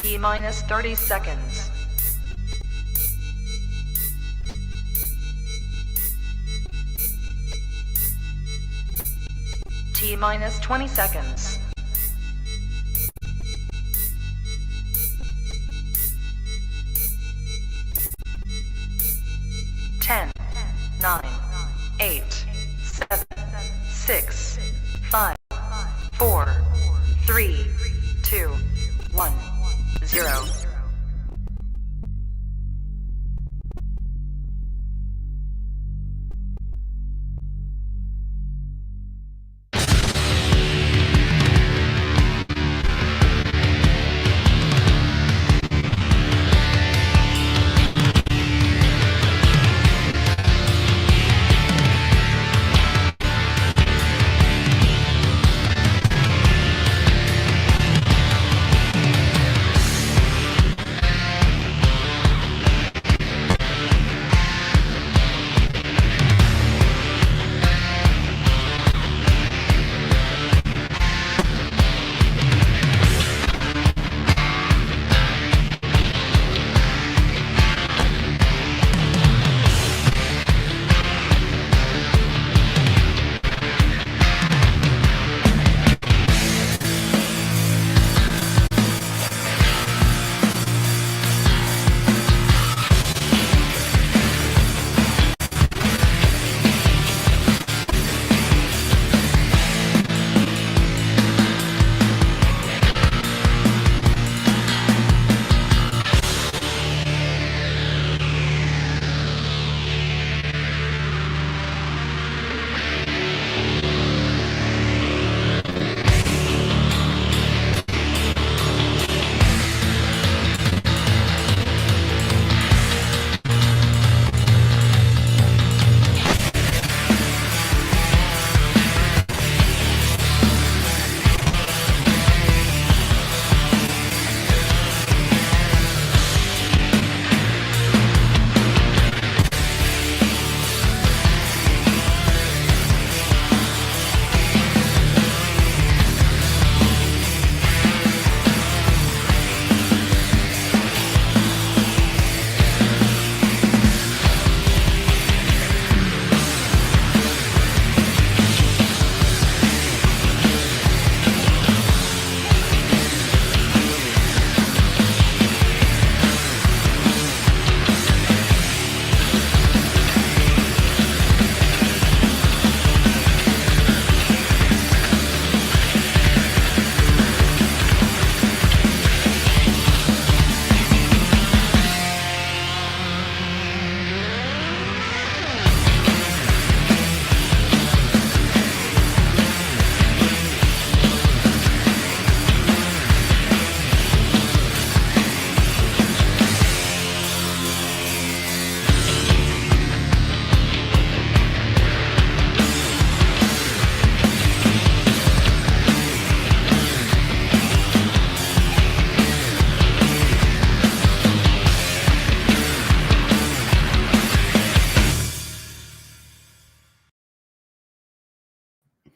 T minus 30 seconds. T minus 20 seconds. 10, 9, 8, 7, 6, 5, 4, 3, 2, 1, 0.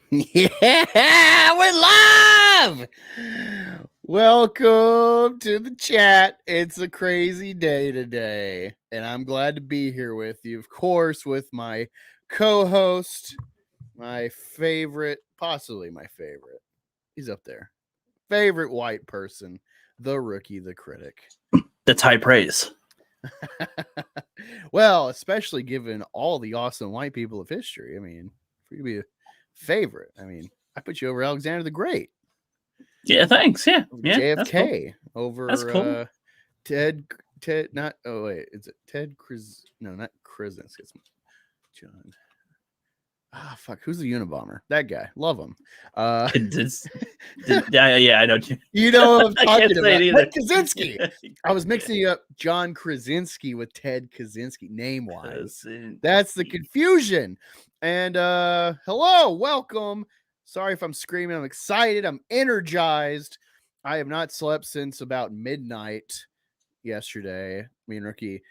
Yeah, we're live. Welcome to the chat. It's a crazy day today, and I'm glad to be here with you, of course, with my co-host, my favorite, possibly my favorite. He's up there. Favorite white person, the rookie, the critic. That's high praise. Well, especially given all the awesome white people of history. I mean, for you to be a favorite, I mean, I put you over Alexander the Great. Yeah, thanks. Yeah, JFK cool. That's cool. Ted, not, oh wait, is it Ted no, not Krasinski. It's John. Fuck, who's the Unabomber? That guy, love him. Yeah, I know. You know what I'm talking about. Ted Kaczynski. I was mixing up John Krasinski with Ted Kaczynski, name-wise. That's the confusion. And hello, welcome. Sorry if I'm screaming. I'm excited. I'm energized. I have not slept since about midnight yesterday. Me and Rookie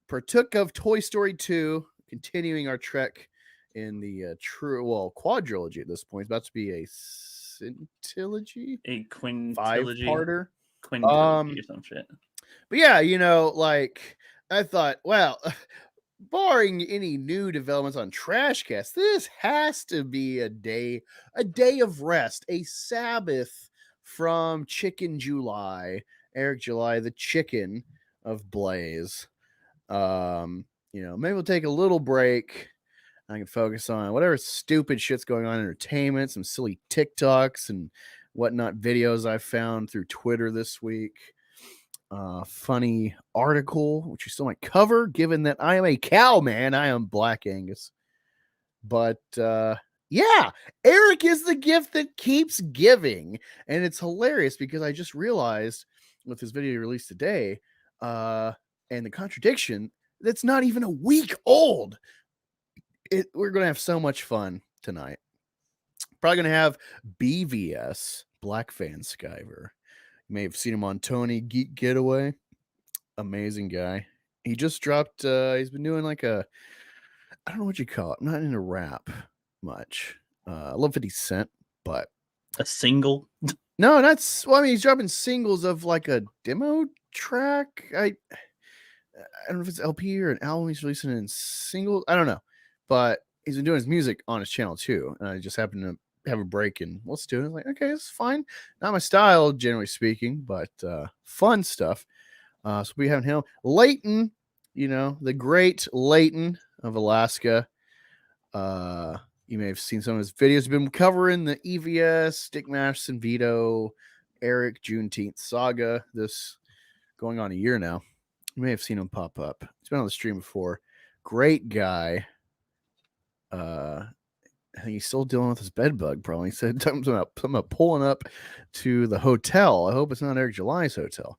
partook of Toy Story 2, continuing our trek in the quadrilogy at this point. It's about to be a quintilogy, a quintilogy, five-parter. Quinn or some shit. But yeah, like I thought, well, barring any new developments on TRASHCAST, this has to be a day of rest, a Sabbath from Chicken July, Eric July, the chicken of Blaze. Maybe we'll take a little break. I can focus on whatever stupid shit's going on in entertainment, some silly TikToks and whatnot videos I found through Twitter this week. Funny article, which you still might cover, given that I am a cow man. I am Black Angus. But yeah, Eric is the gift that keeps giving. And it's hilarious because I just realized with this video released today, and the contradiction, that's not even a week old. We're going to have so much fun tonight. Probably going to have BVS, Black Van Sciver. You may have seen him on Tony Geek Getaway. Amazing guy. He just dropped, he's been doing like I don't know what you call it. I'm not into rap much. I love 50 Cent, but. A single? No, he's dropping singles of like a demo track. I don't know if it's LP or an album he's releasing in singles. I don't know. But he's been doing his music on his channel too. And I just happened to have a break and let's do it. I was like, okay, it's fine. Not my style, generally speaking, but fun stuff. So we have him. Leighton, the great Leighton of Alaska. You may have seen some of his videos. He's been covering the EVS, Dick Masterson, Vito, Eric, Juneteenth saga. This going on a year now. You may have seen him pop up. He's been on the stream before. Great guy. I think he's still dealing with his bed bug problem. He said something about pulling up to the hotel. I hope it's not Eric July's hotel.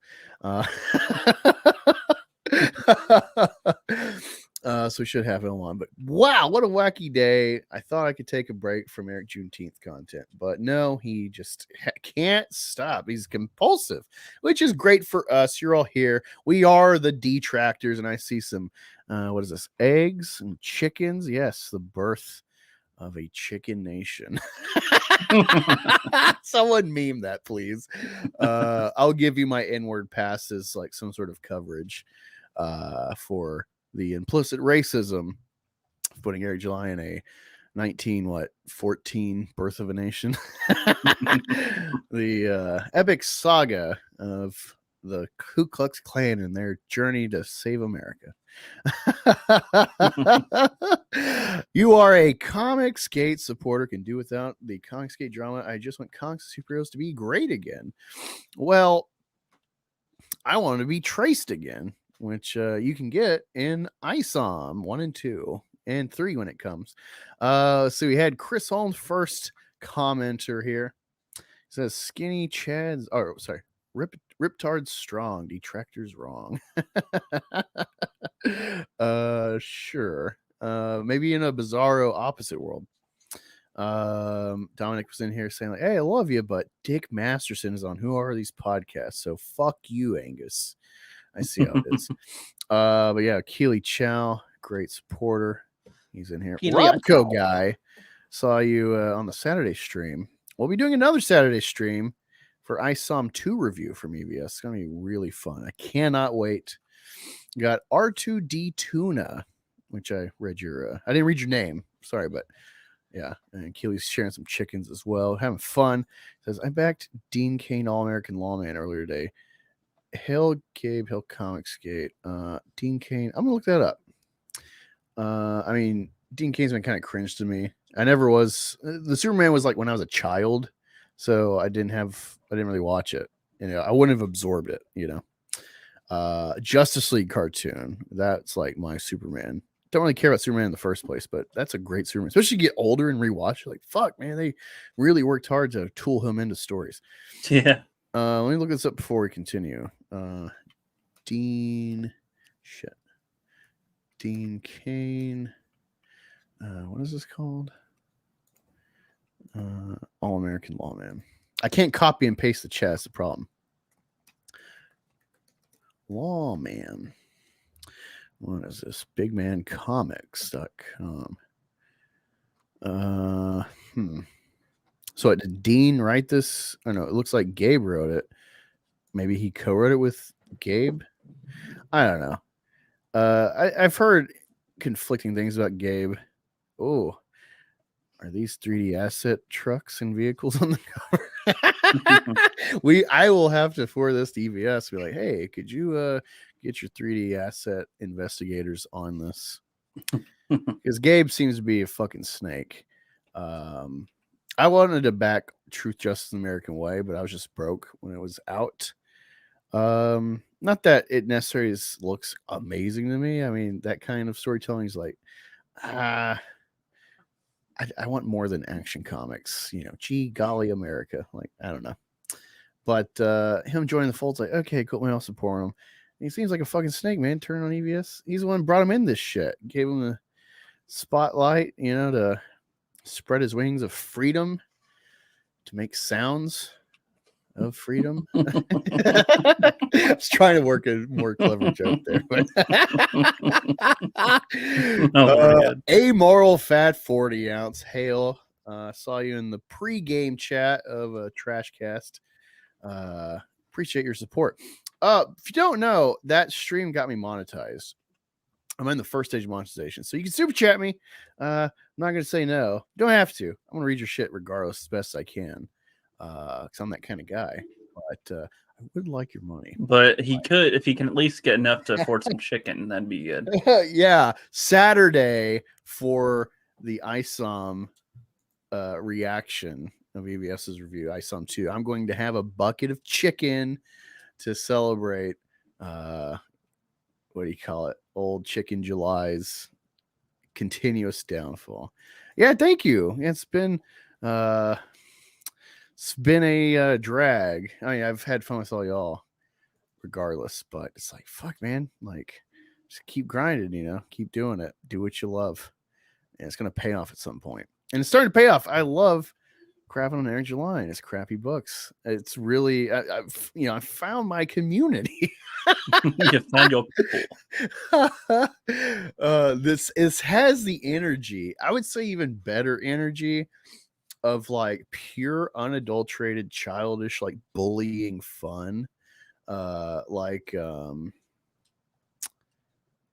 So we should have it on. But wow, what a wacky day. I thought I could take a break from Eric Juneteenth content, but no, he just can't stop. He's compulsive, which is great for us. You're all here. We are the detractors, and I see some, what is this? Eggs and chickens. Yes, the birth of a chicken nation. Someone meme that, please. I'll give you my N-word passes, like some sort of coverage for the implicit racism of putting Eric July in a 14 birth of a nation. The epic saga of the Ku Klux Klan and their journey to save America. You are a Comicsgate supporter, can do without the Comicsgate drama. I just want comics and superheroes to be great again. Well, I want to be traced again, which you can get in ISOM 1 and 2 and 3 when it comes. So we had Chris Holmes, first commenter here. He says, skinny Chad's, Riptard strong, detractors wrong. Sure. Maybe in a bizarro opposite world. Dominic was in here saying like, hey, I love you, but Dick Masterson is on Who Are These Podcasts? So fuck you, Angus. I see how it is. But yeah, Keely Chow, great supporter. He's in here. Robco guy, saw you on the Saturday stream. We'll be doing another Saturday stream for ISOM 2 review from EVS. It's going to be really fun. I cannot wait. You got R2D Tuna, which I read I didn't read your name. Sorry, but yeah. And Keely's sharing some chickens as well. Having fun. Says, I backed Dean Cain All-American Lawman earlier today. Hail Gabe, Hail Comicsgate. Dean Cain. I'm going to look that up. Dean Cain's been kind of cringe to me. I never was. The Superman was like when I was a child. So I didn't really watch it. I wouldn't have absorbed it, Justice League cartoon. That's like my Superman. Don't really care about Superman in the first place, but that's a great Superman. Especially get older and rewatch. Like, fuck, man, they really worked hard to tool him into stories. Yeah. Let me look this up before we continue. Dean Cain. What is this called? All-American Lawman. I can't copy and paste the chat. That's the problem. Lawman. What is this? Bigmancomics.com. So did Dean write this? I don't know. It looks like Gabe wrote it. maybe he co-wrote it with Gabe. I don't know. I've heard conflicting things about Gabe. Oh, are these 3D asset trucks and vehicles on the cover? I will have to forward this to EVS. Be like, hey, could you get your 3D asset investigators on this? Because Gabe seems to be a fucking snake. I wanted to back Truth, Justice, and American Way, but I was just broke when it was out. Not that it necessarily looks amazing to me. I mean, that kind of storytelling is like, I want more than Action Comics. Gee golly, America. Like, I don't know. But him joining the fold's like, okay, cool. I'll support him. And he seems like a fucking snake, man. Turn on EVS. He's the one who brought him in this shit. Gave him the spotlight, to spread his wings of freedom, to make sounds of freedom. I was trying to work a more clever joke there, but Amoral Fat 40 ounce hail. Saw you in the pre-game chat of a TRASHCAST. Appreciate your support. If you don't know, that stream got me monetized. I'm in the first stage of monetization, so you can super chat me. I'm not gonna say no. Don't have to. I'm gonna read your shit regardless as best I can. Because I'm that kind of guy, but I would like your money. But he could, if he can at least get enough to afford some chicken, that'd be good. Yeah, Saturday for the ISOM reaction of EVS's review, ISOM 2. I'm going to have a bucket of chicken to celebrate. What do you call it? Old Chicken July's continuous downfall. Yeah, thank you. It's been a drag. I mean, I've had fun with all y'all regardless, but it's like, fuck, man. Like, just keep grinding, keep doing it. Do what you love. And it's going to pay off at some point. And it's starting to pay off. I love crapping on Aaron July and his crappy books. It's really, I found my community. You found your people. This has the energy. I would say even better energy of like pure unadulterated childish like bullying fun, like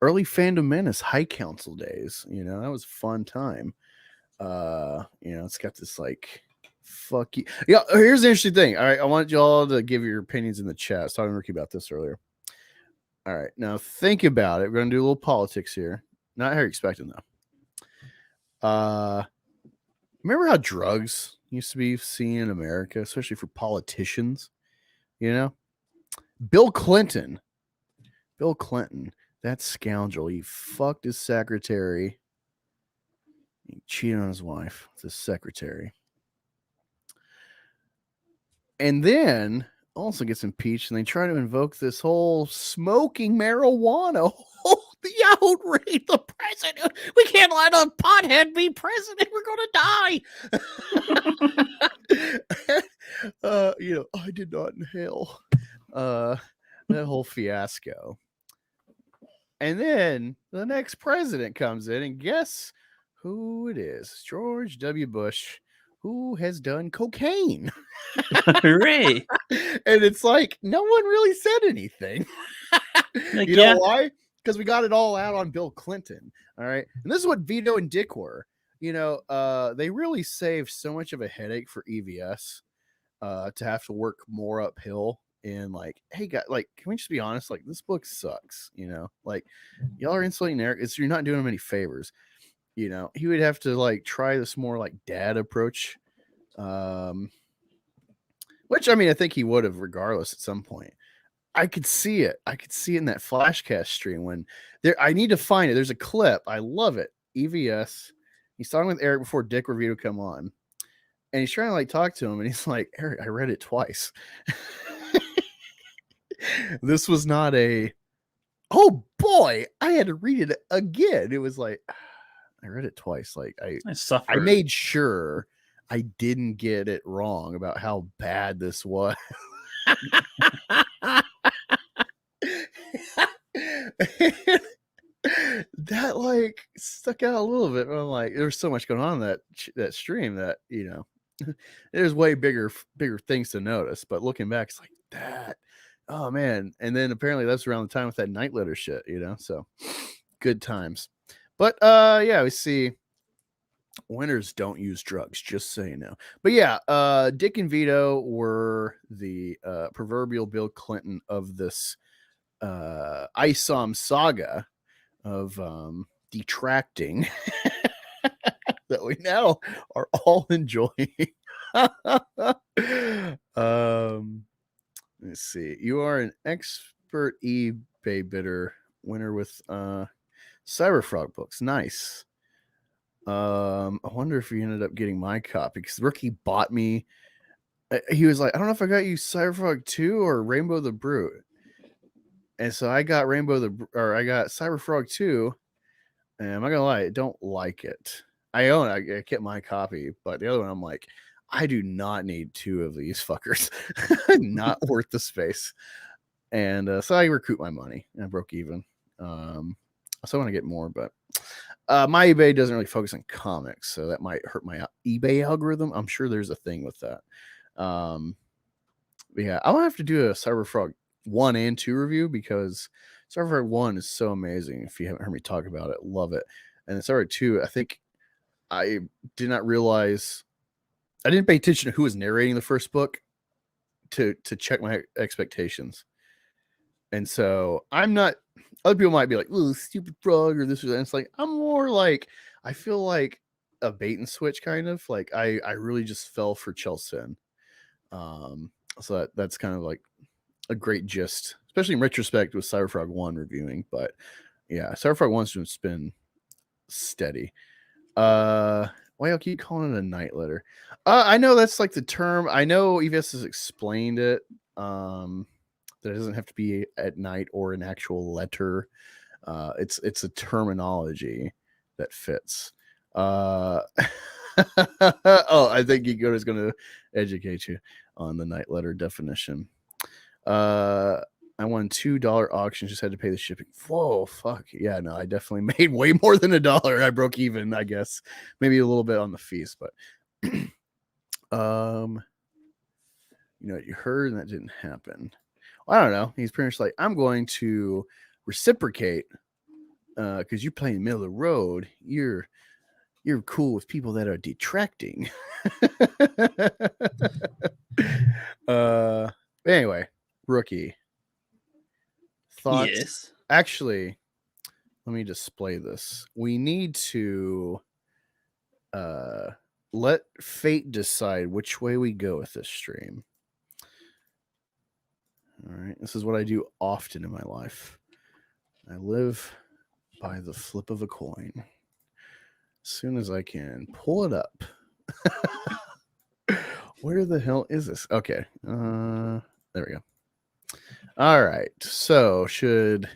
early Fandom Menace High Council days. That was a fun time. It's got this like fuck you. Yeah, here's the interesting thing. All right, I want y'all to give your opinions in the chat. I was talking to Ricky about this earlier. All right, now think about it. We're gonna do a little politics here. Not how you're expecting though. Remember how drugs used to be seen in America, especially for politicians? Bill Clinton, that scoundrel, he fucked his secretary. He cheated on his wife with his secretary. And then also gets impeached, and they try to invoke this whole smoking marijuana. The outrage, the president. We can't let a pothead be president. We're gonna die. I did not inhale. That whole fiasco. And then the next president comes in, and guess who it is? George W. Bush, who has done cocaine. Hooray. And it's like, no one really said anything. You know why? Because we got it all out on Bill Clinton. All right. And this is what Vito and Dick were. They really saved so much of a headache for EVS to have to work more uphill. And like, hey, guys, like, can we just be honest? Like, this book sucks. Like, y'all are insulating Eric. You're not doing him any favors. He would have to like try this more like dad approach. Which I mean, I think he would have regardless at some point. I could see it. In that Flashcast stream when I need to find it. There's a clip. I love it. EVS. He's talking with Eric before Dick Review to come on. And he's trying to like talk to him. And he's like, Eric, I read it twice. This was not oh boy, I had to read it again. It was like, I read it twice. Like I made sure I didn't get it wrong about how bad this was. That like stuck out a little bit. I'm like, there's so much going on in that stream that there's way bigger things to notice. But looking back, it's like oh man. And then apparently that's around the time with that night letter shit, so good times. But yeah, we see winners don't use drugs, just so you know. But yeah, Dick and Vito were the proverbial Bill Clinton of this ISOM saga of detracting that we now are all enjoying. Let's see. You are an expert eBay bidder, winner with Cyberfrog books. Nice. I wonder if he ended up getting my copy, because Rookie bought me. He was like, I don't know if I got you Cyberfrog 2 or Rainbow the Brute. And so I got I got Cyberfrog 2. And I'm not gonna lie, I don't like it. I own it. I kept my copy, but the other one, I'm like, I do not need 2 of these fuckers. Not worth the space. And so I recouped my money and I broke even. So I want to get more, but my eBay doesn't really focus on comics, so that might hurt my eBay algorithm. I'm sure there's a thing with that. But yeah, I'll have to do a Cyberfrog 1 and 2 review, because Cyberfrog 1 is so amazing. If you haven't heard me talk about it, love it. And then Cyberfrog 2, I think I did not realize, I didn't pay attention to who was narrating the first book to check my expectations. And so I'm not, other people might be like, "Ooh, stupid frog," or this or that. And it's like, I'm more like, I feel like a bait and switch kind of. Like I really just fell for Chelsea. So that's kind of like a great gist, especially in retrospect with Cyberfrog 1 reviewing. But yeah, Cyberfrog 1's just been steady. Why y'all keep calling it a night letter? I know that's like the term. I know EVS has explained it. That it doesn't have to be at night or an actual letter. It's a terminology that fits. Oh, I think Gigo is going to educate you on the night letter definition. I won $2 auction, just had to pay the shipping. Whoa, fuck. Yeah, no, I definitely made way more than $1. I broke even, I guess. Maybe a little bit on the fees, but you heard, and that didn't happen. I don't know. He's pretty much like, I'm going to reciprocate because you play in the middle of the road. You're cool with people that are detracting. Anyway, Rookie. Thoughts? Yes. Actually, let me display this. We need to let fate decide which way we go with this stream. All right, this is what I do often in my life. I live by the flip of a coin. As soon as I can pull it up. Where the hell is this? Okay. There we go. All right. So should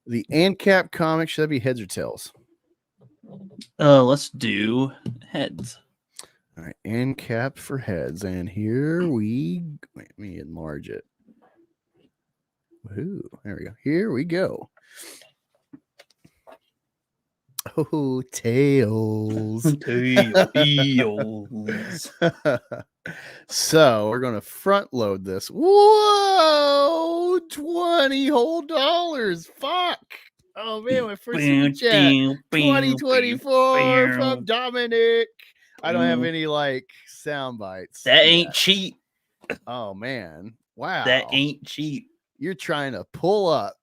the AnCap Comix, should that be heads or tails? Let's do heads. All right. AnCap for heads. And here we wait, let me enlarge it. Ooh, there we go. Here we go. Oh, tails. Tails. So we're going to front load this. Whoa, $20 whole. Fuck. Oh man, my first super chat. 2024 from Dominic. I don't have any like sound bites. That ain't cheap. Oh man. Wow. That ain't cheap. You're trying to pull up.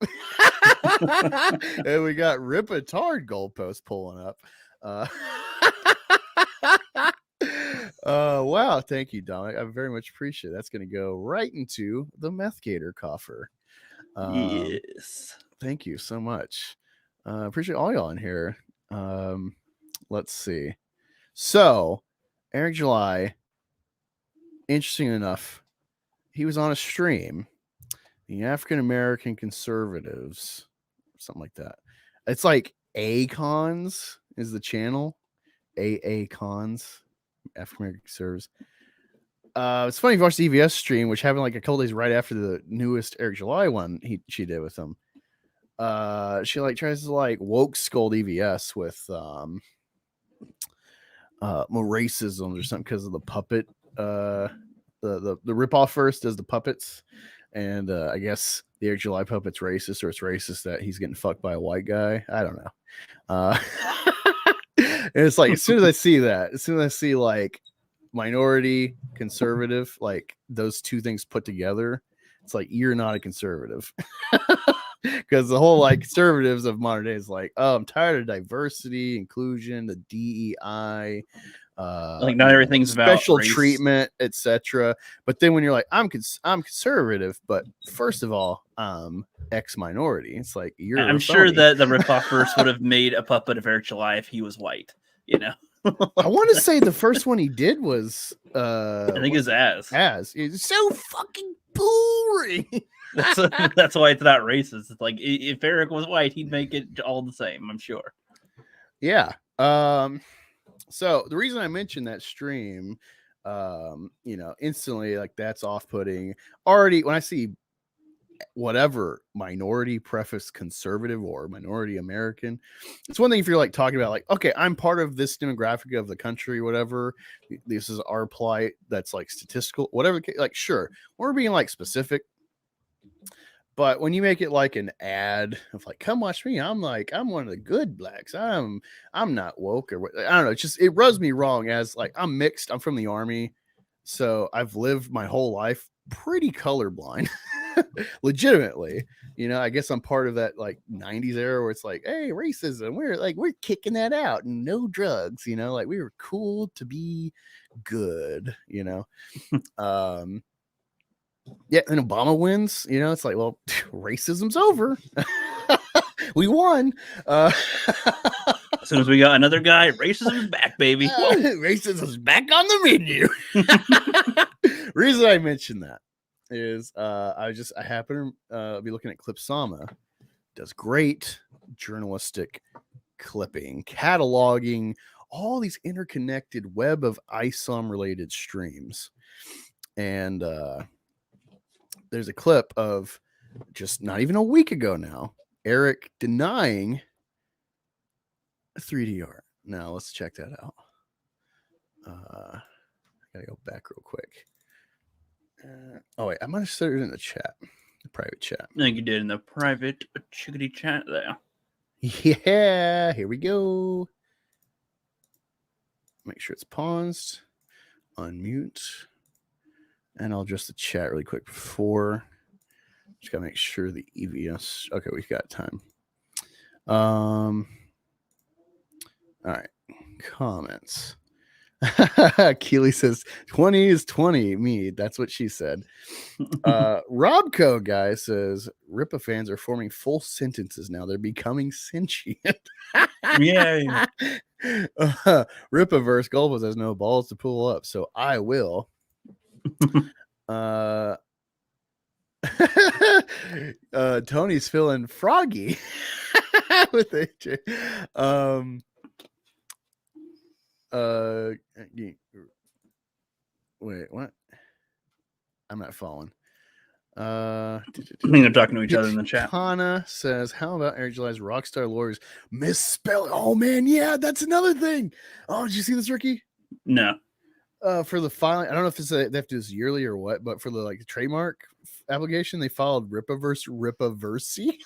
And we got Rippaverse goalpost pulling up. Wow. Thank you, Dominic. I very much appreciate it. That's going to go right into the Methgator coffer. Yes. Thank you so much. Appreciate all y'all in here. Let's see. So, Eric July, interesting enough, he was on a stream. The African American Conservatives, something like that. It's like ACONS is the channel. AACONS, African American Conservatives. It's funny if you watch the EVS stream, which happened like a couple days right after the newest Eric July one she did with him. She like tries to like woke scold EVS with more racism or something because of the puppet. The ripoff first does the puppets. And I guess the Air July puppet's racist, or it's racist that he's getting fucked by a white guy. I don't know. And it's like, as soon as I see that, as soon as I see like minority, conservative, like those two things put together, it's like, you're not a conservative. Because the whole like conservatives of modern day is like, oh, I'm tired of diversity, inclusion, the DEI, like not everything's special about treatment, etc. But then when you're like, I'm conservative, but first of all, X minority, it's like, I'm sure that the rippaverse would have made a puppet of Air July if he was white, you know. I want to say the first one he did was I think it's it's so fucking boring. That's why it's not racist. It's like, if Eric was white, he'd make it all the same, I'm sure. Yeah. So the reason I mentioned that stream, instantly, like, that's off-putting. Already, when I see whatever minority preface conservative or minority American, it's one thing if you're like talking about like, okay, I'm part of this demographic of the country, whatever, this is our plight, that's like statistical, whatever, like, sure, we're being like specific. But when you make it like an ad of like, come watch me, I'm one of the good blacks, I'm not woke, or I don't know, it rubs me wrong, as like, I'm mixed, I'm from the army, so I've lived my whole life pretty colorblind. Legitimately, I guess I'm part of that like 90s era where it's like, hey, racism, we're kicking that out, and no drugs, like we were cool to be good, yeah, and Obama wins, it's like, well, racism's over. We won. As soon as we got another guy, racism's back, baby. Racism's back on the menu. Reason I mentioned that is I happen to be looking at Clipsama. Does great journalistic clipping, cataloging all these interconnected web of ISOM related streams. And there's a clip of just not even a week ago now, Eric denying 3D art. Now let's check that out. I gotta go back real quick. Oh wait, I might have said it in the chat, the private chat. I think you did in the private chickadee chat there. Yeah, here we go. Make sure it's paused. Unmute. And I'll adjust the chat really quick before. Just gotta make sure the EVS. Okay, we've got time. All right. Comments. Keely says 20 is 20. Me, that's what she said. Robco guy says Rippa fans are forming full sentences now. They're becoming sentient. Yay. Rippaverse Golfos has no balls to pull up, so I will. Tony's feeling froggy with AJ. Wait, what? I'm not following. I think they're talking to each other in the chat. Hana says, how about Air July's Rockstar Lawyers misspelling? Oh man, yeah, that's another thing. Oh, did you see this, Ricky? No. For the filing, I don't know if they have to do this yearly or what, but for the like trademark application, they filed rippaversey.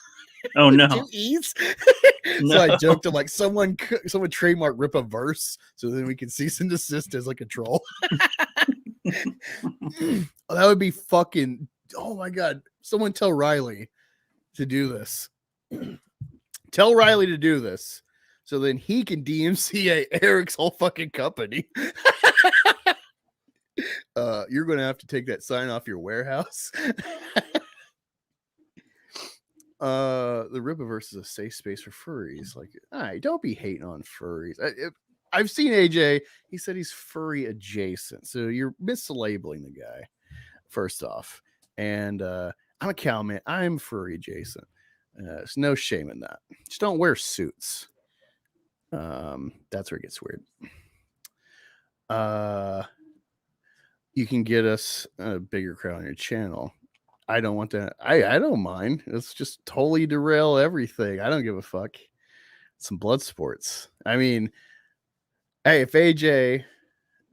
Oh no. 2 E's. No. So I joked to like someone trademark rippaverse, so then we can cease and desist as like a troll. Oh, that would be fucking. Oh my god! Someone tell Riley to do this. Tell Riley to do this, so then he can DMCA Eric's whole fucking company. You're going to have to take that sign off your warehouse. The Rippaverse is a safe space for furries. Like, all right, don't be hating on furries. I've seen AJ. He said he's furry adjacent, so you're mislabeling the guy. First off, and I'm a cowman. I'm furry adjacent. There's no shame in that. Just don't wear suits. That's where it gets weird. You can get us a bigger crowd on your channel. I don't want that. I don't mind. Let's just totally derail everything. I don't give a fuck. Some blood sports. I mean, hey, if AJ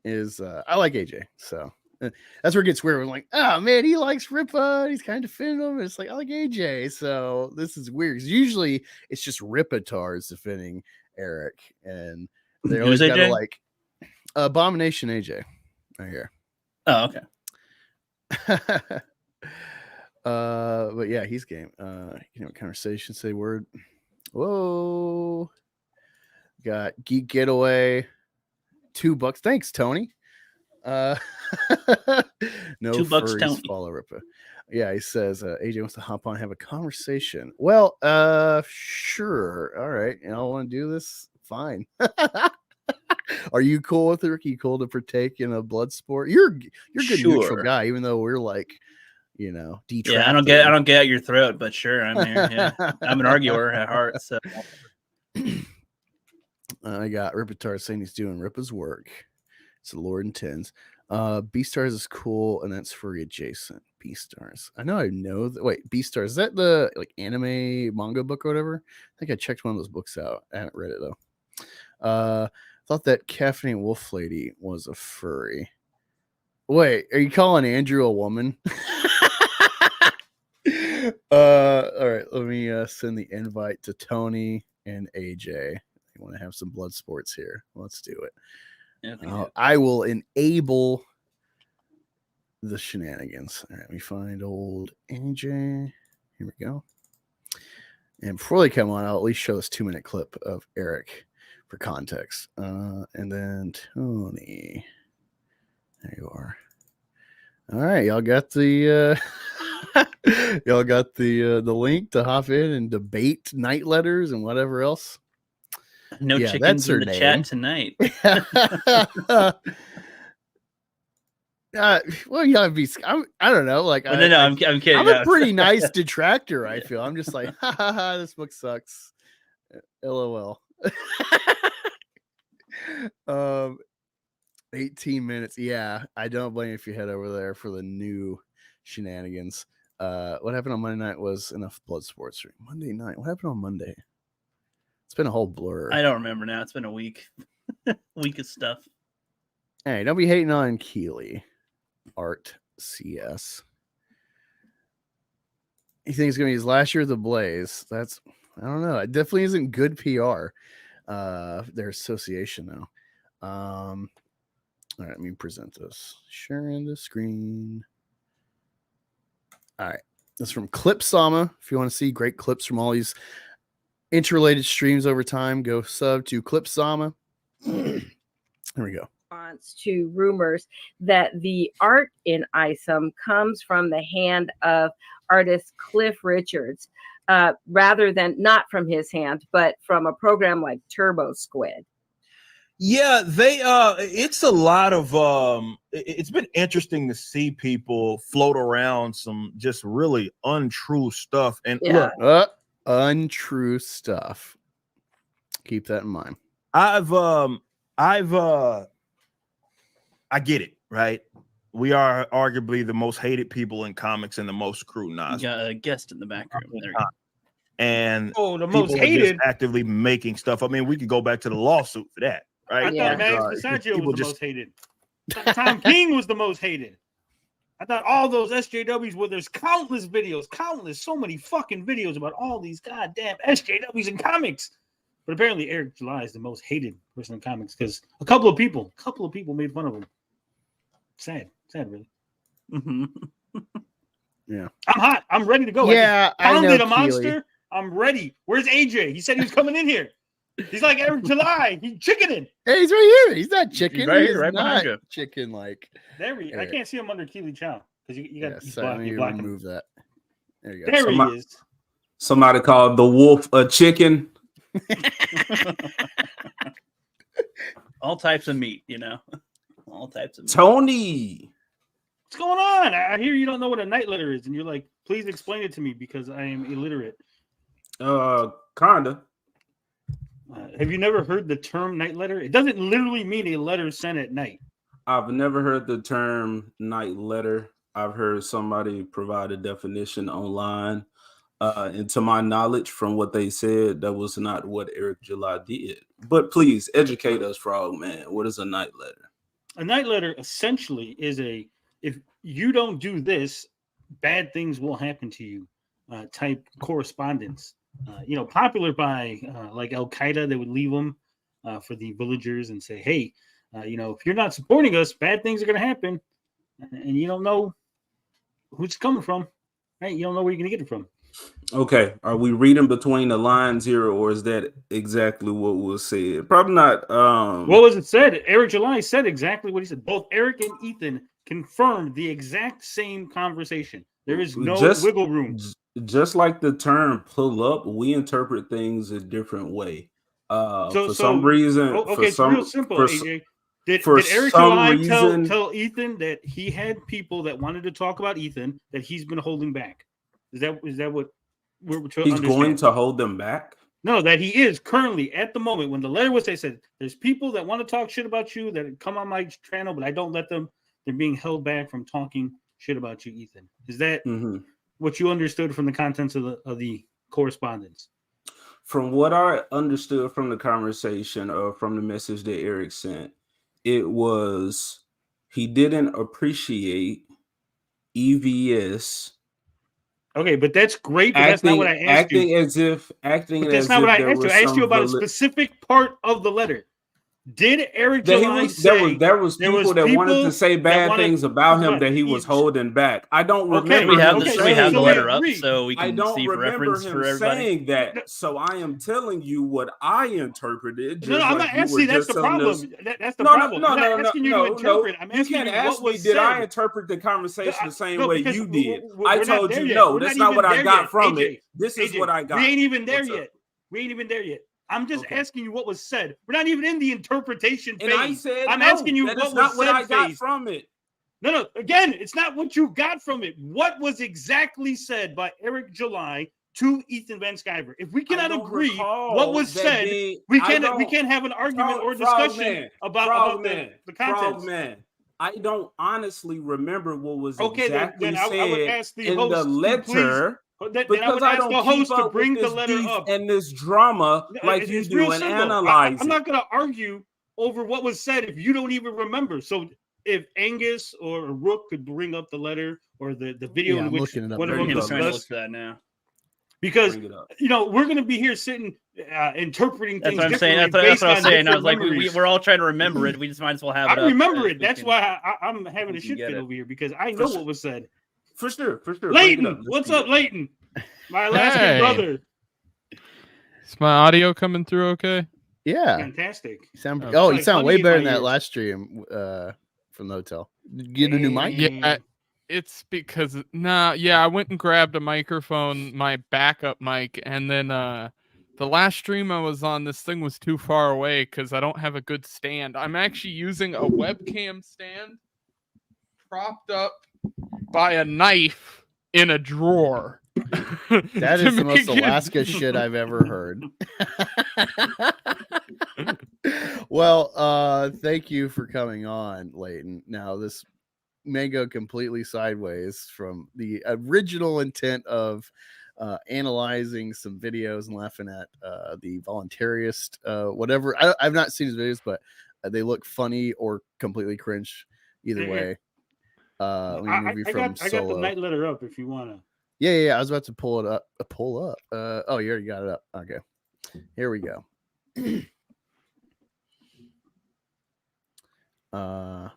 is, I like AJ, so That's where it gets weird. We're like, oh man, he likes Rippa. He's kind of defending him. It's like, I like AJ. So this is weird. Because usually it's just Rippatars defending Eric. And they always got to like Abomination AJ right here. Oh, okay. But yeah, he's game. Conversation, say word. Whoa. Got Geek Getaway. $2. Thanks, Tony. No $2, Tony. Follow Rippa. Yeah, he says AJ wants to hop on and have a conversation. Well, sure. All right. Y'all want to do this? Fine. Are you cool with it, Ricky? You cool to partake in a blood sport? You're a good neutral guy, even though we're like, detracted. Yeah, I don't get out your throat, but sure, I'm here. Yeah. I'm an arguer at heart. So I got Rippatar saying he's doing Rippa's work. It's the Lord intends. Beastars is cool, and that's furry adjacent. Beastars. I know that. Wait, Beastars, is that the like anime manga book or whatever? I think I checked one of those books out. I haven't read it though. Thought that caffeinated wolf lady was a furry. Wait, are you calling Andrew a woman? All right, let me send the invite to Tony and AJ. You want to have some blood sports here? Let's do it. Yeah, I will enable the shenanigans. All right, let me find old AJ. Here we go. And before they come on, I'll at least show this 2-minute clip of Eric for context. And then Tony. There you are. All right, y'all got the the link to hop in and debate night letters and whatever else. No chickens in the chat tonight. Well, you gotta be. I don't know. Like, I'm kidding. I'm a pretty nice detractor. I feel. I'm just like, this book sucks. LOL. 18 minutes. Yeah, I don't blame you if you head over there for the new shenanigans. What happened on Monday night was enough blood sports. Monday night. What happened on Monday? It's been a whole blur. I don't remember now. It's been a week. Week of stuff. Hey, don't be hating on Keeley. Art CS. You think it's gonna be his last year of the Blaze? I don't know. It definitely isn't good PR. Their association though. All right, let me present this. Sharing the screen. All right. This is from Clipsama. If you want to see great clips from all these interrelated streams over time, go sub to Clipsama. Here we go. To rumors that the art in ISOM comes from the hand of artist Cliff Richards, rather than not from his hand, but from a program like Turbo Squid. Yeah, it's a lot of it's been interesting to see people float around some just really untrue stuff. And look, untrue stuff. Keep that in mind. I get it, right? We are arguably the most hated people in comics and the most scrutinized. You got a guest in the back room. There you go. And the most hated, actively making stuff. I mean, we could go back to the lawsuit for that, right? I thought Max Passancio was the most hated. Tom King was the most hated. I thought all those SJWs where there's countless videos, so many fucking videos about all these goddamn SJWs in comics. But apparently Eric July is the most hated person in comics because a couple of people made fun of him. Sad really. Mm-hmm. Yeah. I'm hot. I'm ready to go. Yeah, I know a monster. I'm ready. Where's AJ? He said he was coming in here. He's like Eric July. He's chickening. Hey, he's right here. He's not chicken. He's right He's here, right behind you. Chicken like. There he is. I can't see him under Keely Chow because you got let me remove that. There you go. There he is. Somebody called the wolf a chicken. All types of meat, all types of meat. Tony, what's going on? I hear you don't know what a night letter is, and you're like, please explain it to me because I am illiterate. Kinda. Have you never heard the term night letter? It doesn't literally mean a letter sent at night. I've never heard the term night letter. I've heard somebody provide a definition online. And to my knowledge, from what they said, that was not what Eric July did. But please educate us, Frogman. What is a night letter? A night letter essentially is if you don't do this, bad things will happen to you. Type correspondence. Popular by like Al Qaeda, they would leave them for the villagers and say, hey, if you're not supporting us, bad things are going to happen. And you don't know who's it's coming from, right? You don't know where you're going to get it from. Okay. Are we reading between the lines here, or is that exactly what was said? Probably not. What was it said? Eric July said exactly what he said. Both Eric and Ethan confirmed the exact same conversation. There is no wiggle room. Just like the term pull up, we interpret things a different way. Some reason. Okay, it's real simple, AJ. Did Eric July tell Ethan that he had people that wanted to talk about Ethan that he's been holding back? Is that what we're he's going to hold them back? No, that he is currently at the moment when the letter was said, there's people that want to talk shit about you that come on my channel, but I don't let them. They're being held back from talking shit about you, Ethan. Is that what you understood from the contents of the correspondence? From what I understood from the conversation or from the message that Eric sent, it was he didn't appreciate EVS. Okay, but that's great. But that's not what I asked you. Acting that's not what I asked you. I asked you about a specific part of the letter. Did Eric July say there was people that wanted to say bad things about him that he was holding back? I don't remember. We have the letter up so we can see reference for everybody. Saying that, so I am telling you what I interpreted. No, I'm not asking. That's the problem. That's the problem. No, I'm not asking you to interpret. I'm asking you what was said. Did I interpret the conversation the same way you did? I told you no. That's not what I got from it. This is what I got. We ain't even there yet. I'm just asking you what was said. We're not even in the interpretation phase. And I said, I'm asking you what was not what said I got phase. from it. No. Again, it's not what you got from it. What was exactly said by Eric July to Ethan Van Sciver? If we cannot agree what was said, we can't have an argument or discussion about the contents. I don't honestly remember what was exactly said I would ask the in host the letter. Because I would ask the host to bring the letter up and this drama like you do and analyze. I'm not going to argue over what was said if you don't even remember. So if Angus or Rook could bring up the letter or the video in which one of them discussed that now, because we're going to be here sitting interpreting things. That's what I'm saying. That's what I was saying. I was like, we're all trying to remember it. We just might as well have it. I remember it. That's why I'm having a shit fit over here because I know what was said. For sure. Leighton, what's up, Leighton? My Alaskan brother. Is my audio coming through okay? Yeah. Fantastic. You sound way better than that last stream from the hotel. Did you get a new mic? Yeah, it's because I went and grabbed a microphone, my backup mic, and then the last stream I was on, this thing was too far away because I don't have a good stand. I'm actually using a webcam stand propped up by a knife in a drawer. That is the most Alaska shit I've ever heard. Well, thank you for coming on, Leighton. Now, this may go completely sideways from the original intent of analyzing some videos and laughing at the voluntarist, whatever. I've not seen his videos, but they look funny or completely cringe. Either way. I got the night letter up if you want to. Yeah. I was about to pull it up. Oh, you already got it up. Okay. Here we go. I'm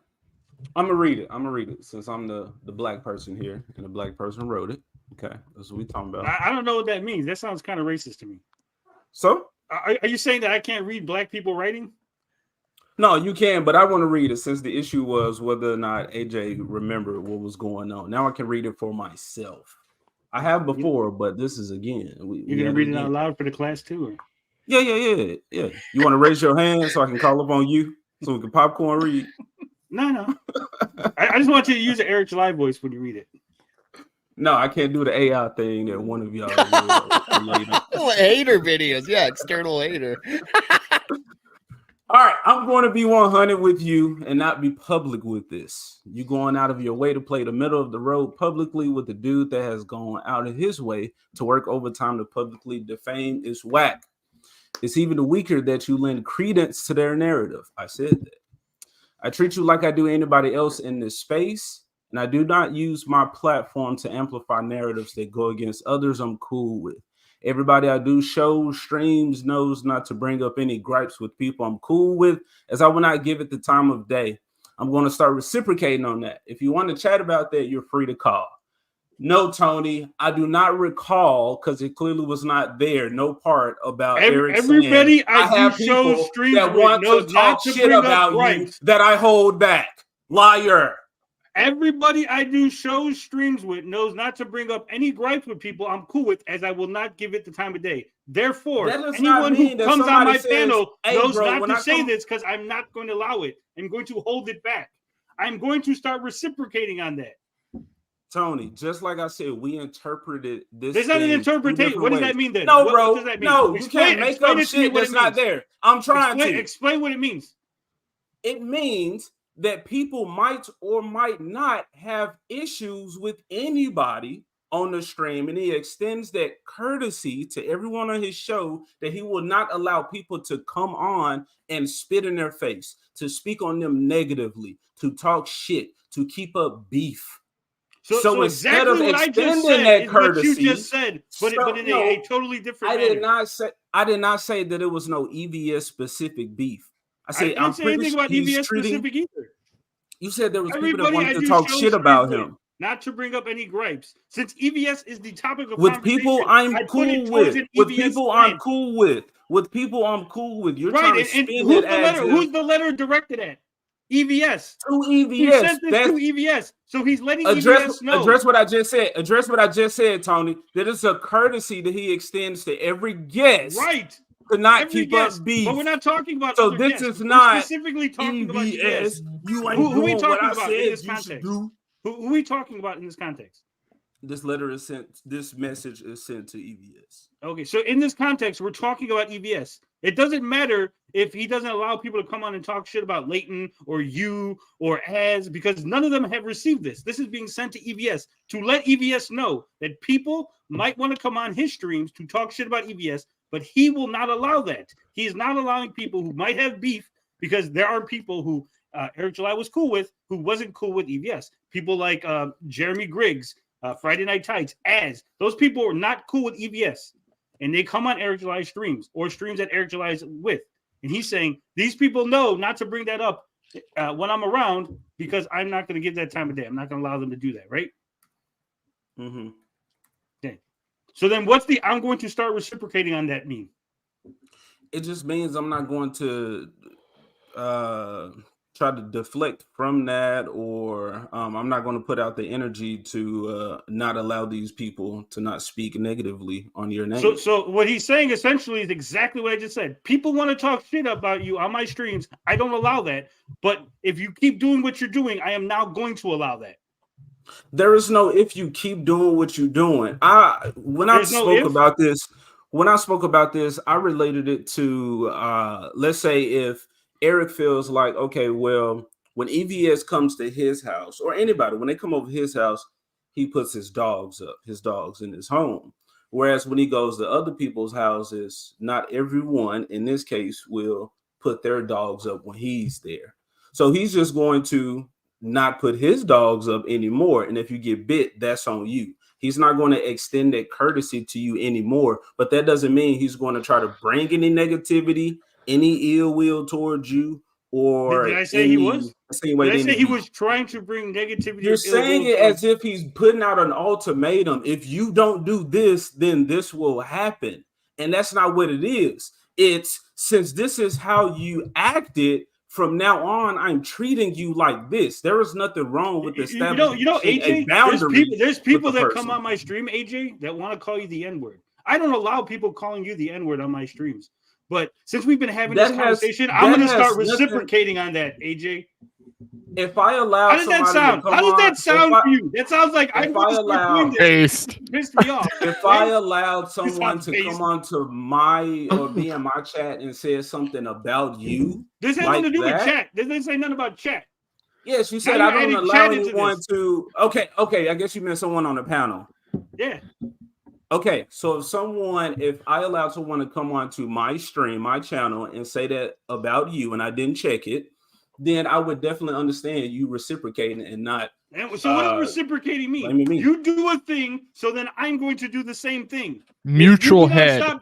gonna read it since I'm the black person here and the black person wrote it. Okay, that's what we talking about. I don't know what that means. That sounds kind of racist to me. So, are you saying that I can't read black people writing? No, you can, but I want to read it since the issue was whether or not AJ remembered what was going on. Now I can read it for myself. I have before, but this is again. You're gonna read it out loud for the class too? Or? Yeah. You want to raise your hand so I can call upon you so we can popcorn read? No. I just want you to use the Eric July voice when you read it. No, I can't do the AI thing that one of y'all hater videos. Yeah, external hater. All right, I'm going to be 100 with you and not be public with this. You going out of your way to play the middle of the road publicly with a dude that has gone out of his way to work overtime to publicly defame is whack. It's even weaker that you lend credence to their narrative. I said that. I treat you like I do anybody else in this space. and I do not use my platform to amplify narratives that go against others I'm cool with. Everybody I do shows, streams, knows not to bring up any gripes with people I'm cool with, as I will not give it the time of day. I'm going to start reciprocating on that. If you want to chat about that, you're free to call. No, Tony, I do not recall, because it clearly was not there, no part about Eric everybody saying, I have people that want to talk shit about you that I hold back. Liar. Everybody I do shows, streams with knows not to bring up any gripes with people I'm cool with, as I will not give it the time of day. Therefore, anyone who comes on my panel knows not to say this, because I'm not going to allow it. I'm going to hold it back. I'm going to start reciprocating on that. Tony, just like I said, we interpreted this. There's not an interpretation. What does that mean then? No, bro. What does that mean? No, you can't make up shit that's not there. I'm trying to explain what it means. It means that people might or might not have issues with anybody on the stream, and he extends that courtesy to everyone on his show that he will not allow people to come on and spit in their face, to speak on them negatively, to talk shit, to keep up beef. So instead exactly of extending that courtesy, what you just said, but in a totally different manner. I did not say that it was no EVS specific beef. I said I'm pretty sure about EVS specific either. You said there was people that wanted to talk shit about him. Not to bring up any gripes, since EVS is the topic of with people I'm cool with. With people I'm cool with. With people I'm cool with. You're trying to spin it as who's the letter directed at? EVS. To EVS. He sent this to EVS. So he's letting EVS know. Address what I just said. Address what I just said, Tony. That it's a courtesy that he extends to every guest. Right. To not keep up beef. But we're not talking about so this is not specifically talking about EVS. You ain't who are we talking about in this context? Who are we talking about in this context? This letter is sent, this message is sent to EVS. Okay, so in this context, we're talking about EVS. It doesn't matter if he doesn't allow people to come on and talk shit about Leighton or you or Az, because none of them have received this. This is being sent to EVS to let EVS know that people might want to come on his streams to talk shit about EVS, but he will not allow that. He is not allowing people who might have beef, because there are people who Eric July was cool with who wasn't cool with EVS. People like Jeremy Griggs, Friday Night Tights, Az. Those people are not cool with EVS. And they come on Eric July's streams or streams that Eric July is with. And he's saying, these people know not to bring that up when I'm around, because I'm not going to give that time of day. I'm not going to allow them to do that, right? Mm-hmm. Okay. So then what's the I'm going to start reciprocating on that mean? It just means I'm not going to try to deflect from that, or I'm not going to put out the energy to not allow these people to not speak negatively on your name. So what he's saying essentially is exactly what I just said. People want to talk shit about you on my streams. I don't allow that. But if you keep doing what you're doing, I am now going to allow that. There is no if you keep doing what you're doing. When I spoke about this, I related it to let's say if Eric feels like, okay, well, when EVS comes to his house, or anybody, when they come over his house, he puts his dogs in his home. Whereas when he goes to other people's houses, not everyone in this case will put their dogs up when he's there. So he's just going to not put his dogs up anymore. And if you get bit, that's on you. He's not going to extend that courtesy to you anymore. But that doesn't mean he's going to try to bring any negativity, any ill will towards you, or did I say he was? Did I say he was trying to bring negativity? You're saying it as if he's putting out an ultimatum. If you don't do this, then this will happen. And that's not what it is. It's since this is how you acted, from now on, I'm treating you like this. There is nothing wrong with this. AJ, there's people that come on my stream, AJ, that want to call you the N-word. I don't allow people calling you the N-word on my streams. But since we've been having this conversation, I'm going to start reciprocating on that, AJ. If I allow, how does that sound? How does that sound for you? That sounds like pissed me off. If I allowed someone to come onto my or be in my chat and say something about you, this has nothing to do with chat. This doesn't say nothing about chat. Yes, you said I don't allow anyone to. Okay. I guess you meant someone on the panel. Yeah. Okay, so if I allowed someone to come onto my stream, my channel, and say that about you, and I didn't check it, then I would definitely understand you reciprocating and not. And so what does reciprocating mean? You do a thing, so then I'm going to do the same thing. Mutual head.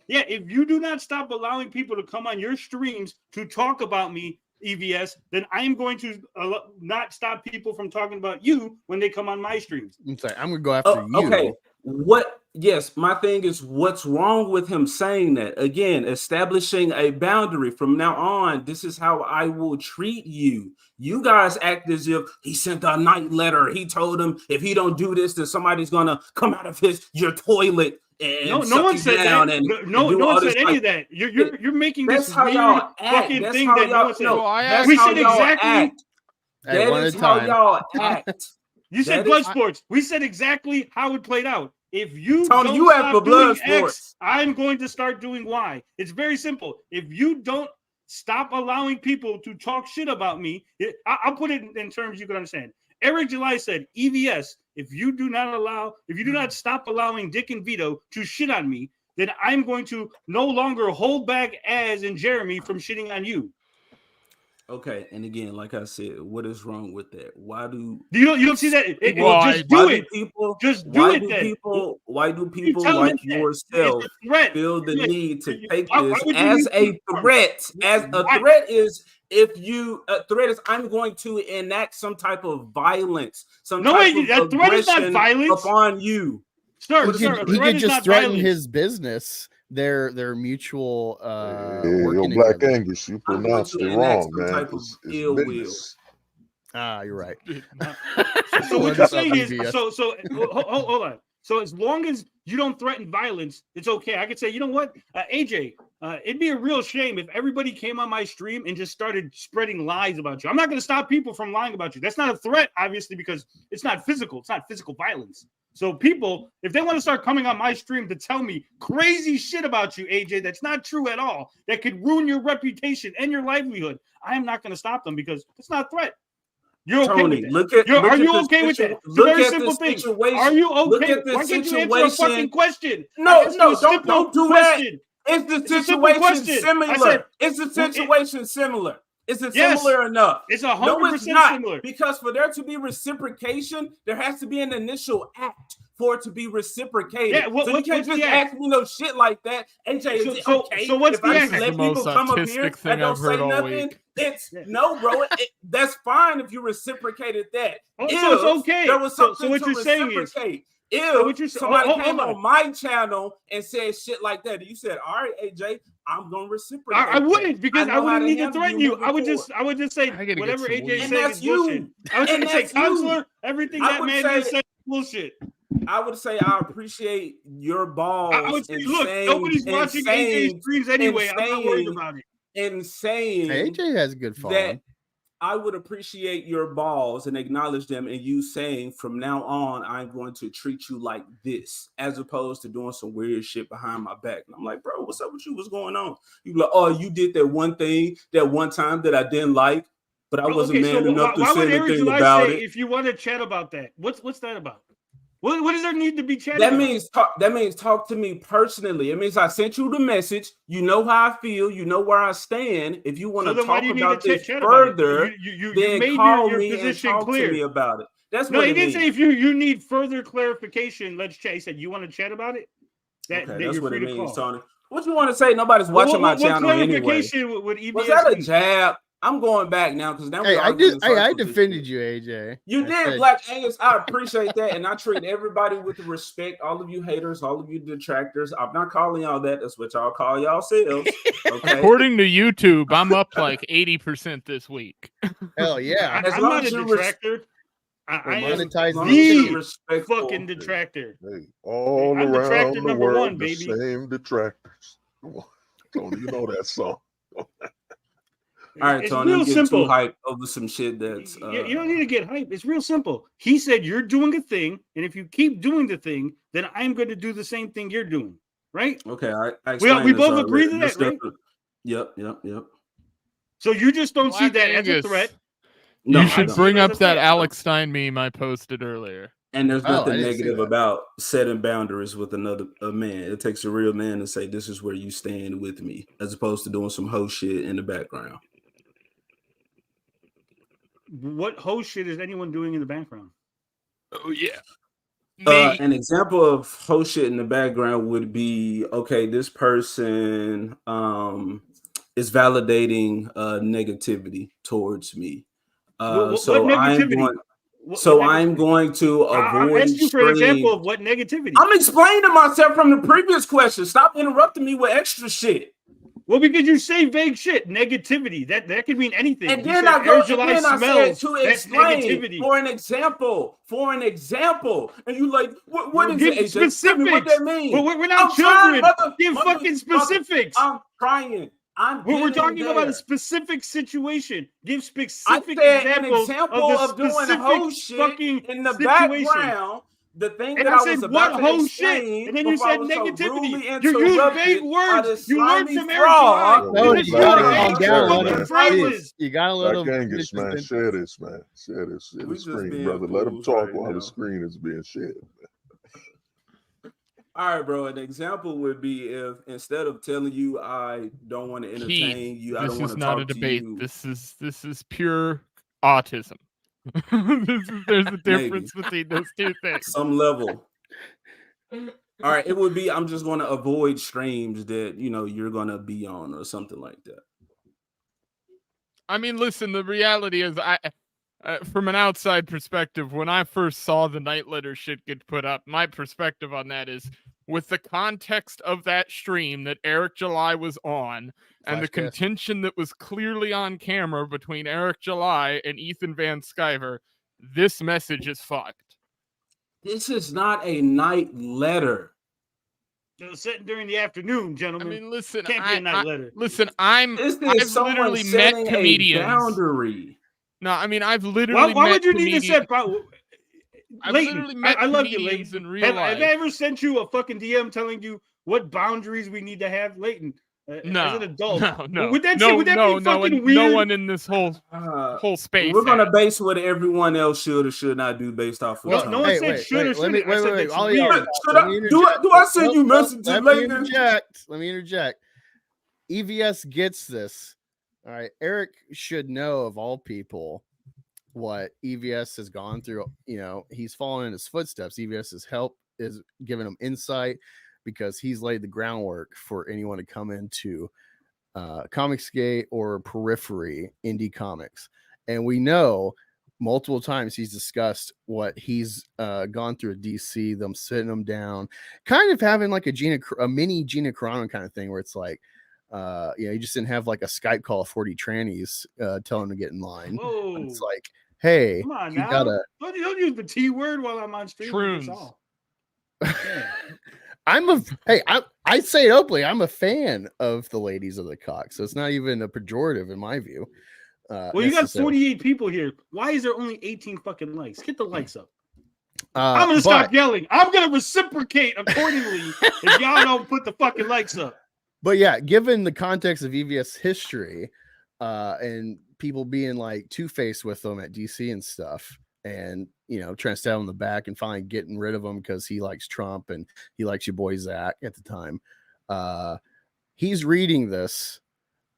If you do not stop allowing people to come on your streams to talk about me, EVS, then I'm going to not stop people from talking about you when they come on my streams. I'm sorry, I'm going to go after you. Okay. Yes, my thing is, what's wrong with him saying that? Again, establishing a boundary. From now on, this is how I will treat you. You guys act as if he sent a night letter. He told him if he don't do this, then somebody's gonna come out of your toilet. And no one said that. No one said any of that. You're making this weird fucking thing that no one said. We said exactly. That is how y'all act. You said blood sports. We said exactly how it played out. If you Tony, don't you stop doing sports. X, I'm going to start doing Y. It's very simple. If you don't stop allowing people to talk shit about me, I'll put it in terms you can understand. Eric July said, EVS, if you do not stop allowing Dick and Vito to shit on me, then I'm going to no longer hold back Az and Jeremy from shitting on you. Okay, and again, like I said, what is wrong with that? Why do you don't see that? Just do it. Why do people like yourself feel the need to take this as a threat? As a threat is I'm going to enact some type of violence, that threat is not violence upon you. Sir, he could just threaten his business. Their mutual Black Angus, you pronounced it wrong, man. It's you're right. So what you're saying is, so hold on. So as long as you don't threaten violence, it's okay. I could say, you know what, AJ, it'd be a real shame if everybody came on my stream and just started spreading lies about you. I'm not going to stop people from lying about you. That's not a threat, obviously, because it's not physical. It's not physical violence. So people, if they want to start coming on my stream to tell me crazy shit about you, AJ, that's not true at all, that could ruin your reputation and your livelihood, I'm not going to stop them because it's not a threat. You're okay Tony, with that. Are you okay with that? It's a very simple thing. Are you okay? Why can't you answer a fucking question? No, don't do that. Is the situation similar? Is the situation similar? Is it similar enough? It's 100% similar. Because for there to be reciprocation, there has to be an initial act for it to be reciprocated. Yeah, so you can't just ask me no shit like that. AJ, is it okay so what's if the I act? just let people come up here and don't say nothing? No, bro. That's fine if you reciprocated that. So it's okay. There was something so what you're saying is, if somebody came on my channel and said shit like that, and you said, "All right, AJ, I'm gonna reciprocate." I wouldn't, because I wouldn't need to threaten you. I would just say whatever AJ said is bullshit. I would say, counselor, everything that man just said is bullshit. I would say I appreciate your balls. I would say, look, nobody's watching AJ streams anyway. I'm not worried about it. And saying AJ has a good following. I would appreciate your balls and acknowledge them, and you saying from now on, I'm going to treat you like this, as opposed to doing some weird shit behind my back. And I'm like, bro, what's up with you? What's going on? You like, oh, you did that one thing that one time that I didn't like, but I wasn't man enough to say anything about it. If you want to chat about that, what's that about? What does there need to be chatting that about? means talk to me personally. It means I sent you the message. You know how I feel. You know where I stand. If you want to talk about this further, then call me and talk to me about it. That's what he didn't say if you need further clarification, let's chat. He said, you want to chat about it? That's what it means, Tony. What you want to say? Nobody's watching my channel anyway. Was that a jab? I'm going back now because now I defended you, AJ. You did, Black Angus. I appreciate that, and I treat everybody with respect. All of you haters, all of you detractors. I'm not calling y'all that. That's what y'all call y'allselves. Okay? According to YouTube, I'm up like 80% this week. Hell yeah! I'm not a detractor. I am the fucking detractor. Hey, all I'm around detractor the number world, one, baby. The same detractors. Tony, you know that song. All right, Tony, I'm getting too hyped over some shit that's... You don't need to get hyped. It's real simple. He said you're doing a thing, and if you keep doing the thing, then I'm going to do the same thing you're doing, right? Okay, we both agree to that, right? Yep. So you just don't see that as a threat? No, you should bring up that Alex Stein meme I posted earlier. And there's nothing negative about setting boundaries with a man. It takes a real man to say, this is where you stand with me, as opposed to doing some hoe shit in the background. what host shit is anyone doing in the background? Oh yeah. An example of host shit in the background would be, okay, this person is validating negativity towards me. So I'm going to avoid. I asked you for an example of what negativity. I'm explaining myself from the previous question. Stop interrupting me with extra shit. Well, because you say vague shit, negativity. That could mean anything. And then I said to explain for an example, and you like, what is it? Specifics. What that mean? Well, we're not children. Give fucking specifics. I'm trying. We're talking about a specific situation. Give specific examples of the specific fucking in the background. The thing and that I was about to explain, shit, and then you said negativity. You use vague words. You learned from Eric. You gotta let him. Angus, man, share this, man. Share the screen, brother. Let him talk while the screen is being shared. All right, bro. An example would be if instead of telling you I don't want to entertain you, I don't want to talk to you. This is pure autism. There's a difference between those two things. Some level. All right, it would be I'm just going to avoid streams that you're going to be on or something like that. I mean, listen, the reality is from an outside perspective, when I first saw the night letter shit get put up, my perspective on that is with the context of that stream that Eric July was on and the contention that was clearly on camera between Eric July and Ethan Van Sciver, this message is fucked. This is not a night letter. Sitting during the afternoon, gentlemen. I mean, listen, can't be a night letter. Listen, I've literally met comedians. Boundary. No, I mean, I've literally why met would you need to set Leighton, I love you, Leighton. In real life. Have I ever sent you a fucking DM telling you what boundaries we need to have, Leighton? No, as an adult, no. Would that be fucking weird? No one in this whole space. We're gonna base what everyone else should or should not do based off of. Well, no one said should or shouldn't. Wait. Do I send you messages later? Let me interject. EVS gets this. All right, Eric should know of all people what EVS has gone through. He's following in his footsteps. EVS's help is giving him insight because he's laid the groundwork for anyone to come into Comicsgate or periphery indie comics. And we know multiple times he's discussed what he's gone through at DC, them sitting him down, kind of having like a mini Gina Carano kind of thing where it's like, you just didn't have like a Skype call of 40 trannies telling him to get in line. It's like, hey, come on you now. Don't use the T word while I'm on stream. I say it openly. I'm a fan of the ladies of the cock, so it's not even a pejorative in my view. Well, you got 48 people here. Why is there only 18 fucking likes? Get the likes up. I'm gonna stop yelling. I'm gonna reciprocate accordingly if y'all don't put the fucking likes up. But yeah, given the context of EVS history, and people being like two-faced with them at DC and stuff, and trying to stab him in the back and finally getting rid of him because he likes Trump and he likes your boy Zach at the time. He's reading this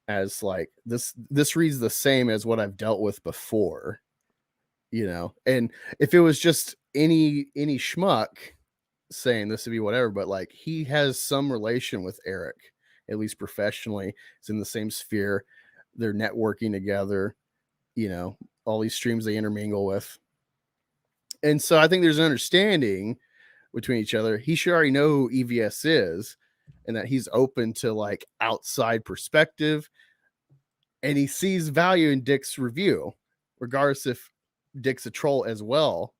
as like this reads the same as what I've dealt with before, and if it was just any schmuck saying this would be whatever, but like he has some relation with Eric, at least professionally. It's in the same sphere. They're networking together, all these streams they intermingle with. And so I think there's an understanding between each other. He should already know who EVS is and that he's open to like outside perspective. And he sees value in Dick's review, regardless if Dick's a troll as well.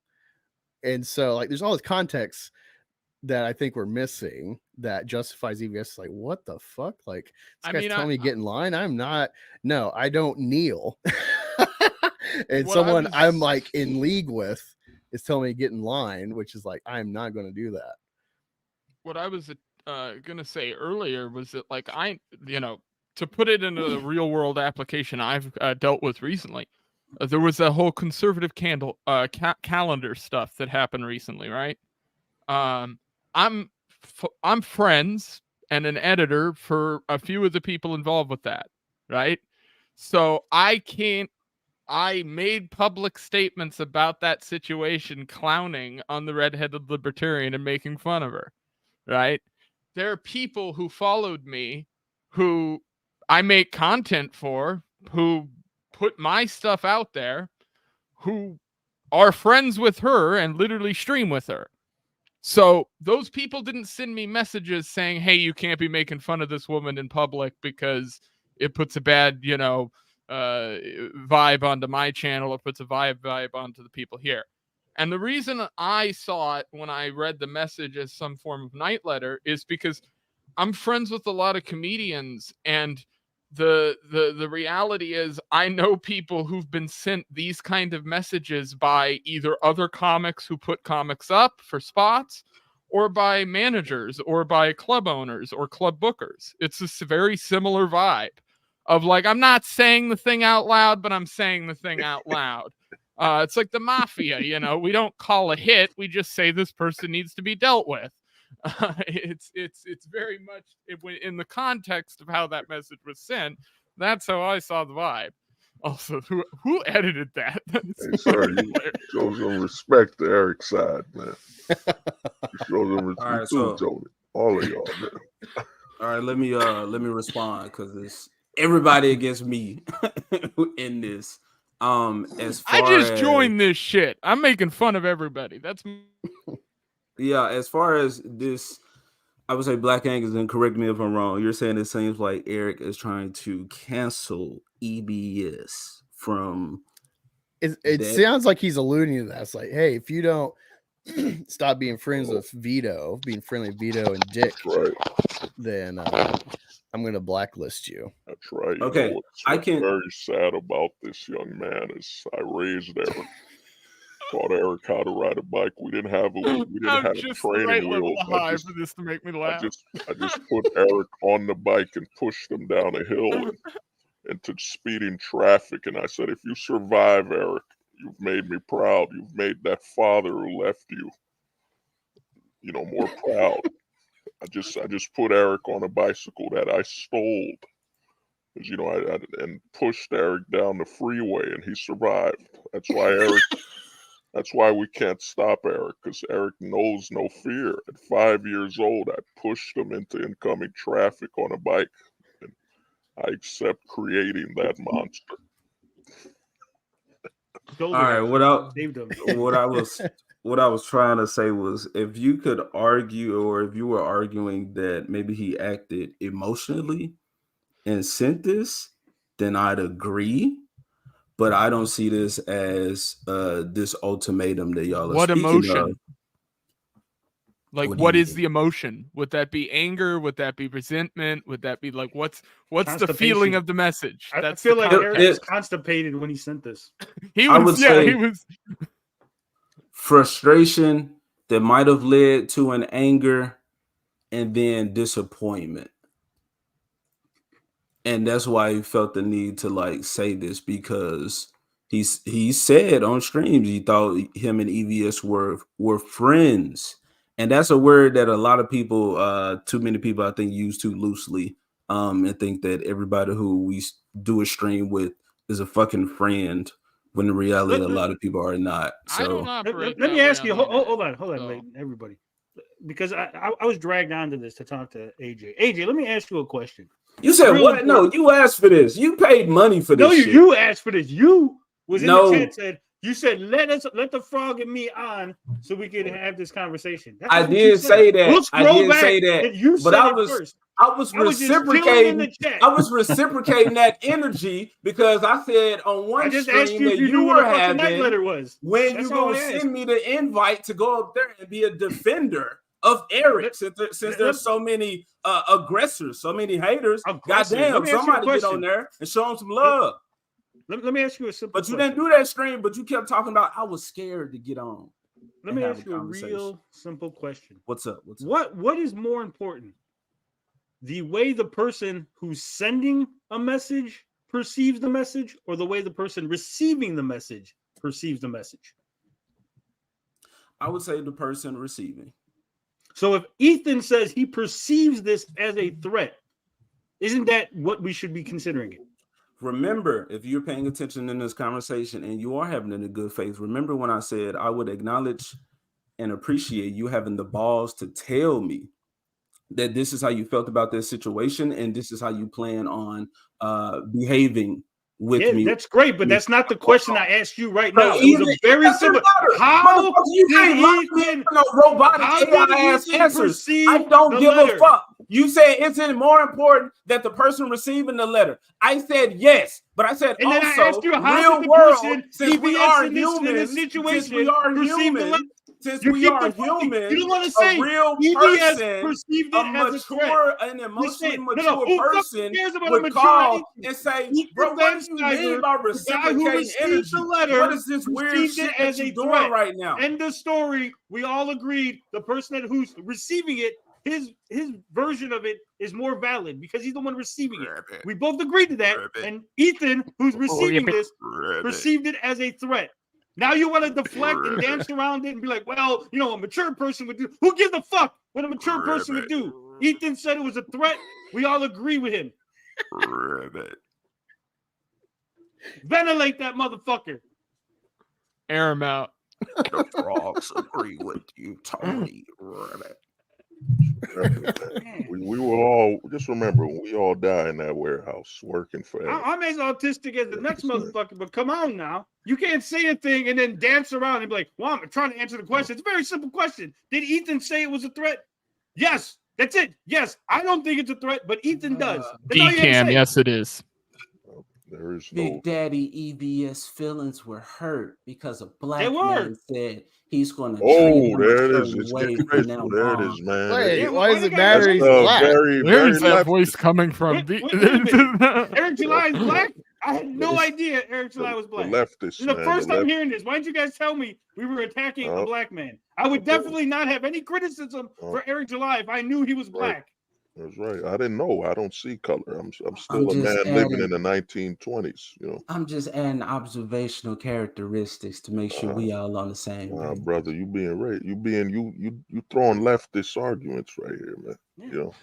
And so like there's all this context that I think we're missing that justifies EVS. Like, what the fuck? Like, this guy's telling me to get in line. I don't kneel. And someone I'm like in league with is telling me to get in line, which is like, I'm not going to do that. What I was going to say earlier was that like, to put it in a real world application I've dealt with recently, there was a whole conservative calendar stuff that happened recently, right? I'm friends and an editor for a few of the people involved with that, right? So I can't I made public statements about that situation, clowning on the redheaded libertarian and making fun of her, right? There are people who followed me, who I make content for, who put my stuff out there, who are friends with her and literally stream with her. So those people didn't send me messages saying, hey, you can't be making fun of this woman in public because it puts a bad, vibe onto my channel, or puts a vibe onto the people here. And the reason I saw it when I read the message as some form of night letter is because I'm friends with a lot of comedians, and the reality is I know people who've been sent these kind of messages by either other comics who put comics up for spots, or by managers, or by club owners or club bookers. It's a very similar vibe of like, I'm not saying the thing out loud, but I'm saying the thing out loud. It's like the mafia, we don't call a hit. We just say this person needs to be dealt with. It's very much in the context of how that message was sent. That's how I saw the vibe. Also, who edited that? Hey, sir, you show some respect to Eric's side, man. You show some respect too, Tony. All of y'all, man. All right, let me respond, because it's everybody against me in this. As far I just joined this shit. I'm making fun of everybody. That's yeah. As far as this, I would say Black Angus, and correct me if I'm wrong. You're saying it seems like Eric is trying to cancel EBS from. It sounds like he's alluding to that. It's like, hey, if you don't stop being friends with Vito, being friendly with Vito and Dick, right, then I'm going to blacklist you. That's right. Okay, what's very sad about this young man is I raised Eric, taught Eric how to ride a bike. We didn't have a training wheel. High for this to make me laugh. I just put Eric on the bike and pushed him down a hill into speeding traffic. And I said, if you survive, Eric, you've made me proud. You've made that father who left you, more proud. I just put Eric on a bicycle that I stole, and pushed Eric down the freeway, and he survived. That's why we can't stop Eric, because Eric knows no fear. At 5 years old, I pushed him into incoming traffic on a bike, and I accept creating that monster. All right, what I was trying to say was, if you could argue, or if you were arguing that maybe he acted emotionally and sent this, then I'd agree. But I don't see this as this ultimatum that y'all are speaking emotion of. Like, what is the emotion? Would that be anger? Would that be resentment? Would that be like, what's the feeling of the message? I feel like Eric was constipated when he sent this. He was frustration that might have led to an anger, and then disappointment. And that's why he felt the need to say this, because he said on streams he thought him and EVS were friends. And that's a word that a lot of people, too many people, I think, use too loosely, and think that everybody who we do a stream with is a fucking friend, when in reality, a lot of people are not. So let me ask you, hold on, everybody, because I was dragged onto this to talk to AJ. AJ, let me ask you a question. You said what? No, you asked for this. You paid money for this. No, you asked for this. You was in the chat. You said let the frog and me on so we could have this conversation. I did say that. I did say that. But I was reciprocating. I was reciprocating that energy, because I said on one stream that you were having, when you gonna send me the invite to go up there and be a defender of Eric, since there's so many aggressors, so many haters. Goddamn, somebody get on there and show them some love. Let me ask you a simple question. You didn't do that stream, but you kept talking about I was scared to get on. Let me ask you a real simple question. What's up? What is more important? The way the person who's sending a message perceives the message, or the way the person receiving the message perceives the message? I would say the person receiving. So if Ethan says he perceives this as a threat, isn't that what we should be considering it? remember, if you're paying attention in this conversation and you are having it in good faith, remember when I said I would acknowledge and appreciate you having the balls to tell me that this is how you felt about this situation and this is how you plan on behaving with me. That's great, but that's not the question I asked you right now. It was a very simple. How did robotic AI answers? I don't give a fuck. You said it's more important that the person receiving the letter. I said yes, but I said and also then I asked you, how real world. Since we are humans, since we are human. Since we are human, you don't want to say a real person, a mature and emotionally mature person would call and say, bro, what do you mean by reciprocating energy? What is this weird shit that you're doing right now? End the story. We all agreed the person who's receiving it, his version of it is more valid because he's the one receiving it. We both agreed to that. And Ethan, who's receiving this, perceived it as a threat. Now you want to deflect and dance around it and be like, well, you know, a mature person would do. Who gives a fuck what a mature person would do? Ethan said it was a threat. We all agree with him. Ventilate that motherfucker. Air him out. The frogs agree with you, Tony. we were all, just remember, we all die in that warehouse working for I'm as autistic as the next motherfucker, but come on now. You can't say a thing and then dance around and be like, well, I'm trying to answer the question. It's a very simple question. Did Ethan say it was a threat? Yes. That's it. Yes. I don't think it's a threat, but Ethan does. DCAM, yes, it is. There is Big Daddy EBS feelings were hurt because a black man said he's going to treat him there it a is. certain It's way getting from now there on. it is, man. Wait, why does it matter he's black? Where's that voice coming from? Eric July is black? I had no idea Eric July was black. This is the first time hearing this. Why didn't you guys tell me we were attacking a black man? I would definitely not have any criticism for Eric July if I knew he was black. That's right. I didn't know. I don't see color. I'm still a man living in the 1920s. You know. I'm just adding observational characteristics to make sure we all on the same page. Brother, you being right. You throwing leftist arguments right here, man. Yeah. You know.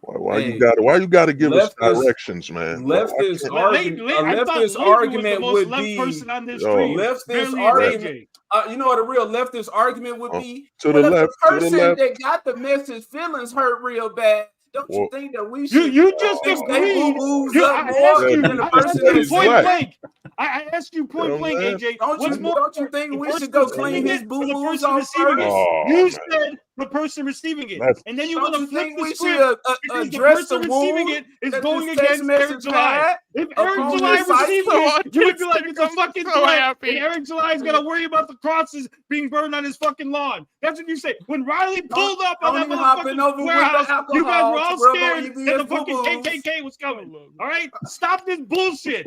Why you gotta give us directions, man? Leftist argument would be leftist argument. You know what a real leftist argument would be? To the left, the person that got the message feelings hurt real bad. Don't you think that we should? You just agreed. I asked you point blank, AJ. Don't you think we should go clean his boo-boos off first? You said the person receiving it, and then you want to flip the script because the person receiving it is going against Eric July. If Eric July receiving it, you would be like, it's a fucking threat. And Eric July's got to worry about the crosses being burned on his fucking lawn. That's what you say. When Riley pulled up on that motherfucking warehouse, you guys were all scared that the fucking KKK was coming. All right? Stop this bullshit.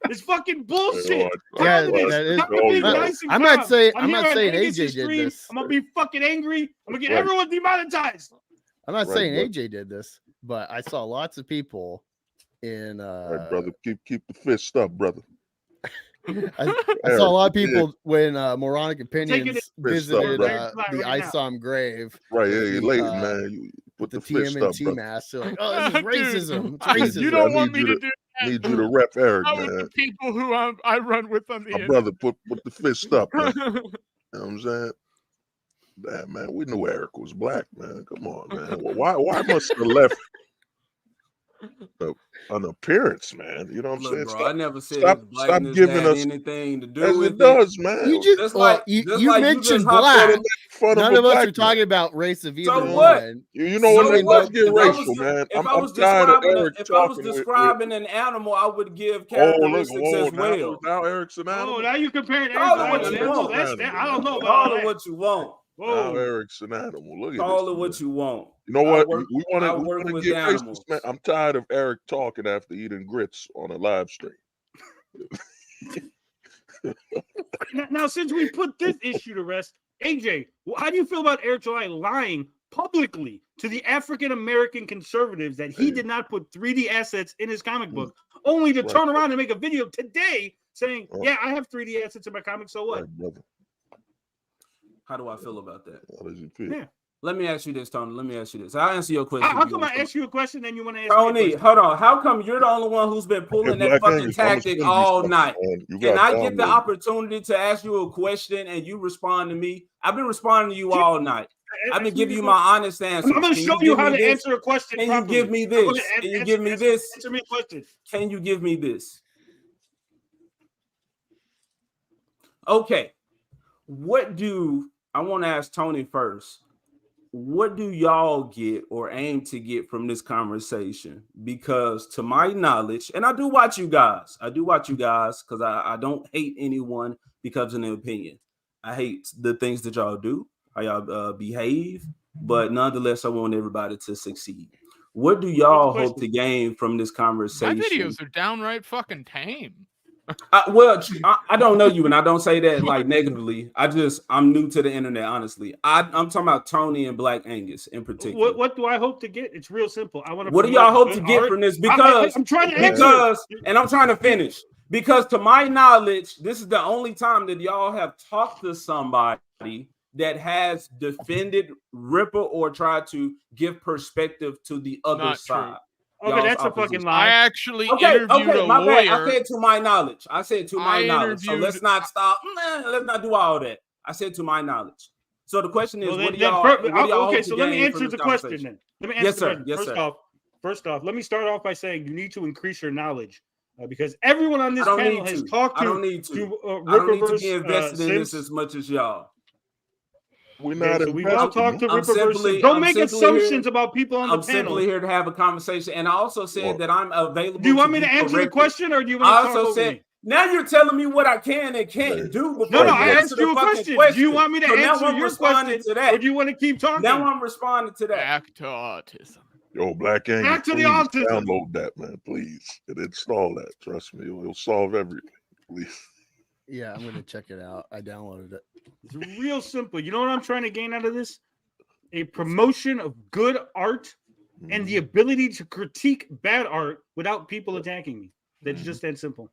It's fucking bullshit. Yeah, that is. I'm not saying AJ did this. I'm gonna be fucking angry. I'm gonna get everyone demonetized. I'm not saying AJ did this, but I saw lots of people in brother, keep the fist up, brother. I saw a lot of people when Moronic Opinions visited the ISOM grave. Right, you're late, man. You put the fist up, TMNT mask. They're like, oh, this is racism. It's racism. You don't want me to do that. Need you to rep Eric, man. The people who I run with on the My brother, put the fist up, man. You know what I'm saying? Damn, man, we knew Eric was black, man. Come on, man. Well, why must the left an appearance, man? You know what I'm saying? Bro, I never said stop giving us anything to do with it. Does, man. You mentioned black. None of us are talking about race of either one. You know what? Let's get racial, man. I'm tired of Eric talking. If I was describing an animal, I would give characteristics as well. Now Eric's an animal. Oh, now you comparing Eric to an animal. I don't know about Call it what you want. Now Eric's an animal. Look at Call it what you want. You know what? We want to get racist, man. I'm tired of Eric talking after eating grits on a live stream. Now, since we put this issue to rest, AJ, how do you feel about Eric July lying publicly to the African American conservatives that he did not put 3D assets in his comic book, only to turn around and make a video today saying, "Yeah, I have 3D assets in my comic. So what?" How do I feel about that? How does you feel? Yeah. Let me ask you this, Tony. Let me ask you this. I'll answer your question. How come I ask you a question and you want to ask Tony, me a hold on. How come you're the only one who's been pulling that fucking tactic all night? Can I get the opportunity to ask you a question and you respond to me? I've been responding to you all night. I've been giving you my honest answer. I'm going to show you how to answer a question. Can you give me this? Can you give me this? Answer me a question. Can you give me this? Okay. I want to ask Tony first. What do y'all get or aim to get from this conversation? Because to my knowledge, and I do watch you guys because I don't hate anyone because of their opinion. I hate the things that y'all do, how y'all behave, but nonetheless, I want everybody to succeed. What do y'all hope to gain from this conversation? My videos are downright fucking tame. I don't know you, and I don't say that like negatively. I'm new to the internet, honestly. I'm talking about Tony and Black Angus in particular. What do I hope to get? It's real simple. What do y'all hope to get from this? Because I'm trying to answer. And I'm trying to finish. Because to my knowledge, this is the only time that y'all have talked to somebody that has defended Ripper or tried to give perspective to the other side. Okay, that's a fucking lie. I actually interviewed a my lawyer. bad. I said to my knowledge. So let's not stop. Let's not do all that. I said to my knowledge. So the question is, what do y'all okay, so let me answer the question then. Let me answer the question. First off, let me start off by saying you need to increase your knowledge because everyone on this panel has talked to. I don't need to be invested in this as much as y'all. We've all talked to Rippaverse. Don't make assumptions about people on the panel. I'm simply here to have a conversation, and I also said that I'm available. Do you want me to answer the question, or do you want to talk over me? Now you're telling me what I can and can't do. No, I asked you a question. Do you want me to answer your question, or do you want to keep talking? Now I'm responding to that. Back to autism. Yo, Black Angus, back to the autism. Download that, man, please, and install that. Trust me, it'll solve everything. Please. Yeah, I'm gonna check it out. I downloaded it. It's real simple. You know what I'm trying to gain out of this? A promotion of good art and the ability to critique bad art without people attacking me. That's just that simple.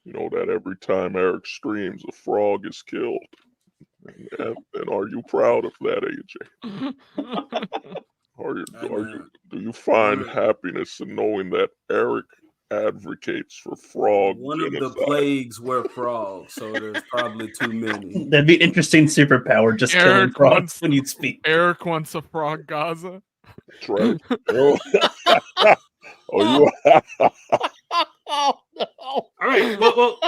You know that every time Eric streams, a frog is killed. And are you proud of that, AJ? Do you find happiness in knowing that Eric advocates for frog One genocide? of the plagues were frogs, so there's probably too many. That'd be an interesting superpower, just killing frogs when you speak. Eric wants a frog Gaza. That's right. Oh, you All right. Well,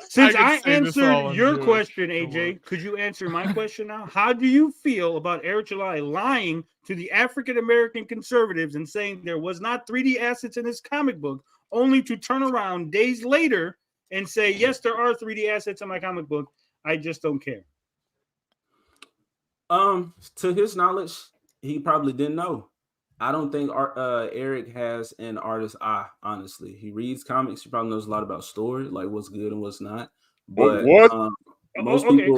since I answered your question, AJ, could you answer my question now? How do you feel about Eric July lying to the African American conservatives and saying there was not 3D assets in his comic book, only to turn around days later and say, yes, there are 3D assets in my comic book. I just don't care. To his knowledge, he probably didn't know. I don't think Eric has an artist's eye, honestly. He reads comics. He probably knows a lot about story, like what's good and what's not. But most people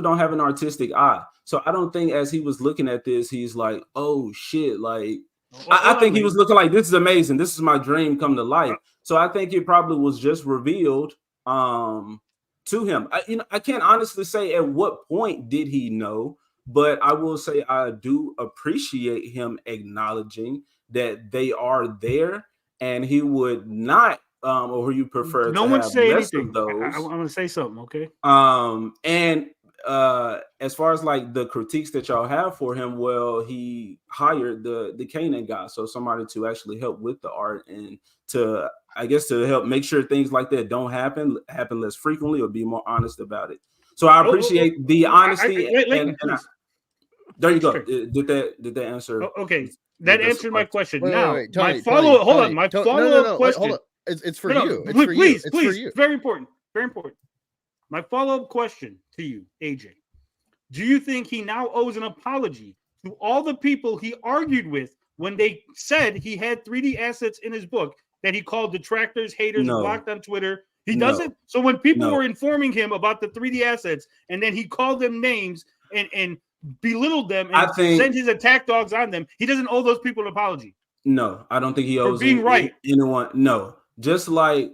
don't have an artistic eye. So I don't think as he was looking at this, he's like, oh shit, like I think he was looking like, this is amazing. This is my dream come to life. So I think it probably was just revealed to him. I can't honestly say at what point did he know, but I will say I do appreciate him acknowledging that they are there, and he would not, or you prefer no to one have say less anything. of those. I'm going to say something, okay? And as far as like the critiques that y'all have for him, well, he hired the Canaan guy, so somebody to actually help with the art and to, I guess, to help make sure things like that don't happen less frequently or be more honest about it. So I appreciate the honesty. There you go. Did that answer? Okay, that answered my question. Wait, my follow-up. Hold on. My follow-up question. Hold on. It's for you. It's for please, you. Please. For you. Very important. Very important. My follow-up question to you, AJ. Do you think he now owes an apology to all the people he argued with when they said he had 3D assets in his book that he called detractors, haters, blocked on Twitter? He doesn't. So when people were informing him about the 3D assets and then he called them names and belittled them and sent his attack dogs on them, he doesn't owe those people an apology. No, I don't think he owes being right. anyone. No, just like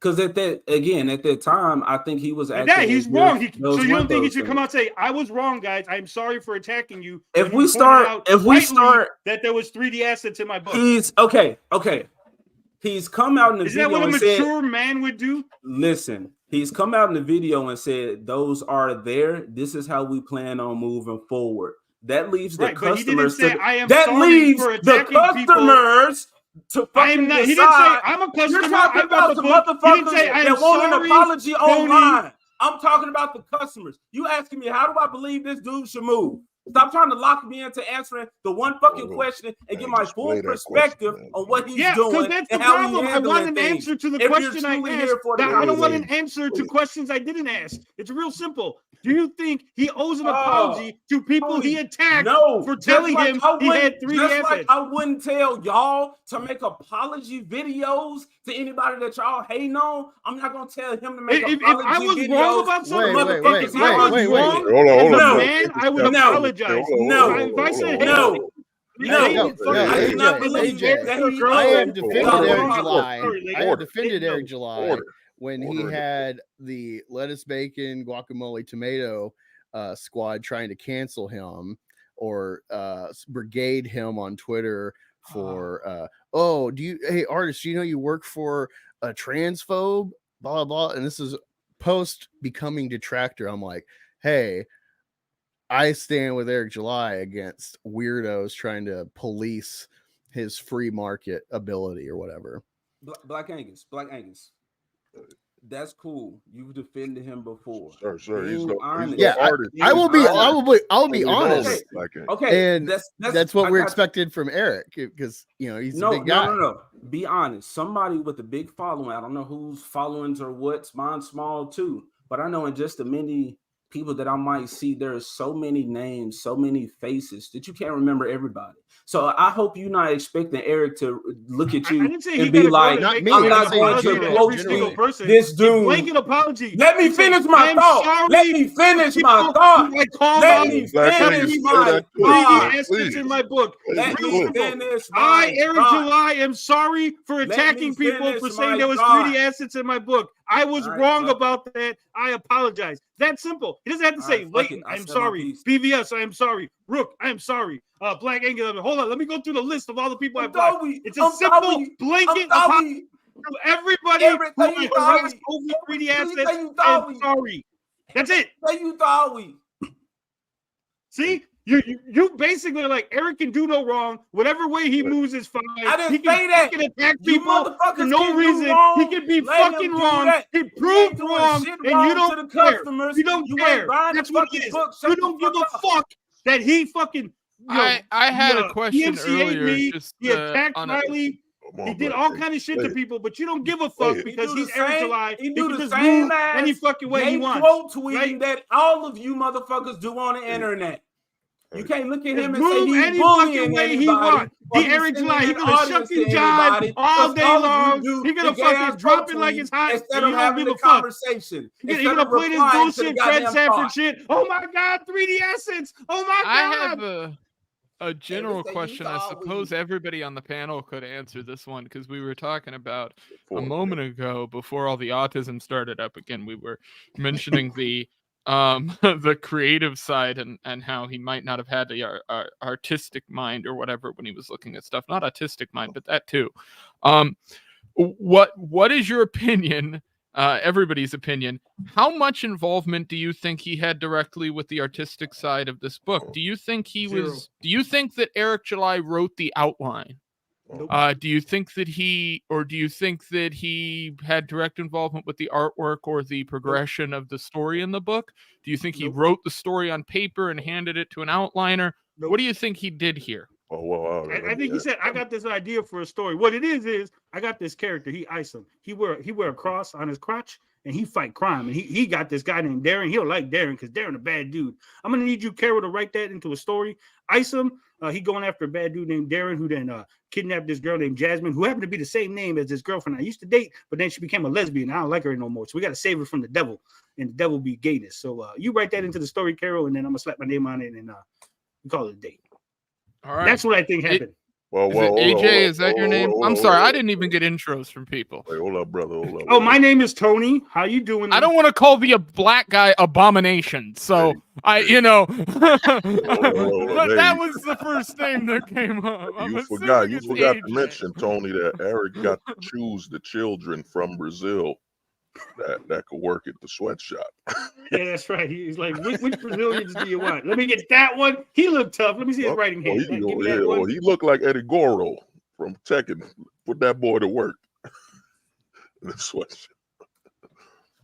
Because at that time, I think he was acting. Yeah, he's wrong. So you don't think he should come out and say, "I was wrong, guys. I'm sorry for attacking you." If we start that there was 3D assets in my book. He's okay. He's come out in the video. Is that what a mature man would do? Listen, he's come out in the video and said those are there. This is how we plan on moving forward. That leaves the customers. That leaves the customers. I'm not. He didn't say I'm a customer. You're talking about the motherfuckers that want an apology online. I'm talking about the customers. You asking me how do I believe this dude should move? Stop trying to lock me into answering the one fucking question and get my full perspective on what he's doing. That's the problem. I want an answer to the question I asked. I don't want an answer to questions I didn't ask. It's real simple. Do you think he owes an apology to people he attacked for telling him he had 3 assets? Like I wouldn't tell y'all to make apology videos to anybody that y'all hating on. I'm not gonna tell him to make apology videos. If I was wrong about something, wait. I would apologize. No. If I said no. I have defended Eric July when he had the lettuce, bacon, guacamole, tomato squad trying to cancel him or brigade him on Twitter for hey artist, do you know you work for a transphobe, blah blah blah, and this is post becoming detractor. I'm like, hey, I stand with Eric July against weirdos trying to police his free market ability or whatever. Black Angus. That's cool. You've defended him before. Sure. He's artist. I will be honest. Okay. And that's what we're expected from Eric because he's a big guy. No. Be honest. Somebody with a big following. I don't know whose followings or what's. Mine's small too, but I know in just the many people that I might see, there are so many names, so many faces that you can't remember everybody. So I hope you're not expecting Eric to look at you and be like, I'm not going to quote this dude. Blanket apology. Let me finish my thought. Let me finish my thought. Let me finish my thought. In my book. Let me finish I, Eric July, am sorry for attacking people for saying there was 3D assets in my book. I was wrong about that. I apologize. That's simple. He doesn't have to say Leighton, I'm sorry. BVS, I am sorry. Rook, I am sorry. Black Angus, hold on. Let me go through the list of all the people I blocked. It's a simple blanket apology to everybody who harassed over 3D assets. I'm sorry. That's it. See? You basically are like, Eric can do no wrong. Whatever way he moves is fine. I didn't say that. He can attack people for no reason. He can be fucking wrong. He proved wrong, and you don't care. You don't care. That's what it is. You don't give a fuck that he fucking. I had a question earlier. He attacked Riley. He did all kind of shit to people, but you don't give a fuck because he's Eric July. He can just move any fucking way he wants. Quote tweeting that all of you motherfuckers do on the internet. You can't look at him and say he's bullying anybody. He Eric July. He gonna shuck and jive all day long. He gonna fucking drop it like it's hot. Instead of having a conversation, he gonna play this bullshit Fred Sanford shit. Oh my God, 3D assets. Oh my God. I have a general question. I suppose everybody on the panel could answer this one because we were talking about a moment ago before all the autism started up again. We were mentioning the creative side and how he might not have had the artistic mind or whatever when he was looking at stuff. Not autistic mind, but that too. What is your opinion? Everybody's opinion. How much involvement do you think he had directly with the artistic side of this book? Do you think he was? Do you think that Eric July wrote the outline? Nope. Do you think that he had direct involvement with the artwork or the progression of the story in the book? Do you think he wrote the story on paper and handed it to an outliner? What do you think he did here? I think he said, I got this idea for a story. What it is I got this character. He ISOM. He wear a cross on his crotch and he fight crime. And he got this guy named Darren. He don't like Darren because Darren a bad dude. I'm gonna need you, Carol, to write that into a story. ISOM, he going after a bad dude named Darren who then kidnapped this girl named Jasmine, who happened to be the same name as this girlfriend I used to date, but then she became a lesbian. I don't like her no more. So we got to save her from the devil, and the devil be gayness. So you write that into the story, Carol, and then I'm gonna slap my name on it and we call it a date. All right. That's what I think happened. AJ, is that your name? I'm sorry, I didn't even get intros from people. Wait, hold up, brother. Hold up. Oh, my name is Tony. How you doing? I don't want to call the black guy Abomination, so that was the first name that came up. You forgot to mention, Tony, that Eric got to choose the children from Brazil that could work at the sweatshop. Yeah, that's right. He's like, which Brazilians do you want? Let me get that one. He looked tough. Let me see his writing hand. He looked like Eddie Goro from Tekken. Put that boy to work in the sweatshop.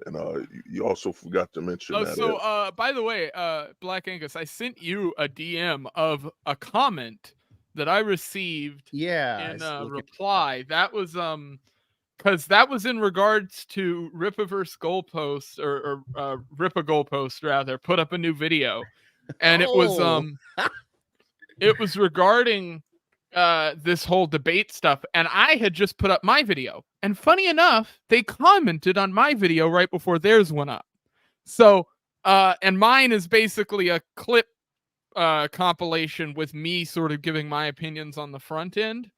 And you also forgot to mention that. So, by the way, Black Angus, I sent you a DM of a comment that I received. Yeah, in a reply. That was because that was in regards to Rippaverse goalposts or Rippa goalpost rather put up a new video, and it was regarding this whole debate stuff, and I had just put up my video, and funny enough, they commented on my video right before theirs went up. So, and mine is basically a clip compilation with me sort of giving my opinions on the front end.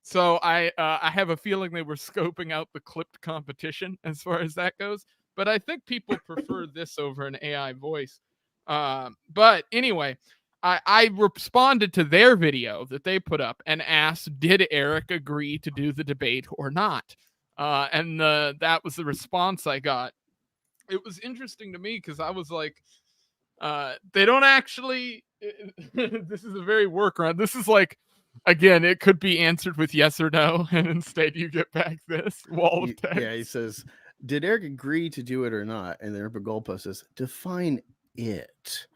So I have a feeling they were scoping out the clipped competition as far as that goes. But I think people prefer this over an AI voice. But anyway, I responded to their video that they put up and asked, did Eric agree to do the debate or not? And that was the response I got. It was interesting to me because I was like, they don't actually, this is a very workaround. This is like, again, it could be answered with yes or no, and instead you get back this wall of text. Yeah, he says, did Eric agree to do it or not? And then Rippa Goalpost says, define it.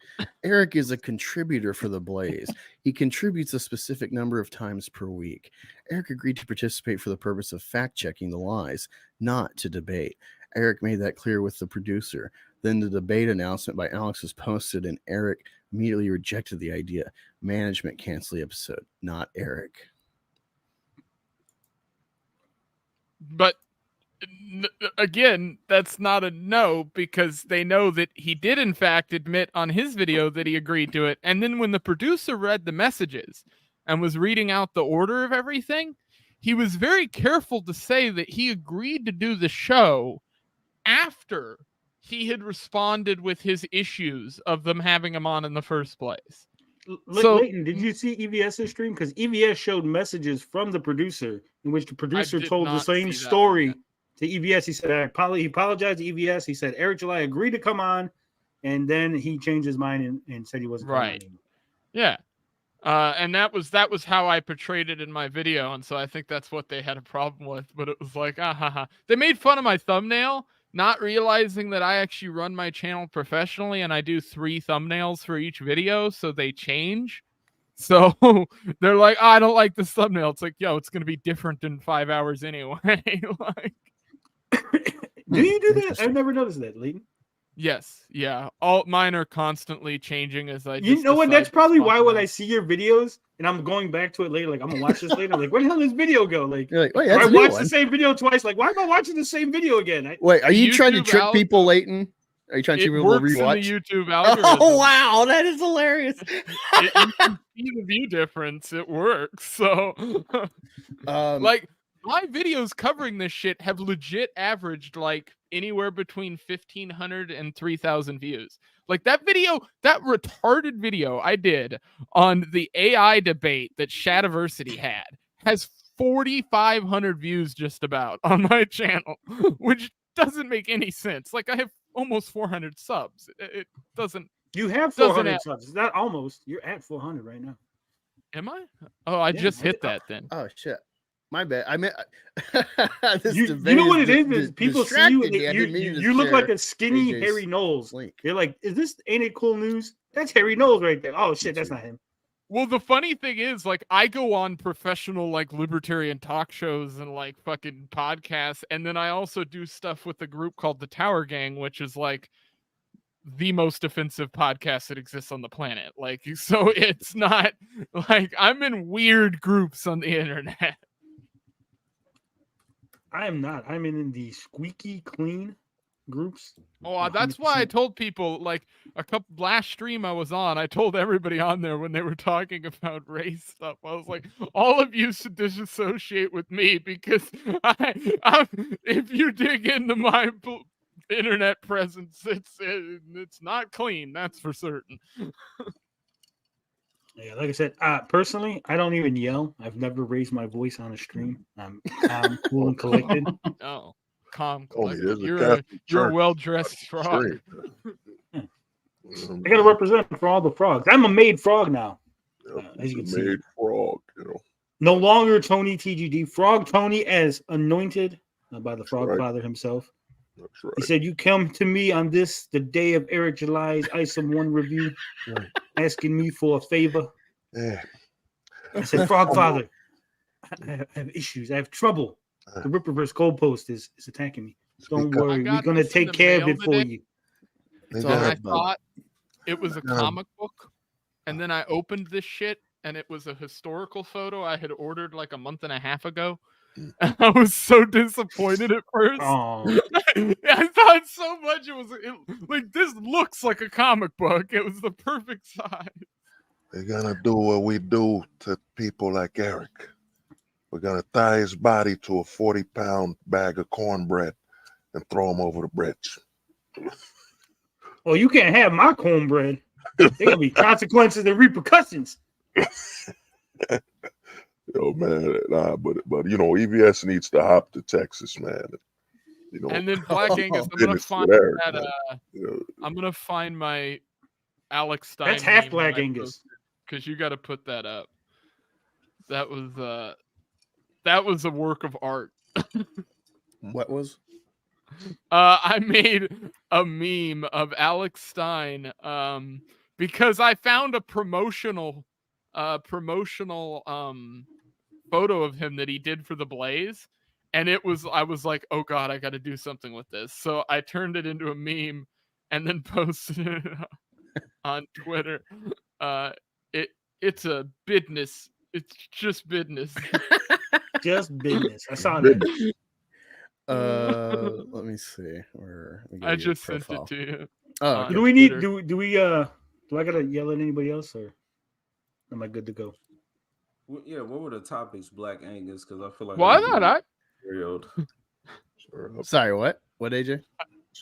Eric is a contributor for the Blaze. He contributes a specific number of times per week. Eric agreed to participate for the purpose of fact-checking the lies, not to debate. Eric made that clear with the producer. Then the debate announcement by Alex was posted, and Eric immediately rejected the idea. Management canceled the episode, not Eric. But again, that's not a no, because they know that he did in fact admit on his video that he agreed to it. And then when the producer read the messages and was reading out the order of everything, he was very careful to say that he agreed to do the show after he had responded with his issues of them having him on in the first place. Leighton, did you see EVS's stream? Because EVS showed messages from the producer in which the producer told the same story to EVS. He said, he apologized to EVS. He said, Eric July agreed to come on, and then he changed his mind and said he wasn't right. Yeah. And that was how I portrayed it in my video. And so I think that's what they had a problem with. But it was like, They made fun of my thumbnail, not realizing that I actually run my channel professionally and I do 3 thumbnails for each video, so they change. So they're like, I don't like this thumbnail. It's like, yo, it's going to be different in 5 hours anyway. Like, do you do that? I've never noticed that, Leighton. Yes, yeah. All mine are constantly changing as I. You know what? That's probably why when I see your videos and I'm going back to it later, like I'm gonna watch this later. I'm like, where the hell did this video go? Like, you're like, oh, yeah, I watched the same video twice. Like, why am I watching the same video again? Wait, are you trying to trick people, Leighton? Are you trying to trick people to rewatch? In the YouTube algorithm. Oh wow, that is hilarious. You can see the view difference. It works. So, like, my videos covering this shit have legit averaged like anywhere between 1,500 and 3,000 views. Like that video, that retarded video I did on the AI debate that Shadiversity had has 4,500 views just about on my channel, which doesn't make any sense. Like I have almost 400 subs. It doesn't. You have 400 subs. It's not almost. You're at 400 right now. Am I? Oh, I just hit that then. Oh shit. My bad. I meant you know what it is people see you and you look like a skinny AJ's Harry Knowles. You're like, ain't it cool news? That's Harry Knowles right there. Oh shit, that's not him. Well, the funny thing is, like, I go on professional like libertarian talk shows and like fucking podcasts, and then I also do stuff with a group called the Tower Gang, which is like the most offensive podcast that exists on the planet. Like, so it's not like I'm in weird groups on the internet. I am not. I'm in the squeaky clean groups. Oh, that's why I told people, like, last stream I was on, I told everybody on there when they were talking about race stuff, I was like, all of you should disassociate with me, because if you dig into my internet presence, it's not clean, that's for certain. Yeah, like I said, personally, I don't even yell. I've never raised my voice on a stream. I'm cool and collected. Oh, calm, Oh, collected. there's You're a well-dressed frog. I gotta represent for all the frogs. I'm a made frog now. As you can see, made frog. You know, no longer Tony TGD. Frog Tony, as anointed by the Frog right. Father himself. That's right. He said, "You come to me on this, the day of Eric July's ISOM 1 review, asking me for a favor." Yeah. I said, "Frog Father, I have issues. I have trouble. The Rippaverse goalpost is attacking me. Don't worry, we're gonna take care of it for you." So I thought it was a comic book, and then I opened this shit, and it was a historical photo I had ordered like a month and a half ago. And I was so disappointed at first. Oh. I thought so much like, this looks like a comic book. It was the perfect size. They're gonna do what we do to people like Eric. We're gonna tie his body to a 40-pound bag of cornbread and throw him over the bridge. Oh, you can't have my cornbread. There gonna be consequences and repercussions. Yo, man, nah, but you know, EVS needs to hop to Texas, man. You know, and then Black Angus, I'm gonna find Eric, that. you know, I'm gonna find my Alex Stein. That's half Black Angus. Because you got to put that up. That was a work of art. What was? I made a meme of Alex Stein because I found a promotional photo of him that he did for the Blaze, and I was like, oh god, I got to do something with this. So I turned it into a meme and then posted it on Twitter. It's a business. It's just business. Just business. I saw that. Let me see. I just sent it to you. Oh, okay. Do we need? Do I gotta yell at anybody else, or am I good to go? Well, yeah. What were the topics, Black Angus? Because I feel like why not? Sorry, what? What, AJ?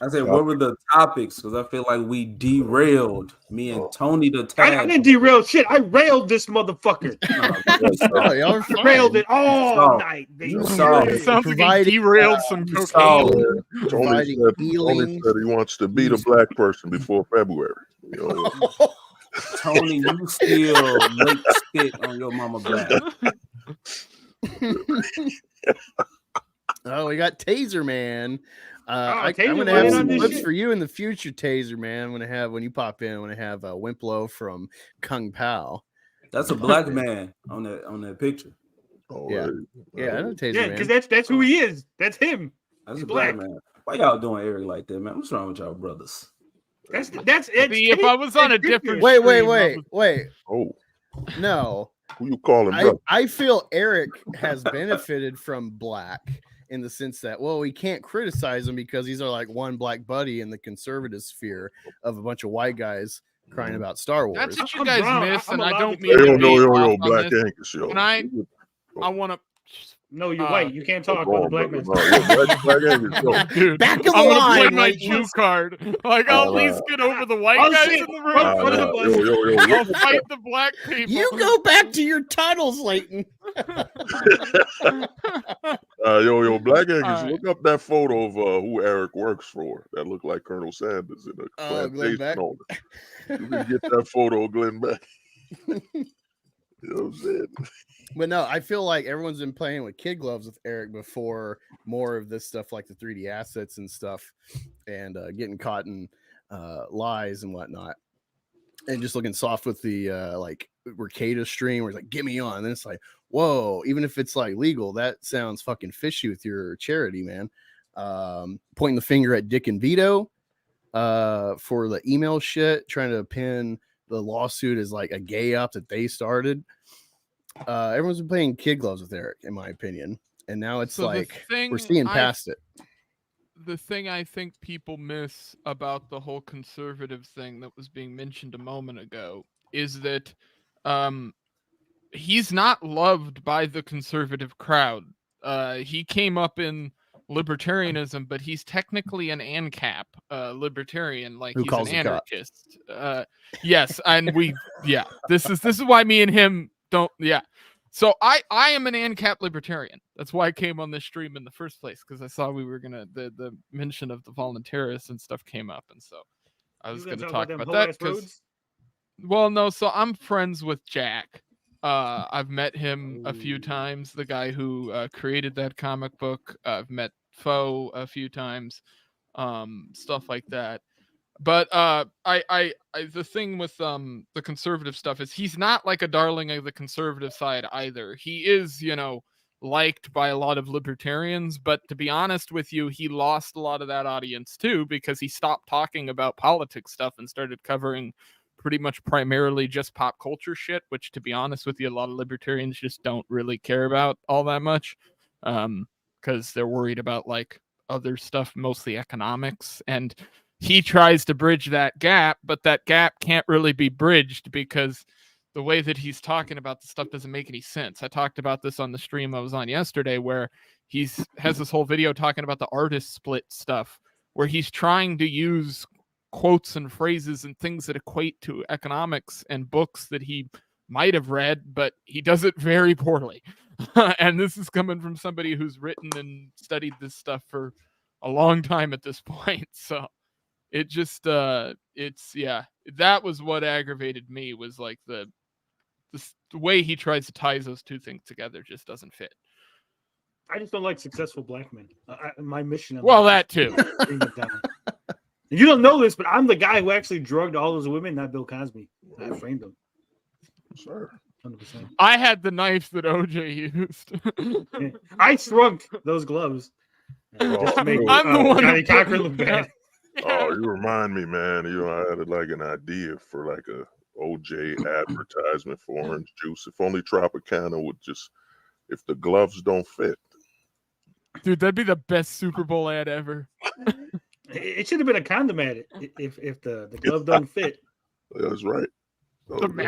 I said, what were the topics? Because I feel like we derailed me and Tony the tag. I didn't derail shit. I railed this motherfucker. I railed it all night. It sounds like he derailed some cocaine. Tony said he wants to beat a black person before February. You know? Tony, you still make spit on your mama black. Oh, we got Taser Man. I'm Taser going to have some Man clips for you in the future, Taser Man. I'm going to have, when you pop in, I'm going to have Wimplo from Kung Pao. That's a black man on that picture. Oh, yeah. Yeah, I know Taser Man. Yeah, because that's who he is. That's him. That's a black man. Why y'all doing Eric like that, man? What's wrong with y'all brothers? That's it. If I was on a different Wait. Oh. No. Who you calling, bro? I feel Eric has benefited from black in the sense that, well, we can't criticize him because he's our like one black buddy in the conservative sphere of a bunch of white guys crying about Star Wars. That's what you guys miss, and I don't mean yo, Black Angus, yo. And I want to. No, you're white. You can't talk about the black man. Dude, back of the I'm line. Play my Jew card. Like, I'll at least get over the white guys in the room. I'll fight the black people. You go back to your tunnels, Leighton. Yo, Black Angus, look up that photo of who Eric works for. That looked like Colonel Sanders in a plantation owner. You can get that photo of Glenn Beck. You know what I'm saying? But no, I feel like everyone's been playing with kid gloves with Eric before more of this stuff, like the 3D assets and stuff, and getting caught in lies and whatnot, and just looking soft with the like Mercado stream where it's like, get me on. And then it's like, whoa, even if it's like legal, that sounds fucking fishy with your charity, man. Pointing the finger at Dick and Vito for the email shit, trying to pin the lawsuit as like a gay up that they started. Everyone's been playing kid gloves with Eric, in my opinion, and now it's like we're seeing past it. the thing I think people miss about the whole conservative thing that was being mentioned a moment ago is that he's not loved by the conservative crowd. He came up in libertarianism, but he's technically an AnCap libertarian, like he's an anarchist. Yes, and this is why me and him don't. Yeah, so I am an AnCap libertarian. That's why I came on this stream in the first place, because I saw we were gonna the mention of the voluntarists and stuff came up, and so I was gonna talk about that. Because, well, no, so I'm friends with Jack. I've met him a few times. The guy who created that comic book. I've met Foe a few times, stuff like that. But I the thing with the conservative stuff is he's not like a darling of the conservative side either. He is, liked by a lot of libertarians, but to be honest with you, he lost a lot of that audience too, because he stopped talking about politics stuff and started covering pretty much primarily just pop culture shit, which, to be honest with you, a lot of libertarians just don't really care about all that much, because they're worried about like other stuff, mostly economics. And he tries to bridge that gap, but that gap can't really be bridged because the way that he's talking about the stuff doesn't make any sense. I talked about this on the stream I was on yesterday, where has this whole video talking about the artist split stuff, where he's trying to use quotes and phrases and things that equate to economics and books that he might have read, but he does it very poorly. And this is coming from somebody who's written and studied this stuff for a long time at this point. So it just that was what aggravated me, was like the way he tries to tie those two things together just doesn't fit. I just don't like successful black men. My mission. That too. Bring it down. You don't know this, but I'm the guy who actually drugged all those women, not Bill Cosby. I framed them. Sure. 100%. I had the knife that OJ used. I shrunk those gloves. Just to make I'm the one Johnny Cochran look bad. Oh, you remind me, man. I had like an idea for like a OJ advertisement for orange juice. If only Tropicana would just, if the gloves don't fit. Dude, that'd be the best Super Bowl ad ever. It should have been a condom ad if the glove doesn't fit. That's right.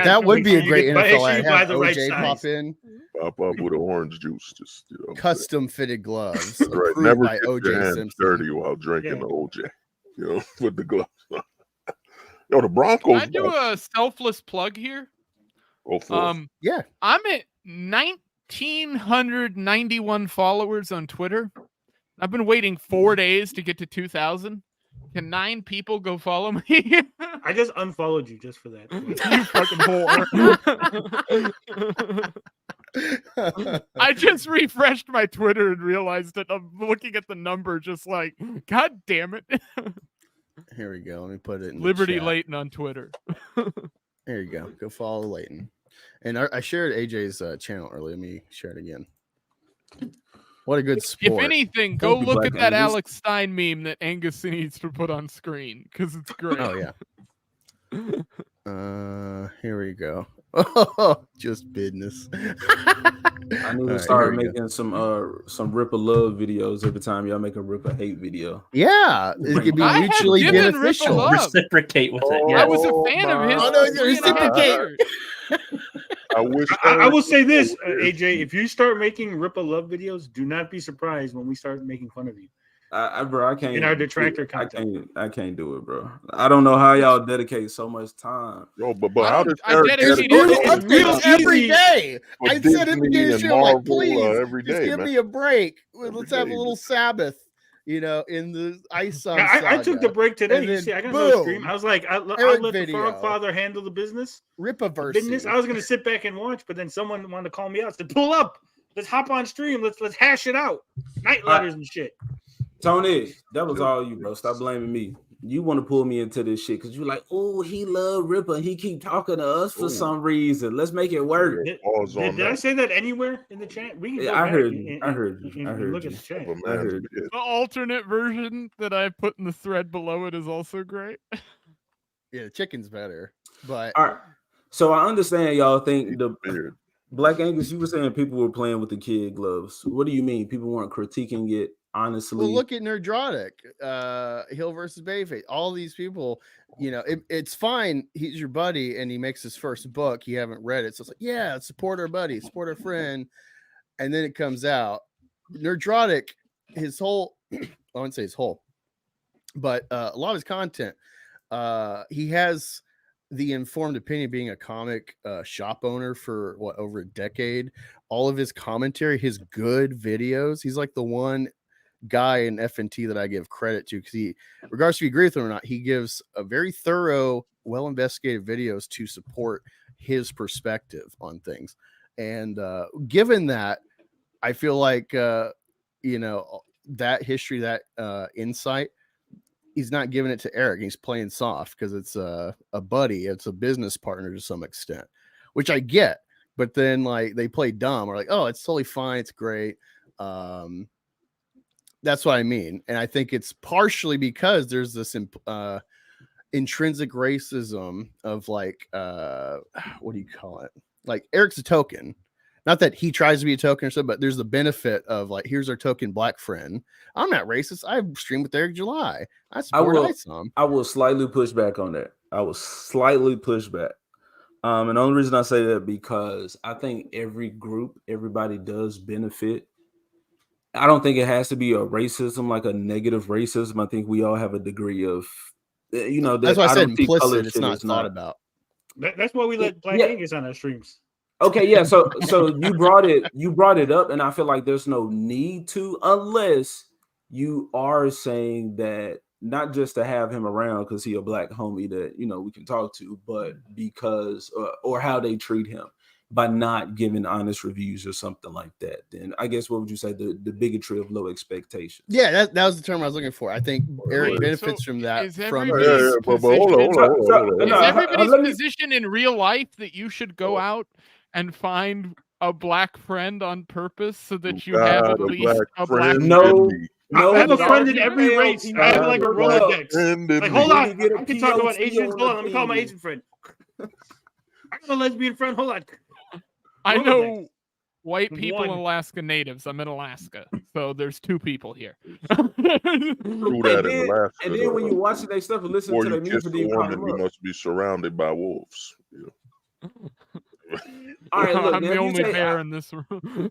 That would be a great NFL ad. Have OJ pop up with an orange juice, just custom fitted gloves. Right, never by get OJ your hands Simpson. dirty while drinking the OJ. With the gloves on. The Broncos. Can I do a selfless plug here? Yeah, I'm at 1,991 followers on Twitter. I've been waiting 4 days to get to 2,000. Can 9 people go follow me? I just unfollowed you just for that. You fucking whore. I just refreshed my Twitter and realized that I'm looking at the number just like, God damn it. Here we go. Let me put it in Liberty Layton on Twitter. There you go. Go follow Layton. And I shared AJ's channel earlier. Let me share it again. What a good sport. If anything, go look at that Alex Stein meme that Angus needs to put on screen, because it's great. Oh, yeah. Here we go. Oh, just business. I need to start making some Ripper love videos every time y'all make a Ripper hate video. Yeah, it could be mutually beneficial. Reciprocate with it. Yeah. I was a fan of his. Oh, no, reciprocate. I will say this, AJ, if you start making Ripper love videos, do not be surprised when we start making fun of you. Bro, I can't. In our detractor content. I can't do it, bro. I don't know how y'all dedicate so much time. Yo, but how does I dedicate updates every day? I said at the beginning of the show, like, please, every day, just give me a break. Let's have a little Sabbath. In the ISOM. I took the break today. You see, I got no stream. I was like, I'll let the Frog Father handle the business. Rippaverse. I was going to sit back and watch, but then someone wanted to call me out. Said, pull up. Let's hop on stream. Let's hash it out. Night letters and shit. Tony, that was all you, bro. Stop blaming me. You want to pull me into this shit because you're like, oh, he love Ripper. He keep talking to us for some reason. Let's make it work. Did I say that anywhere in the chat? We can I heard you. I heard you. Look at the chat. I heard you. The alternate version that I put in the thread below it is also great. Yeah, the chicken's better. But all right. So I understand y'all think the Black Angus, you were saying people were playing with the kid gloves. What do you mean? People weren't critiquing it honestly. Well, look at Nerdrotic, Hill versus Bayface. All these people, it's fine. He's your buddy, and he makes his first book. You haven't read it, so it's like, yeah, support our buddy, support our friend. And then it comes out. Nerdrotic, his whole, I wouldn't say his whole, but a lot of his content, he has the informed opinion being a comic shop owner for over a decade. All of his commentary, his good videos, he's like the one guy in FNT that I give credit to, because he, regardless if you agree with him or not, he gives a very thorough, well investigated videos to support his perspective on things. And given that, I feel like that history, that insight, he's not giving it to Eric. He's playing soft because it's a buddy, it's a business partner to some extent, which I get. But then like they play dumb, or like, oh, it's totally fine, it's great. That's what I mean. And I think it's partially because there's this intrinsic racism of like, what do you call it? Like Eric's a token. Not that he tries to be a token or something, but there's the benefit of like, here's our token black friend. I'm not racist. I stream with Eric July. I support ISOM. I will slightly push back on that. I will slightly push back. And the only reason I say that because I think every group, everybody does benefit. I don't think it has to be a racism, like a negative racism. I think we all have a degree of, that's why I said implicit. It's not thought about. That's why we let Black Angus on our streams. Okay, yeah. So you brought it up, and I feel like there's no need to, unless you are saying that not just to have him around because he a black homie that we can talk to, but because or how they treat him by not giving honest reviews or something like that. Then I guess what would you say, the bigotry of low expectations? Yeah, that was the term I was looking for. I think Eric benefits from that. Is everybody's position in real life that you should go out and find a black friend on purpose so that you have at least a black friend? No, I have a friend in every race. I have like a Rolodex. Like, hold on, I can talk about Asians. Hold on, let me call my Asian friend. I got a lesbian friend. Hold on. I know white people and Alaska natives. I'm in Alaska, so there's two people here. True that in Alaska. And then when you watch their stuff and listen to their music, you must be surrounded by wolves. All right, look, I'm the only bear in this room.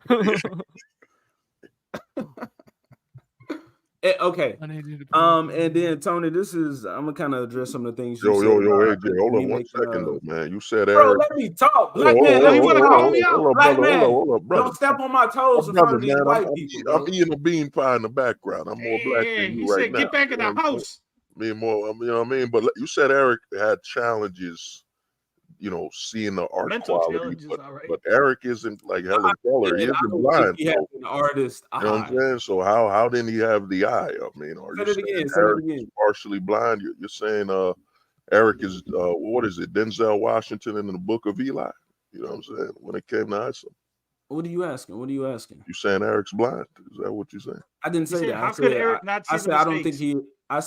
Okay. And then Tony, this is I'm gonna kind of address some of the things. Yo, AJ, hold on 1 second though, man. You said Bro, let me talk. Black man, don't step on my toes in front of these white people. I'm eating a bean pie in the background. I'm more black than you right now. Get back in the house. Me more, you know what I mean? But you said Eric had challenges, seeing the art quality, but Eric isn't like Helen Keller. He isn't blind. He has an artist eye. You know what I'm saying? So how didn't he have the eye? I mean, are you saying Eric is partially blind? You're saying Eric is what is it? Denzel Washington in the Book of Eli? You know what I'm saying? When it came to ISOM. What are you asking? You saying Eric's blind? Is that what you're saying? I didn't say that. How could Eric not see the mistakes? I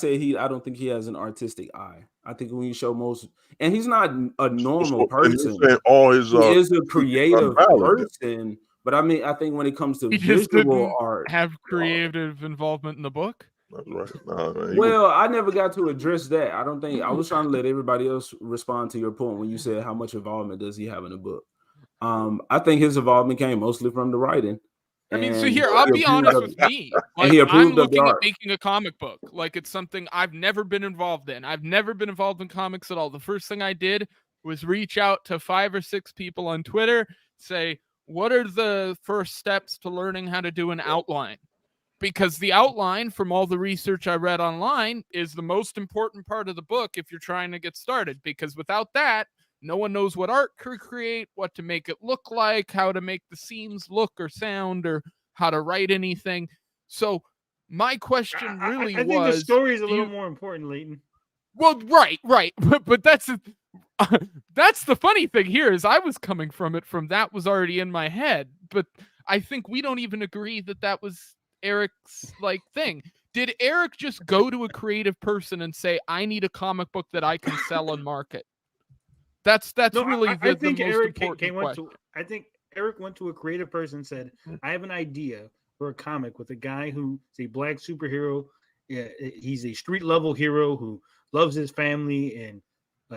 don't think he has an artistic eye. I think when you show most, and he's not a normal person. He is a creative person, but I mean, I think when it comes to visual art, have creative involvement in the book. That's right. Well, I never got to address that. I don't think I was trying to let everybody else respond to your point when you said how much involvement does he have in the book. I think his involvement came mostly from the writing. I mean, so here, I'll be honest with me. Like, I'm looking at making a comic book. Like, it's something I've never been involved in. I've never been involved in comics at all. The first thing I did was reach out to 5 or 6 people on Twitter, say, what are the first steps to learning how to do an outline? Because the outline, from all the research I read online, is the most important part of the book if you're trying to get started. Because without that, no one knows what art to create, what to make it look like, how to make the scenes look or sound, or how to write anything. So my question really I think the story is a little more important, Leighton. Well, right. But that's the funny thing here is I was coming from that was already in my head. But I think we don't even agree that was Eric's thing. Did Eric just go to a creative person and say, I need a comic book that I can sell and market? That's really I think the most Eric important question. I think Eric went to a creative person and said, I have an idea, for a comic with a guy who's a black superhero. Yeah, he's a street level hero who loves his family and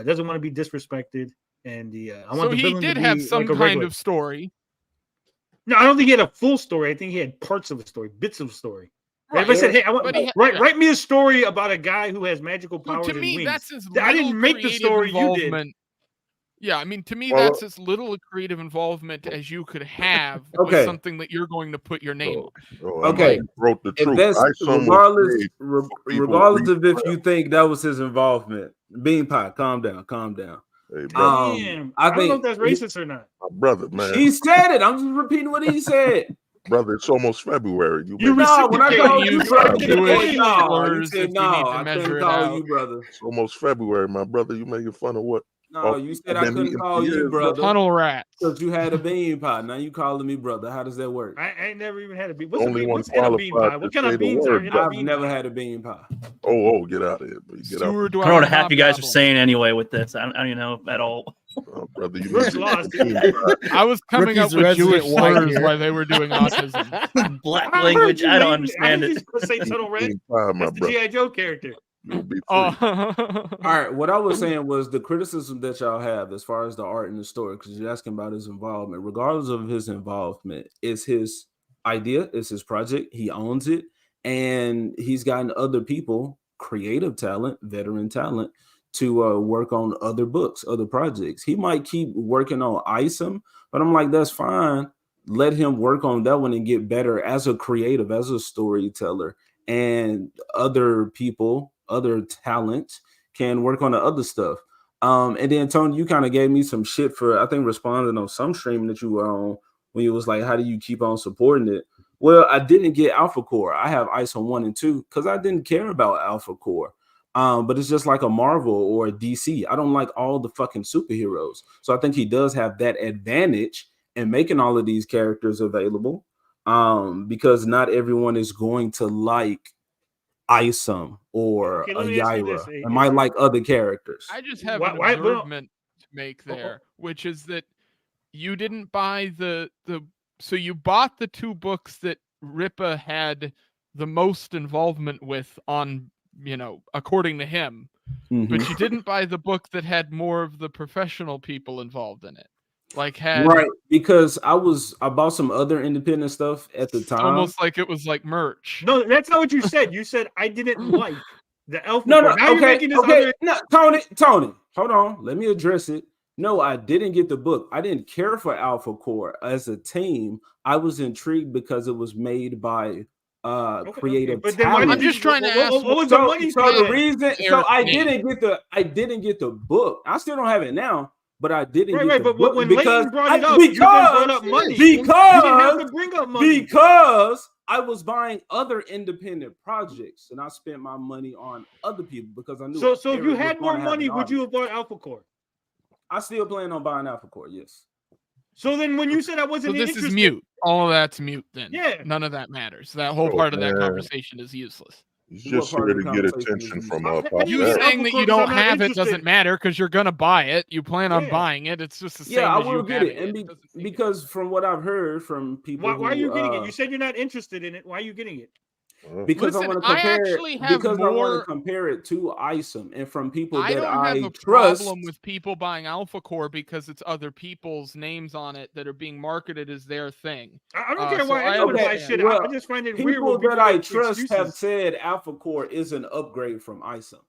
doesn't want to be disrespected. And I want the villain to be have some like a kind of story. No, I don't think he had a full story. I think he had parts of a story, bits of a story. Right. If I said, "Hey, I want write me a story about a guy who has magical powers and wings," that's his I didn't make the story. You did. Yeah, I mean, to me, that's as little creative involvement as you could have with something that you're going to put your name on. Okay, wrote the truth. Regardless of if you think that was his involvement, Bean Pie, calm down. Hey, I don't know if that's racist or not. My brother, man. He said it. I'm just repeating what he said. Brother, it's almost February. When I call you brother, you said no. I couldn't call you brother. It's almost February, my brother. You making fun of what? No, you said I couldn't call you brother. Tunnel rat. Because you had a bean pie. Now you calling me brother. How does that work? I ain't never even had a bean. What's in a bean pie? What kind of beans are in a I've bean never pie? had a bean pie. Oh, get out of here. Get out. I don't know what half you guys are saying anyway with this. I don't even know at all. Oh, brother, you lost. I was coming up with Jewish slurs while they were doing autism. Black language. I don't understand it. Say Tunnel Red. That's the G.I. Joe character. All right, what I was saying was the criticism that y'all have as far as the art and the story, because you're asking about his involvement. Regardless of his involvement, it's his idea, it's his project, he owns it, and he's gotten other people, creative talent, veteran talent, to work on other books, other projects. He might keep working on ISOM, but I'm like, that's fine. Let him work on that one and get better as a creative, as a storyteller, and other people, other talents can work on the other stuff. And then Tony, you kind of gave me some shit for, I think, responding on some stream that you were on when you was like, how do you keep on supporting it? Well, I didn't get Alpha Core. I have ISOM 1 and 2 because I didn't care about Alpha Core. But it's just like a Marvel or a DC. I don't like all the fucking superheroes. So I think he does have that advantage in making all of these characters available, because not everyone is going to like ISOM or a Yaira. I might like other characters. I just have an observation to make there, which is that you didn't buy so you bought the 2 books that Rippa had the most involvement with on, according to him, but you didn't buy the book that had more of the professional people involved in it. Right, because I bought some other independent stuff at the time. Almost like it was like merch. No, that's not what you said. You said I didn't like the Alpha. No, Now you're making this okay. No, Tony, hold on. Let me address it. No, I didn't get the book. I didn't care for Alpha Core as a team. I was intrigued because it was made by creative talent. I'm just trying to ask. What was the money? So the reason, I didn't get the book. I still don't have it now. But I didn't get the book when because brought it up, you brought up money. You didn't have to bring up money. Because I was buying other independent projects and I spent my money on other people because I knew. So if you had more money, would you have bought Alpha Core? I still plan on buying Alpha Core, yes. So then when you said I wasn't interested, this is mute. All of that's mute then. Yeah. None of that matters. That whole part of that conversation is useless. He's just here to get attention from Pop. You saying that you don't have it doesn't matter because you're gonna buy it. You plan on buying it. It's just the same. Yeah, I will get it. And because from what I've heard from people, why are you getting it? You said you're not interested in it. Why are you getting it? Because I want to compare I want to compare it to ISOM, and from people that I trust. Problem with people buying Alpha Core because it's other people's names on it that are being marketed as their thing. I don't care why anyone buys shit. I just find it weird. People that I trust have said Alpha Core is an upgrade from ISOM.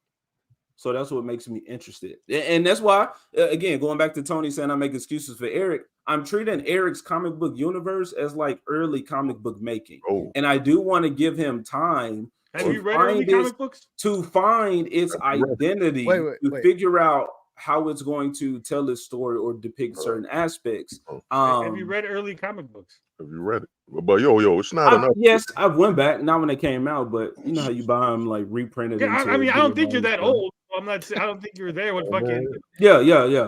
So that's what makes me interested. And that's why, again, going back to Tony saying I make excuses for Eric, I'm treating Eric's comic book universe as like early comic book making. And I do want to give him time to find its identity, to figure out how it's going to tell its story or depict certain aspects. Have you read early comic books? Have you read it? But it's not enough. Yes, I went back, not when they came out, but you know how you buy them like reprinted. Yeah, I mean, I don't think you're that old. I don't think you're there with fucking. Yeah.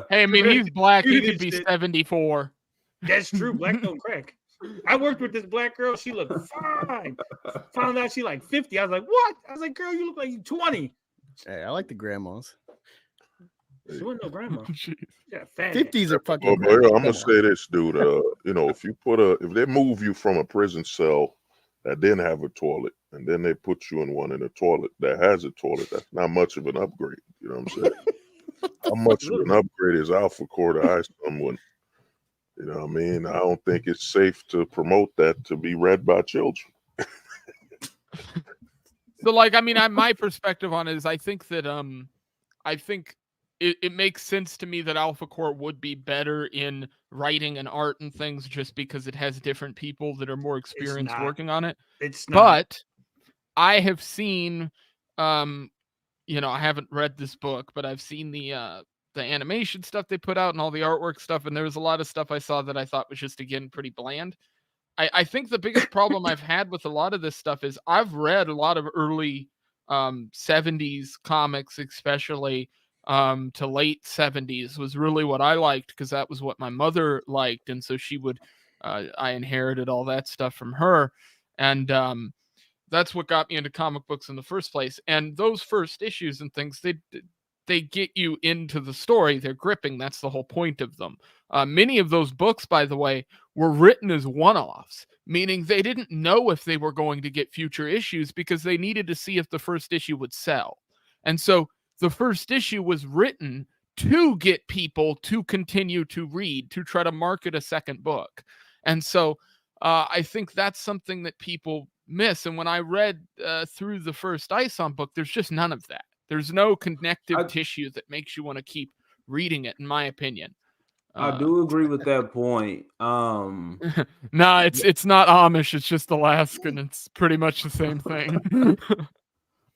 Hey, I mean, he's black. He could be 74. That's true. Black don't crack. I worked with this black girl. She looked fine. Found out she like 50. I was like, what? I was like, girl, you look like you're 20. Hey, I like the grandmas. She wasn't no grandma. Yeah, 50s are fucking. I'm gonna say this, dude. If they move you from a prison cell that didn't have a toilet, and then they put you in one in a toilet that has a toilet. That's not much of an upgrade. You know what I'm saying? How much of an upgrade is Alpha Core to ISOM when, you know what I mean? I don't think it's safe to promote that to be read by children. So, like, I mean, my perspective on it is I think it makes sense to me that Alpha Core would be better in writing and art and things just because it has different people that are more experienced working on it. It's not. But I have seen, you know, I haven't read this book, but I've seen the animation stuff they put out and all the artwork stuff, and there was a lot of stuff I saw that I thought was just, again, pretty bland. I think the biggest problem I've had with a lot of this stuff is I've read a lot of early 70s comics, especially to late 70s was really what I liked because that was what my mother liked. And so she would, I inherited all that stuff from her. And that's what got me into comic books in the first place. And those first issues and things, they get you into the story. They're gripping. That's the whole point of them. Many of those books, by the way, were written as one-offs, meaning they didn't know if they were going to get future issues because they needed to see if the first issue would sell. And so the first issue was written to get people to continue to read, to try to market a second book. And so I think that's something that people miss. And when I read through the first ISOM book, there's just none of that. There's no connective tissue that makes you want to keep reading it, in my opinion. I do agree with that point. Nah, it's not Amish. It's just Alaskan. It's pretty much the same thing.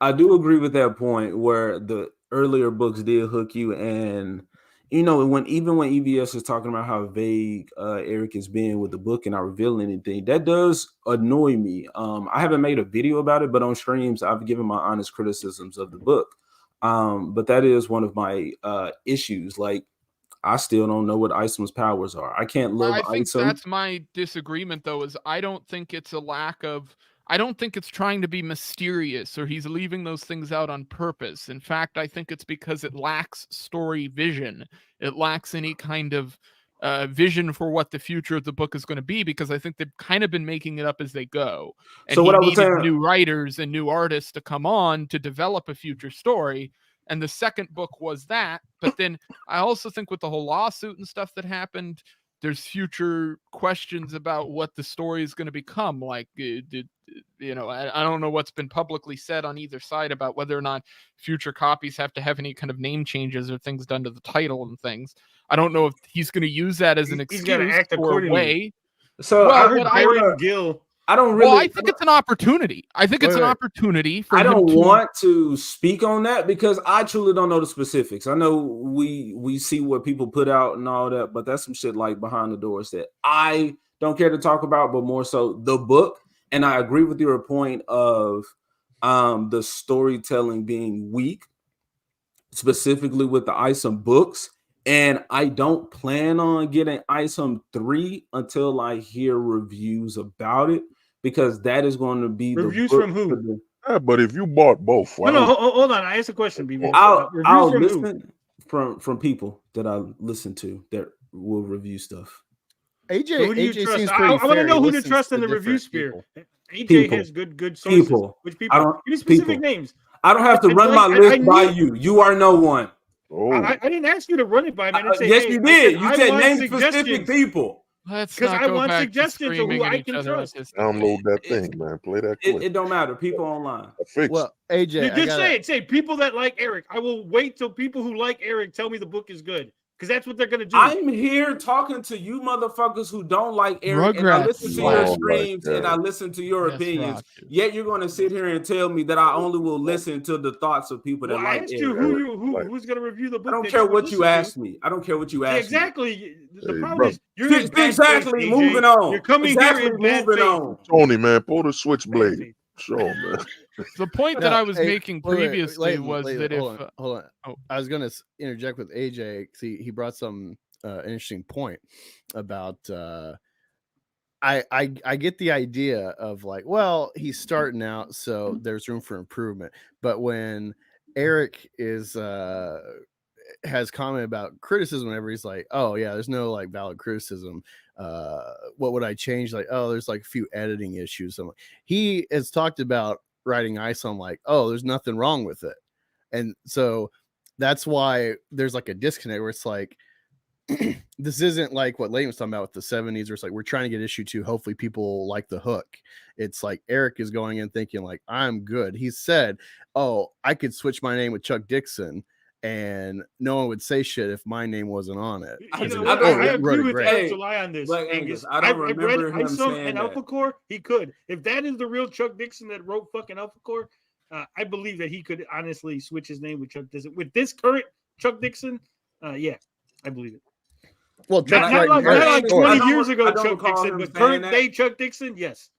I do agree with that point where the earlier books did hook you, and you know, when EVS is talking about how vague Eric is being with the book and not revealing anything, that does annoy me. I haven't made a video about it, but on streams I've given my honest criticisms of the book. But that is one of my issues. Like, I still don't know what ISOM's powers are. I can't love ISOM. I think that's my disagreement, though, is I don't think it's a lack of... I don't think it's trying to be mysterious or he's leaving those things out on purpose. In fact, I think it's because it lacks story vision. It lacks any kind of vision for what the future of the book is going to be, because I think they've kind of been making it up as they go. And so what I was saying, new writers and new artists to come on to develop a future story. And the second book was that. But then I also think with the whole lawsuit and stuff that happened, there's future questions about what the story is going to become. Like, you know, I don't know what's been publicly said on either side about whether or not future copies have to have any kind of name changes or things done to the title and things. I don't know if he's going to use that as an excuse or a way. So well, I heard Barry Gill. I don't really. Well, I think it's an opportunity. I think it's an opportunity for. I don't want to speak on that because I truly don't know the specifics. I know we see what people put out and all that, but that's some shit like behind the doors that I don't care to talk about. But more so the book, and I agree with your point of the storytelling being weak, specifically with the ISOM books. And I don't plan on getting ISOM 3 until I hear reviews about it, because that is going to be reviews the from who? Yeah, but if you bought both, no, hold on. I asked a question, BB. I'll listen from people that I listen to that will review stuff. AJ seems I want to know who to trust in the review sphere. AJ has good sources. Which people? Give me specific names. I don't have to run my list by you. You are no one. Oh. I didn't ask you to run it by me. I didn't say, yes, you did. You said name specific people. Because I want suggestions of who I can trust. Download that thing, man. Play that quick. It don't matter. People online. Well, AJ, just say it. Say people that like Eric. I will wait till people who like Eric tell me the book is good, because that's what they're gonna do. I'm here talking to you motherfuckers who don't like Eric, and I listen to your streams and I listen to your opinions. Yet you're gonna sit here and tell me that I only will listen to the thoughts of people that like Eric. Who's gonna review the book? I don't care what you asked me. I don't care what you asked me. Exactly. The problem is you're exactly moving on. You're coming here moving on. Tony, man, pull the switchblade. Sure, man. The point that I was making previously was that hold on. I was going to interject with AJ. See, he brought some interesting point about. I get the idea of like, well, he's starting out, so there's room for improvement. But when Eric is has commented about criticism whenever he's like, oh yeah, there's no like valid criticism. What would I change? Like, oh, there's like a few editing issues. So he has talked about writing ISOM like, oh, there's nothing wrong with it. And so that's why there's like a disconnect where it's like, this isn't like what Layton was talking about with the 70s, where it's like we're trying to get issue 2. Hopefully people like the hook. It's like Eric is going in thinking like, I'm good. He said, oh, I could switch my name with Chuck Dixon and no one would say shit if my name wasn't on it. I agree with Eric July on this. Angus. I read ISOM and Alpha Core. He could. If that is the real Chuck Dixon that wrote fucking Alpha Core, I believe that he could honestly switch his name with Chuck Dixon. With this current Chuck Dixon, yeah, I believe it. Well, not like 20 years ago, Chuck Dixon, but current day Chuck Dixon, yes.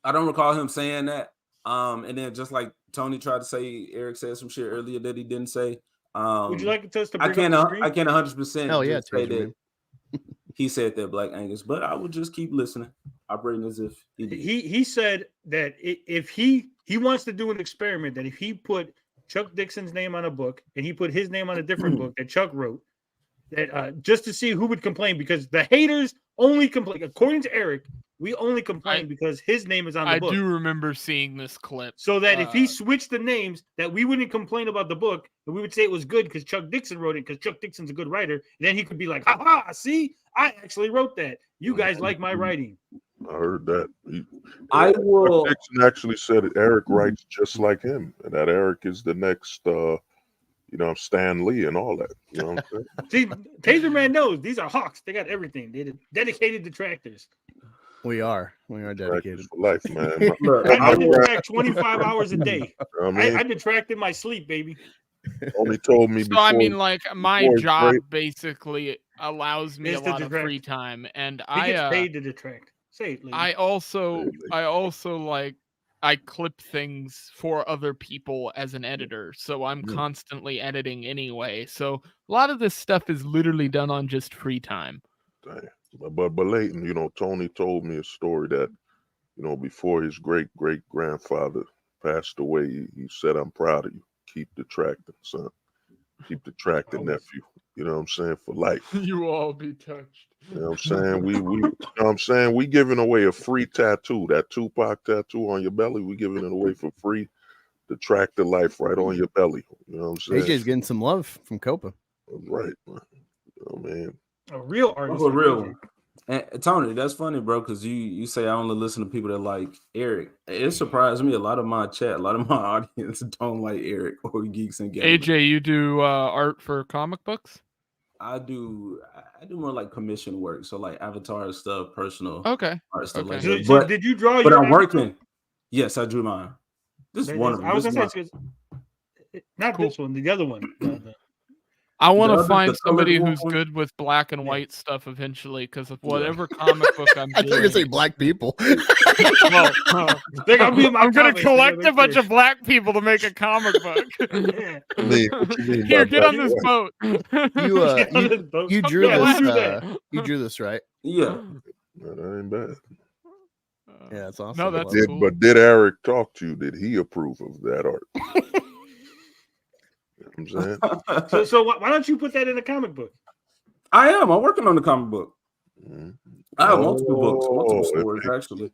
I don't recall him saying that. And then just like Tony tried to say, Eric said some shit earlier that he didn't say. Would you like us to bring I can't 100% Hell yeah, say that he said that, Black Angus, but I would just keep listening, operating as if he did. He said that if he wants to do an experiment, that if he put Chuck Dixon's name on a book and he put his name on a different book that Chuck wrote, that just to see who would complain, because the haters only complain. According to Eric, we only complain because his name is on the book. I do remember seeing this clip. So that if he switched the names, that we wouldn't complain about the book, and we would say it was good because Chuck Dixon wrote it, because Chuck Dixon's a good writer. And then he could be like, ha, see, I actually wrote that. You guys like my writing. I heard that. Chuck Dixon actually said Eric writes just like him, and that Eric is the next Stan Lee and all that. You know what I'm saying? See, Taser Man knows these are hawks. They got everything. They're dedicated detractors. We are dedicated for life, man. I detract 25 hours a day. I detract in my sleep, baby. Only told me. So I mean, like my job basically allows me a lot of free time, and he gets paid to detract. Say it, lady. I also like I clip things for other people as an editor, so I'm constantly editing anyway. So a lot of this stuff is literally done on just free time. Dang. But Layton, Tony told me a story that, before his great-great-grandfather passed away, he said, I'm proud of you. Keep detracting, son. Keep detracting, nephew. You know what I'm saying? For life. You all be touched. You know what I'm saying? We giving away a free tattoo. That Tupac tattoo on your belly, we giving it away for free. Detract the life right on your belly. You know what I'm saying? AJ's getting some love from Copa. Right, man. Man. A real artist. A real one. And Tony, that's funny, bro, because you say I only listen to people that like Eric. It surprised me. A lot of my audience don't like Eric or Geeks and Gamers. AJ, you do art for comic books? I do more like commission work, so like avatar stuff, personal art stuff like that. But did you draw? But I'm working. Yes, I drew mine. This is one of them. I was gonna say, not this one, the other one. I want to find somebody who's good with black and white stuff eventually, because of whatever comic book I'm doing. I thought you were going to say black people. I'm going to collect a bunch of black people to make a comic book. Here, get on this boat. You drew this. You drew this, right? Yeah. That ain't bad. Yeah, that's awesome. No, that's cool. But did Eric talk to you? Did he approve of that art? I'm saying. So why don't you put that in a comic book? I'm working on the comic book. I have multiple stories actually.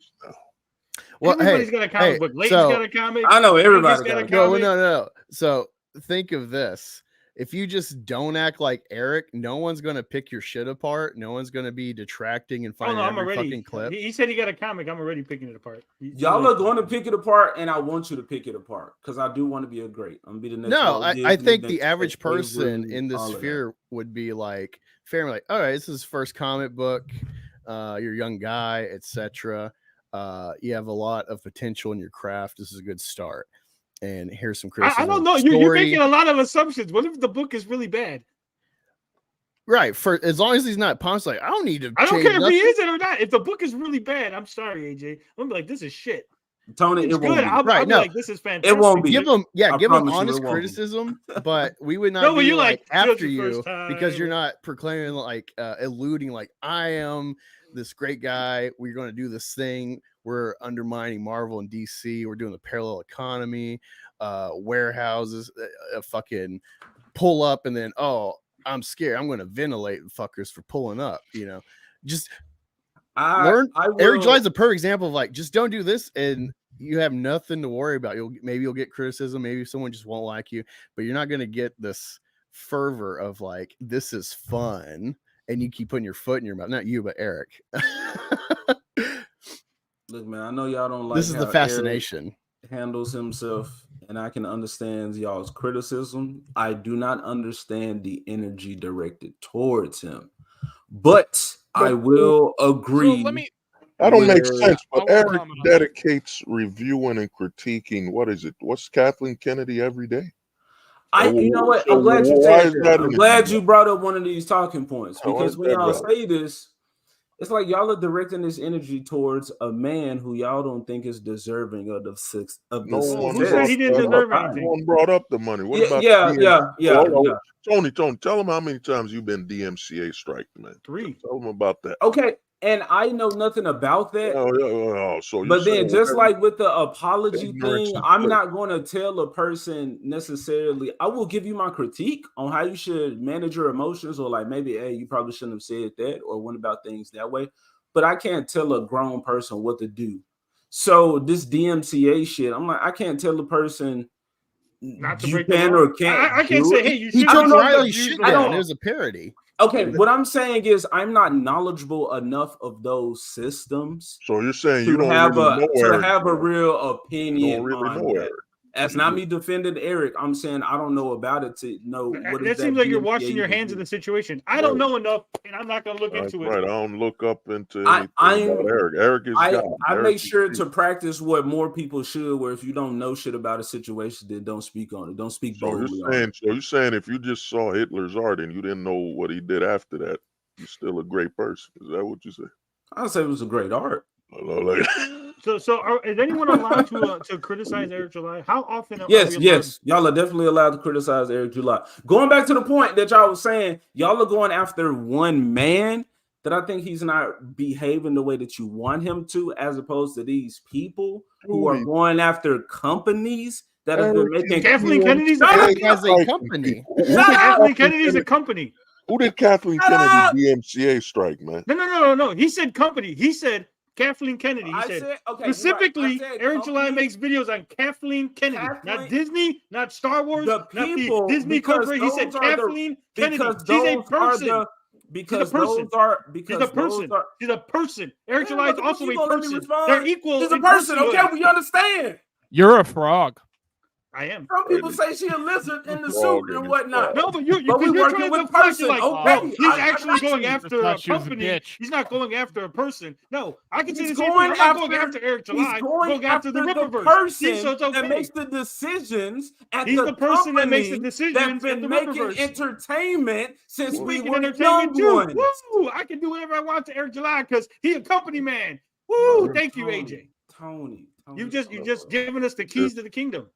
Well, everybody's got a comic book. Layton's got a comic. I know everybody's got a comic. No. So think of this. If you just don't act like Eric, no one's going to pick your shit apart. No one's going to be detracting and finding every fucking clip. He said he got a comic. I'm already picking it apart. Y'all are going to pick it apart, and I want you to pick it apart because I do want to be a great. I'm going to be the next. No, I think the average person in this sphere would be like, fair, like, all right, this is his first comic book. You're a young guy, etc. You have a lot of potential in your craft. This is a good start. And here's some criticism. I don't know. You're making a lot of assumptions. What if the book is really bad? Right. For as long as he's not punched, like I don't need to. I don't care if he is it or not. If the book is really bad, I'm sorry, AJ. I'm gonna be like, this is shit. Tony, it's good. I'll be like, this is fantastic. It won't be. Give him honest criticism, but we would not be like after you because you're not proclaiming like eluding like I am this great guy. We're going to do this thing. We're undermining Marvel and DC. We're doing the parallel economy, warehouses, fucking pull up, and then, oh, I'm scared. I'm going to ventilate fuckers for pulling up. Just learn. Eric July is a perfect example of like, just don't do this, and you have nothing to worry about. Maybe you'll get criticism. Maybe someone just won't like you, but you're not going to get this fervor of like, this is fun, and you keep putting your foot in your mouth. Not you, but Eric. Look, man, I know y'all don't like this is the fascination. Eric handles himself, and I can understand y'all's criticism. I do not understand the energy directed towards him, but I will agree. So I don't make sense, but Eric dedicates reviewing and critiquing. What is it? What's Kathleen Kennedy every day? You know what? I'm glad you said that. I'm glad you brought up one of these talking points, because when y'all say this, it's like y'all are directing this energy towards a man who y'all don't think is deserving of the six of the. Who said he didn't deserve anything? No one brought up the money. What about yeah. Tony, tell him how many times you've been DMCA strike, man. 3. Tell him about that. Okay. And I know nothing about that. But then, just like with the apology thing, I'm not going to tell a person necessarily. I will give you my critique on how you should manage your emotions, or like maybe, hey, you probably shouldn't have said that or went about things that way. But I can't tell a grown person what to do. So this DMCA shit, I'm like, I can't tell a person not to break can or can't. I can't say, hey, you should. He took Riley shit down. It was a parody. Okay, what I'm saying is I'm not knowledgeable enough of those systems. So you're saying you don't have a real opinion on that. That's not me defending Eric. I'm saying I don't know about it to know what that seems like you're washing your hands of the situation. I don't know enough, and I'm not going to look into it. Right, I don't look up into anything about Eric. Eric is I make sure to practice what more people should, where if you don't know shit about a situation, then don't speak on it. Don't speak boldly on it. So you're saying if you just saw Hitler's art and you didn't know what he did after that, you're still a great person. Is that what you say? I'd say it was a great art. So is anyone allowed to criticize Eric July? How often? Yes, y'all are definitely allowed to criticize Eric July. Going back to the point that y'all was saying, y'all are going after one man that I think he's not behaving the way that you want him to, as opposed to these people who are going after companies that have been making. Kathleen Kennedy's a company. Kathleen Kennedy's a company. Who did Kathleen Kennedy DMCA strike, man? No. He said company. He said Kathleen Kennedy. He said specifically, Eric July makes videos on Kathleen Kennedy, not Disney, not Star Wars, not the Disney Corporation. He said Kathleen Kennedy. She's a person. She's a person. Eric July is also a person. They're equal. She's a person. Okay, we understand. You're a frog. I am. Some people say she a lizard in the suit and whatnot. No, but you're working with a person. Like, he's actually going after a company. He's not going after a person. No, I can say the same thing. I'm not going after Eric July. He's going after the rippaverse. Person that makes the decisions at the person that makes the decisions that's been making entertainment since we were young ones. Woo! I can do whatever I want to Eric July because he's a company man. Woo! Thank you, AJ. Tony. You just giving us the keys to the kingdom.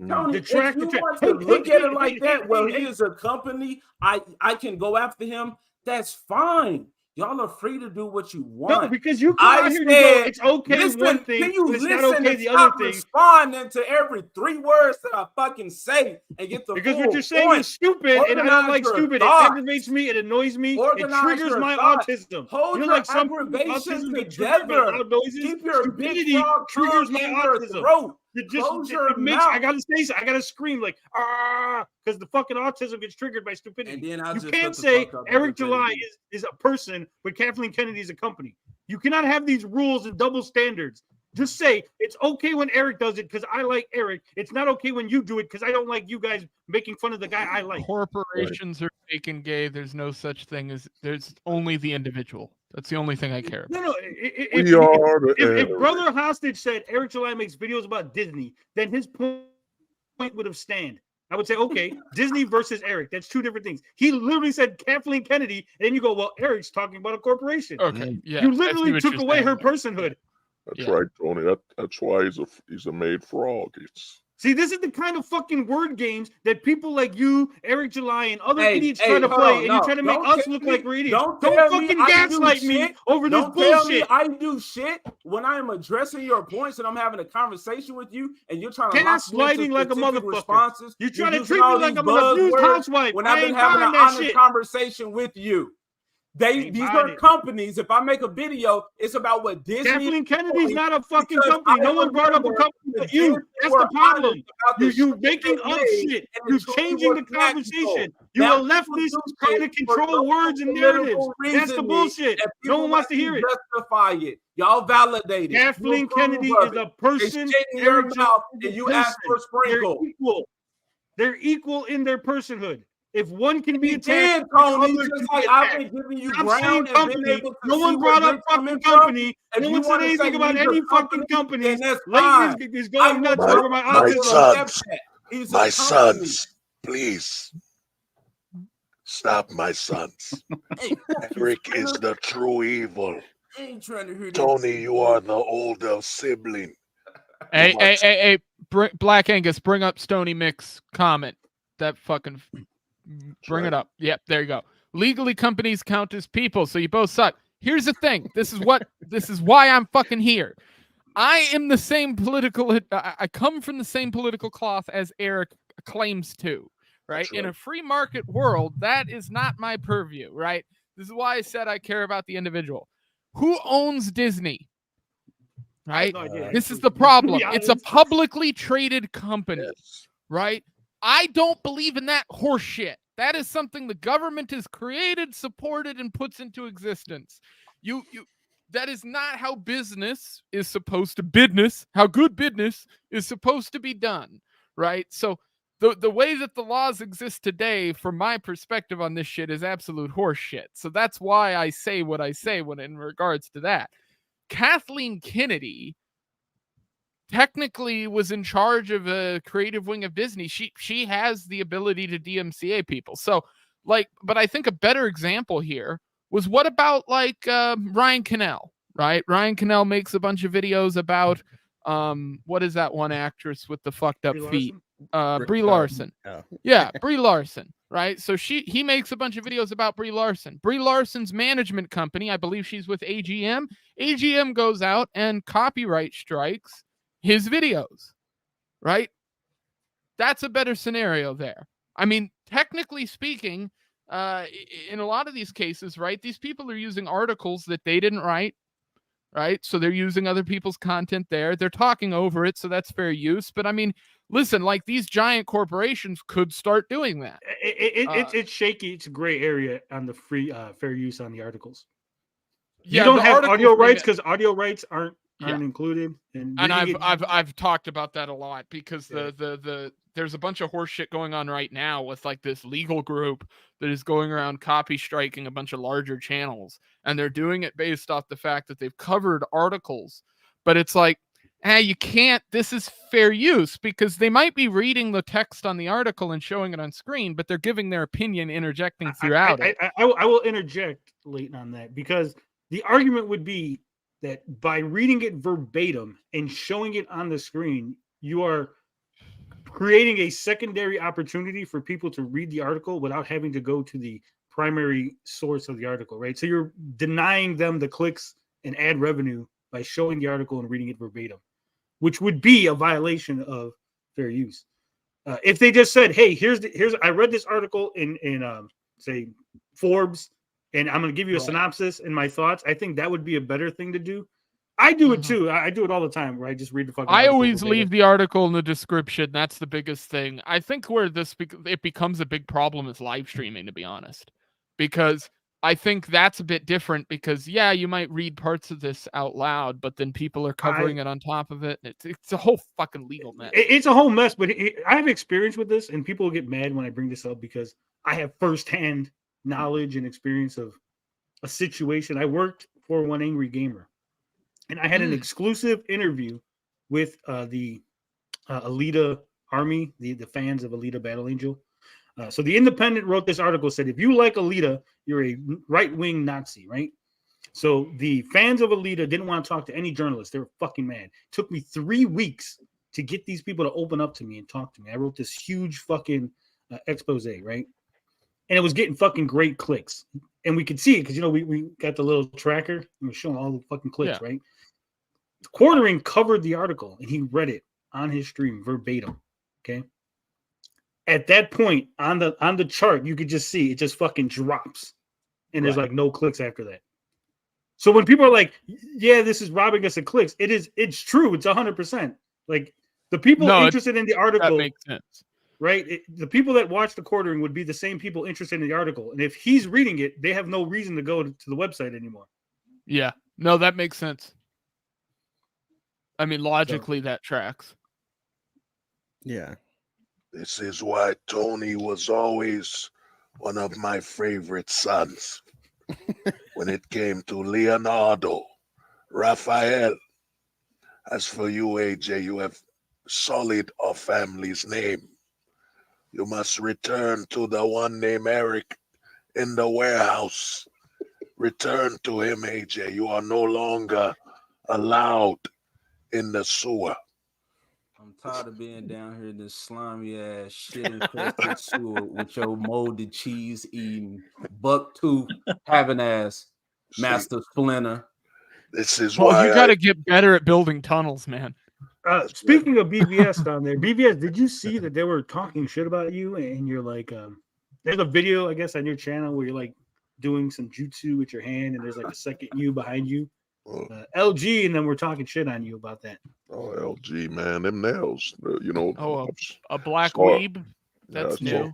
Tony, if you want to look at it like that, well, he is a company. I can go after him. That's fine. Y'all are free to do what you want. No, because you come out here and go, it's okay one thing, can you it's listen not okay and the stop other thing. Responding to every 3 words that I fucking say and get the because full what you're saying point. is stupid, and I don't like stupid. It aggravates me, it annoys me, it triggers my autism. Hold your like some aggravation together. Keep your stupidity triggers my autism. Throat. I gotta scream like because the fucking autism gets triggered by stupidity. And then you can't say Eric July is a person, but Kathleen Kennedy is a company. You cannot have these rules and double standards. Just say it's okay when Eric does it because I like Eric. It's not okay when you do it because I don't like you guys making fun of the guy I like. Corporations are fake and gay. There's no such thing as there's only the individual. That's the only thing I care about. No. If Brother Hostage said Eric July makes videos about Disney, then his point would have stand. I would say, okay, Disney versus Eric. That's 2 different things. He literally said Kathleen Kennedy, and then you go, well, Eric's talking about a corporation. Okay, yeah. You literally took away her personhood. That's right, Tony. That's why he's a made frog. See, this is the kind of fucking word games that people like you, Eric July, and other idiots try to play, and you try to make us look like we're idiots. Don't fucking gaslight me over this bullshit. Don't tell me I do shit when I am addressing your points and I'm having a conversation with you, and you're trying to gaslighting like a motherfucker. You're trying to treat me like I'm an abused housewife when I've been having an honest conversation with you. These are companies. If I make a video, it's about what Disney. Kathleen Kennedy's not a fucking company. No one brought up a company but you. That's the problem. You making up shit. You're changing the conversation. You're a leftist trying to control words and narratives. That's the bullshit. No one wants to hear it. Justify it. Y'all validate it. Kathleen Kennedy is a person. And you ask for sprinkle. They're equal in their personhood. If one can be attacked, Tony, just like I've been giving you ground and been able to no one brought up fucking company. No one said anything about any fucking company. Leighton is going nuts over my autism. My sons, please stop, my sons. Eric is the true evil. Tony, you are the older sibling. Hey, Black Angus, bring up Stony Mix comment. That fucking. Bring it up. Yep, there you go. Legally, companies count as people, so you both suck. Here's the thing. This is why I'm fucking here. I am the same political. I come from the same political cloth as Eric claims to. Right? In a free market world, that is not my purview. Right? This is why I said I care about the individual. Who owns Disney? Right? This is the problem. It's a publicly traded company. Yes. Right? I don't believe in that horse shit. That is something the government has created, supported, and puts into existence. That is not how business is supposed to how good business is supposed to be done, right? So the way that the laws exist today, from my perspective on this shit, is absolute horse shit. So that's why I say what I say when in regards to that. Kathleen Kennedy technically was in charge of a creative wing of Disney. She has the ability to DMCA people. So but I think a better example here was what about Ryan Cannell, right? Ryan Cannell makes a bunch of videos about what is that one actress with the fucked up feet? Brie Larson. Yeah, Brie Larson, right? So he makes a bunch of videos about Brie Larson. Brie Larson's management company, I believe she's with AGM. AGM goes out and copyright strikes his videos, right? That's a better scenario there. I mean, technically speaking, in a lot of these cases, right, these people are using articles that they didn't write, right? So they're using other people's content there. They're talking over it, so that's fair use. But I mean, listen, these giant corporations could start doing that. It's shaky. It's a gray area on the free fair use on the articles. You don't have audio rights because audio rights aren't included. And I've talked about that a lot because there's a bunch of horse shit going on right now with this legal group that is going around copy striking a bunch of larger channels, and they're doing it based off the fact that they've covered articles, but it's you can't. This is fair use because they might be reading the text on the article and showing it on screen, but they're giving their opinion, interjecting throughout it. I will interject, Leighton, on that because the argument would be that by reading it verbatim and showing it on the screen, you are creating a secondary opportunity for people to read the article without having to go to the primary source of the article, right? So you're denying them the clicks and ad revenue by showing the article and reading it verbatim, which would be a violation of fair use. If they just said, "Hey, I read this article in say Forbes, and I'm going to give you a synopsis and my thoughts," I think that would be a better thing to do. I do it too. I do it all the time, where I just read the fucking. I always leave the article in the description. That's the biggest thing. I think where it becomes a big problem is live streaming, to be honest, because I think that's a bit different. Because you might read parts of this out loud, but then people are covering it on top of it. It's a whole fucking legal mess. It's a whole mess. But I have experience with this, and people get mad when I bring this up because I have firsthand knowledge and experience of a situation. I worked for One Angry Gamer, and I had an exclusive interview with the Alita Army, the fans of Alita Battle Angel. So the Independent wrote this article, said, if you like Alita, you're a right-wing Nazi, right? So the fans of Alita didn't want to talk to any journalists. They were fucking mad. It took me 3 weeks to get these people to open up to me and talk to me. I wrote this huge fucking expose, right? And it was getting fucking great clicks. And we could see it because, we got the little tracker and we're showing all the fucking clicks, right? Quartering covered the article and he read it on his stream verbatim. Okay. At that point on the chart, you could just see it just fucking drops. And there's like no clicks after that. So when people are like, yeah, this is robbing us of clicks, it's true. It's 100%. Like the people interested in the article, that makes sense. Right? The people that watch the quartering would be the same people interested in the article. And if he's reading it, they have no reason to go to the website anymore. Yeah. No, that makes sense. I mean, logically, that tracks. Yeah. This is why Tony was always one of my favorite sons. When it came to Leonardo, Raphael. As for you, AJ, you have sullied our family's name. You must return to the one named Eric in the warehouse. Return to him, AJ. You are no longer allowed in the sewer. I'm tired of being down here in this slimy ass shit infested sewer with your molded cheese eating, buck tooth having ass Master Splinter. This is why you got to get better at building tunnels, man. Speaking of BVS down there, BVS, did you see that they were talking shit about you? And you're like, there's a video, I guess, on your channel where you're like doing some jutsu with your hand, and there's like a second you behind you. LG, and then we're talking shit on you about that. Oh, LG, man, them nails, Oh, a black weeb? That's new.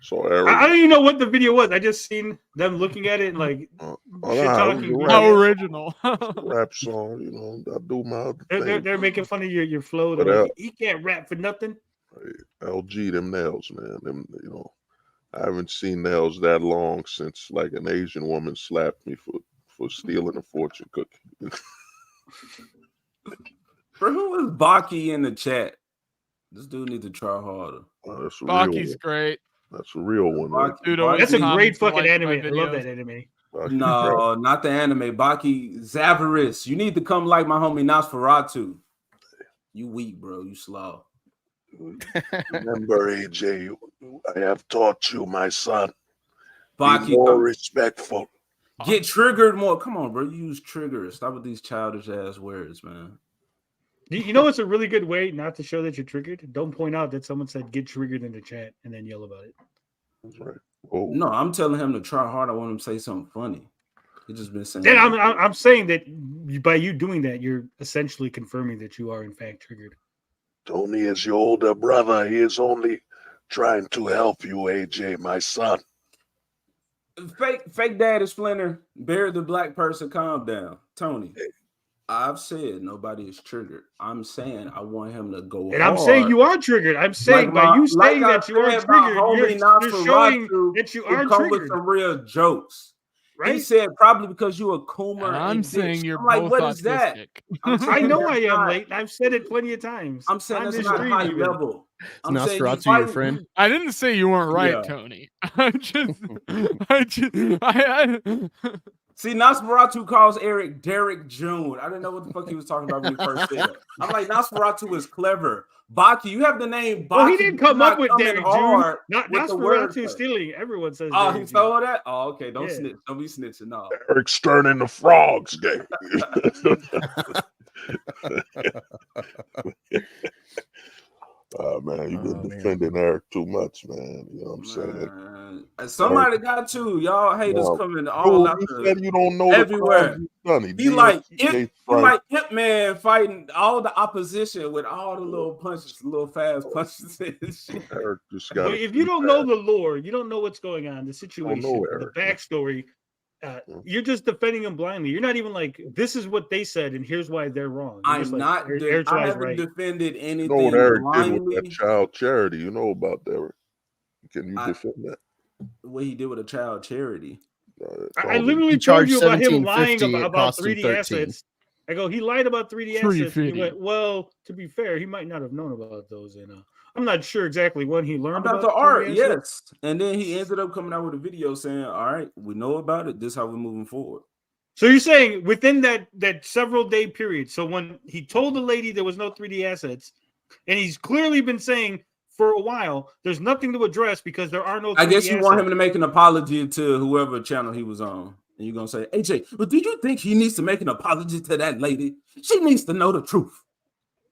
So Eric, I don't even know what the video was. I just seen them looking at it and like shit talking. How original. Rap song, I do my other thing. They're making fun of your flow. Like, he can't rap for nothing. LG, them nails, man. Them, I haven't seen nails that long since like an Asian woman slapped me for stealing a fortune cookie. For who is Baki in the chat? This dude needs to try harder. Baki's great. That's a real one. Right? Dude, that's a great fucking anime. I love that anime. No, not the anime. Baki Zavaris. You need to come like my homie Nosferatu. You weak, bro. You slow. Remember, AJ, I have taught you, my son. Baki, be more respectful. Get triggered more. Come on, bro. You use triggers. Stop with these childish ass words, man. You know, it's a really good way not to show that you're triggered. Don't point out that someone said get triggered in the chat and then yell about it. That's right. Oh. No, I'm telling him to try hard. I want him to say something funny. He just been saying. Then I'm saying that by you doing that, you're essentially confirming that you are in fact triggered. Tony is your older brother. He is only trying to help you, AJ, my son. Fake daddy Splinter. Bury the black person. Calm down, Tony. Hey. I've said nobody is triggered. I'm saying I want him to go and hard. I'm saying you are triggered. I'm saying by you saying that you are triggered, you're showing that you are triggered. With some real jokes. Right? He said probably because you a coomer. I'm saying you're like, both what autistic. Is that? I know I am late. I've said it plenty of times. I'm saying that's not high level. I'm Nosferatu, your friend. I didn't say you weren't right, Tony. I See, Nosferatu calls Eric Derek June. I didn't know what the fuck he was talking about when he first said it. I'm like, Nosferatu is clever. Baki, you have the name Baki. Well, he didn't come up with Derek June. Not Nosferatu stealing. Everyone says. Oh, he stole that? Oh, okay. Don't snitch. Don't be snitching. No. Eric Stern in the Frogs game. Man, you've been defending Eric too much, man. You know what I'm saying? Somebody got to. Y'all haters coming all out said you don't know everywhere. He like Ip Man fighting all the opposition with all the little punches, little fast punches and shit. Eric just got. If you don't know the lore, you don't know what's going on, the situation, the backstory. You're just defending them blindly. You're not even like, this is what they said, and here's why they're wrong. I haven't defended anything. You know what Eric did with that child charity? You know about that, Eric? Can you defend that? What he did with a child charity? I literally told you about him lying about 3D assets. I go, he lied about 3D assets. He went, well, to be fair, he might not have known about those. And I'm not sure exactly when he learned about the art. Yes, and then he ended up coming out with a video saying, "All right, we know about it. This is how we're moving forward." So you're saying within that several day period. So when he told the lady there was no 3D assets, And he's clearly been saying for a while, there's nothing to address because there are no. I guess you assets. want him to make an apology to whoever channel he was on. And you're going to say, AJ, but do you think he needs to make an apology to that lady? She needs to know the truth.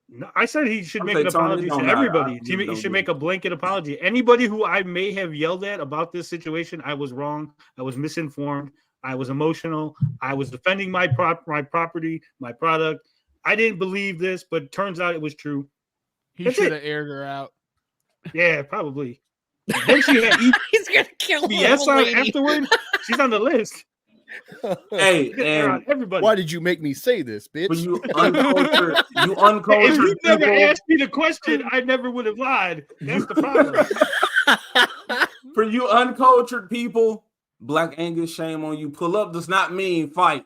No, I said he should make an apology to everybody. He should make a blanket apology. Anybody who I may have yelled at about this situation, I was wrong. I was misinformed. I was emotional. I was defending my property, my product. I didn't believe this, but it turns out it was true. He should have aired her out. Yeah, probably. Then she had he's gonna kill BS on afterward. She's on the list. Hey, and everybody. Why did you make me say this, bitch? When you uncultured, If you never asked me the question, I never would have lied. That's the problem. For you uncultured people, Black Angus, shame on you. Pull up does not mean fight.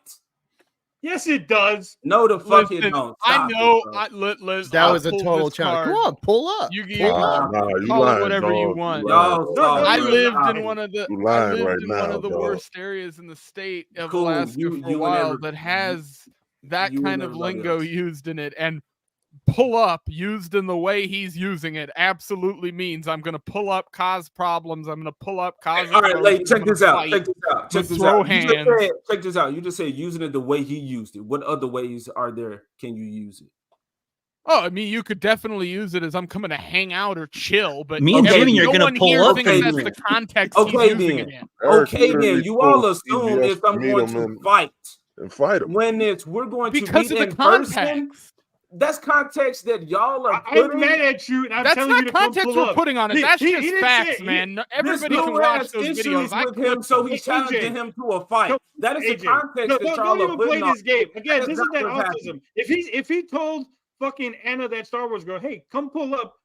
Yes, it does. No, the fuck it don't. I know. That was a total challenge. Come on, pull up. You can you call lying, it whatever you dog. want. I lived in one of the. You I lying lived right in now, one of the dog. worst areas in the state of Cool. Alaska You- for you a while never- that has that you kind and of everybody lingo else. used in it, and pull up used in the way he's using it absolutely means I'm going to pull up, cause problems. I'm going to pull up, cause. All right, Lady, check this out. fight, Check this out. Check this throw out. You just hands. said, check this out. You just said using it the way he used it. What other ways are there? Can you use it? Oh, I mean, you could definitely use it as I'm coming to hang out or chill, but Me and Okay, Jimmy are no gonna one pull here up. thinks Okay, that's then. the context Okay, he's using then. it in. Okay, then you all assume if I'm meet going him to and fight, fight him. when we're going Because to of meet the in person. context. That's context that y'all are I'm putting. mad at you, and I'm That's telling not you to come context pull we're up. putting on it. He- That's he just didn't facts, say- man. This Everybody dude can watch has those issues videos. I with him, so he's AJ, challenging him to a fight. That is the AJ, context no, that don't y'all are even play putting on. this game. Again, That this is is that not what's autism. If he told fucking Anna, that Star Wars girl, hey, come pull up,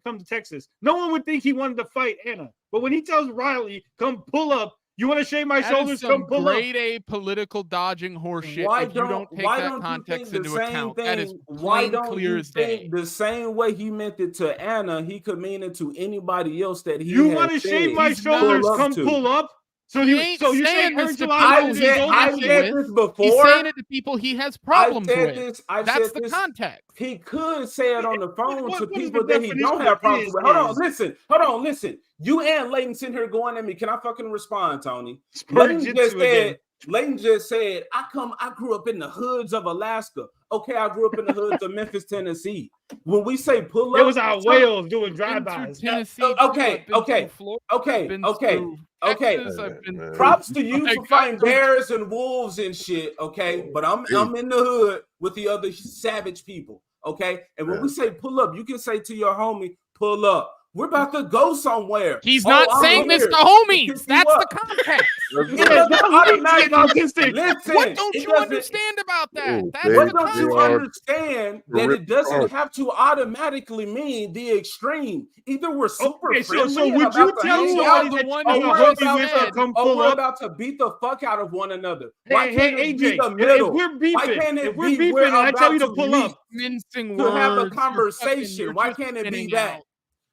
come to Texas, no one would think he wanted to fight Anna. But when he tells Riley, come pull up, you want to shave my That shoulders, is some come pull up. grade A political dodging horseshit. Why if you don't take why that don't context you think into the same account, thing? that is Why plain don't clear you as day. think the same way he meant it to Anna, he could mean it to anybody else that he You has want to said shave my he's shoulders, pull up come to. pull up. So He you ain't so you're saying saying this Aaron to July people is he's his old I've with. said this before. He's saying it to people he has problems said with. this. I've That's said the this. context. He could say it on the phone What to is the people that he don't definition have of problems is with. Hold on, is? listen. Hold on, listen. You and Leighton sitting here going at me. Can I fucking respond, Tony? Spur Leighton jitsu just again. said. Leighton just said, I grew up in the hoods of Alaska. Okay, I grew up in the hoods of Memphis, Tennessee. When we say pull up, It was out Wales doing Been through drive-bys. Tennessee. okay, too. I've been okay, through Florida. okay, I've been okay, through okay. Texas. I've been Man. through- Props to you I for got fighting through- bears and wolves and shit, okay? But I'm in the hood with the other savage people, okay? And when we say pull up, you can say to your homie, pull up. We're about to go somewhere. He's Oh, not I'm saying this here to homies. pick you That's up. the context. It doesn't automatically- Listen, What don't it you doesn't- understand about that? Oh, That's they- What the don't you context. understand that it doesn't have to automatically mean the extreme? Either we're super Okay, friendly so and would you about to tell hang somebody out, that the one you who know or just we're we're about said- to come or pull we're up? about to beat the fuck out of one another. Hey, Why hey, can't it be AJ, the if middle? we're Why beefing, can't it if we're be beefing we're and I tell you to about pull meet up, Mincing to words. have a you're conversation? you're Why just can't it be spinning that? out.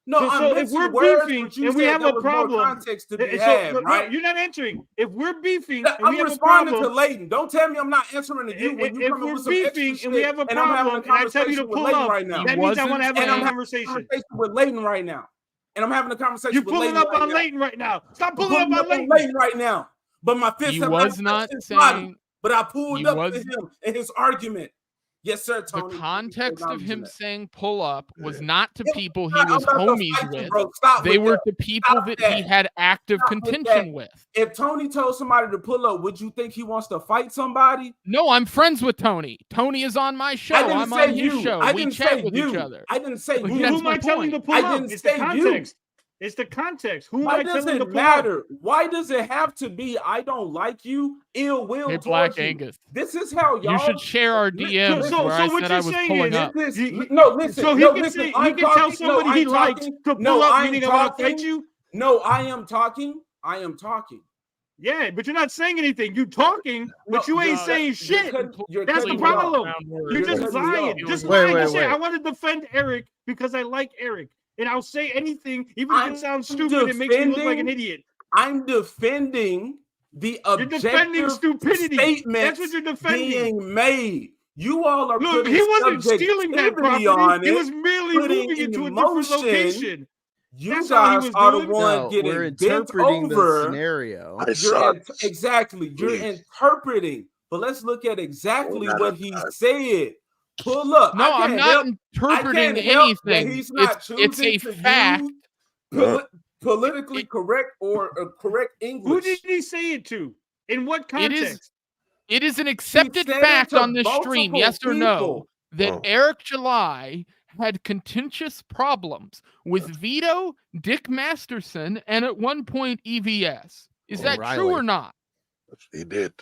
No, So I'm if mixing we're words, beefing but you and we said have there a was more problem, context to be so had, no, right? you're not answering. If we're beefing and we I'm have a responding problem, to Leighton. Don't tell me I'm not answering to you when you if come in we're with some extra beefing shit. and we have a and I'm having a problem, and I tell you to conversation with pull Leighton up, right now. that means I want to have And a I'm having a conversation. conversation with Leighton right now. And I'm having a conversation You're with pulling Leighton up right on now. Leighton right now. Stop I'm pulling up on Leighton. Leighton right now. But my fist He have was not not touched his body. saying. But I pulled he up was- to him in his argument. Yes, sir, The Tony. context of him that. saying pull up was Yeah. not to people he I'm was about to homies fight you, with. bro. Stop They with were that. to people Stop that that. he had active Stop with contention with. If Tony told somebody to pull up, would you think he wants to fight somebody? No, I'm friends with Tony. Tony is on my show. I didn't I'm say on his you. show. I we didn't chat say with you. each other. I didn't say Like, you. that's Who am I my telling you to point. pull I up? didn't It's the say you. context. It's the context. Who am Why I does telling you to it pull up? matter? Why does it have to be I don't like you, ill will Hey, towards Black you? Angus. This is how y'all. You should share our DMs so where I what said you're I was saying pulling is- up. This, He- no, listen. So he no, can listen. say he I'm can tell talking- somebody no, he I'm likes talking- to pull no, up, I'm meaning I want to talking- fight you. No, I am talking. I am talking. Yeah, but you're not saying anything. You talking, but No, you ain't no, saying You're shit. you're That's the cutting me off. problem. You're You're just cutting me lying. off. Just Wait, lying wait, to say wait. I want to defend Eric because I like Eric, and I'll say anything, even if I'm it sounds stupid. It makes me look like an defending- idiot. I'm defending the You're defending objective stupidity. statements That's what you're defending. being made. You all are Look, putting he wasn't stealing that property. on He it, was merely putting moving it to a emotion. different location. You That's all he guys was are doing. the one No, getting we're bent interpreting the over. scenario. Exactly. You're interpreting. But let's look at exactly what he said. Pull up. No, I'm not interpreting anything. He's not it's a fact. Politically correct or correct English. Who did he say it to? In what context? It is an accepted fact on this stream, yes or no, that Eric July had contentious problems with Vito, Dick Masterson, and at one point EVS. Is that true or not? He did.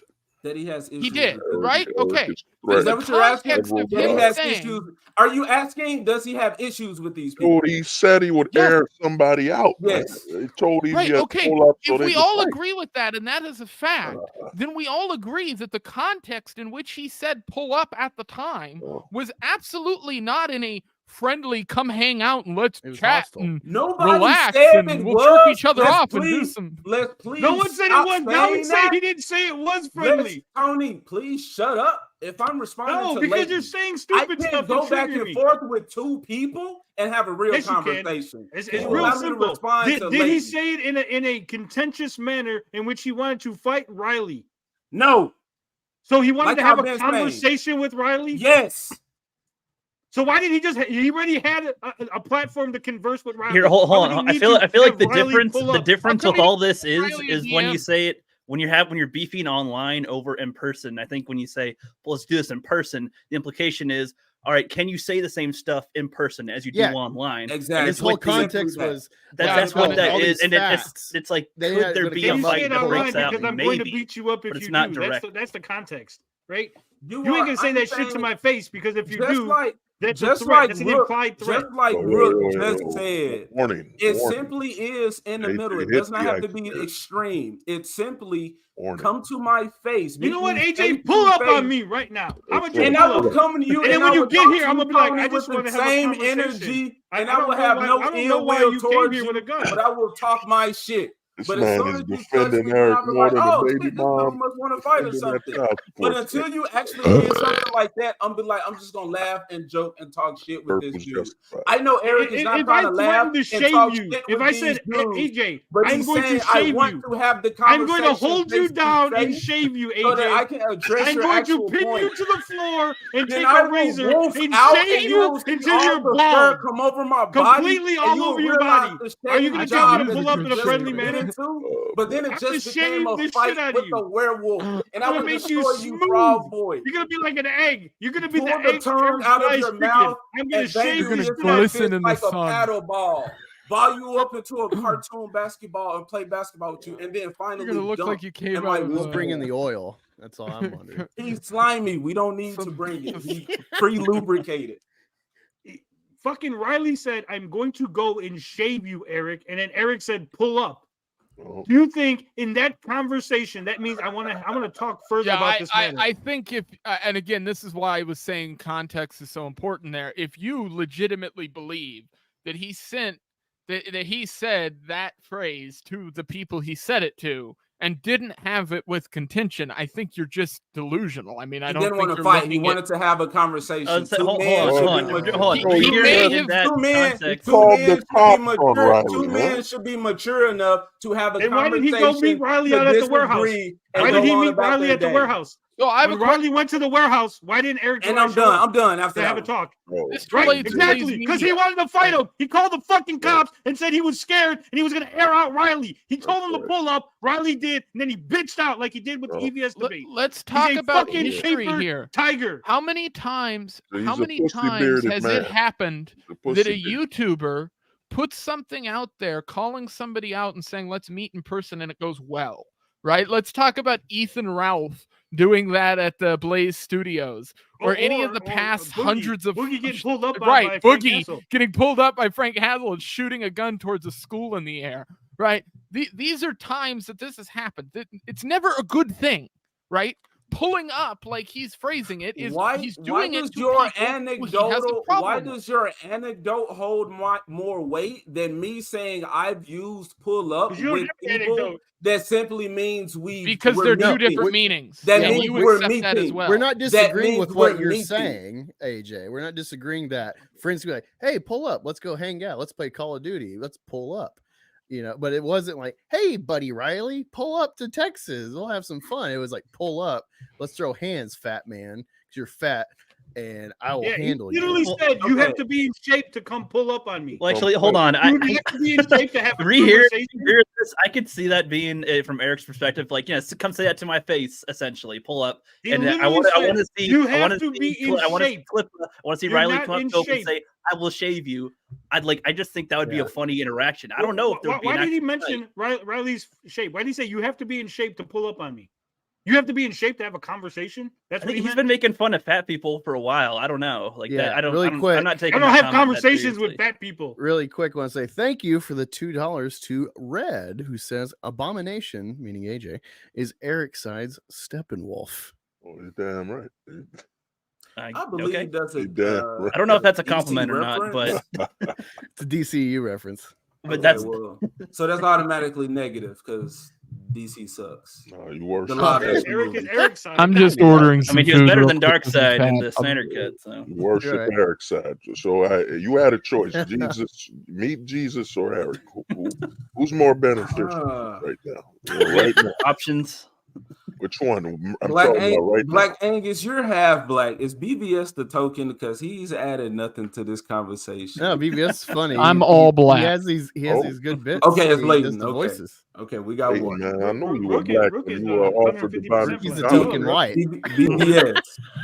That he has issues. He did, right? Okay. Is that what you're asking? That he has issues. Are you asking, does he have issues with these people? Dude, he said he would air somebody out. Yes. He told him right, okay. So if we all agree with that, and that is a fact, then we all agree that the context in which he said pull up at the time was absolutely not in a friendly, come hang out and let's chat and relax and we'll jerk each other off and do some. No one said it was. No one said he didn't say it was friendly. Tony, please shut up. If I'm responding to because you're saying stupid stuff. Go back and forth with two people and have a real conversation. It's real simple. Did he say it in a contentious manner in which he wanted to fight Riley? No. So he wanted to have a conversation with Riley? Yes. So why did he already had a platform to converse with Riley? Here, hold on. I feel like the difference of all this is when you say it, when you're beefing online over in person. I think when you say, well, let's do this in person, the implication is, all right, can you say the same stuff in person as you do online? Exactly. His whole context was that's what that is, and it's like, could there be a fight that breaks out? Because I'm going to beat you up if you do. That's the context, right? You ain't gonna say that shit to my face, because if you do, that's an implied threat. Just like Rook just said, it simply is in the middle. It does not have to be extreme. It simply come to my face. You know what, AJ? Pull up on me right now. How about you? And I will come to you. And then when you get here, I'm gonna be like, I just want to have same energy, and I will have no ill will towards you. But I will talk my shit. But as soon as you defending Eric more than the baby mom, must want to fight or something. But until you actually hear something like that, I'm just gonna laugh and joke and talk shit with this dude. I know Eric is not trying to laugh and talk shit with if I said, AJ, I'm going to shave you. I want to have the conversation. I'm going to hold you down and shave you, AJ. So that I can address I'm your going to pin point. you to the floor and then take a razor and shave you until you're bald. Come over my body. Completely all over your body. Are you going to tell me to pull up in a friendly manner? But then it just became a fight with a werewolf, and I will destroy you, Proud Boy. You're gonna be like an egg. You're gonna be Pull the egg tongue out of your mouth. I'm gonna shave You're you. gonna glisten in the like sun. a paddle ball. Ball you up into a cartoon basketball and play basketball with you, and then finally you're gonna look like you came out. We'll bring in the oil. That's all I'm wondering. He's slimy. We don't need to bring it. He's pre-lubricated. Fucking Riley said, "I'm going to go and shave you, Eric," and then Eric said, "Pull up." Do you think in that conversation that means I want to talk further about this matter? I think if and again, this is why I was saying context is so important there. If you legitimately believe that he sent that he said that phrase to the people he said it to and didn't have it with contention, I think you're just delusional. I mean, I don't didn't think want to you're fight. He wanted to have a conversation. Hold on. Two men should be mature enough to have a conversation. Why did he go meet Riley out at the warehouse? Why did he meet Riley at the warehouse? So when Riley went to the warehouse, why didn't Eric? And I'm done after to have a talk. Right, exactly, because he wanted to fight him. He called the fucking cops and said he was scared and he was going to air out Riley. He told him to pull up. Riley did, and then he bitched out like he did with the EVS debate. Let's talk about history here. Tiger. How many times has it happened that a YouTuber puts something out there, calling somebody out and saying, let's meet in person, and it goes well, right? Let's talk about Ethan Ralph doing that at the Blaze Studios, or any of the past hundreds of Boogie getting pulled up by Boogie getting pulled up by Frank Hazel and shooting a gun towards a school in the air, right? These are times that this has happened. It's never a good thing, right? pulling up, like he's phrasing it, is he's why doing does it to your people anecdotal why does your anecdote hold more weight than me saying I've used pull up with people that simply means because they're two different meanings. That yeah, means you we're accept meeting. that as well. We're not disagreeing with what you're meeting. saying, AJ. We're not disagreeing that. Friends be like, hey, pull up, let's go hang out, let's play Call of Duty, let's pull up. You know, but it wasn't like, hey, buddy Riley, pull up to Texas, we'll have some fun. It was like, pull up, let's throw hands, fat man, because you're fat, and I will handle you. Literally said you have to be in shape to come pull up on me. Well, actually, hold on. You have to be in shape to have a rehear conversation. this. I could see that being from Eric's perspective, like, come say that to my face, essentially, pull up, and I want to see. You have to be in shape. I want to see Riley come up and say, "I will shave you." I just think that would be a funny interaction. I don't know if there would be. Why did he mention Riley's shape? Why did he say you have to be in shape to pull up on me? You have to be in shape to have a conversation. That's what he's been making fun of fat people for a while. I don't know, that. I don't. Really quick. I'm not taking. I don't have conversations with fat people. Really quick, I want to say thank you for the $2 to Red, who says Abomination, meaning AJ, is Eric Side's Steppenwolf. Oh, you're damn right. I believe that's a. I don't know if that's a compliment or not, but it's a DCU reference. But so that's automatically negative because DC sucks. No, you worse. Eric's side. I'm just ordering. I mean, he was better than Darkseid in the Snyder Cut. So you worship Eric's side. So you had a choice: meet Jesus or Eric. Who's more beneficial right now? Options. Which one? Black Angus, you're half black. Is BVS the token? Because he's added nothing to this conversation. No, BVS is funny. I'm all black. He has these good bits. Okay, it's Leighton. Voices. Okay, we got one. Man, I know you were black and you were offered the body. He's a token white. BVS.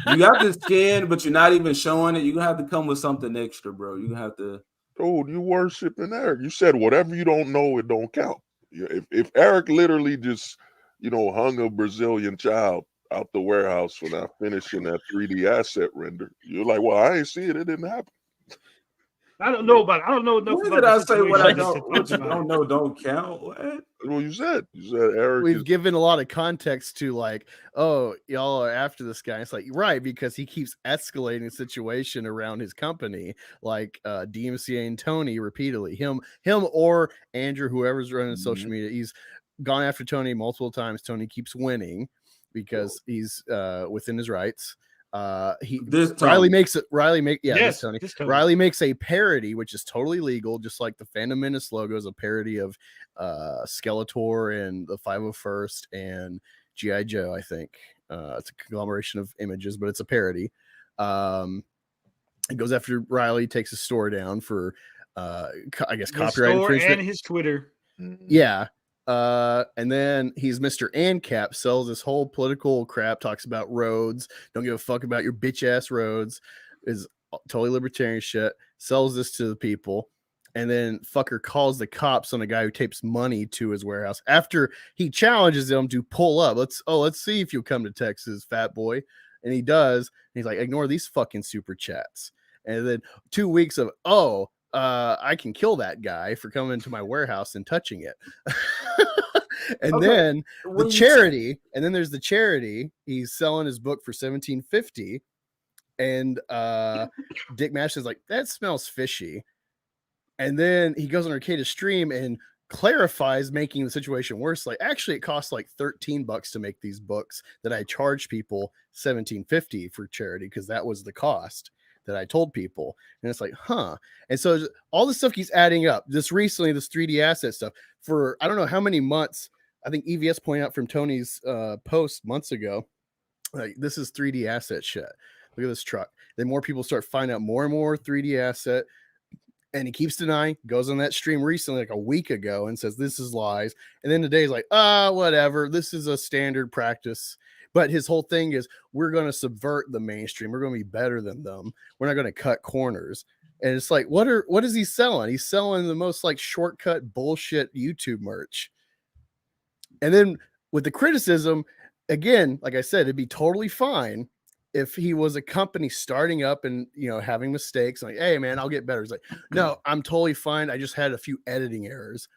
You got the skin, but you're not even showing it. You're gonna have to come with something extra, bro. You're gonna have to. Dude, you worshiping Eric. You said whatever you don't know, it don't count. If Eric literally just hung a Brazilian child out the warehouse for not finishing that 3D asset render, you're like, well, I ain't see it. It didn't happen. I don't know about it. I don't know enough. When did I say what I don't? What you don't know don't count. What? Well, you said Eric. We've given a lot of context to like, oh, y'all are after this guy. It's like, right, because he keeps escalating the situation around his company, like DMCA and Tony repeatedly. Him or Andrew, whoever's running social media, he's gone after Tony multiple times. Tony keeps winning because he's within his rights. Riley makes a parody, which is totally legal, just like the Phantom Menace logo is a parody of Skeletor and the 501st and G.I. Joe. I think it's a conglomeration of images, but it's a parody. It goes after Riley, takes his store down for I guess copyright infringement and his Twitter. Yeah. And then he's Mr. AnCap, sells this whole political crap, talks about roads, don't give a fuck about your bitch ass roads, is totally libertarian shit, sells this to the people, and then fucker calls the cops on a guy who tapes money to his warehouse after he challenges him to pull up. Let's see if you'll come to Texas, fat boy. And he does. And he's like, ignore these fucking super chats. And then 2 weeks of, I can kill that guy for coming to my warehouse and touching it. And then the charity, and then there's the charity. He's selling his book for $17.50, and Dick Mash is like, that smells fishy. And then he goes on Arcada's stream and clarifies, making the situation worse. Like, actually, it costs like $13 to make these books that I charge people $17.50 for charity because that was the cost that I told people. And it's like, huh. And so all this stuff keeps adding up. Just recently, this 3D asset stuff for I don't know how many months. I think EVS pointed out from Tony's post months ago, like, this is 3D asset shit. Look at this truck. Then more people start finding out more and more 3D asset. And he keeps denying, goes on that stream recently, like a week ago, and says this is lies. And then today he's like, whatever. This is a standard practice. But his whole thing is, we're going to subvert the mainstream. We're going to be better than them. We're not going to cut corners. And it's like, what is he selling? He's selling the most like shortcut bullshit YouTube merch. And then with the criticism, again, like I said, it'd be totally fine if he was a company starting up and, having mistakes, like, hey man, I'll get better. He's like, no, I'm totally fine. I just had a few editing errors.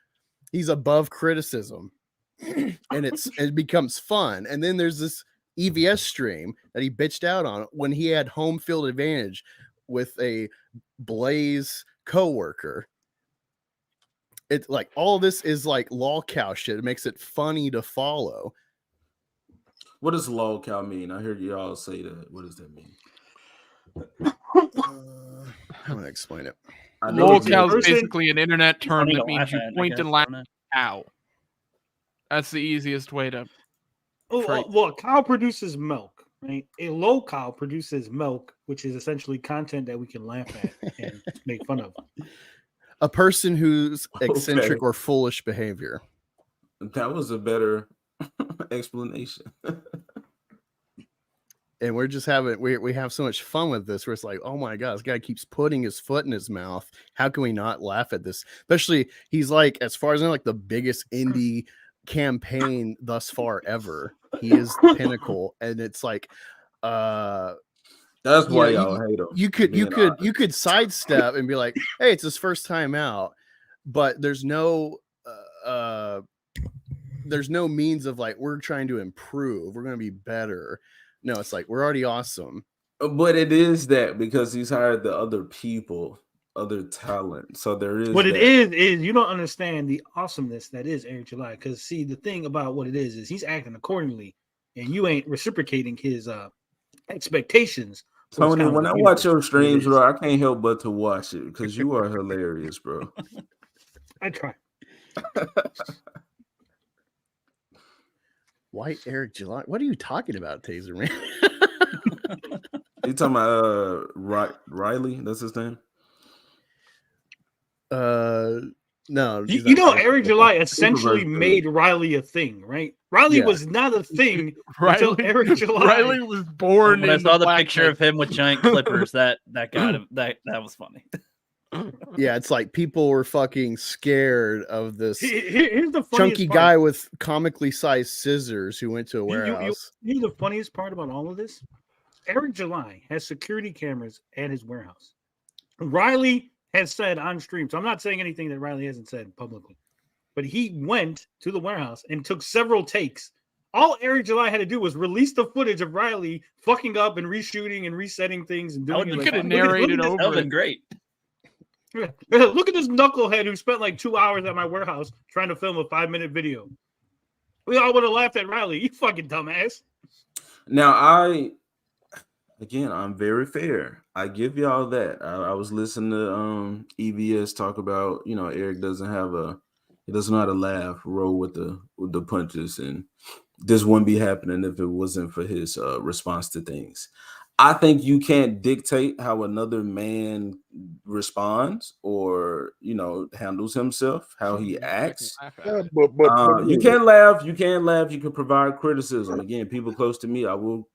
He's above criticism. And it becomes fun. And then there's this EVS stream that he bitched out on when he had home field advantage with a Blaze coworker. It's like all this is like lolcow shit. It makes it funny to follow. What does lolcow mean? I heard y'all say that. What does that mean? I'm gonna explain it. Lolcow is basically an internet term that means you point and laugh. Ow. That's the easiest way to. Well, a cow produces milk, right? A low cow produces milk, which is essentially content that we can laugh at and make fun of. A person who's eccentric or foolish behavior. That was a better explanation. And we're just having we have so much fun with this where it's like, oh my god, this guy keeps putting his foot in his mouth. How can we not laugh at this? Especially he's like, as far as I know, like the biggest indie campaign thus far ever. He is the pinnacle, and it's like that's why y'all hate him. You could sidestep and be like, hey, it's his first time out, but there's no means of like, we're trying to improve, we're going to be better. No, it's like, we're already awesome. But it is that because he's hired the other people, other talent. So there is what it is you don't understand the awesomeness that is Eric July. Because see, the thing about what it is he's acting accordingly, and you ain't reciprocating his expectations. Tony, when I watch your streams, bro, I can't help but to watch it because you are hilarious, bro. I try. White Eric July. What are you talking about, Taser Man? You talking about Riley? That's his name. No. You know, Eric July essentially made Riley a thing, right? Riley was not a thing until Eric July. Riley was born. When I saw the picture of him with giant clippers, that got him. That was funny. Yeah, it's like people were fucking scared of this here's the chunky part. guy with comically sized scissors who went to a warehouse. You know the funniest part about all of this? Eric July has security cameras at his warehouse. Riley has said on stream, so I'm not saying anything that Riley hasn't said publicly, but he went to the warehouse and took several takes. All Eric July had to do was release the footage of Riley fucking up and reshooting and resetting things and doing. You could have narrated over. That would been great. Look at this knucklehead who spent like 2 hours at my warehouse trying to film a 5-minute video. We all would have laughed at Riley. You fucking dumbass. Now, I'm very fair. I give y'all that. I was listening to EVS talk about, Eric doesn't know how to laugh, roll with the punches, and this wouldn't be happening if it wasn't for his response to things. I think you can't dictate how another man responds or, handles himself, how he acts. Yeah, but you can't laugh. You can provide criticism. Again, people close to me, I will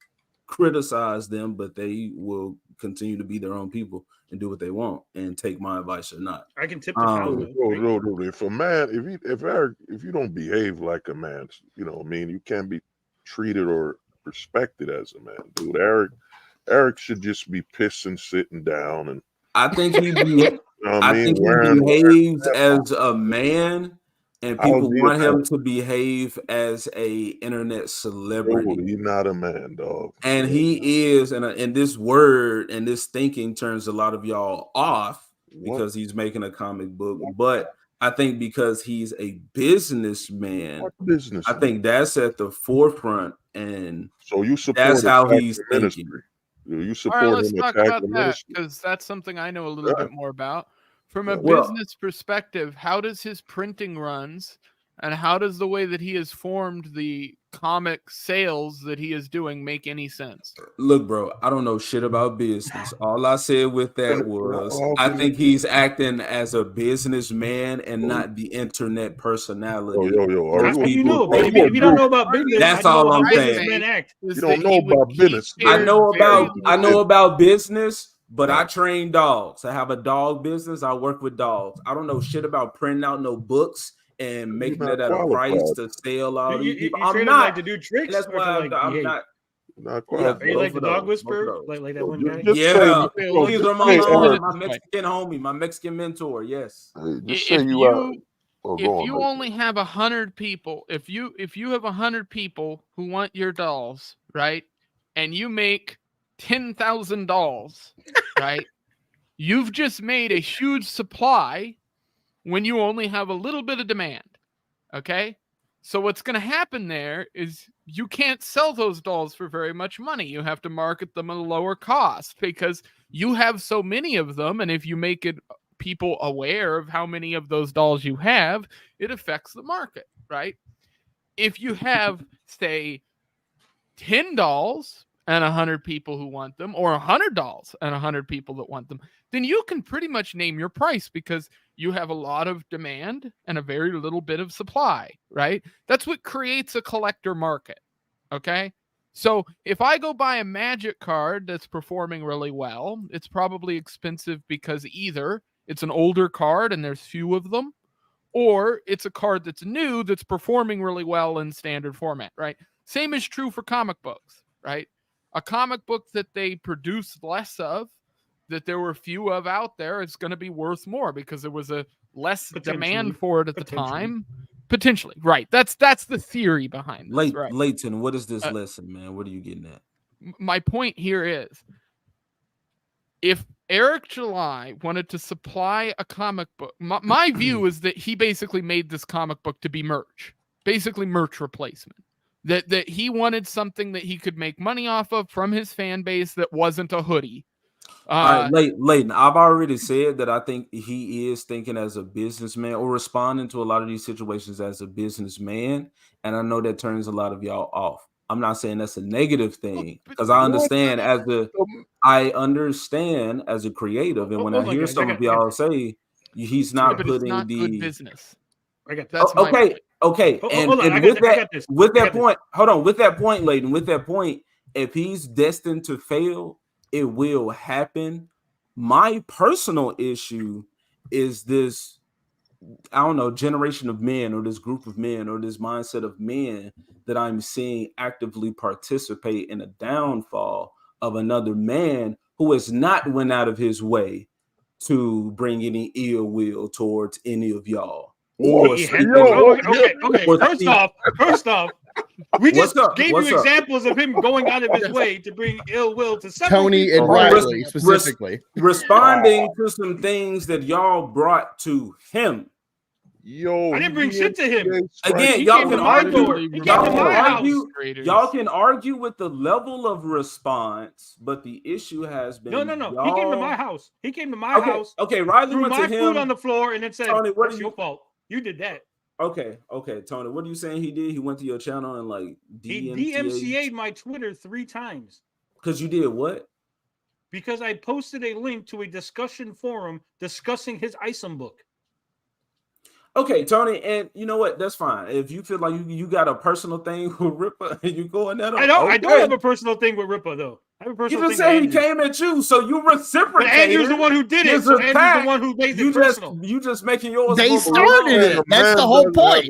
criticize them, but they will continue to be their own people and do what they want and take my advice or not. I can tip the cow. If a man, if you don't behave like a man, you can't be treated or respected as a man, dude. Eric should just be pissing, sitting down, and I think he behaves as a man, and people want him to behave as a internet celebrity. He's not a man, dog, and he is. And this word and this thinking turns a lot of y'all off because he's making a comic book, but I think because he's a businessman, I think that's at the forefront, and so you support that's how he's thinking. You support all right, let's him talk about that because that's something I know a little bit more about. From a business perspective, how does his printing runs and how does the way that he has formed the comic sales that he is doing make any sense? Look, bro, I don't know shit about business. All I said with that was I think he's acting as a businessman and not the internet personality. If you don't know about business, that's all I'm saying. You don't know about business. I know about business. But I train dogs. I have a dog business. I work with dogs. I don't know shit about printing out no books and making it at a price to sell all these people. I'm not like to do tricks. That's why I'm not quite. Are you like the dog whisperer? Like that one guy? Yeah. Please, my Mexican homie, my Mexican mentor. Yes. Just say you if you only have 100 people, if you have 100 people who want your dolls, right, and you make 10,000 dolls, right, you've just made a huge supply when you only have a little bit of demand. Okay, so what's going to happen there is you can't sell those dolls for very much money. You have to market them at a lower cost because you have so many of them, and if you make it people aware of how many of those dolls you have, it affects the market, right? If you have, say, 10 dolls and 100 people who want them, or 100 dolls and 100 people that want them, then you can pretty much name your price because you have a lot of demand and a very little bit of supply, right? That's what creates a collector market, okay? So if I go buy a Magic card that's performing really well, it's probably expensive because either it's an older card and there's few of them, or it's a card that's new that's performing really well in standard format, right? Same is true for comic books, right? A comic book that they produce less of, that there were few of out there, it's going to be worth more because there was a less demand for it at the time. Potentially, right? That's the theory behind this, right? Leighton, what is this lesson, man? What are you getting at? My point here is, if Eric July wanted to supply a comic book, my view is that he basically made this comic book to be merch, basically merch replacement. That he wanted something that he could make money off of from his fan base that wasn't a hoodie. Leighton, I've already said that I think he is thinking as a businessman or responding to a lot of these situations as a businessman, and I know that turns a lot of y'all off. I'm not saying that's a negative thing because I understand as a creative, and when I hear some of y'all say he's not putting not the good business. I get that. Okay. With that point, Leighton, with that point, if he's destined to fail, it will happen. My personal issue is this, I don't know, generation of men or this group of men or this mindset of men that I'm seeing actively participate in a downfall of another man who has not went out of his way to bring any ill will towards any of y'all. Okay. First off, we just gave you examples of him going out of his way to bring ill will to Tony and Riley specifically. Responding to some things that y'all brought to him. I didn't bring shit to him. Again, y'all can argue. Y'all can argue with the level of response, but the issue has been no. He came to my house. Okay, Riley went to him. Food on the floor and then said, Tony, "What's your fault? You did that." Okay, Tony, what are you saying he did? He went to your channel and like DMCA'd my Twitter 3 times. Because you did what? Because I posted a link to a discussion forum discussing his ISOM book. Okay, Tony, and you know what? That's fine. If you feel like you got a personal thing with Rippa and you going at him, I don't have a personal thing with Rippa though. I have a personal thing. You just said he came at you, so you reciprocated. But Andrew's the one who did it. So Andrew's the one who made it personal. You just making yours. They started it. That's the whole point.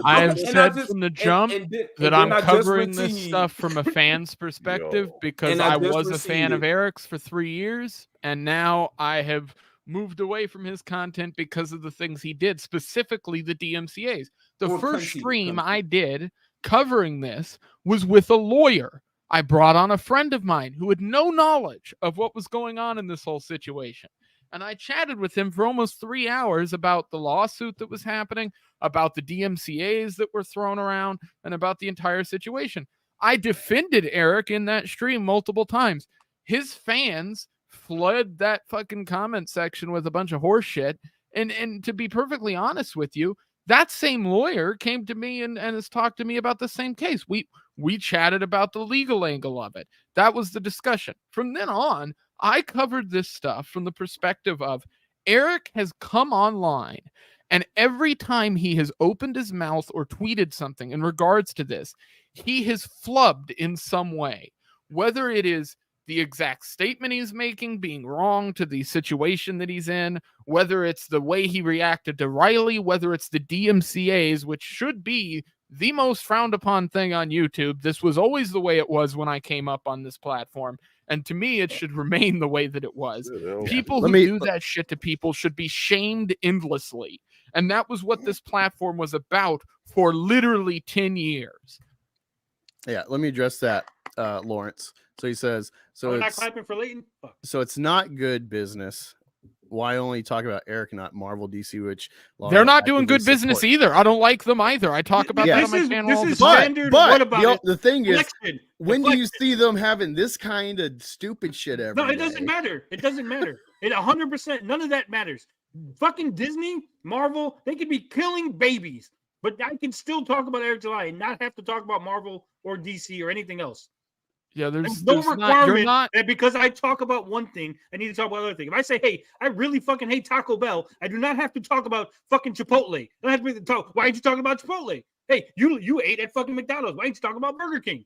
I have said from the jump that I'm covering this stuff from a fan's perspective because I was a fan of Eric's for 3 years, and now I have moved away from his content because of the things he did, specifically the DMCAs. The first stream I did covering this was with a lawyer. I brought on a friend of mine who had no knowledge of what was going on in this whole situation. And I chatted with him for almost 3 hours about the lawsuit that was happening, about the DMCAs that were thrown around, and about the entire situation. I defended Eric in that stream multiple times. His fans flood that fucking comment section with a bunch of horse shit. And to be perfectly honest with you, that same lawyer came to me and has talked to me about the same case. We chatted about the legal angle of it. That was the discussion. From then on, I covered this stuff from the perspective of Eric has come online, and every time he has opened his mouth or tweeted something in regards to this, he has flubbed in some way, whether it is the exact statement he's making being wrong to the situation that he's in, whether it's the way he reacted to Riley, whether it's the DMCAs, which should be the most frowned upon thing on YouTube. This was always the way it was when I came up on this platform. And to me, it should remain the way that it was. People who do that shit to people should be shamed endlessly. And that was what this platform was about for literally 10 years. Yeah, let me address that, Lawrence. So he says, we're not clapping for Leighton. So it's not good business. Why only talk about Eric, not Marvel, DC, which they're not doing good business either. I don't like them either. I talk about that on my channel all the time. But the thing is, when do you see them having this kind of stupid shit every day? It doesn't matter. It doesn't matter. It 100%. None of that matters. Fucking Disney, Marvel, they could be killing babies, but I can still talk about Eric July and not have to talk about Marvel or DC or anything else. Yeah, there's no requirement that because I talk about one thing, I need to talk about another thing. If I say, hey, I really fucking hate Taco Bell, I do not have to talk about fucking Chipotle. I don't have to talk. Why aren't you talking about Chipotle? Hey, you ate at fucking McDonald's. Why aren't you talking about Burger King?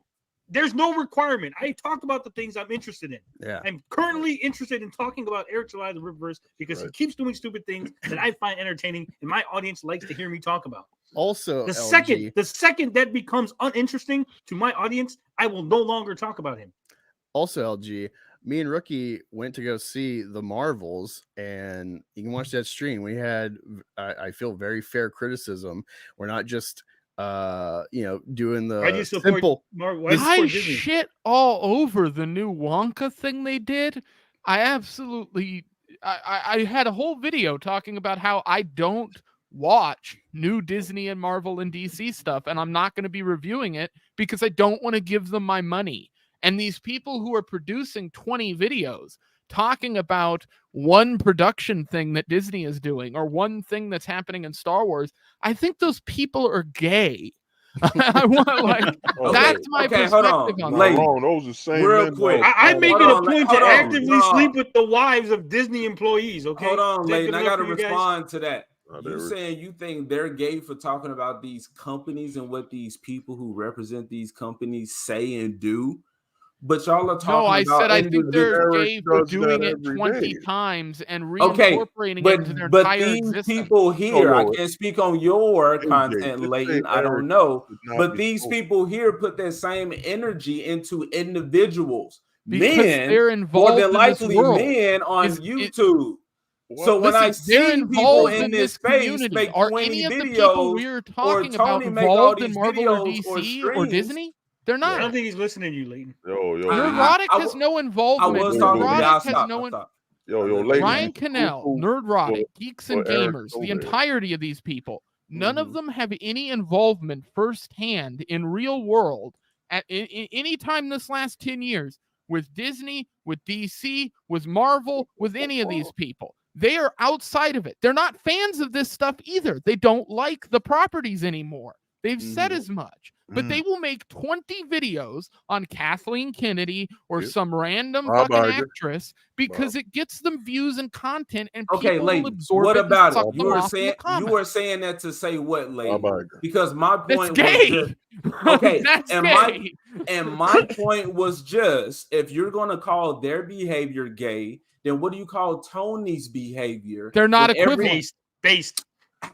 There's no requirement. I talk about the things I'm interested in. Yeah. I'm currently interested in talking about Eric July, the Rippaverse, because he keeps doing stupid things that I find entertaining and my audience likes to hear me talk about. Also, the second that becomes uninteresting to my audience, I will no longer talk about him. Also, LG, me and Rookie went to go see the Marvels, and you can watch that stream. We had, I feel, very fair criticism. We're not just doing the simple. I shit all over the new Wonka thing they did. I had a whole video talking about how I don't watch new Disney and Marvel and DC stuff, and I'm not going to be reviewing it because I don't want to give them my money. And these people who are producing 20 videos talking about one production thing that Disney is doing or one thing that's happening in Star Wars, I think those people are gay. I want that's my perspective on that. Those are same real quick. I'm making a point to actively sleep with the wives of Disney employees. Okay, hold on, Leighton. I got to respond to that. You saying you think they're gay for talking about these companies and what these people who represent these companies say and do? But y'all are talking about. No, I said I think they're gay for doing it 20 times and reincorporating it into their entire existence. These people here, I can't speak on your content, Leighton. I don't know. But these people here put that same energy into individuals. Because men, they're involved more than likely men on YouTube. So when I see people in this space make 20 videos, or Tony make all these videos or streams, or Disney, they're not. I don't think he's listening to you, Leighton. Nerdrotic has no involvement. Nerdrotic has no involvement. Ryan Cannell, Nerdrotic, Geeks and Gamers, the entirety of these people, none of them have any involvement firsthand in real world at any time this last 10 years with Disney, with DC, with Marvel, with any of these people. They are outside of it. They're not fans of this stuff either. They don't like the properties anymore. They've said as much. But they will make 20 videos on Kathleen Kennedy or some random fucking actress because it gets them views and content, and people will absorb what it. About it? You were saying that to say what, Leighton? Because my point was just, okay, and my point was just, if you're gonna call their behavior gay, then what do you call Tony's behavior? They're not equivalent. Based.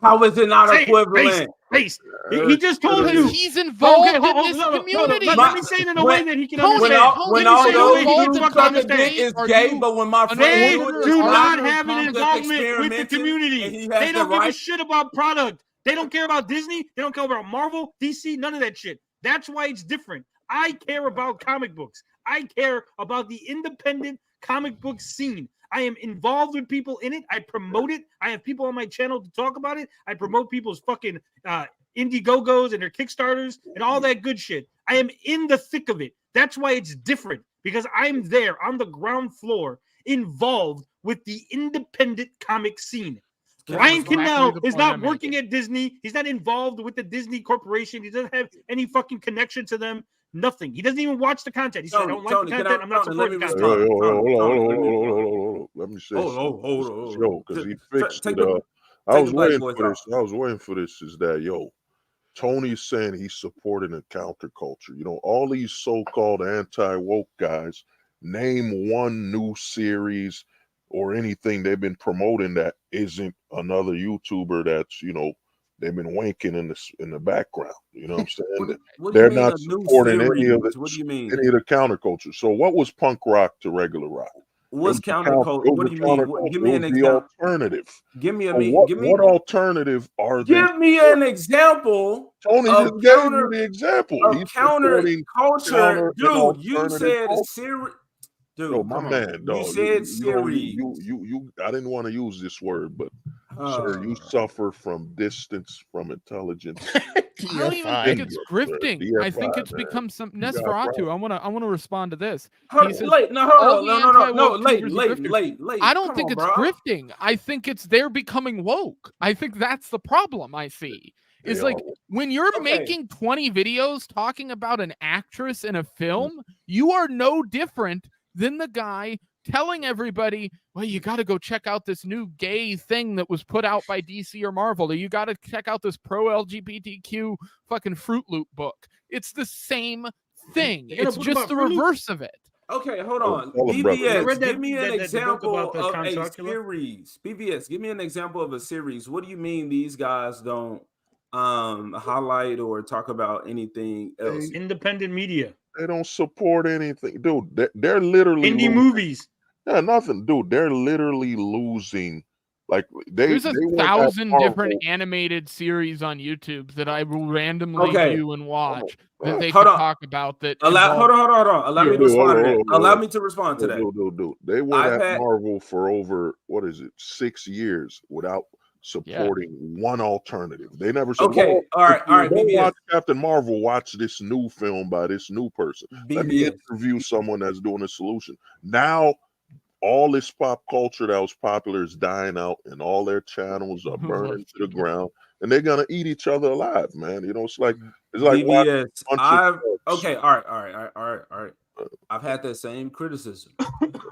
How is it not equivalent? Based. He just told you he's involved in this community. Let me say it in a way that he can understand. When all those you suck a dick is gay, but when my friends do not have an involvement with the community, they don't give a shit about product. They don't care about Disney. They don't care about Marvel, DC, none of that shit. That's why it's different. I care about comic books. I care about the independent comic book scene. I am involved with people in it. I promote it. I have people on my channel to talk about it. I promote people's fucking Indiegogos and their Kickstarters and all that good shit. I am in the thick of it. That's why it's different, because I'm there on the ground floor, involved with the independent comic scene. Ryan Cannell is not working at Disney. He's not involved with the Disney Corporation. He doesn't have any fucking connection to them. Nothing. He doesn't even watch the content. He said, I don't like the content. I'm not supporting the content. Hold on. Let me say hold on. Because he fixed it. I was waiting for this. Is that, Tony's saying he's supporting a counterculture. All these so-called anti-woke guys, name one new series or anything they've been promoting that isn't another YouTuber that's, they've been wanking in the background. You know what I'm saying? They're not supporting any of the counterculture. So what was punk rock to regular rock? What's counterculture? What do you mean? Give me an example. Alternative. Give me what alternative are there? Give me an example. Tony just gave you the example. Of counterculture, dude. You said Siri. Dude, no, my man, dog. You said Siri. You. I didn't want to use this word, but sir, you suffer from distance from intelligence. I don't even think it's grifting. I think it's become some Nesferatu. I want to respond to this. No. I don't think it's grifting. I think it's they're becoming woke. I think that's the problem I see. It's like when you're making 20 videos talking about an actress in a film, you are no different than the guy telling everybody, well, you got to go check out this new gay thing that was put out by DC or Marvel, or you got to check out this pro-LGBTQ fucking Fruit Loop book. It's the same thing. It's just the reverse of it. Okay, hold on. BBS, give me an example of a series. BBS, give me an example of a series. What do you mean these guys don't highlight or talk about anything else? Independent media. They don't support anything, dude. They're literally indie movies. Yeah, nothing, dude. They're literally losing. Like there's 1,000 different animated series on YouTube that I will randomly view and watch that they can talk about. That hold on. Allow me to respond to that. Allow me to respond to that. Dude. They were at Marvel for over 6 years without supporting one alternative. They never said, all right. Watch Captain Marvel, watch this new film by this new person. Let me interview someone that's doing a solution. Now all this pop culture that was popular is dying out, and all their channels are burning to the ground, and they're gonna eat each other alive, man. You know, it's like BBS, all right. I've had that same criticism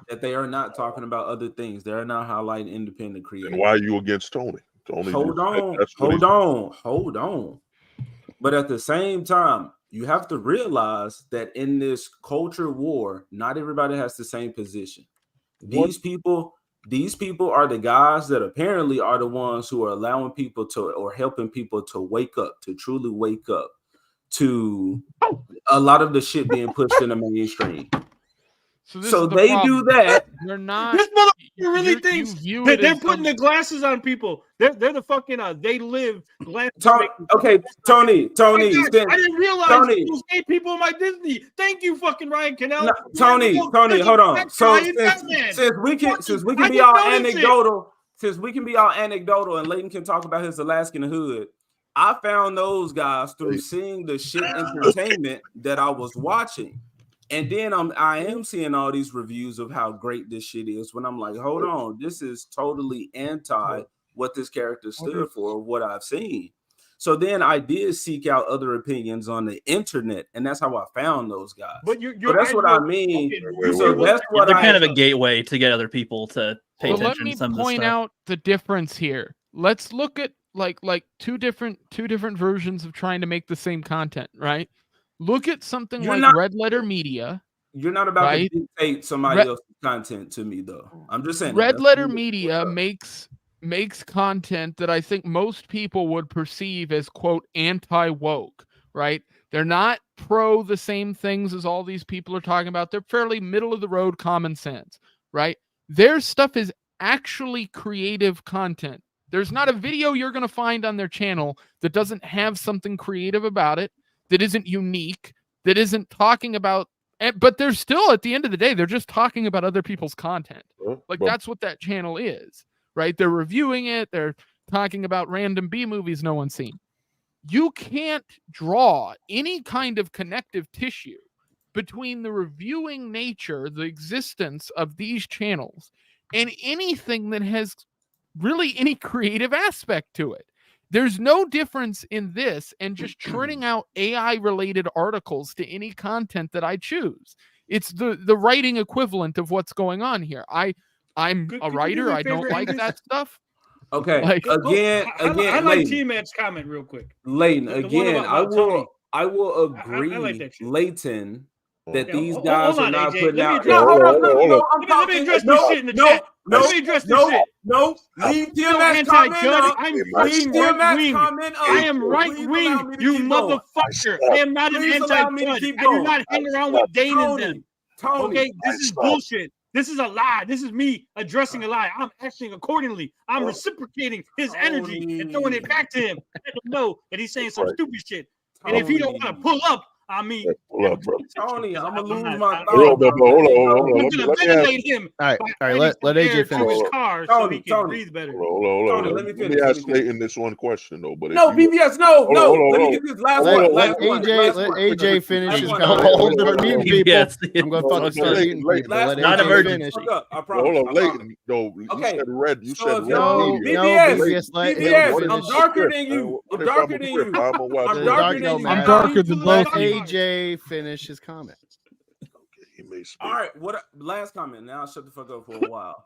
that they are not talking about other things. They are not highlighting independent creators. And why are you against Tony? Hold on. But at the same time, you have to realize that in this culture war, not everybody has the same position. These people are the guys that apparently are the ones who are allowing people to, or helping people to wake up, to truly wake up to a lot of the shit being pushed in the mainstream. So they do that. They're not. This motherfucker really thinks that they're putting the glasses on people. They're the fucking they live. Tony. I didn't realize those gay people in my Disney. Thank you, fucking Ryan Cannell. Tony, hold on. So since we can be all anecdotal, and Leighton can talk about his Alaskan hood. I found those guys through seeing the shit entertainment that I was watching. And then I am seeing all these reviews of how great this shit is when I'm like, hold on, this is totally anti what this character stood for, what I've seen. So then I did seek out other opinions on the internet, and that's how I found those guys. But that's what I mean. So that's what they're kind of a gateway to get other people to pay attention to some of the stuff. Let me point out the difference here. Let's look at like two different versions of trying to make the same content, right? Look at something Red Letter Media. You're not about to dictate somebody else's content to me, though. I'm just saying. Red Letter Media makes content that I think most people would perceive as, quote, anti-woke, right? They're not pro the same things as all these people are talking about. They're fairly middle-of-the-road common sense, right? Their stuff is actually creative content. There's not a video you're going to find on their channel that doesn't have something creative about it, that isn't unique, that isn't talking about, but they're still, at the end of the day, they're just talking about other people's content. Like, that's what that channel is, right? They're reviewing it. They're talking about random B movies no one's seen. You can't draw any kind of connective tissue between the reviewing nature, the existence of these channels, and anything that has really any creative aspect to it. There's no difference in this and just churning out AI-related articles to any content that I choose. It's the writing equivalent of what's going on here. I'm a writer. I don't like that stuff. Okay. Again, I like T-Man's comment real quick. Leighton, again, I will agree, Leighton, that these guys are not putting out. Let me address this shit in the chat. Let me address this shit. No, leave DMS comment. I am right-wing, you motherfucker. I am not an anti-judge. I do not hang around with Dane and them. Okay, this is bullshit. This is a lie. This is me addressing a lie. I'm acting accordingly. I'm reciprocating his energy and throwing it back to him. Let him know that he's saying some stupid shit. And if he don't want to pull up, I mean, pull up, bro. Tony, I'm gonna lose my thought. Hold on. I'm gonna ventilate him. All right. Let AJ finish. His car so he can breathe better. Hold on. Let me ask Clayton this one question though. But no, BBS, no. Let me get this last one. Let AJ finish his comment. I'm gonna start eating people. Let AJ finish. Hold on, Leighton. No, you said red. You said red. BBS, I'm darker than you. I'm darker than you. I'm darker than both. AJ finish his comment. All right, what last comment? Now I'll shut the fuck up for a while.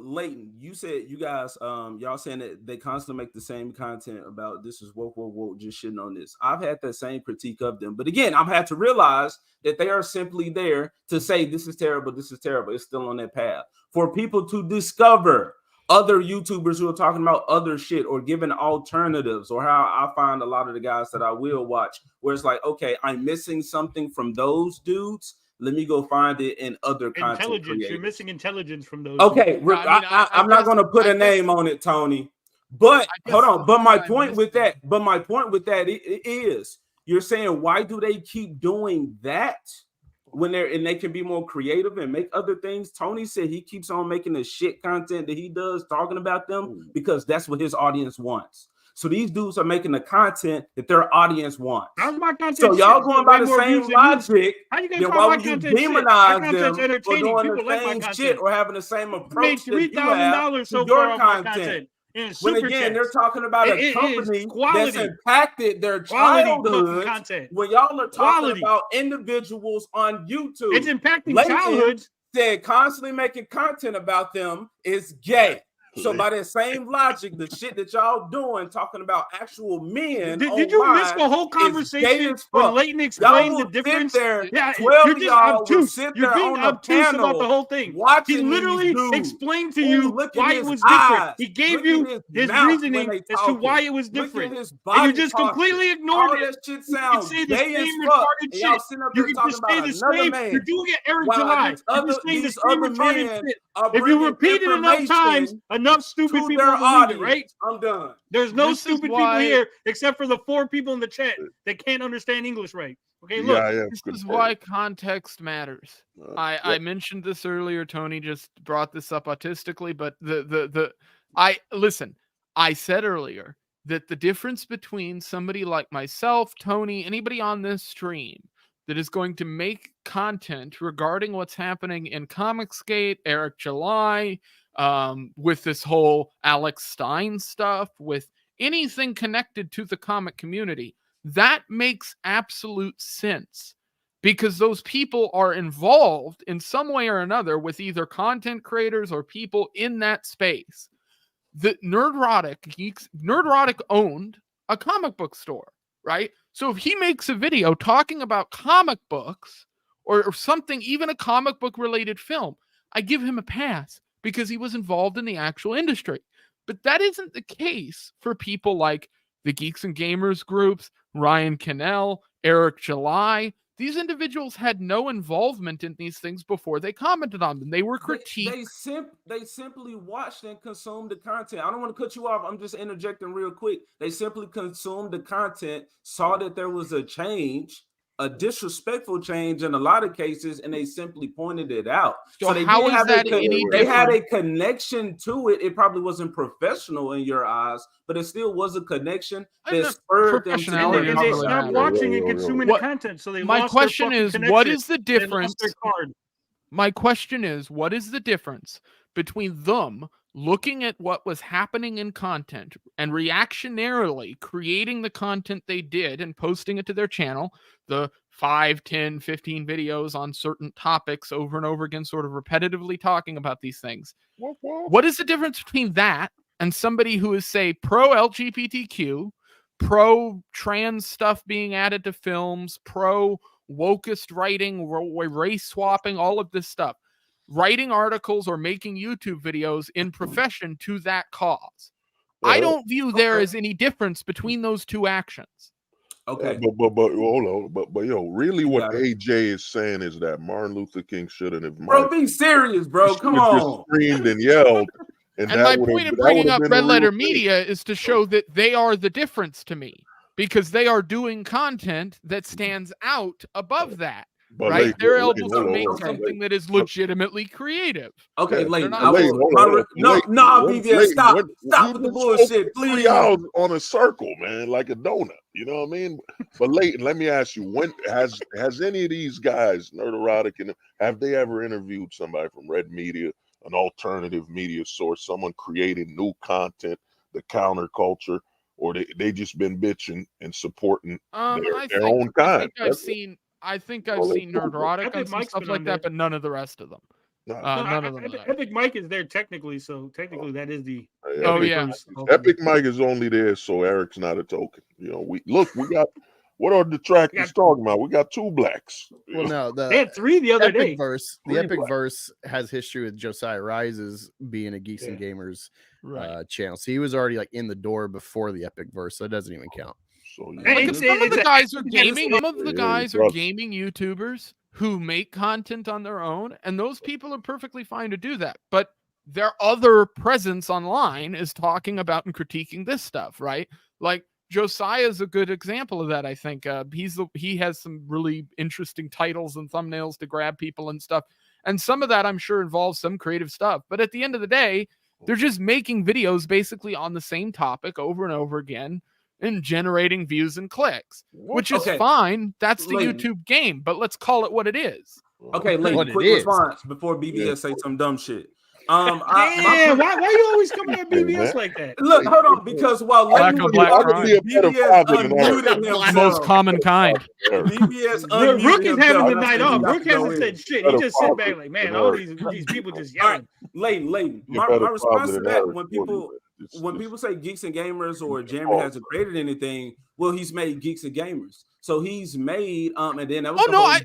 Leighton, you said you guys y'all saying that they constantly make the same content about this is woke, just shitting on this. I've had that same critique of them, but again, I've had to realize that they are simply there to say this is terrible, it's still on that path for people to discover other YouTubers who are talking about other shit or giving alternatives, or how I find a lot of the guys that I will watch where it's like, okay, I'm missing something from those dudes. Let me go find it in other content creators. You're missing intelligence from those. Okay, I'm not going to put a name on it, Tony. But hold on. But my point with that is you're saying, why do they keep doing that when they can be more creative and make other things? Tony said he keeps on making the shit content that he does, talking about them because that's what his audience wants. So these dudes are making the content that their audience wants. How's my content? So y'all going by the same logic. Then why would you demonize them for doing the same shit or having the same approach that you have to your content? When again, they're talking about a company that's impacted their childhood. When y'all are talking about individuals on YouTube, it's impacting childhoods. Said constantly making content about them is gay. So by that same logic, the shit that y'all doing, talking about actual men, did you miss the whole conversation when Leighton explained the difference? Yeah, 12 of y'all will sit there on the panel about the whole thing. He literally explained to you why it was different. He gave you his reasoning as to why it was different, and you just completely ignored it. You can say the same retarded shit. You can just say the same. You're doing it, Eric July. You're just saying the same retarded shit. If you repeat it enough times, enough stupid people will read it, right? I'm done. There's no stupid people here except for the 4 people in the chat that can't understand English right. Okay, look. This is why context matters. I mentioned this earlier. Tony just brought this up autistically, but I said earlier that the difference between somebody like myself, Tony, anybody on this stream that is going to make content regarding what's happening in Comicsgate, Eric July, with this whole Alex Stein stuff, with anything connected to the comic community, that makes absolute sense because those people are involved in some way or another with either content creators or people in that space. The Nerdrotic owned a comic book store, right? So if he makes a video talking about comic books or something, even a comic book related film, I give him a pass because he was involved in the actual industry. But that isn't the case for people like the Geeks and Gamers groups, Ryan Cannell, Eric July. These individuals had no involvement in these things before they commented on them. They were critiqued. They simply watched and consumed the content. I don't want to cut you off. I'm just interjecting real quick. They simply consumed the content, saw that there was a change, a disrespectful change in a lot of cases, and they simply pointed it out. So they had a connection to it. It probably wasn't professional in your eyes, but it still was a connection that spurred them to they stopped watching and consuming the content. So they my question is, what is the difference? My question is, what is the difference between them looking at what was happening in content and reactionarily creating the content they did and posting it to their channel, the 5, 10, 15 videos on certain topics over and over again, sort of repetitively talking about these things? What is the difference between that and somebody who is, say, pro-LGBTQ, pro-trans stuff being added to films, pro-wokist writing, race swapping, all of this stuff, writing articles or making YouTube videos in profession to that cause? I don't view there as any difference between those two actions. Okay, but hold on, but yo, really, what AJ is saying is that Martin Luther King shouldn't have. Bro, be serious, bro. Come on. Screamed and yelled. And my point of bringing up Red Letter Media is to show that they are the difference to me, because they are doing content that stands out above that. But right? They're able to make something that is legitimately creative. Okay, Leighton. No, BVS, stop with the bullshit, please. 3 hours on a circle, man, like a donut. You know what I mean? But Leighton, let me ask you: when has any of these guys, Nerderotic, and have they ever interviewed somebody from Red Media, an alternative media source, someone creating new content, the counterculture, or they just been bitching and supporting their own kind? I think I've seen Nerderotic and some stuff like that, but none of the rest of them. None of them. Epic Mike is there technically, so technically that is the. Epic Mike is only there so Eric's not a token. You know, we got. What are detractors talking about? We got 2 blacks. Well, no, they had 3 the other day. The Epic Verse has history with Josiah Rises being a Geeks and Gamers channel, so he was already like in the door before the Epic Verse, so it doesn't even count. So some of the guys are gaming. Some of the guys are gaming YouTubers who make content on their own, and those people are perfectly fine to do that. But their other presence online is talking about and critiquing this stuff, right? Like Josiah is a good example of that. I think he has some really interesting titles and thumbnails to grab people and stuff, and some of that I'm sure involves some creative stuff. But at the end of the day, they're just making videos basically on the same topic over and over again, and generating views and clicks, which is fine. That's the YouTube game, but let's call it what it is. Okay, Leighton, quick response before BBS say some dumb shit. Why you always coming at BBS like that? Look, hold on, because while Leighton BBS unmuted himself, most common kind. BBS Rook is having the night off. Rook hasn't said shit. He just sit back like, man, all these people just yelling. Leighton, my response to that when people say Geeks and Gamers or Jeremy hasn't created anything, well, he's made Geeks and Gamers. So he's made and then that was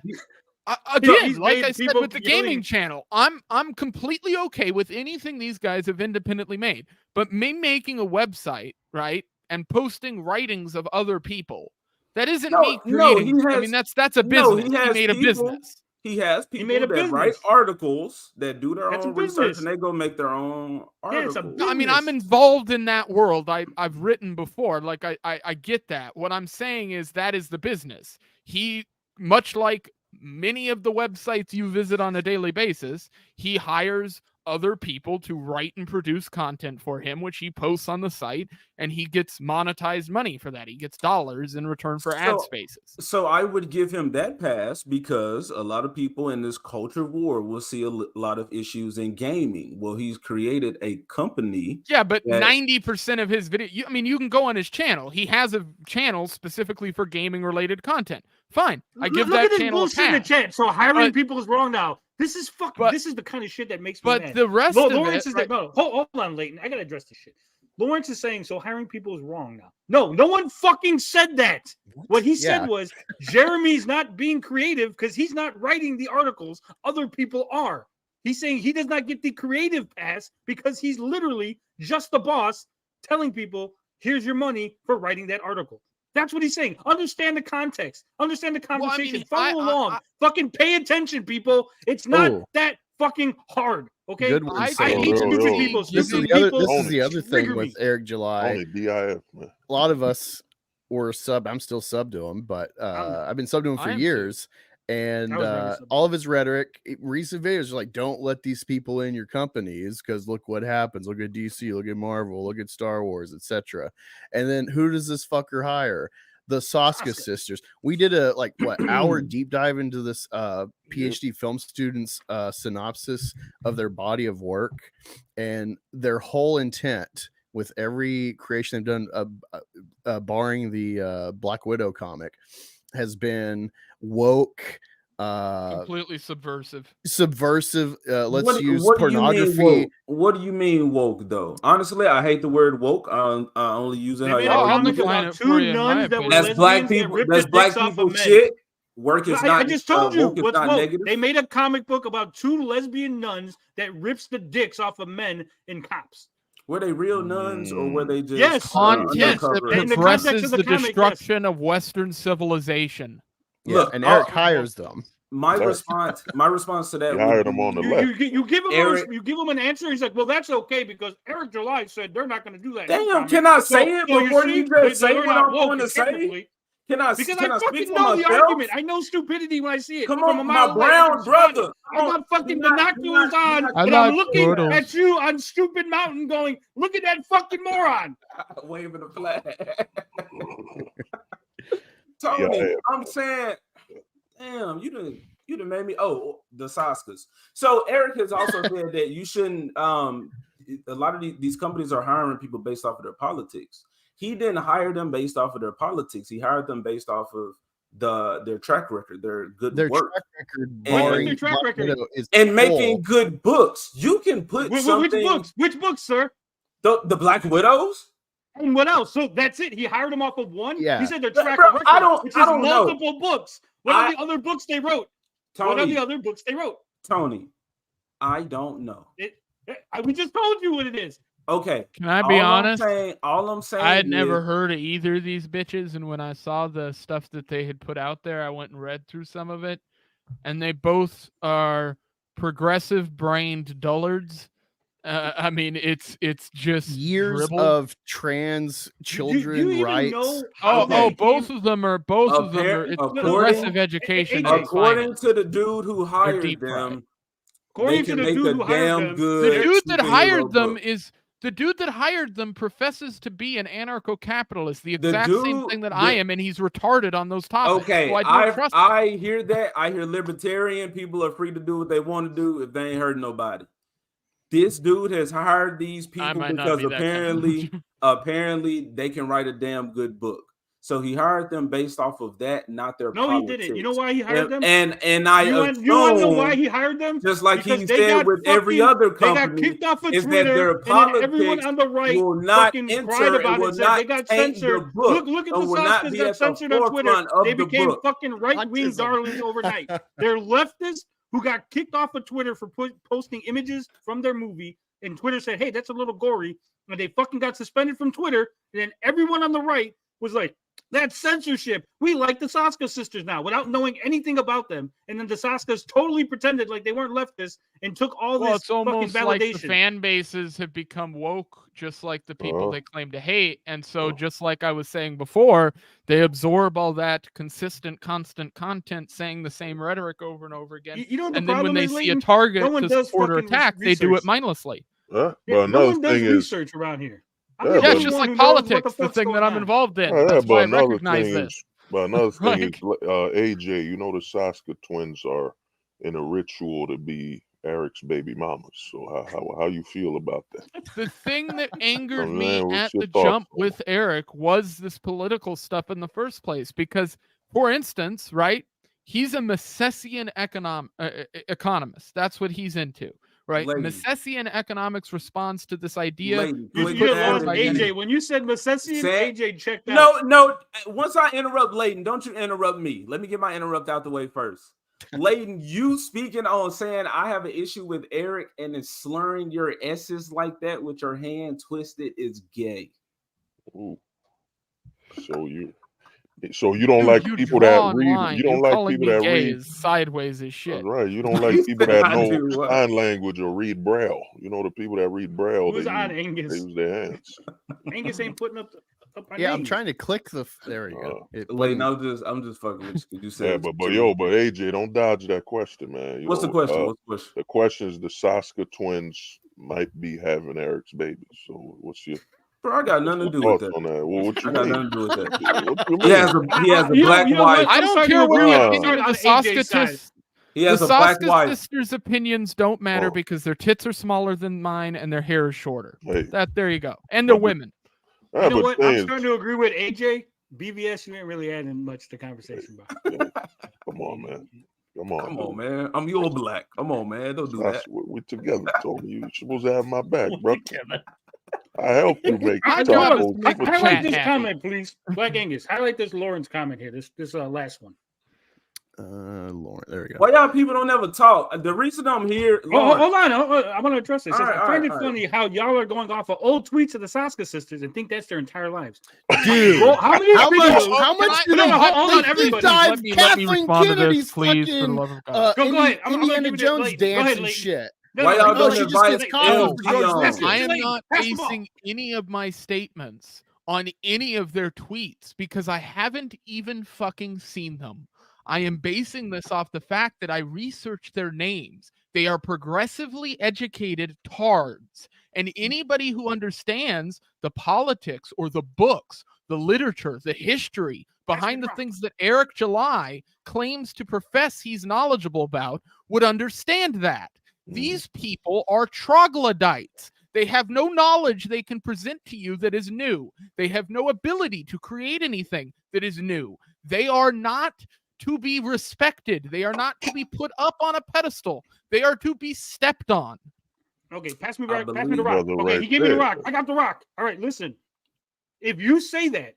again, like I said with the gaming channel, I'm completely okay with anything these guys have independently made. But me making a website, right, and posting writings of other people, that isn't me creating. I mean, that's a business. He made a business. He has people that write articles that do their own research and they go make their own articles. I mean, I'm involved in that world. I've written before. Like I get that. What I'm saying is that is the business. He, much like many of the websites you visit on a daily basis, he hires other people to write and produce content for him, which he posts on the site, and he gets monetized money for that. He gets dollars in return for ad spaces. So I would give him that pass because a lot of people in this culture war will see a lot of issues in gaming. Well, he's created a company. Yeah, but 90% of his video, you can go on his channel. He has a channel specifically for gaming related content. Fine. I give that channel a pass. In the chat. So hiring people is wrong now. This is this is the kind of shit that makes me mad. But the rest of Lawrence is like, hold on, Leighton. I gotta address this shit. Lawrence is saying so hiring people is wrong now. No one fucking said that. What he said was Jeremy's not being creative because he's not writing the articles. Other people are. He's saying he does not get the creative pass because he's literally just the boss telling people, here's your money for writing that article. That's what he's saying. Understand the context. Understand the conversation. Follow along. Fucking pay attention, people. It's not that fucking hard. Okay. Good one, I hate stupid people. This is the other thing with Eric July. A lot of us were sub. I'm still sub to him, but I've been sub to him for years. And all of his rhetoric, recent videos are like, don't let these people in your companies because look what happens. Look at DC, look at Marvel, look at Star Wars, etc. And then who does this fucker hire? The Soska sisters. We did a hour deep dive into this PhD film students synopsis of their body of work, and their whole intent with every creation they've done, barring the Black Widow comic, has been woke, completely subversive. Let's use pornography. What do you mean woke though? Honestly, I hate the word woke. I only use it how y'all use it. That's black people. That's black people shit. Work is not. I just told you what's woke. Negative. They made a comic book about 2 lesbian nuns that rips the dicks off of men in cops. Were they real nuns or were they just yes? Content that In the context progresses of the the comic, destruction of Western civilization. Yeah, Look, and Eric hires them. My response to that You hired him on the left. you give him Eric- you give him an answer. He's like, well, that's okay because Eric July said they're not going to do that. Damn, can I say it before you just say what I'm going to say? Can I Because can I I speak fucking for know the myself? argument. I know stupidity when I see it. Come From on, a my mile away, brown brother. I got fucking You're not- binoculars on, I and like I'm looking turtles. at you on Stupid Mountain going, look at that fucking moron. Waving the flag. Tony, Yeah. I'm saying, damn, you done made me. Oh, the Saskas. So Eric has also said that you shouldn't. A lot of these companies are hiring people based off of their politics. He didn't hire them based off of their politics. He hired them based off of their track record, their good work, track record, and their track record is and making good books. You can put something. Which books, sir? The Black Widows. And what else? So that's it. He hired them off of one. Yeah. He said their track Bro, record. I don't know. Multiple books. What are the other books they wrote? Tony, What are the other books they wrote? Tony, I don't know. We just told you what it is. Okay. Can I be honest? All I'm saying I had is, never heard of either of these bitches, and when I saw the stuff that they had put out there, I went and read through some of it, and they both are progressive-brained dullards. I mean, it's just years dribble. of trans children rights. Both of them are it's progressive education. According to the dude who hired them, according to the dude who hired them, the dude that hired them is the dude that hired them professes to be an anarcho-capitalist, the exact same thing that I am, and he's retarded on those topics. Okay, so I don't trust him. I hear that. I hear libertarian people are free to do what they want to do if they ain't hurt nobody. This dude has hired these people because apparently they can write a damn good book. So he hired them based off of that, not their politics. No, he didn't. You know why he hired them? And you want to know why he hired them? Just like he said with every other company, they got kicked off of is Twitter, that their and then everyone politics on the right will not fucking enter cried about and will it. Said not they got taint censored. your book. Look at and the will not Saskas be got at the censored on Twitter. forefront of They the became book. fucking right-wing darlings overnight. They're leftists who got kicked off of Twitter for posting images from their movie, and Twitter said, hey, that's a little gory, and they fucking got suspended from Twitter, and then everyone on the right was like, that's censorship. We like the Saska sisters now without knowing anything about them. And then the Saskas totally pretended like they weren't leftists and took all this it's almost fucking validation. like the fan bases have become woke, just like the people they claim to hate. And so just like I was saying before, they absorb all that consistent, constant content saying the same rhetoric over and over again. You know what the and then when problem they is, see a Leighton? target No one to does support or fucking attack, they do it research. mindlessly. But no another one does thing is research around here. Yeah, it's just like politics, the thing that I'm involved in. That's why I recognize this. But another thing is, AJ, you know the Saska twins are in a ritual to be Eric's baby mamas. So how you feel about that? The thing that angered me at the jump with Eric was this political stuff in the first place. Because, for instance, right, he's a Misesian economist. That's what he's into. Right, Misesian economics responds to this idea. AJ, when you said Misesian, AJ checked out. No. Once I interrupt Leighton, don't you interrupt me. Let me get my interrupt out the way first. Leighton, you speaking on saying I have an issue with Eric and then slurring your S's like that with your hand twisted is gay. Ooh. So you don't like people that read. You don't like people that read sideways as shit. Right. You don't like people that know sign language or read Braille. You know the people that read Braille. Who's on they Angus? use their hands. Angus ain't putting up. I'm trying to click the. There you go. Leighton, I'm just fucking with you. You said but AJ, don't dodge that question, man. What's the question? The question is the Saska twins might be having Eric's baby. So what's your Bro, I got nothing to do with that. Well, what you I got mean? nothing to do with that. He has a black wife. I don't care what the Saska he has a black wife. sisters' opinions don't matter because their tits are smaller than mine and their hair is shorter. There you go. And they're women. You know what? I'm starting to agree with AJ. BVS, you ain't really adding much to conversation about. Come on, man. Come on, man. I'm your black. Come on, man. Don't do that. We're together, Tony. You're supposed to have my back, bro. I help you make highlight this comment, please. Black Angus, highlight this Lauren's comment here. This last one. Lauren, there we go. Why y'all people don't ever talk? The reason I'm here. Hold on. I want to address this. I find it funny right. how y'all are going off of old tweets of the Saska sisters and think that's their entire lives. Dude, Bro, how much do they hold on, everybody. dive Kathleen Kennedy's please, fucking go ahead. Indiana Jones dance and shit? Why y'all No, don't she just invite gets coffee for George Lucas. I am not basing any of my statements on any of their tweets because I haven't even fucking seen them. I am basing this off the fact that I researched their names. They are progressively educated tards. And anybody who understands the politics or the books, the literature, the history behind the things that Eric July claims to profess he's knowledgeable about would understand that. These people are troglodytes. They have no knowledge they can present to you that is new. They have no ability to create anything that is new. They are not to be respected. They are not to be put up on a pedestal. They are to be stepped on. Okay, pass me the rock. Okay, he gave me the rock. I got the rock. All right, listen. If you say that,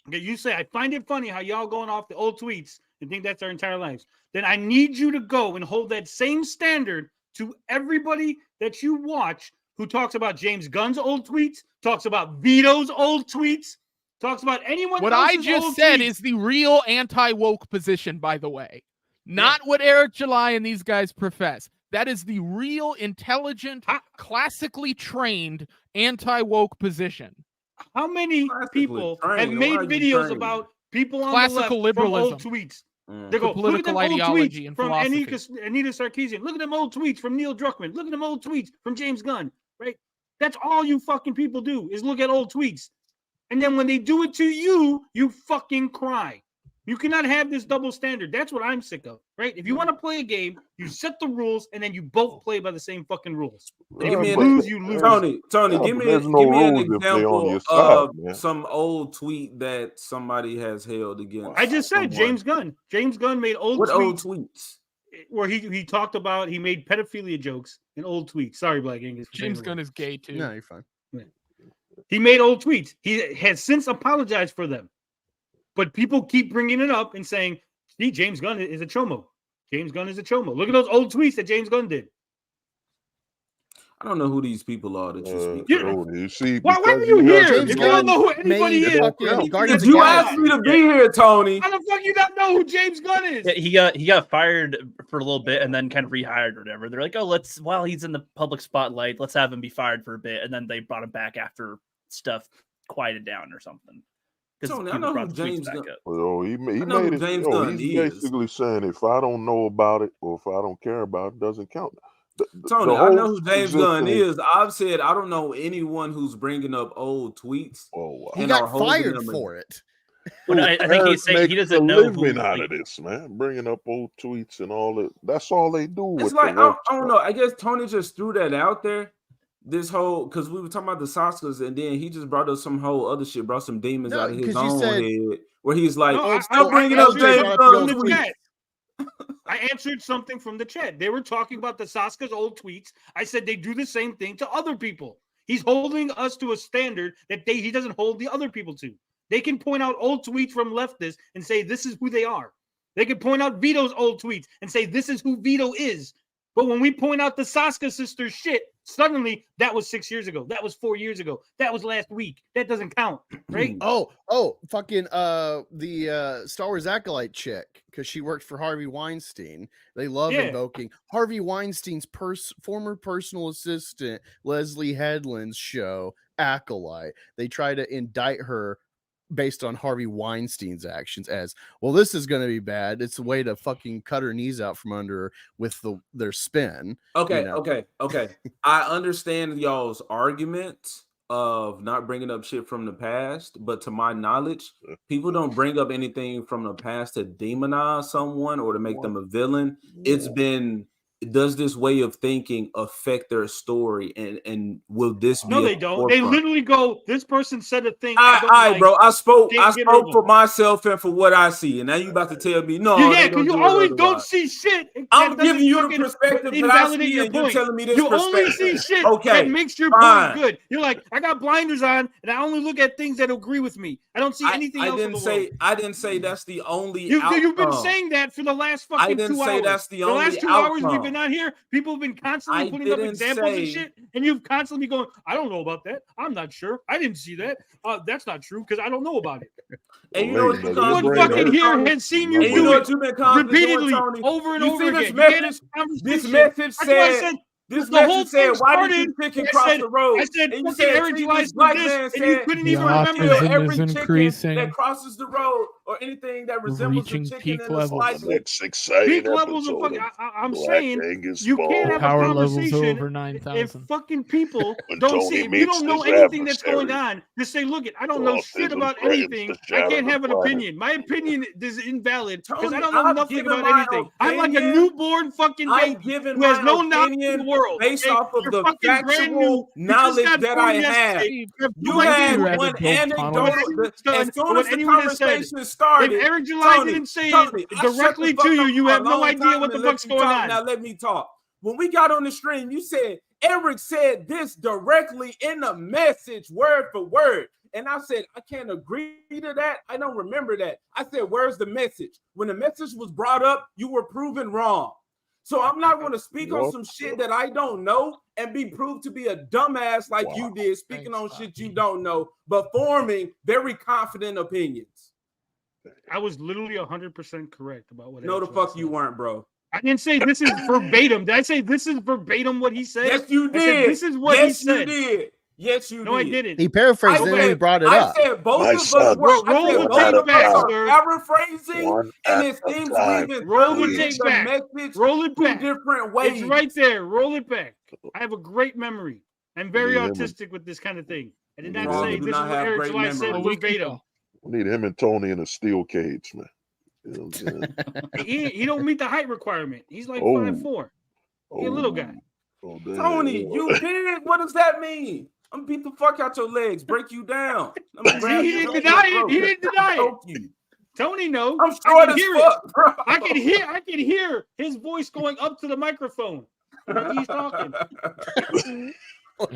okay, you say, I find it funny how y'all going off the old tweets and think that's their entire lives, then I need you to go and hold that same standard to everybody that you watch who talks about James Gunn's old tweets, talks about Vito's old tweets, talks about anyone. What I just said is the real anti-woke position, by the way. Not what Eric July and these guys profess. That is the real intelligent, classically trained anti-woke position. How many people have made videos about people on classical the left liberalism from old tweets? They go, political look at them ideology old tweets and from philosophy. Anita Sarkeesian. Look at them old tweets from Neil Druckmann. Look at them old tweets from James Gunn. Right? That's all you fucking people do is look at old tweets. And then when they do it to you, you fucking cry. You cannot have this double standard. That's what I'm sick of, right? If you want to play a game, you set the rules, and then you both play by the same fucking rules. And if you lose, you lose. Tony, give me an example of some old tweet that somebody has held against. I just said James Gunn. James Gunn made old tweets where he talked about, he made pedophilia jokes in old tweets. Sorry, Black Angus. James Gunn is gay too. No, you're fine. He made old tweets. He has since apologized for them. But people keep bringing it up and saying, see, James Gunn is a chomo. James Gunn is a chomo. Look at those old tweets that James Gunn did. I don't know who these people are that you speak of. You see, why are you here? If you don't know who anybody is, you asked me to be here, Tony. How the fuck you not know who James Gunn is? Yeah, he got fired for a little bit and then kind of rehired or whatever. They're like, oh, while he's in the public spotlight, let's have him be fired for a bit, and then they brought him back after stuff quieted down or something. Tony, I know who James Gunn. Well, he made it. He's basically saying if I don't know about it or if I don't care about it, doesn't count. Tony, I know who James Gunn is. I've said I don't know anyone who's bringing up old tweets. Oh, wow. He got fired for it. But I think he's saying he doesn't know who out of this, man. Bringing up old tweets and all that. That's all they do. It's like I don't know. I guess Tony just threw that out there. This whole, because we were talking about the Saskas, and then he just brought up some whole other shit, brought some demons out of his own head, where he's like, "Stop bringing up James Gunn." I answered something from the chat. They were talking about the Saskas' old tweets. I said they do the same thing to other people. He's holding us to a standard that he doesn't hold the other people to. They can point out old tweets from leftists and say this is who they are. They can point out Vito's old tweets and say this is who Vito is. But when we point out the Saska sisters shit, suddenly that was 6 years ago. That was 4 years ago. That was last week. That doesn't count, right? Fucking the Star Wars Acolyte chick, because she worked for Harvey Weinstein. They love invoking Harvey Weinstein's former personal assistant, Leslie Headland's show, Acolyte. They try to indict her based on Harvey Weinstein's actions as, well, this is going to be bad. It's a way to fucking cut her knees out from under her with their spin. Okay. I understand y'all's argument of not bringing up shit from the past, but to my knowledge, people don't bring up anything from the past to demonize someone or to make them a villain. It's been does this way of thinking affect their story, and will this be? No, they don't. They literally go, this person said a thing. All right, bro. I spoke for myself and for what I see, and now you about to tell me no? Yeah, because you always don't see shit. I'm giving you the perspective that I see, and you're telling me this perspective. You only see shit that makes your point good. You're like, I got blinders on, and I only look at things that agree with me. I don't see anything else in the world. I didn't say that's the only. You've been saying that for the last fucking 2 hours. I didn't say that's the only. The last 2 hours we've been on here, people have been constantly putting up examples and shit, and you've constantly going, I don't know about that. I'm not sure. I didn't see that. That's not true because I don't know about it. And you know what? Everyone fucking here has seen you do it repeatedly over and over again. This message said. This message said, "Why did you chicken cross the road?" I said, and you said, Eric July's black man said, and you couldn't even remember every chicken that crosses the road or anything that resembles a chicken in the slice. Next exciting peak levels of fucking. I'm saying you can't have a conversation if fucking people don't see. If you don't know anything that's going on, just say, "Look, I don't know shit about anything. I can't have an opinion. My opinion is invalid because I don't know nothing about anything. I'm like a newborn fucking baby who has no knowledge in the world." Based off of the factual knowledge that I have. You had one anecdote as soon as the conversation started. If Eric July didn't say it directly to you, you have no idea what the fuck's going on. Now let me talk. When we got on the stream, you said Eric said this directly in the message, word for word. And I said, I can't agree to that. I don't remember that. I said, where's the message? When the message was brought up, you were proven wrong. So I'm not going to speak on some shit that I don't know and be proved to be a dumbass like you did, speaking on shit you don't know, but forming very confident opinions. I was literally 100% correct about what. No, the fuck you weren't, bro. I didn't say this is verbatim. Did I say this is verbatim what he said? Yes, you did. This is what he said. You did. Yes, you did. No, I didn't. He paraphrased it when he brought it up. I said both of us were paraphrasing, and it seems we've been roll the tape back. Roll it back. Different ways. It's right there. Roll it back. I have a great memory. I'm very autistic with this kind of thing. I did not say this is what Eric July said verbatim. We need him and Tony in a steel cage, man. You know what I'm saying? he don't meet the height requirement. He's like 5'4". He's a little guy. Tony, you did. What does that mean? I'm gonna beat the fuck out your legs, break you down. He didn't deny it. He didn't deny it. Tony knows. I'm short as fuck, bro. I can hear his voice going up to the microphone when he's talking.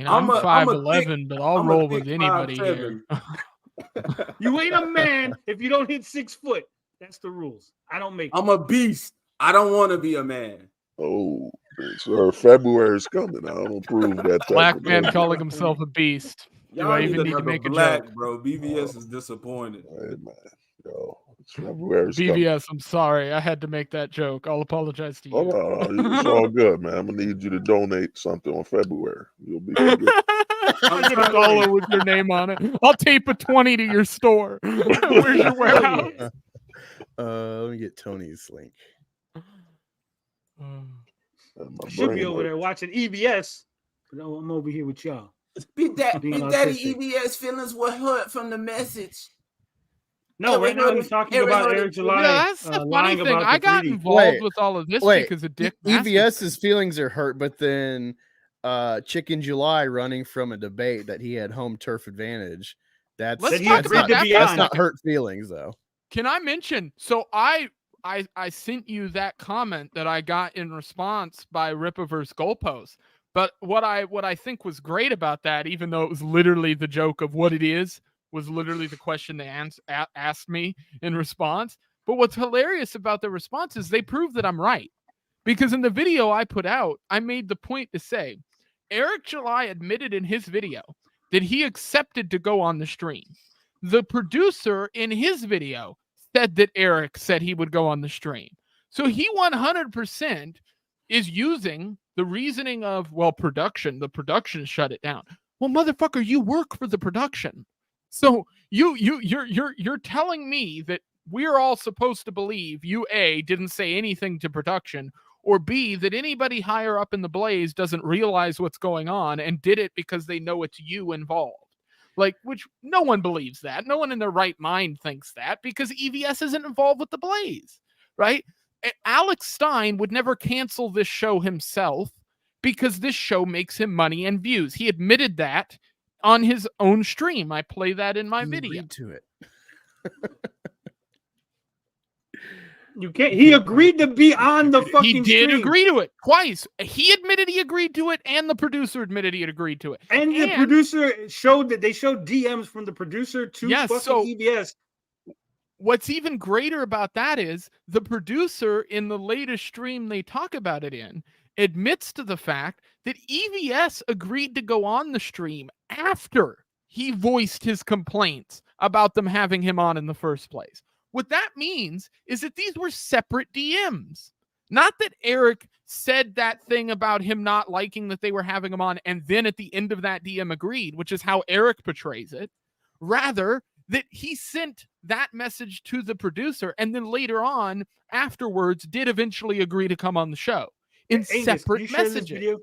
I'm 5'11", but I'll roll with anybody here. You ain't a man if you don't hit 6 foot. That's the rules. I don't make. I'm a beast. I don't want to be a man. Oh, sir, February is coming. I don't approve that. Black man calling himself a beast. Do I even need to make a joke, bro? BVS is disappointed. Hey, man. Yo, February's BVS, I'm sorry. I had to make that joke. I'll apologize to you. No, it's all good, man. I'm gonna need you to donate something on February. You'll be good. I'll get a dollar with your name on it. I'll tape a 20 to your store. Where's your warehouse? Let me get Tony's link. Should be over there watching EBS, but I'm over here with y'all. Big Daddy EBS feelings were hurt from the message. No, right now he's talking about Eric July. Yeah, that's the funny thing. I got involved with all of this because of Dick. EBS's feelings are hurt, but then Chicken July running from a debate that he had home turf advantage. That's not hurt feelings though. Can I mention? So I sent you that comment that I got in response by Rippaverse Goalpost. But what I think was great about that, even though it was literally the joke of what it is, was literally the question they asked me in response. But what's hilarious about the response is they prove that I'm right. Because in the video I put out, I made the point to say, Eric July admitted in his video that he accepted to go on the stream. The producer in his video said that Eric said he would go on the stream. So he 100% is using the reasoning of, well, production. The production shut it down. Well, motherfucker, you work for the production. So you're telling me that we're all supposed to believe you, A, didn't say anything to production, or B, that anybody higher up in the Blaze doesn't realize what's going on and did it because they know it's you involved. Like, which no one believes that. No one in their right mind thinks that because EVS isn't involved with the Blaze, right? Alex Stein would never cancel this show himself because this show makes him money and views. He admitted that on his own stream. I play that in my video. Agreed to it. You can't. He agreed to be on the fucking. He did stream. agree to it twice. He admitted he agreed to it, and the producer admitted he had agreed to it. And the producer showed that they showed DMs from the producer to fucking EVS. What's even greater about that is the producer in the latest stream they talk about it in admits to the fact that EVS agreed to go on the stream after he voiced his complaints about them having him on in the first place. What that means is that these were separate DMs. Not that Eric said that thing about him not liking that they were having him on and then at the end of that DM agreed, which is how Eric portrays it. Rather, that he sent that message to the producer and then later on, afterwards, did eventually agree to come on the show in separate messages. Yeah,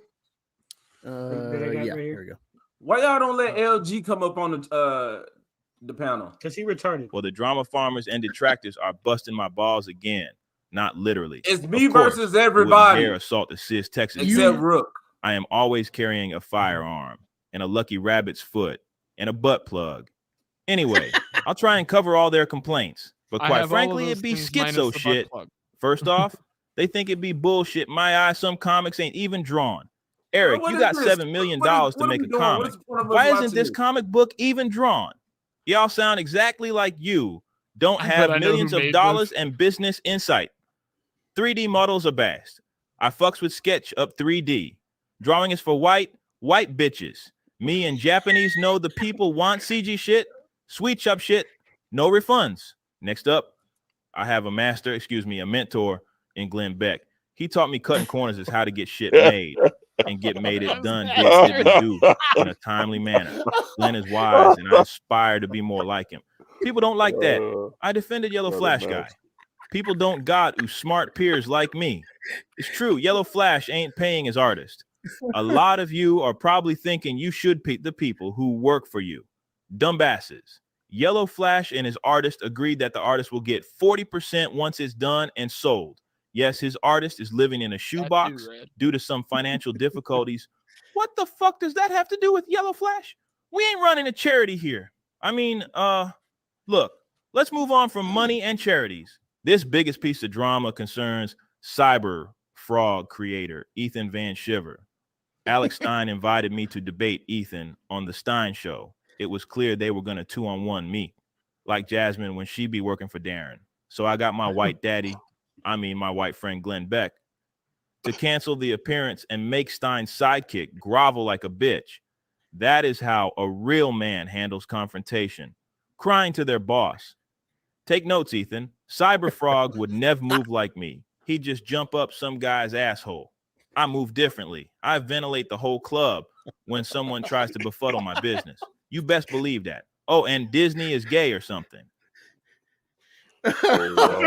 here we go. Why y'all don't let LG come up on the panel? Because he retarded. Well, the drama farmers and detractors are busting my balls again. Not literally. It's me versus everybody. Dare assault the cis Texas. Except Rook. I am always carrying a firearm and a lucky rabbit's foot and a butt plug. Anyway, I'll try and cover all their complaints. But quite frankly, it'd be schizo shit. First off, they think it'd be bullshit. My ISOM comics ain't even drawn. Eric, you got $7 million to make a comic. Why isn't this comic book even drawn? Y'all sound exactly like you don't have millions of dollars and business insight. 3D models are best. I fucks with sketch up 3D. Drawing is for white bitches. Me and Japanese know the people want CG shit, sweet chop shit, no refunds. Next up, I have a mentor in Glenn Beck. He taught me cutting corners is how to get shit made and get made it done do in a timely manner. Glenn is wise and I aspire to be more like him. People don't like that. I defended Yellow Flash guy. People don't got who smart peers like me. It's true. Yellow Flash ain't paying his artist. A lot of you are probably thinking you should pay the people who work for you. Dumbasses. Yellow Flash and his artist agreed that the artist will get 40% once it's done and sold. Yes, his artist is living in a shoebox due to some financial difficulties. What the fuck does that have to do with Yellow Flash? We ain't running a charity here. I mean, look, let's move on from money and charities. This biggest piece of drama concerns Cyberfrog creator Ethan Van Sciver. Alex Stein invited me to debate Ethan on the Stein show. It was clear they were going to 2-on-1 me, like Jasmine when she be working for Darren. So I got my white friend Glenn Beck, to cancel the appearance and make Stein's sidekick grovel like a bitch. That is how a real man handles confrontation, crying to their boss. Take notes, Ethan. Cyberfrog would never move like me. He'd just jump up some guy's asshole. I move differently. I ventilate the whole club when someone tries to befuddle my business. You best believe that. Oh, and Disney is gay or something. That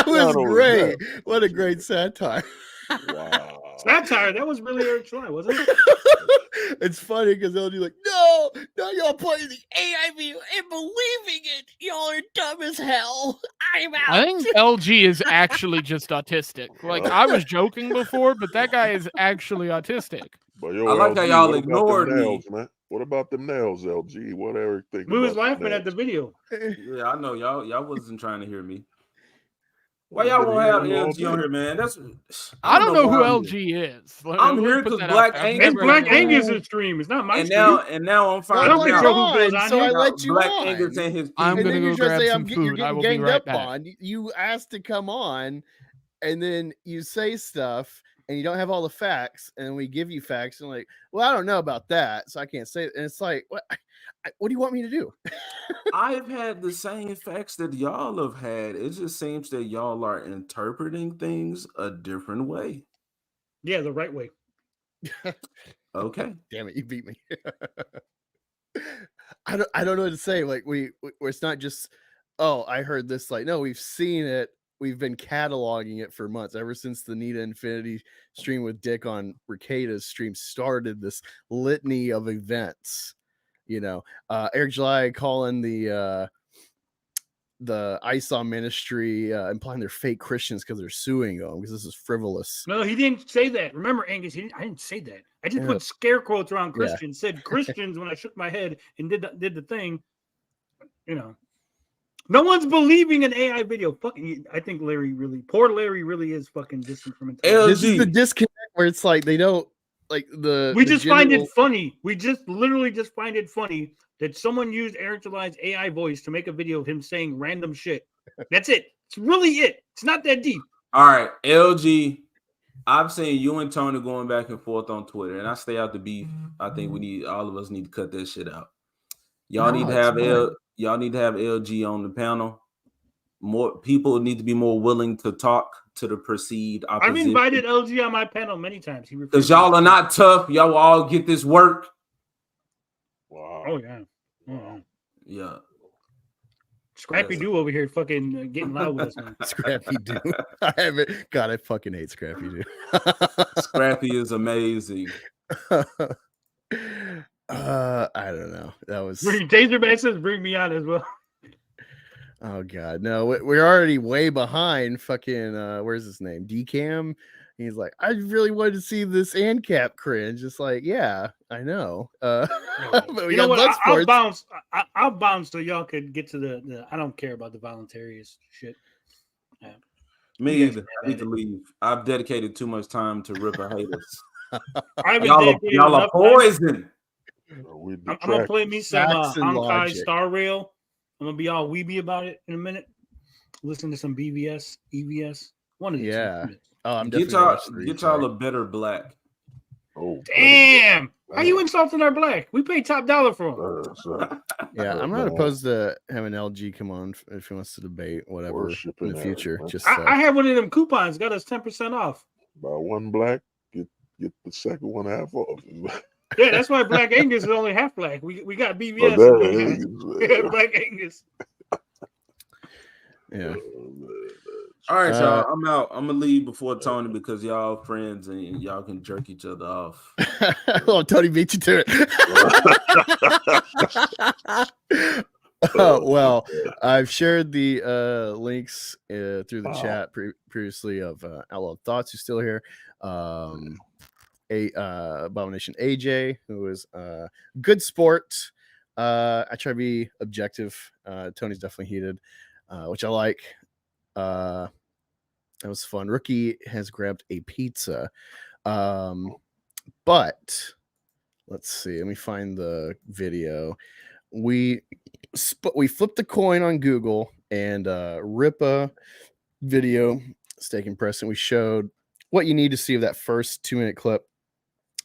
was great. What a great satire. Wow. Satire. That was really Eric July, wasn't it? It's funny because they'll be like, no, y'all playing the AI view and believing it. Y'all are dumb as hell. I'm out. I think LG is actually just autistic. Like, I was joking before, but that guy is actually autistic. But yo, I like LG, how y'all what ignored about them me. nails, man? What about them nails, LG? What Eric think? We was laughing at the video. Yeah, I know y'all wasn't trying to hear me. Why y'all won't have LG on here, man? That's I don't know who LG is. I'm here because Black Angus. It's Black Angus' stream. It's not my stream. And now I'm finding I don't control who goes on so here. I let you Black on. Angus and his. I'm And gonna then go you just grab say some you're food. I getting will be ganged right up back. on. You asked to come on, and then you say stuff, and you don't have all the facts, and we give you facts, and like, well, I don't know about that, so I can't say it. And it's like, what do you want me to do? I've had the same facts that y'all have had. It just seems that y'all are interpreting things a different way. Yeah, the right way. Okay. Damn it, you beat me. I don't know what to say. Like it's not just, oh, I heard this. Like, no, we've seen it. We've been cataloging it for months, ever since the Nita Infinity stream with Dick on Ricada's stream started this litany of events. You know, Eric July calling the the ISOM ministry implying they're fake Christians because they're suing them because this is frivolous. No, he didn't say that. Remember, Angus, I didn't say that. I just put scare quotes around Christians, said Christians when I shook my head and did the thing. You know, no one's believing an AI video. Fucking, I think poor Larry really is fucking distant from intelligence. This is the disconnect where it's like they don't like the. We just find it funny. We just literally just find it funny that someone used Eric July's AI voice to make a video of him saying random shit. That's it. It's really it. It's not that deep. All right, LG. I've seen you and Tony going back and forth on Twitter, and I stay out the beef. I think all of us need to cut that shit out. Y'all need to have LG on the panel. More people need to be more willing to talk to the perceived opposition. I've invited LG on my panel many times. Because y'all are not tough. Y'all will all get this work. Wow. Oh yeah. Oh. Yeah. Scrappy Doo over here fucking getting loud with us, man. Scrappy Doo. God, I fucking hate Scrappy Doo. Scrappy is amazing. I don't know. That was Taserback says bring me on as well. Oh god, no, we're already way behind. Fucking where's his name? DCam. He's like, I really wanted to see this AnCap cringe. It's like, yeah, I know. But we got Bloodsports. I'll bounce so y'all could get to the I don't care about the voluntaryists shit. Yeah. Me either. I need to leave. I've dedicated too much time to ripper haters. y'all are poison. I'm gonna play me some Honkai Star Rail. I'm gonna be all weeby about it in a minute. Listen to some BVS, EVS. One of these. Yeah. Oh, I'm get y'all a better black. Oh, damn! How you insulting our black? We pay top dollar for him. Yeah, I'm not opposed to having LG come on if he wants to debate whatever in the future. Just I had one of them coupons, got us 10% off. Buy one black, get the second one half off. Yeah, that's why Black Angus is only half black. We got BVS. Black Angus. Yeah. All right, y'all. I'm out. I'm gonna leave before Tony because y'all friends and y'all can jerk each other off. Oh, Tony beat you to it. Well, I've shared the links through the chat previously of Outlawed Thoughts, who's still here. Abomination AJ, who is good sport. I try to be objective. Tony's definitely heated, which I like. That was fun. Rookie has grabbed a pizza. But let's see. Let me find the video. We flipped the coin on Google and Rippa video is taking precedent. We showed what you need to see of that first 2-minute clip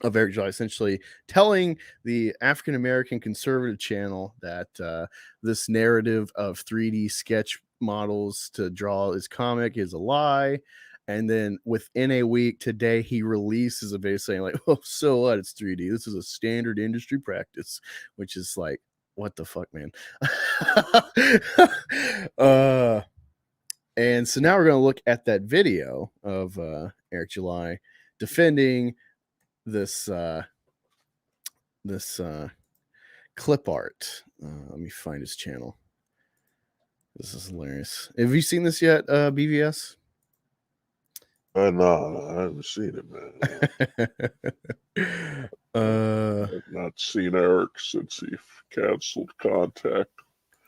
of Eric July essentially telling the African American conservative channel that this narrative of 3D sketch models to draw his comic is a lie. And then within a week today, he releases a video saying like, oh, so what? It's 3D. This is a standard industry practice, which is like, what the fuck, man? And so now we're going to look at that video of Eric July defending this clip art. Let me find his channel. This is hilarious. Have you seen this yet, BVS? No, I haven't seen it, man. I've not seen Eric since he canceled contact.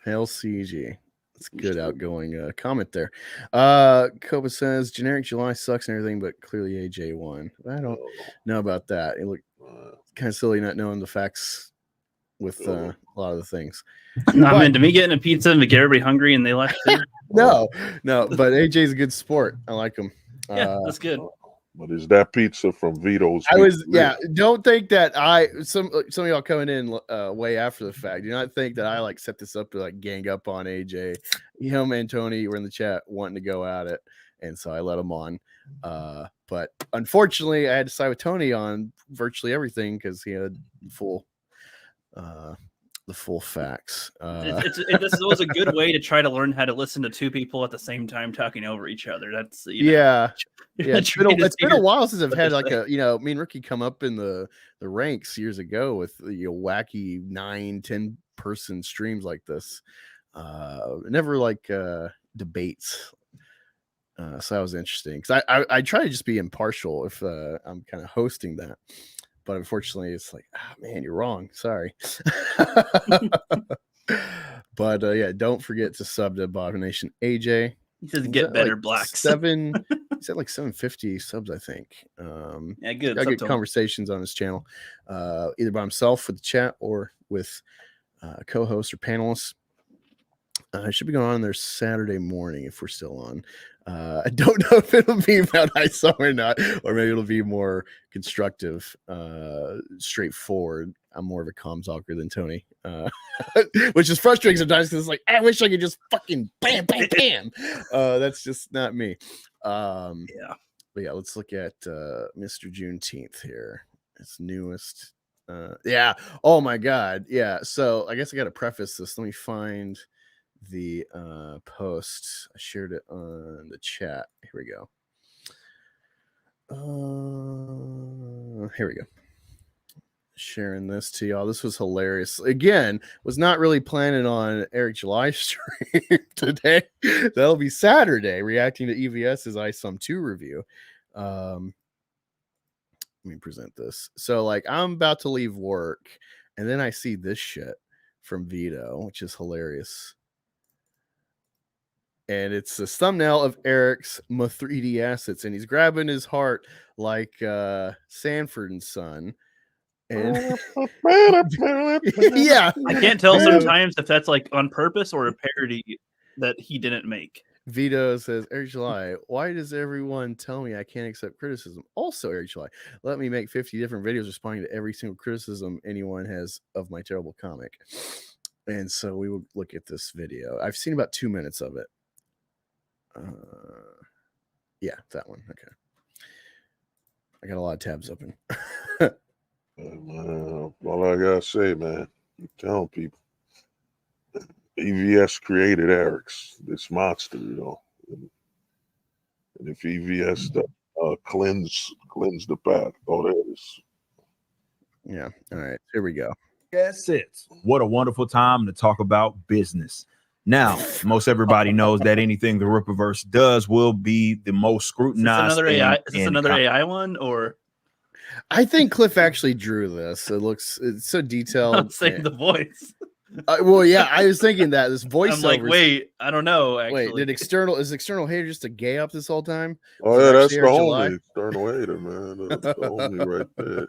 Hell CG. That's good outgoing comment there. Koba says generic July sucks and everything, but clearly AJ won. I don't know about that. It looked kind of silly not knowing the facts with a lot of the things. Nah, man, to me getting a pizza and to get everybody hungry and they left too. No, but AJ's a good sport. I like him. Yeah, that's good. But is that pizza from Vito's? Don't think that some of y'all coming in way after the fact. Do not think that I like set this up to like gang up on AJ. Him and Tony were in the chat wanting to go at it, and so I let them on. But unfortunately, I had to side with Tony on virtually everything because he had the full facts. This was a good way to try to learn how to listen to two people at the same time talking over each other. That's yeah. It's been a while since I've had like me and Ricky come up in the ranks years ago with wacky 9-10 person streams like this. Never like debates. So that was interesting because I try to just be impartial if I'm kind of hosting that, but unfortunately it's like, oh, man, you're wrong. Sorry. But yeah, don't forget to sub to Abomination AJ. He says get better, like Blacks. He's at like 750 subs, I think. Yeah, good. I get conversations on his channel, either by himself with the chat or with co-hosts or panelists. I should be going on there Saturday morning if we're still on. I don't know if it'll be about ISOM or not, or maybe it'll be more constructive, straightforward. I'm more of a comms talker than Tony, which is frustrating sometimes because it's like, I wish I could just fucking bam, bam, bam. That's just not me. Yeah. But yeah, let's look at Mr. Juneteenth here. It's newest. Yeah. Oh my God. Yeah. So I guess I got to preface this. Let me find the post. I shared it on the chat. Here we go. Here we go. Sharing this to y'all. This was hilarious. Again, was not really planning on Eric's live stream today. That'll be Saturday, reacting to EVS's ISOM 2 review. Let me present this. So, like, I'm about to leave work, and then I see this shit from Vito, which is hilarious. And it's a thumbnail of Eric's 3D assets, and he's grabbing his heart like Sanford and Son. And yeah, I can't tell sometimes if that's like on purpose or a parody that he didn't make. Vito says, Eric July, why does everyone tell me I can't accept criticism? Also, Eric July, let me make 50 different videos responding to every single criticism anyone has of my terrible comic. And so we will look at this video. I've seen about 2 minutes of it. Yeah, that one. Okay. I got a lot of tabs open. All I gotta say, man, I'm telling people, EVS created Eric's, this monster, you know. And if EVS cleanse the path, oh, there it is. Yeah. All right. Here we go. That's it. What a wonderful time to talk about business. Now, most everybody knows that anything the Rippaverse does will be the most scrutinized. Is this another AI one, or? I think Cliff actually drew this. It's so detailed. I'm saying the voice. Well, yeah, I was thinking that this voiceover. I'm like, wait, I don't know. Actually. Wait, is external hater just a gay up this whole time? Oh yeah, that's the homie. External hater, man. That's the homie right there.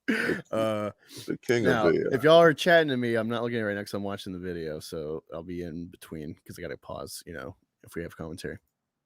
The king now, of AI. If y'all are chatting to me, I'm not looking at it right now because I'm watching the video, so I'll be in between because I got to pause. You know, if we have commentary.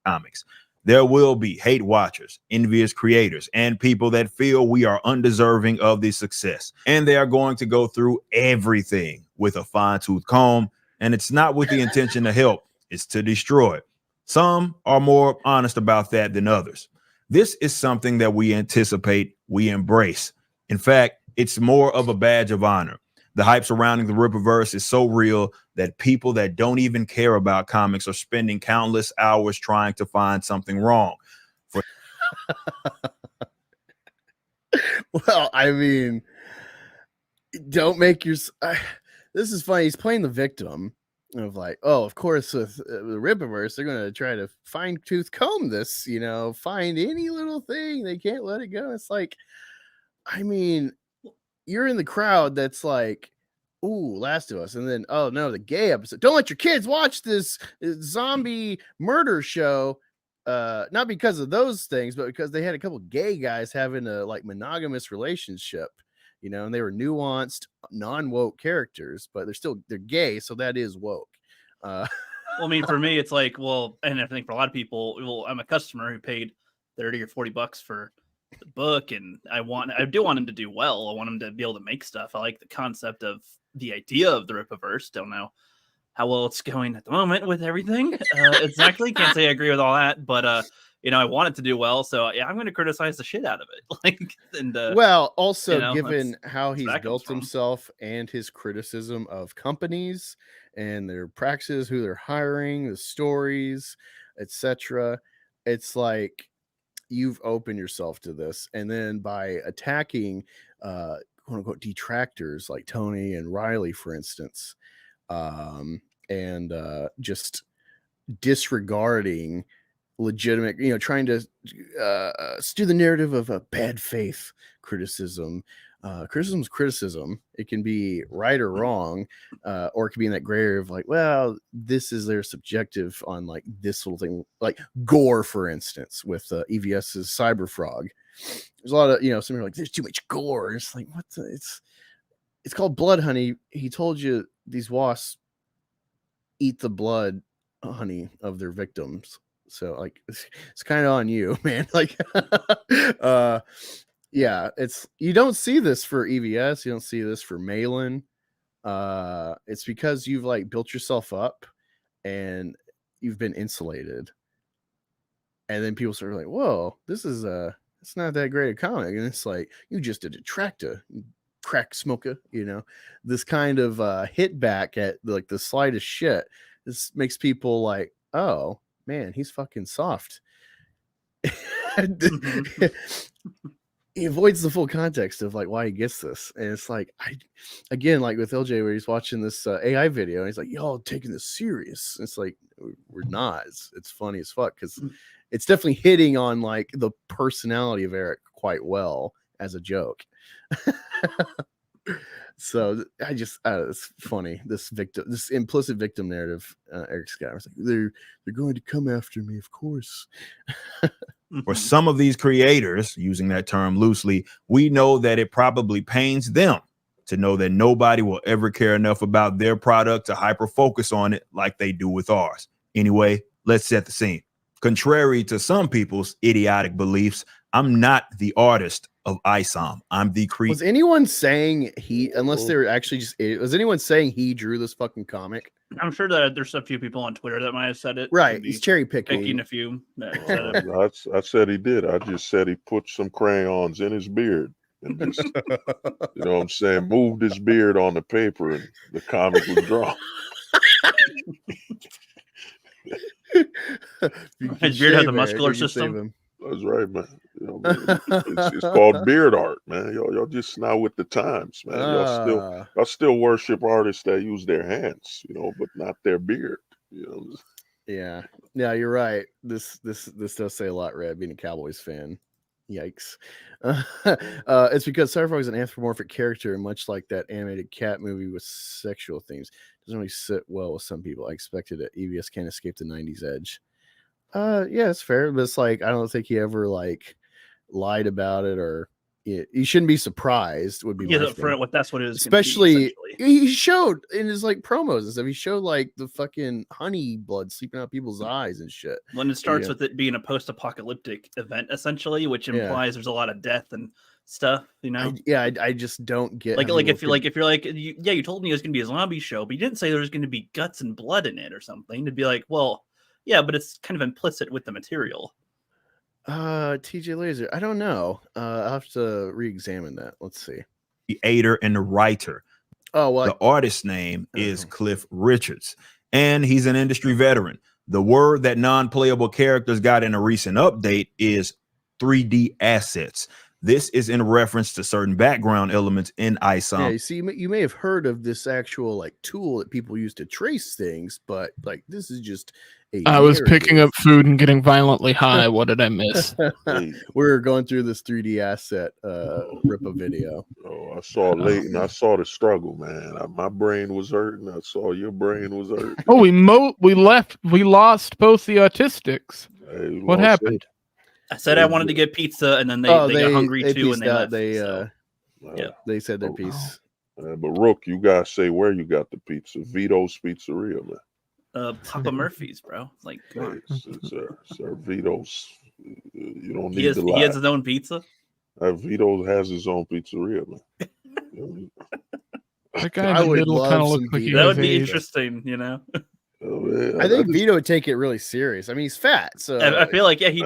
Comics. There will be hate watchers, envious creators, and people that feel we are undeserving of this success. And they are going to go through everything with a fine-tooth comb. And it's not with the intention to help, it's to destroy. Some are more honest about that than others. This is something that we anticipate, we embrace. In fact, it's more of a badge of honor. The hype surrounding the Rippaverse is so real that people that don't even care about comics are spending countless hours trying to find something wrong. Well, I mean, don't make your... this is funny. He's playing the victim of like, oh, of course, with the Rippaverse, they're going to try to fine-tooth comb this, you know, find any little thing. They can't let it go. It's like, I mean, you're in the crowd that's like, ooh, Last of Us. And then, oh no, the gay episode. Don't let your kids watch this zombie murder show. Not because of those things, but because they had a couple gay guys having a like monogamous relationship, you know, and they were nuanced, non-woke characters, but they're gay. So that is woke. Well, I mean, for me, it's like, well, and I think for a lot of people, well, I'm a customer who paid $30 or $40 for the book, and I do want him to do well. I want him to be able to make stuff. I like the concept of the idea of the Rippaverse. Don't know how well it's going at the moment with everything. Exactly, can't say I agree with all that, but you know, I want it to do well. So yeah, I'm going to criticize the shit out of it. Like, and well, also, you know, given how he's built from himself and his criticism of companies and their practices, who they're hiring, the stories, etc., it's like, you've opened yourself to this, and then by attacking quote unquote detractors like Tony and Riley, for instance, and just disregarding legitimate, trying to steer the narrative of a bad faith criticism. Criticism is criticism. It can be right or wrong, or it can be in that gray area of like, well, this is their subjective on like this little thing, like gore, for instance, with EVS's Cyberfrog. There's a lot of, some are like, there's too much gore. It's like, what the, it's called blood honey. He told you these wasps eat the blood honey of their victims. So like, it's kind of on you, man. Like, yeah, you don't see this for EVS. You don't see this for Malin. It's because you've like built yourself up and you've been insulated. And then people start like, whoa, this is it's not that great a comic. And it's like, you just a detractor, crack smoker, this kind of hit back at like the slightest shit. This makes people like, oh man, he's fucking soft. He avoids the full context of like why he gets this. And it's like, again, like with LJ, where he's watching this AI video and he's like, y'all taking this serious. It's like, we're not. It's funny as fuck because it's definitely hitting on like the personality of Eric quite well as a joke. So it's funny. This implicit victim narrative, Eric Scott was like, they're going to come after me, of course. For some of these creators, using that term loosely, we know that it probably pains them to know that nobody will ever care enough about their product to hyper focus on it like they do with ours. Anyway, let's set the scene. Contrary to some people's idiotic beliefs, I'm not the artist of ISOM. I'm the creator. Was anyone saying unless they were actually was anyone saying he drew this fucking comic? I'm sure that there's a few people on Twitter that might have said it. Right. He's cherry picking a few. I said he did. I just said he put some crayons in his beard and just, you know what I'm saying, moved his beard on the paper and the comic was drawn. His beard has a muscular system. That's right, man. It's called beard art, man. Y'all just now with the times, man. Y'all still worship artists that use their hands, but not their beard. Yeah, you're right. This does say a lot, Red, being a Cowboys fan. Yikes. It's because Cyberfrog is an anthropomorphic character, and much like that animated cat movie with sexual themes, doesn't really sit well with some people. I expected it. EVS can't escape the 90s edge. Yeah, it's fair, but it's like, I don't think he ever like lied about it, or you shouldn't be surprised. Would be that's what it is. Especially he showed in his like promos and stuff. He showed like the fucking honey blood sleeping out people's eyes and shit. When it starts with it being a post-apocalyptic event, essentially, which implies there's a lot of death and stuff. I just don't get if you're like, you told me it was gonna be a zombie show, but you didn't say there was gonna be guts and blood in it or something. To be like, well. Yeah, but it's kind of implicit with the material. TJ Laser, I don't know. I'll have to re-examine that. Let's see. The creator and the writer. Oh, well, the artist's name is Cliff Richards, and he's an industry veteran. The word that non-playable characters got in a recent update is 3D assets. This is in reference to certain background elements in ISOM. Yeah, you see, you may have heard of this actual like tool that people use to trace things, but like this is just I was picking up food and getting violently high. What did I miss? We're going through this 3D asset Rippa video. Oh, I saw Leighton. I saw the struggle, man. My brain was hurting. I saw your brain was hurting. Oh, we lost both the autistics. Hey, what happened? I said I wanted to get pizza, and then they got hungry too, and they left. They said their piece. But Rook, you guys say where you got the pizza? Vito's Pizzeria, man. Papa Murphy's, bro. Like, come on. Sir, Vito's. You don't need to lie. He has his own pizza. Vito has his own pizzeria, man. That guy in the middle kind of looks like that would be interesting, I think Vito would take it really serious. I mean, he's fat, so I feel like he'd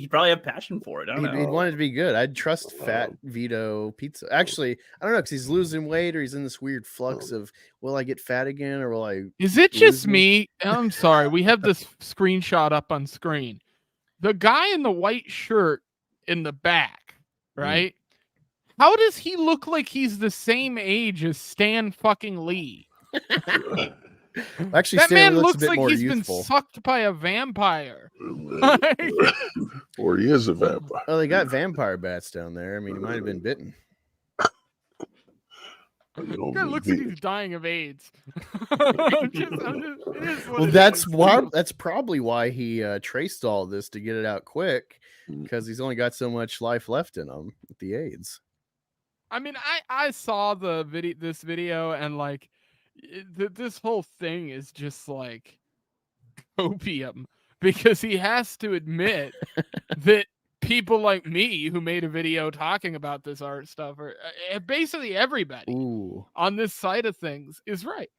probably have passion for it. I don't know. He'd want it to be good. I'd trust fat Vito pizza. Actually, I don't know because he's losing weight or he's in this weird flux of will I get fat again or will I? Is it just me? I'm sorry. We have this screenshot up on screen. The guy in the white shirt in the back, right? How does he look like he's the same age as Stan fucking Lee? Actually, that man looks a bit like more he's youthful. been sucked by a vampire. Or he is a vampire. Oh, they got vampire bats down there. I mean, he might have been bitten. Guy looks like he's dying of AIDS. Well, that's why. That's probably why he traced all this to get it out quick, because he's only got so much life left in him with the AIDS. I mean, I saw this video, and like this whole thing is just like opium, because he has to admit that people like me who made a video talking about this art stuff, or basically everybody on this side of things, is right.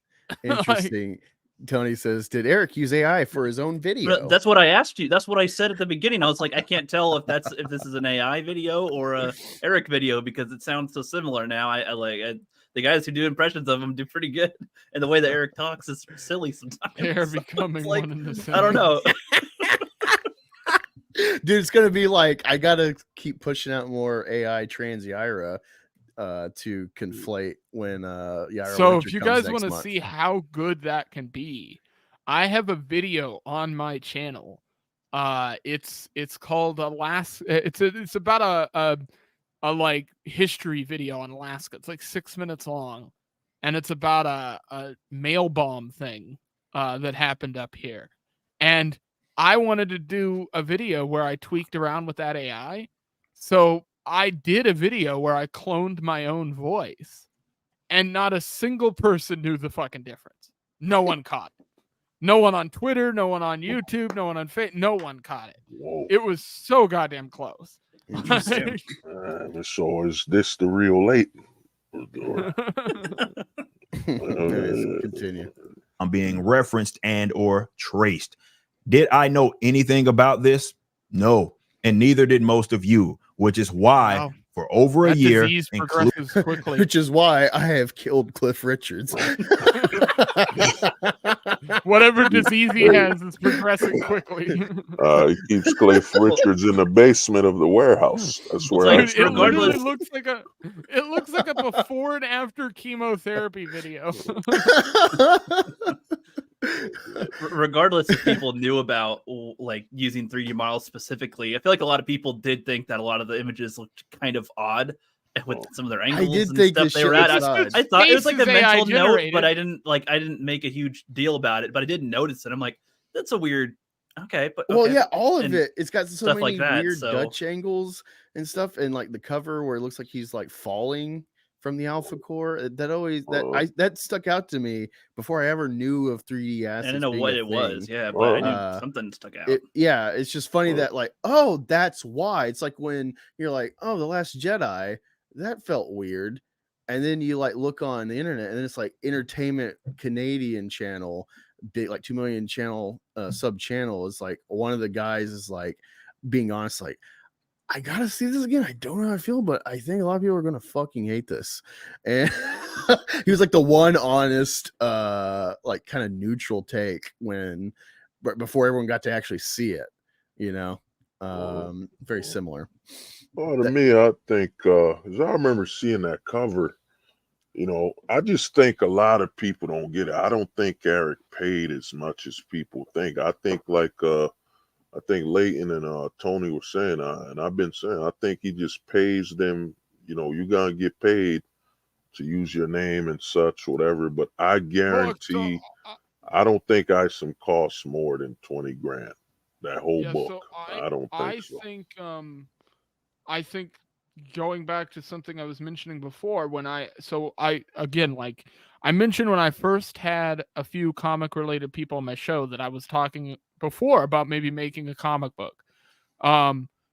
Interesting. Tony says, did Eric use AI for his own video? That's what I asked you. That's what I said at the beginning. I was like, I can't tell if this is an AI video or a Eric video, because it sounds so similar now. The guys who do impressions of him do pretty good, and the way that Eric talks is silly sometimes. They're becoming like, one and the same. I don't know. Dude, it's gonna be like, I gotta keep pushing out more AI trans Yaira to conflate when Yaira. So Richard if you comes guys want to month. see how good that can be, I have a video on my channel. It's called Alaska. It's about a like history video on Alaska. It's like 6 minutes long, and it's about a mail bomb thing that happened up here. And I wanted to do a video where I tweaked around with that AI. So I did a video where I cloned my own voice, and not a single person knew the fucking difference. No one caught it. No one on Twitter, no one on YouTube, no one on Facebook, no one caught it. Whoa. It was so goddamn close. So is this the real Leighton? Continue. I'm being referenced and or traced. Did I know anything about this? No, and neither did most of you, which is why for over a year, which is why I have killed Cliff Richards. Whatever disease he has is progressing quickly. He keeps Cliff Richards in the basement of the warehouse. That's where it literally looks like a before and after chemotherapy video. Regardless if people knew about like using 3D models specifically, I feel like a lot of people did think that a lot of the images looked kind of odd with some of their angles and stuff they were at. I thought it was like a mental note, but I didn't make a huge deal about it, but I didn't notice it. I'm like, that's a weird. Okay, but well, yeah, all of it. It's got so many like that, weird Dutch angles and stuff, and like the cover where it looks like he's like falling from the Alpha Core. That stuck out to me before I ever knew of 3D assets. I didn't know what it was, yeah, but I knew something stuck out. It's just funny that like, oh, that's why. It's like when you're like, oh, The Last Jedi, that felt weird, and then you like look on the internet, and it's like Entertainment Canadian channel, big like 2 million channel sub channel is like one of the guys is like being honest, like, I gotta see this again. I don't know how I feel, but I think a lot of people are gonna fucking hate this. And he was like the one honest, like kind of neutral take before everyone got to actually see it. You know, very similar. Well, to me, I think as I remember seeing that cover, you know, I just think a lot of people don't get it. I don't think Eric paid as much as people think. I think like I think Leighton and Tony were saying, and I've been saying, I think he just pays them, you know, you're going to get paid to use your name and such, whatever. But I guarantee, I don't think ISOM costs more than 20 grand, that whole book. So I don't think so. I think going back to something I was mentioning before, I mentioned when I first had a few comic related people on my show that I was talking before about maybe making a comic book.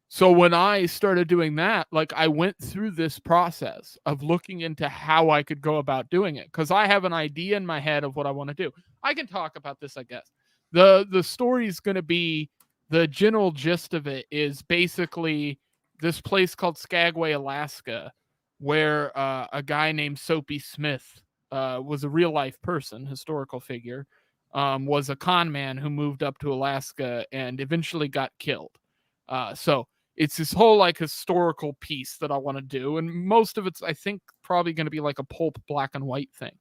So when I started doing that, like I went through this process of looking into how I could go about doing it, because I have an idea in my head of what I want to do. I can talk about this, I guess. The story is going to be, the general gist of it is basically this place called Skagway, Alaska, where a guy named Soapy Smith was a real life person, historical figure, was a con man who moved up to Alaska and eventually got killed. So it's this whole like historical piece that I want to do. And most of it's, I think, probably going to be like a pulp black and white thing.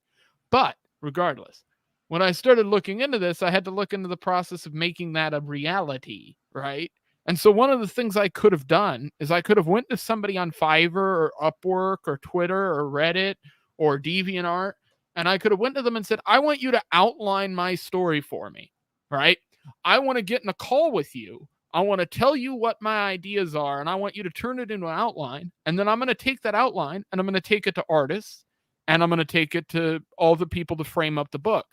But regardless, when I started looking into this, I had to look into the process of making that a reality, right? And so one of the things I could have done is I could have went to somebody on Fiverr or Upwork or Twitter or Reddit or DeviantArt, and I could have went to them and said, I want you to outline my story for me, right? I want to get in a call with you. I want to tell you what my ideas are, and I want you to turn it into an outline. And then I'm going to take that outline, and I'm going to take it to artists, and I'm going to take it to all the people to frame up the book.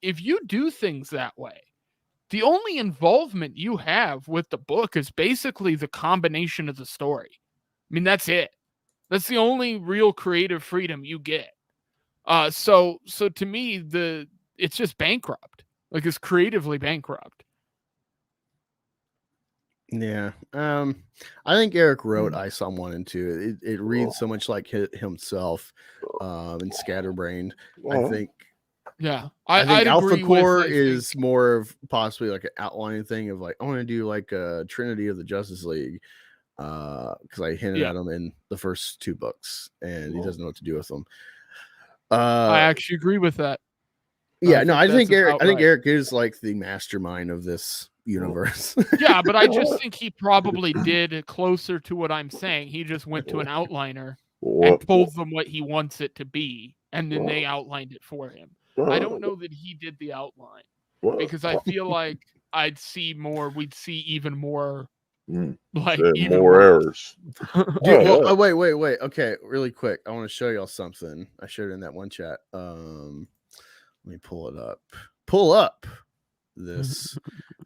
If you do things that way, the only involvement you have with the book is basically the combination of the story. I mean, that's it. That's the only real creative freedom you get. So to me, it's just bankrupt. Like, it's creatively bankrupt. Yeah. I think Eric wrote ISOM 1 and 2. It reads so much like himself, and scatterbrained. I think. Yeah, I think Alpha Core is more of possibly like an outlining thing of like, I want to do like a Trinity of the Justice League, because I hinted at him in the first 2 books, and he doesn't know what to do with them. I actually agree with that. Yeah, I think Eric is like the mastermind of this universe. Yeah, but I just think he probably did closer to what I'm saying. He just went to an outliner and told them what he wants it to be, and then they outlined it for him. I don't know that he did the outline, because I feel like we'd see even more, like even more errors. Dude, wait. Okay, really quick. I want to show y'all something. I showed it in that one chat. Let me pull it up. Pull up this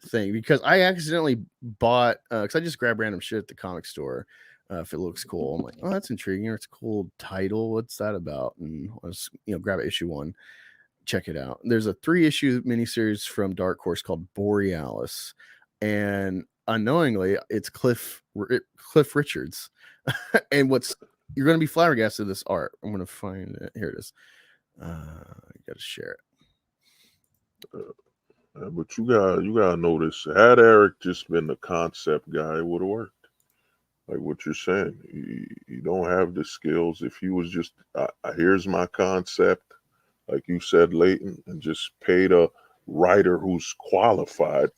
thing, because I accidentally bought, because I just grab random shit at the comic store. If it looks cool, I'm like, oh, that's intriguing, or it's a cool title. What's that about? And let's grab issue 1. Check it out. There's a 3-issue miniseries from Dark Horse called Borealis, and unknowingly, it's Cliff Richards. And you're going to be flabbergasted at this art. I'm going to find it. Here it is. You got to share it. But you gotta know this. Had Eric just been the concept guy, it would have worked. Like what you're saying, you don't have the skills. If he was just, here's my concept, like you said, Leighton, and just paid a writer who's qualified,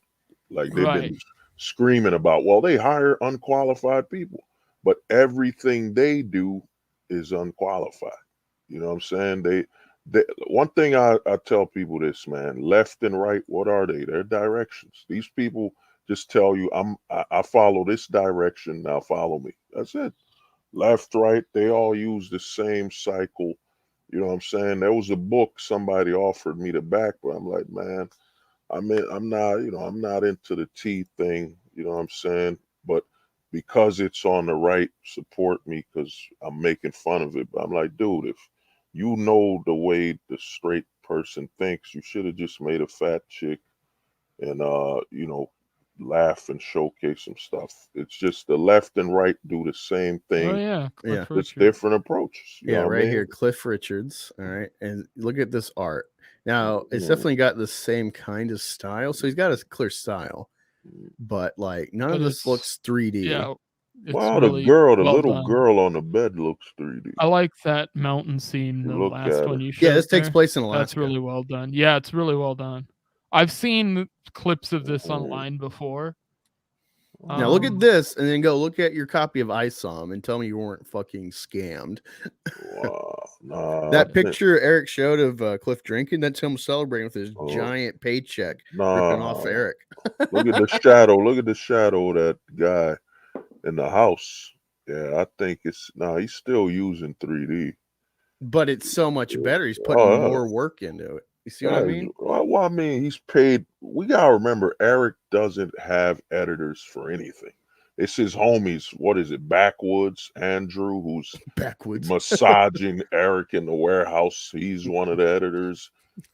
like they've been screaming about. Well, they hire unqualified people, but everything they do is unqualified. You know what I'm saying? One thing I tell people this, man, left and right, what are they? They're directions. These people just tell you, I follow this direction, now follow me. That's it. Left, right, they all use the same cycle. You know what I'm saying? There was a book somebody offered me to back, but I'm like, man, I'm not into the T thing, you know what I'm saying? But because it's on the right, support me, because I'm making fun of it. But I'm like, dude, if you know the way the straight person thinks, you should have just made a fat chick and laugh and showcase some stuff. It's just the left and right do the same thing. Oh yeah, it's different approaches. You know right here, Cliff Richards. All right, and look at this art. Now it's definitely got the same kind of style. So he's got a clear style, but like none of this looks 3D. Yeah. Wow, really the little girl on the bed looks 3D. I like that mountain scene, the last one you showed. Yeah, this takes place in Alaska. That's really well done. Yeah, it's really well done. I've seen clips of this online before. Now look at this, and then go look at your copy of ISOM and tell me you weren't fucking scammed. Wow, that picture Eric showed of Cliff drinking, that's him celebrating with his giant paycheck ripping off Eric. Look at the shadow. Look at the shadow of that guy in the house. Yeah, I think he's still using 3D. But it's so much better. He's putting more work into it. You see what I mean? Well, I mean, he's paid. We gotta remember, Eric doesn't have editors for anything. It's his homies. What is it? Backwoods Andrew, who's massaging Eric in the warehouse. He's one of the editors.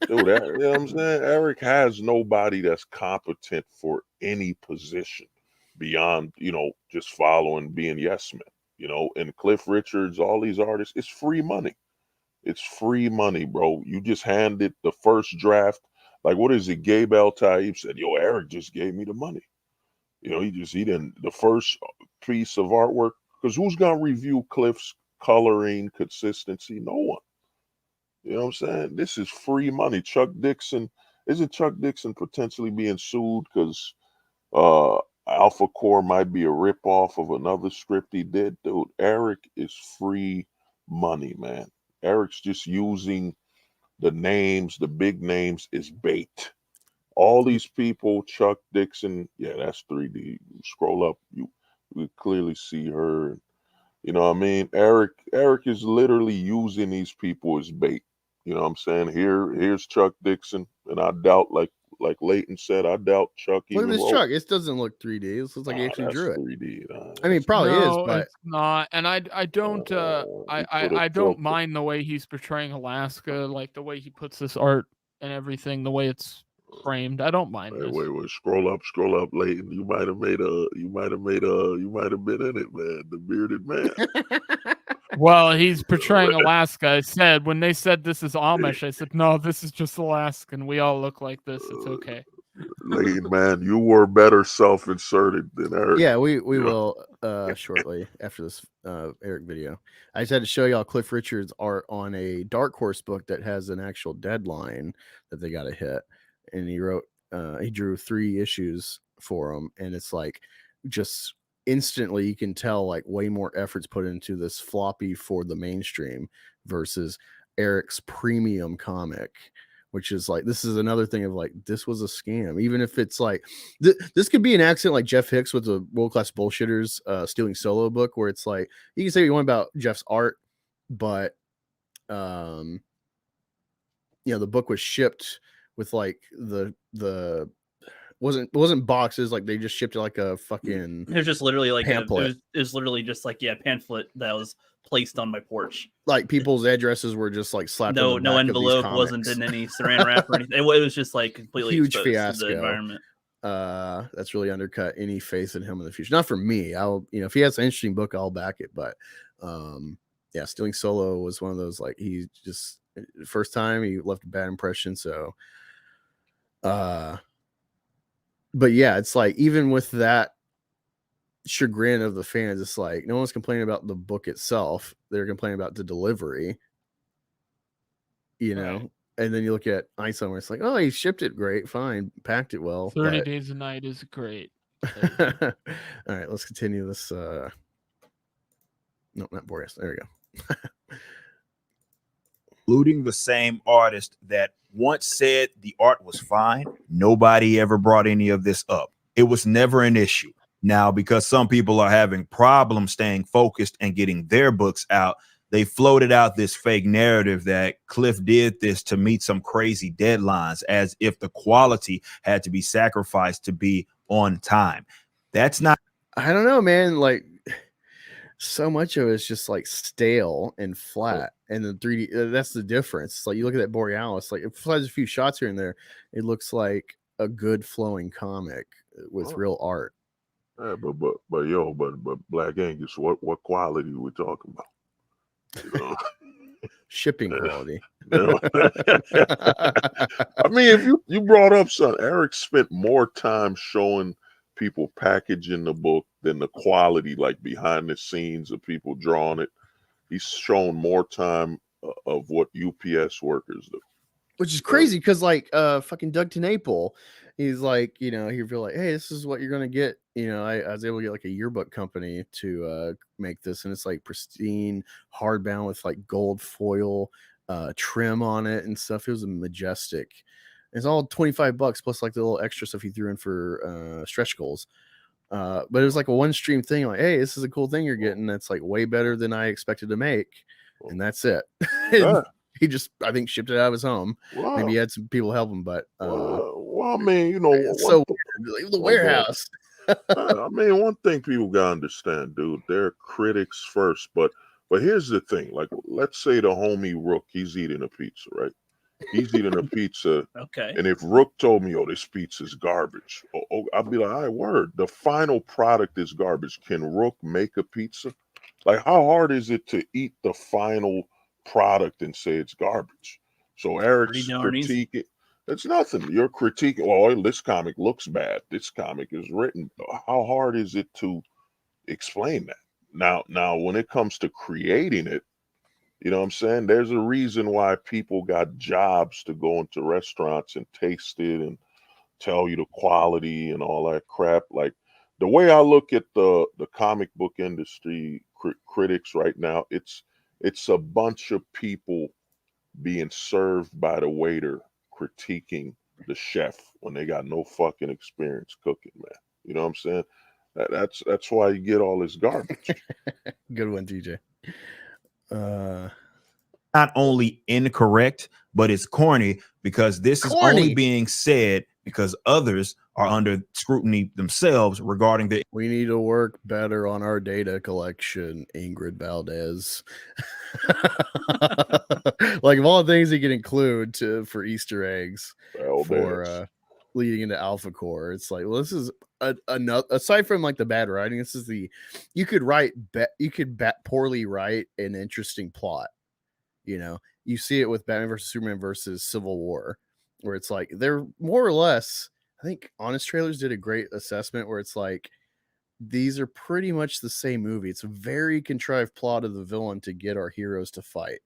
Dude, you know what I'm saying? Eric has nobody that's competent for any position beyond, just following, being yes men. And Cliff Richards, all these artists, it's free money. It's free money, bro. You just handed the first draft. Like, what is it? Gabe Taib said, yo, Eric just gave me the money. He didn't, the first piece of artwork, because who's going to review Cliff's coloring, consistency? No one. You know what I'm saying? This is free money. Chuck Dixon, isn't Chuck Dixon potentially being sued because Alpha Core might be a ripoff of another script he did? Dude, Eric is free money, man. Eric's just using the names, the big names is bait. All these people, Chuck Dixon, yeah, that's 3D. You scroll up, you clearly see her. You know what I mean? Eric is literally using these people as bait. You know what I'm saying? Here's Chuck Dixon, and I doubt, like Leighton said, I doubt Chuck Look even at this wrote. Chuck. It doesn't look 3D. It looks like he actually drew it. 3D. I mean, it probably is, but it's not. And I don't I don't mind the way he's portraying Alaska, like the way he puts this art and everything, the way it's framed. I don't mind this. Wait, scroll up, Leighton. You might have been in it, man. The bearded man. Well, he's portraying Alaska. I said, when they said this is Amish, I said, no, this is just Alaskan. We all look like this. It's okay. Leighton, man, you were better self-inserted than Eric. Yeah, we will shortly after this Eric video. I just had to show y'all Cliff Richard's art on a Dark Horse book that has an actual deadline that they got to hit. And he drew 3 issues for them, and it's like just instantly you can tell like way more efforts put into this floppy for the mainstream versus Eric's premium comic, which is like, this is another thing of like, this was a scam. Even if it's like this could be an accident, like Jeff Hicks with the World Class Bullshitters Stealing Solo book, where it's like you can say what you want about Jeff's art, but the book was shipped with like the wasn't boxes, like they just shipped it like a fucking it was just literally like pamphlet. It was literally just like pamphlet that was placed on my porch. Like people's addresses were just like slapped. No envelope wasn't in any saran wrap or anything. It was just like completely huge fiasco. To the environment. That's really undercut any faith in him in the future. Not for me. I'll if he has an interesting book, I'll back it. But Stealing Solo was one of those, like, he just first time he left a bad impression. So but yeah, it's like, even with that chagrin of the fans, it's like no one's complaining about the book itself. They're complaining about the delivery, know. And then you look at ISOM where it's like, oh, he shipped it great, fine, packed it well. 30 Days a Night is great. All right, let's continue this. No, not Boreas. There we go. Including the same artist that once said the art was fine. Nobody ever brought any of this up. It was never an issue. Now, because some people are having problems staying focused and getting their books out, they floated out this fake narrative that Cliff did this to meet some crazy deadlines, as if the quality had to be sacrificed to be on time. That's not. I don't know, man. Like, so much of it's just like stale and flat, and the 3D. That's the difference. It's like you look at that Borealis, like, it has a few shots here and there. It looks like a good flowing comic with real art. Yeah, but Black Angus, what quality are we talking about? You know? Shipping quality. I mean, if you brought up something, Eric spent more time showing people packaging the book than the quality, like behind the scenes of people drawing it. He's shown more time of what UPS workers do, which is crazy because like fucking Doug TenNapel, he's like, he feel like, hey, this is what you're gonna get. I was able to get like a yearbook company to make this, and it's like pristine hardbound with like gold foil trim on it and stuff. It was majestic. It's all $25 plus like the little extra stuff he threw in for stretch goals. But it was like a one stream thing, like, hey, this is a cool thing you're getting that's like way better than I expected to make, and that's it. Yeah. He just, I think, shipped it out of his home. Wow. Maybe he had some people help him, but I mean, it's so weird. The warehouse. I mean, one thing people gotta understand, dude, they're critics first, but here's the thing. Like, let's say the homie Rook, he's eating a pizza, right? He's eating a pizza. Okay. And if Rook told me, this pizza's garbage, I'd be like, all right, word. The final product is garbage. Can Rook make a pizza? Like, how hard is it to eat the final product and say it's garbage? So Eric's critiquing. It's nothing. You're critiquing, this comic looks bad. This comic is written. How hard is it to explain that? Now, when it comes to creating it, You know what I'm saying? There's a reason why people got jobs to go into restaurants and taste it and tell you the quality and all that crap. Like the way I look at the comic book industry critics right now, it's a bunch of people being served by the waiter critiquing the chef when they got no fucking experience cooking, man. You know what I'm saying? That's why you get all this garbage. Good one, TJ. Not only incorrect, but it's corny because this is only being said because others are under scrutiny themselves regarding the. We need to work better on our data collection, Ingrid Valdez. Like of all the things you can include for Easter eggs for leading into Alpha Core, it's like, well, this is another, aside from like the bad writing, this is you could poorly write an interesting plot. You know, you see it with Batman versus Superman versus Civil War, where it's like they're more or less. I think Honest Trailers did a great assessment where it's like these are pretty much the same movie. It's a very contrived plot of the villain to get our heroes to fight.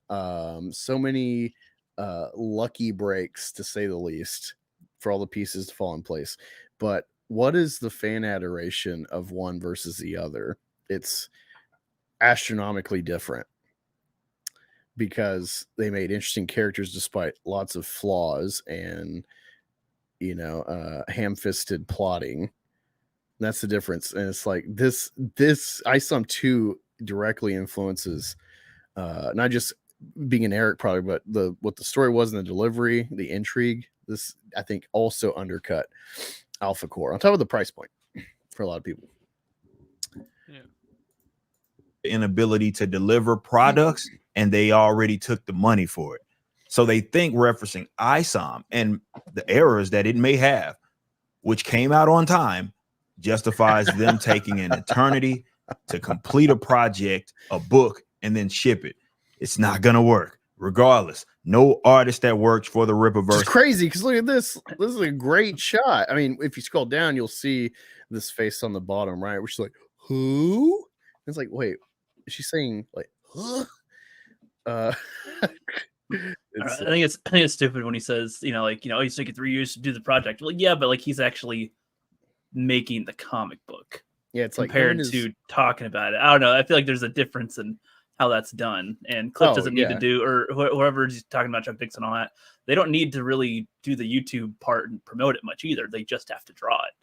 So many lucky breaks, to say the least, for all the pieces to fall in place. But what is the fan adoration of one versus the other? It's astronomically different, because they made interesting characters despite lots of flaws and, you know, ham-fisted plotting. That's the difference. And it's like this ISOM 2 directly influences not just being an Eric product, but what the story was in the delivery, the intrigue. This, I think, also undercut Alpha Core on top of the price point for a lot of people. Inability to deliver products, and they already took the money for it. So they think referencing ISOM and the errors that it may have, which came out on time, justifies them taking an eternity to complete a project, a book, and then ship it. It's not going to work. Regardless, no artist that worked for the Rippaverse. It's crazy because look at this. This is a great shot. I mean, if you scroll down, you'll see this face on the bottom right, which is like, who? It's like, wait, is she saying like, huh? I think it's stupid when he says, you know, like, you know, he's taking 3 years to do the project. Well, yeah, but like he's actually making the comic book. Yeah, it's compared to talking about it. I don't know. I feel like there's a difference in how that's done. And Cliff doesn't need to do, or whoever's talking about Chuck Dixon and all that. They don't need to really do the YouTube part and promote it much either. They just have to draw it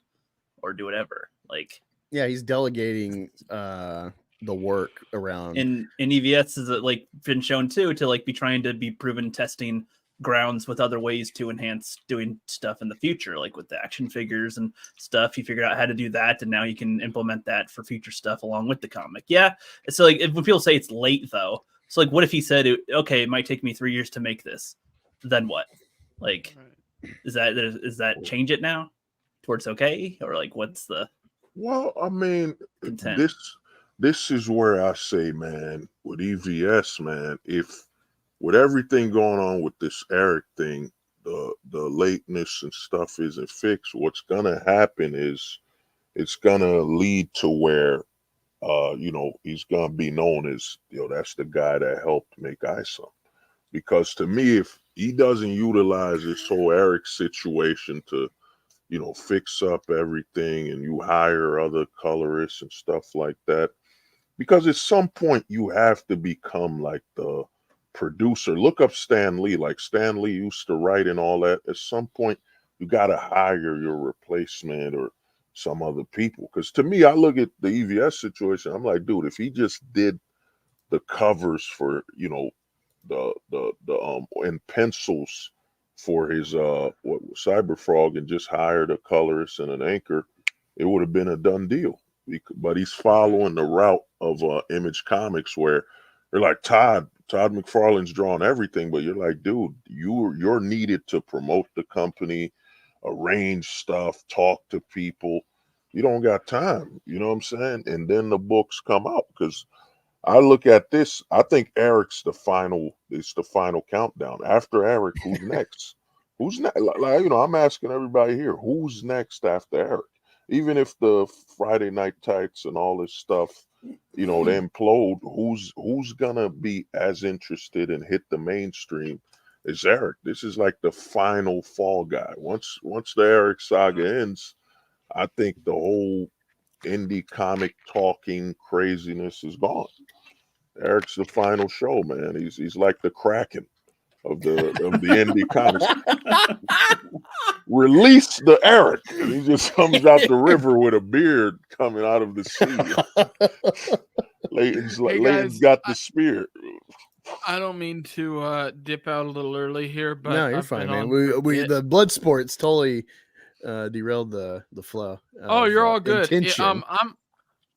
or do whatever. Like, yeah, he's delegating the work around. And EVS is like been shown too to like be trying to be proven testing grounds with other ways to enhance doing stuff in the future, like with the action figures and stuff. He figured out how to do that, and now you can implement that for future stuff along with the comic. Yeah, so like when people say it's late though, so like what if he said, okay, it might take me 3 years to make this, then what? Like, is that change it now towards okay, or like what's the? Well, I mean, content? This is where I say, man, with EVS, man, if with everything going on with this Eric thing, the lateness and stuff isn't fixed, what's gonna happen is it's gonna lead to where you know, he's gonna be known as, you know, that's the guy that helped make ISOM. Because to me, if he doesn't utilize this whole Eric situation to, you know, fix up everything, and you hire other colorists and stuff like that, because at some point you have to become like the producer. Look up Stan Lee. Like Stan Lee used to write and all that. At some point you got to hire your replacement or some other people. Because to me, I look at the EVS situation, I'm like, dude, if he just did the covers for, you know, the and pencils for his Cyberfrog, and just hired a colorist and an anchor, it would have been a done deal. But he's following the route of Image Comics, where they're like, Todd McFarlane's drawing everything, but you're like, dude, you're needed to promote the company, arrange stuff, talk to people. You don't got time, you know what I'm saying? And then the books come out. Because I look at this, I think Eric's the final countdown. After Eric, who's next? Who's next? Like, you know, I'm asking everybody here, who's next after Eric? Even if the Friday Night Tights and all this stuff they implode, who's gonna be as interested and hit the mainstream as Eric? This is like the final fall guy. Once the Eric saga ends, I think the whole indie comic talking craziness is gone. Eric's the final show, man. He's like the Kraken of the indie comics. Release the Eric. And he just comes out the river with a beard coming out of the sea. Leighton's got the spear. I don't mean to dip out a little early here, but no, you're fine, man. We the blood sports totally derailed the flow. Oh, you're all good.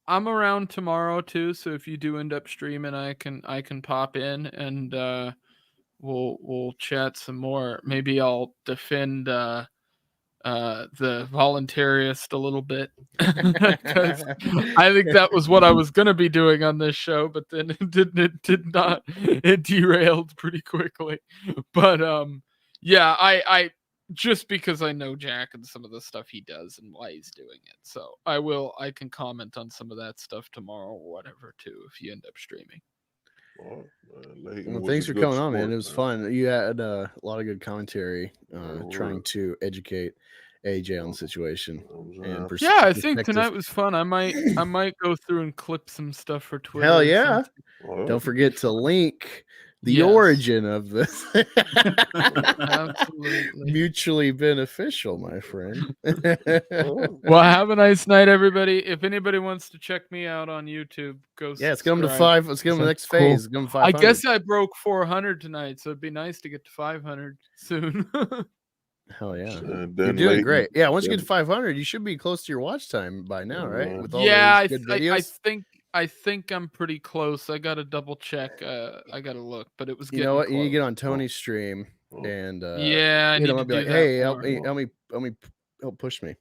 I'm around tomorrow too, so if you do end up streaming, I can pop in and we'll chat some more. Maybe I'll defend the voluntarist a little bit. I think that was what I was gonna be doing on this show, but then it did not. It derailed pretty quickly. But yeah, I just because I know Jack and some of the stuff he does and why he's doing it. So I can comment on some of that stuff tomorrow or whatever too if you end up streaming. Well, thanks for coming on, man. It was fun. You had a lot of good commentary trying to educate AJ on the situation. And yeah, I think tonight was fun. I might go through and clip some stuff for Twitter. Hell yeah. Don't forget to link the origin of this. Absolutely. Mutually beneficial, my friend. Well, have a nice night, everybody. If anybody wants to check me out on YouTube, go let's get them to 5. Let's get them to the next phase. Give them 500. I guess I broke 400 tonight, so it'd be nice to get to 500 soon. Hell yeah. You're doing great. Yeah, once you get to 500, you should be close to your watch time by now, right? With all those good videos. I think I'm pretty close. I gotta double check. I gotta look, but it was. You know what? You need to get on Tony's stream and I need to be like, hey, help me push me.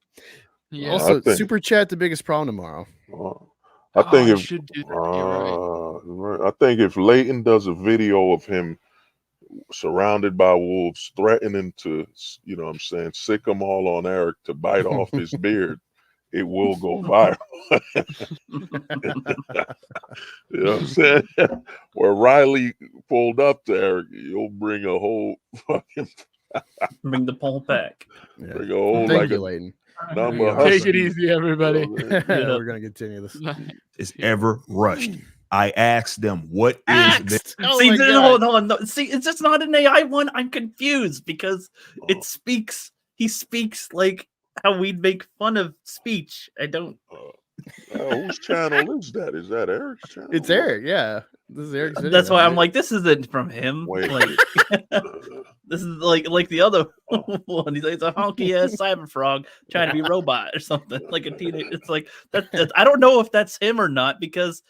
Yeah. Also, super chat the biggest problem tomorrow. I think I should do that. I think if Leighton does a video of him surrounded by wolves, threatening to, sick them all on Eric to bite off his beard, it will go viral. You know what I'm saying? Where Riley pulled up to Eric, you'll bring a whole fucking bring the pole back. Yeah. Bring a whole Leighton. Take it easy, everybody. We're gonna continue this. Is ever rushed. I asked them, what is this? See, hold on. No, see, it's just not an AI one. I'm confused because it speaks. He speaks like how we'd make fun of speech. I don't. Whose channel is that? Is that Eric's channel? It's Eric. Yeah, this is Eric's video. That's why I'm like, this isn't from him. Wait. Like, this is like the other one. He's like, it's a honky ass Cyberfrog trying to be a robot or something. Like a teenage. It's like that. I don't know if that's him or not because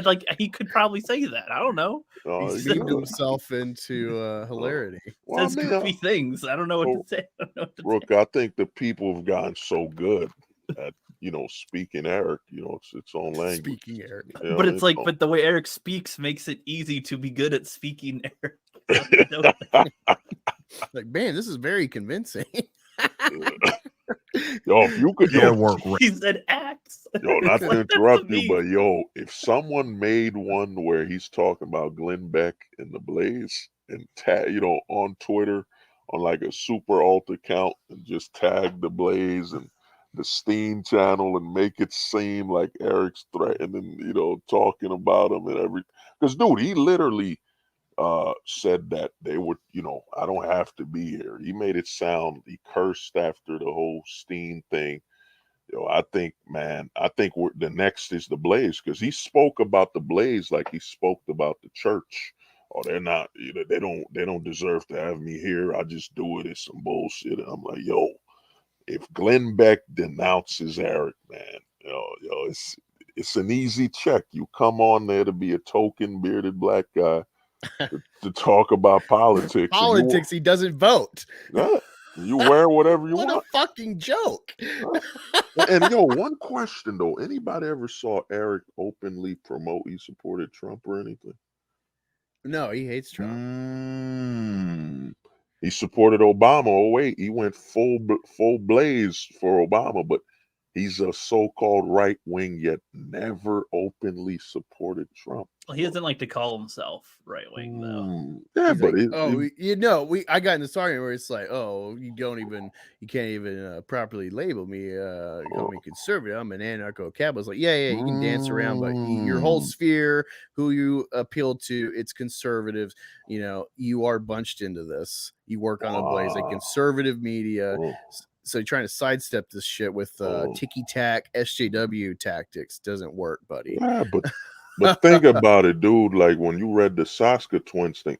like he could probably say that. I don't know. He's beamed himself into hilarity. Says goofy things. I don't know what to say. Rook, I think the people have gotten so good at speaking Eric. It's its own language. Speaking Eric, but it's like, but the way Eric speaks makes it easy to be good at speaking Eric. Like, man, this is very convincing. Yo, if you could work, he said acts. Yo, not to interrupt you, but yo, if someone made one where he's talking about Glenn Beck and the Blaze and on Twitter on like a super alt account and just tag the Blaze and the Steam channel and make it seem like Eric's threatening, talking about him and everything. Because dude, he literally said that they would, I don't have to be here. He made it sound, he cursed after the whole Steam thing. I think the next is the Blaze, because he spoke about the Blaze like he spoke about the church. Oh, they're not, they don't deserve to have me here. I just do it. It's some bullshit. And I'm like, yo, if Glenn Beck denounces Eric, man, it's an easy check. You come on there to be a token bearded black guy to talk about politics. Politics, he doesn't vote. Yeah, you wear whatever you want. What a fucking joke. And one question though: anybody ever saw Eric openly promote he supported Trump or anything? No, he hates Trump. He supported Obama. Oh wait, he went full blaze for Obama, but He's a so-called right wing, yet never openly supported Trump. Well, he doesn't like to call himself right wing, though. Yeah, He's but like, I got in this argument where it's like, oh, you can't even properly label me, call me conservative. I'm an anarcho-capitalist. Like, yeah, you can dance around, but your whole sphere, who you appeal to, it's conservatives. You know, you are bunched into this. You work on a blaze, like conservative media. So you're trying to sidestep this shit with ticky-tack SJW tactics. Doesn't work, buddy. Yeah, but think about it, dude. Like when you read the Saska twins thing,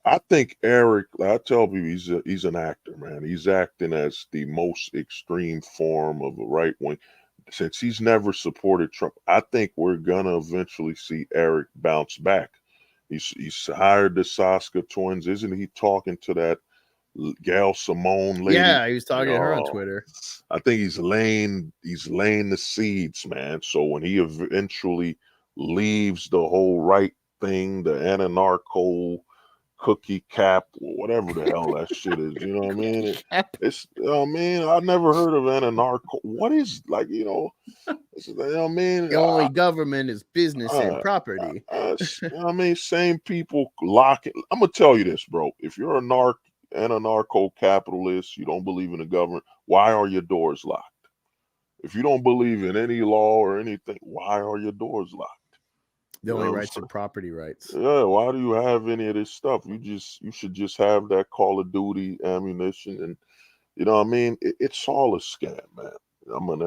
I think Eric, I tell people he's an actor, man. He's acting as the most extreme form of a right wing. Since he's never supported Trump, I think we're gonna eventually see Eric bounce back. He's hired the Saska twins. Isn't he talking to that Gail Simone lady? Yeah, he was talking to her on Twitter. I think he's laying the seeds, man. So when he eventually leaves the whole right thing, the anarcho cookie cap, or whatever the hell that shit is, you know what I mean? I never heard of anarcho. What is, like, you know what I mean? The only government is business and property. You know what I mean? Same people lock it. I'm gonna tell you this, bro. If you're an anarcho-capitalist, you don't believe in the government, why are your doors locked? If you don't believe in any law or anything, why are your doors locked? The only rights are property rights. Yeah, why do you have any of this stuff? You should just have that Call of Duty ammunition, and you know what I mean? It's all a scam, man. I'm an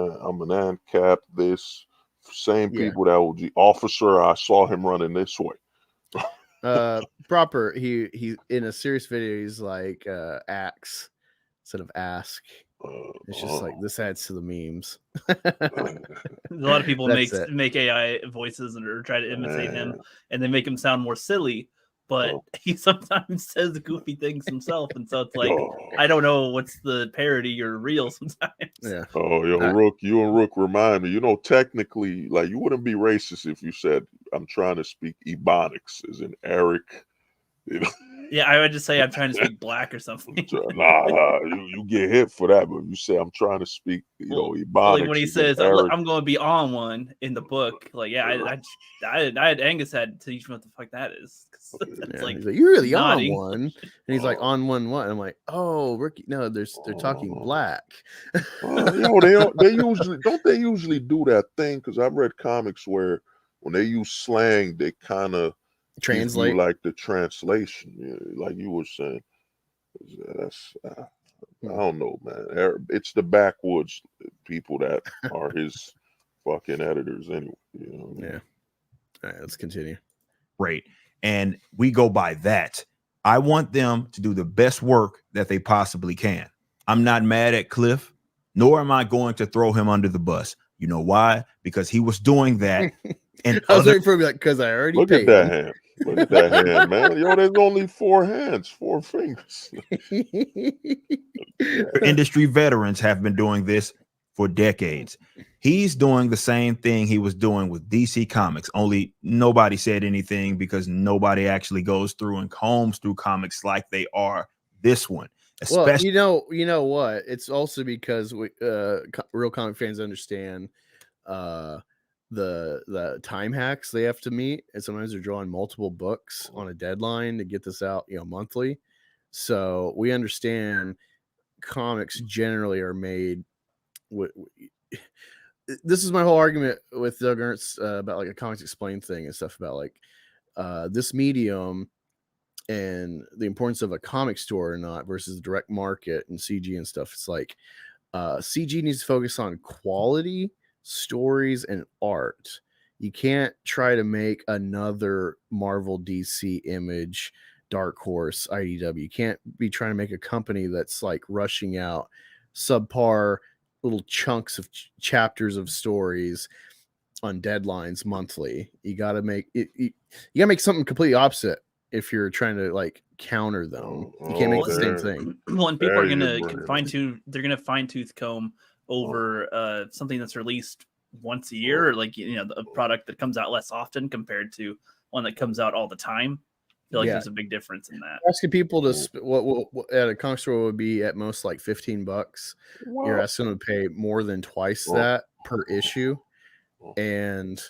AnCap, this same people that will be officer. I saw him running this way. Proper. He in a serious video, he's like axe instead of ask. It's just like this adds to the memes. A lot of people make AI voices or try to imitate him, and they make him sound more silly. But he sometimes says goofy things himself, and so it's like I don't know what's the parody or real sometimes. Yeah. Oh, Rook, you and Rook remind me. You know, technically, like you wouldn't be racist if you said I'm trying to speak Ebonics, as in Eric. You know. Yeah, I would just say I'm trying to speak black or something. Nah, you get hit for that, but you say I'm trying to speak, Ebonics. Like when he says I'm going to be on one in the book, like I had Angus had to teach me what the fuck that is. Like you're really nodding. On one, and he's like on one what? I'm like, oh, Ricky, no, they're talking black. They usually do that thing, because I've read comics where when they use slang, they kind of translate like the translation, like you were saying. That's I don't know, man. It's the backwoods people that are his fucking editors anyway. You know what I mean? Yeah. All right, let's continue. Right. And we go by that. I want them to do the best work that they possibly can. I'm not mad at Cliff, nor am I going to throw him under the bus. You know why? Because he was doing that. And I was waiting for him, like, because I already look paid. At that hand. Look at that hand, man. There's only 4 hands, 4 fingers. Industry veterans have been doing this for decades. He's doing the same thing he was doing with DC Comics, only nobody said anything because nobody actually goes through and combs through comics like they are this one. Especially, well, you know what? It's also because real comic fans understand the time hacks they have to meet, and sometimes they're drawing multiple books on a deadline to get this out, monthly. So we understand comics generally are made with. This is my whole argument with Doug Ernst about like a Comics Explained thing and stuff about like this medium and the importance of a comic store or not versus the direct market and CG and stuff. It's like CG needs to focus on quality, stories, and art. You can't try to make another Marvel, DC, Image, Dark Horse, IDW. You can't be trying to make a company that's like rushing out subpar little chunks of chapters of stories on deadlines monthly. You got to make it. You got to make something completely opposite if you're trying to like counter them. You can't make the same thing. Well, and people are gonna they're gonna fine tooth comb over something that's released once a year, or like a product that comes out less often compared to one that comes out all the time. feel like there's a big difference in that. Asking people to what at a comic store would be at most like $15. You're asking them to pay more than twice that per issue, and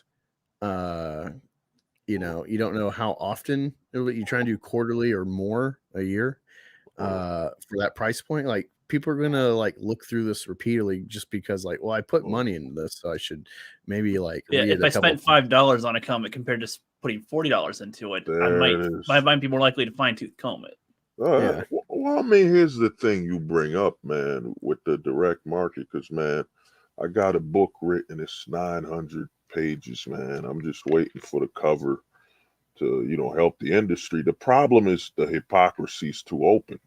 you don't know how often you try and do quarterly or more a year for that price point. Like people are gonna like look through this repeatedly just because I put money into this, so I should maybe read if I spent $5 on a comic compared to putting $40 into it, I might be more likely to fine-tooth comb it. Well, I mean, here's the thing you bring up, man, with the direct market, because man, I got a book written. It's 900 pages, man. I'm just waiting for the cover to help the industry. The problem is the hypocrisy's too open.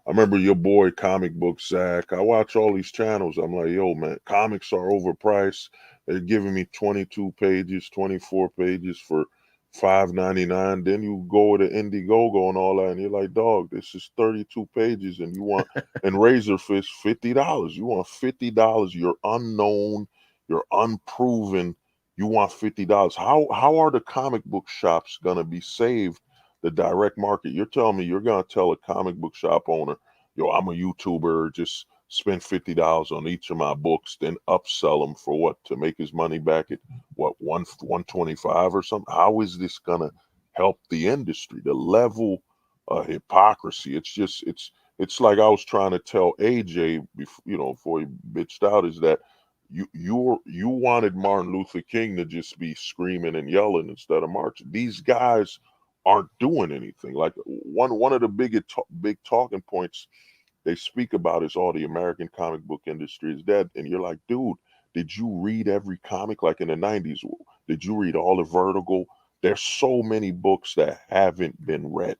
I remember your boy Comic Book Zach. I watch all these channels. I'm like, yo, man, comics are overpriced. They're giving me 22 pages, 24 pages for $5.99. Then you go to Indiegogo and all that, and you're like, dog, this is 32 pages, and you want and Razorfist $50. You want $50. You're unknown. You're unproven. You want $50. How are the comic book shops gonna be saved? The direct market. You're telling me you're gonna tell a comic book shop owner, yo, I'm a YouTuber, just spend $50 on each of my books, then upsell them for what, to make his money back at what, 125 or something? How is this gonna help the industry? The level of hypocrisy. It's like I was trying to tell AJ before he bitched out, is that you wanted Martin Luther King to just be screaming and yelling instead of marching. These guys aren't doing anything. Like one of the big talking points they speak about is, the American comic book industry is dead. And you're like, dude, did you read every comic? Like in the 90s, did you read all the Vertigo? There's so many books that haven't been read,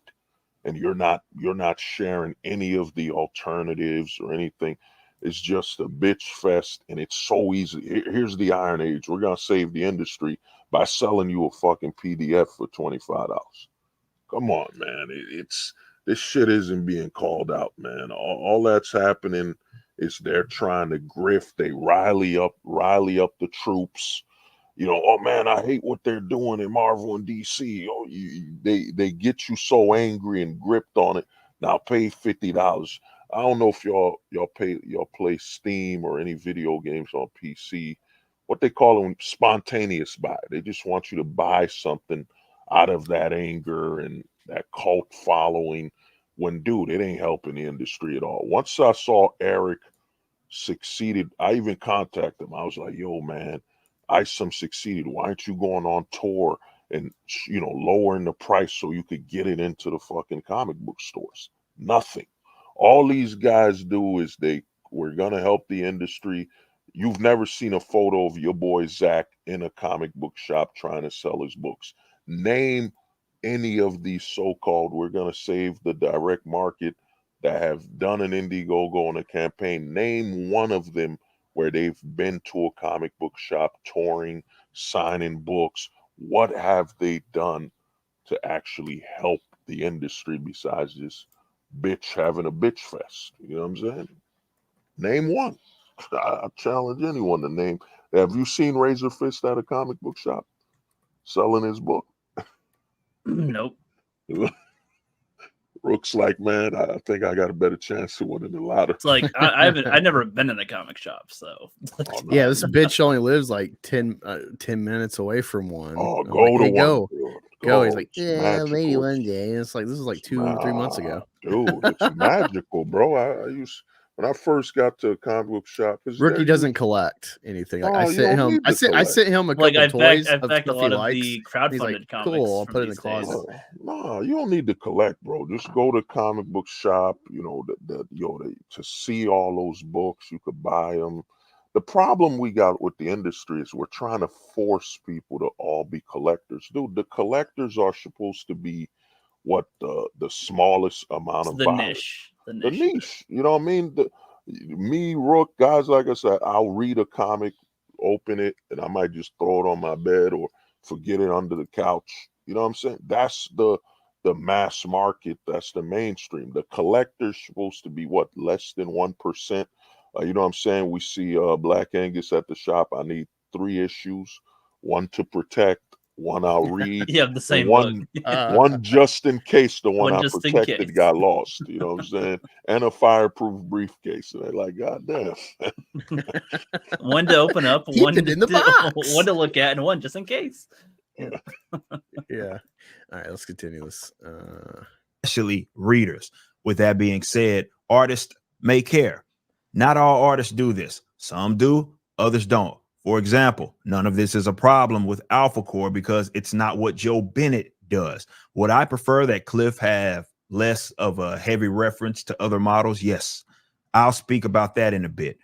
and you're not sharing any of the alternatives or anything. It's just a bitch fest, and it's so easy. Here's the Iron Age. We're gonna save the industry by selling you a fucking PDF for $25. Come on, man. This shit isn't being called out, man. All that's happening is they're trying to grift. They rally up the troops. Oh man, I hate what they're doing in Marvel and DC. They get you so angry and gripped on it. Now pay $50. I don't know if y'all play Steam or any video games on PC. What they call them, spontaneous buy. They just want you to buy something out of that anger and that cult following, when, dude, it ain't helping the industry at all. Once I saw Eric succeeded, I even contacted him. I was like, yo, man, ISOM succeeded. Why aren't you going on tour and, lowering the price so you could get it into the fucking comic book stores? Nothing. All these guys do is we're going to help the industry. You've never seen a photo of your boy Zach in a comic book shop trying to sell his books. Name any of these so-called, we're going to save the direct market, that have done an Indiegogo on a campaign. Name one of them where they've been to a comic book shop, touring, signing books. What have they done to actually help the industry besides just having a bitch fest? You know what I'm saying? Name one. I challenge anyone to name. Have you seen Razorfist at a comic book shop selling his book? Nope. Rook's like, man, I think I got a better chance to win in the lottery. It's like I've never been in a comic shop, so yeah, this bitch only lives like 10 minutes away from one. Oh, go to one. Go. He's like, yeah, maybe one day. And it's like, this is like 2-3 months ago. Dude, it's magical, bro. When I first got to a comic book shop, Rookie doesn't collect anything. Like I sent him a couple of toys. I've backed a lot of the crowdfunded comics. Cool, I'll put it in the closet. No, you don't need to collect, bro. Just go to comic book shop. To see all those books, you could buy them. The problem we got with the industry is we're trying to force people to all be collectors. Dude, the collectors are supposed to be what the smallest amount of buyers. The niche. You know what I mean? Me, Rook, guys like I said, I'll read a comic, open it, and I might just throw it on my bed or forget it under the couch. You know what I'm saying? That's the mass market. That's the mainstream. The collector's supposed to be what, less than 1%. You know what I'm saying? We see Black Angus at the shop. I need 3 issues, 1 to protect, one I'll read. You have the same one, book. One just in case the one I just in protected case. got lost. You know what I'm saying? And a fireproof briefcase. And they're like, God damn. One to open up, Keep one it in the box. one to look at, and one just in case. Yeah. Yeah. All right, let's continue this. Especially readers. With that being said, artists may care. Not all artists do this. Some do, others don't. For example, none of this is a problem with Alpha Core because it's not what Joe Bennett does. Would I prefer that Cliff have less of a heavy reference to other models? Yes, I'll speak about that in a bit.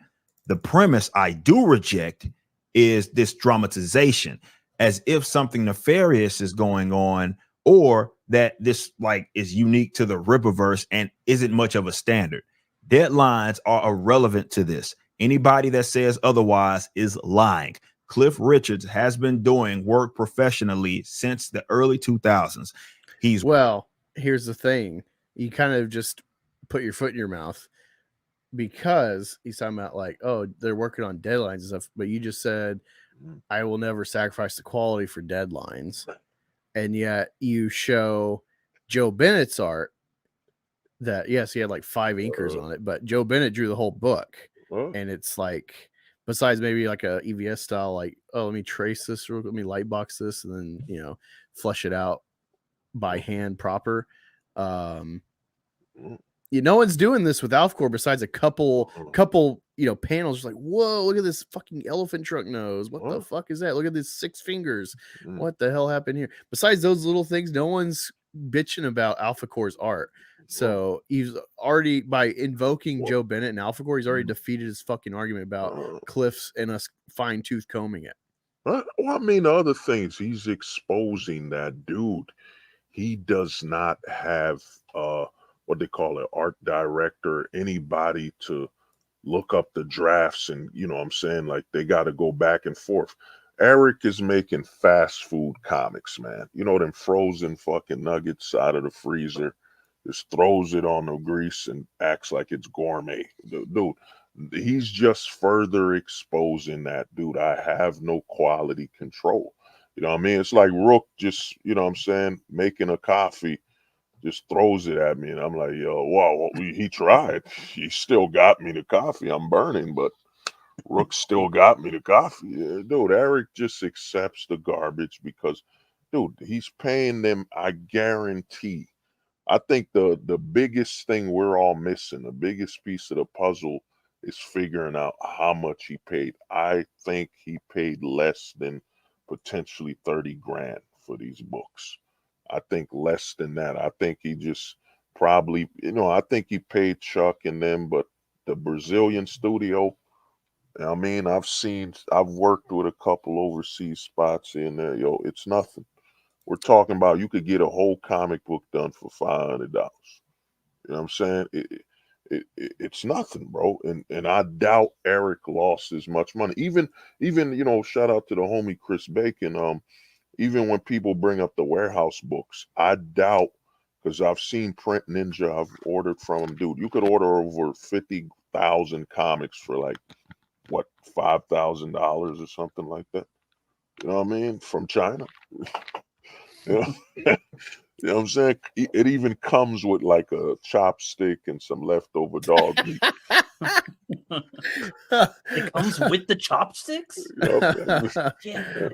The premise I do reject is this dramatization, as if something nefarious is going on, or that this like is unique to the Rippaverse and isn't much of a standard. Deadlines are irrelevant to this. Anybody that says otherwise is lying. Cliff Richards has been doing work professionally since the early 2000s. Well, here's the thing. You kind of just put your foot in your mouth, because he's talking about like, oh, they're working on deadlines and stuff. But you just said, I will never sacrifice the quality for deadlines. And yet you show Joe Bennett's art that, yes, he had like 5 inkers on it, but Joe Bennett drew the whole book. And it's like, besides maybe like a EVS style, like, oh, let me trace this, let me light box this, and then, you know, flush it out by hand proper. No one's doing this with AlphaCore besides a couple, you know, panels. Just like, whoa, look at this fucking elephant trunk nose. What the fuck is that? Look at these 6 fingers. What the hell happened here? Besides those little things, no one's bitching about AlphaCore's art. So he's already, by invoking Joe Bennett and AlphaCore, he's already defeated his fucking argument about Cliff's and us fine tooth combing it. Well, I mean, the other things, he's exposing that dude. He does not have what they call an art director, anybody to look up the drafts, and you know what I'm saying, like they got to go back and forth. Eric is making fast food comics, man. You know, them frozen fucking nuggets out of the freezer, just throws it on the grease and acts like it's gourmet. Dude, he's just further exposing that, dude. I have no quality control. You know what I mean? It's like Rook just, you know what I'm saying, making a coffee, just throws it at me, and I'm like, yo, wow, he tried. He still got me the coffee. I'm burning, but Rook still got me the coffee. Yeah, dude, Eric just accepts the garbage because, dude, he's paying them, I guarantee. I think the biggest thing we're all missing, the biggest piece of the puzzle, is figuring out how much he paid. I think he paid less than potentially 30 grand for these books. I think less than that. I think he just probably, you know, I think he paid Chuck and them, but the Brazilian studio, I mean, I've worked with a couple overseas spots in there. Yo, it's nothing. We're talking about you could get a whole comic book done for $500. You know what I'm saying? It's nothing, bro. And I doubt Eric lost as much money. Even you know, shout out to the homie Chris Bacon. Even when people bring up the warehouse books, I doubt, because I've seen Print Ninja, I've ordered from him, dude. You could order over 50,000 comics for like what, $5,000 or something like that. You know what I mean? From China. You know? You know what I'm saying? It even comes with like a chopstick and some leftover dog meat. It comes with the chopsticks? Yeah.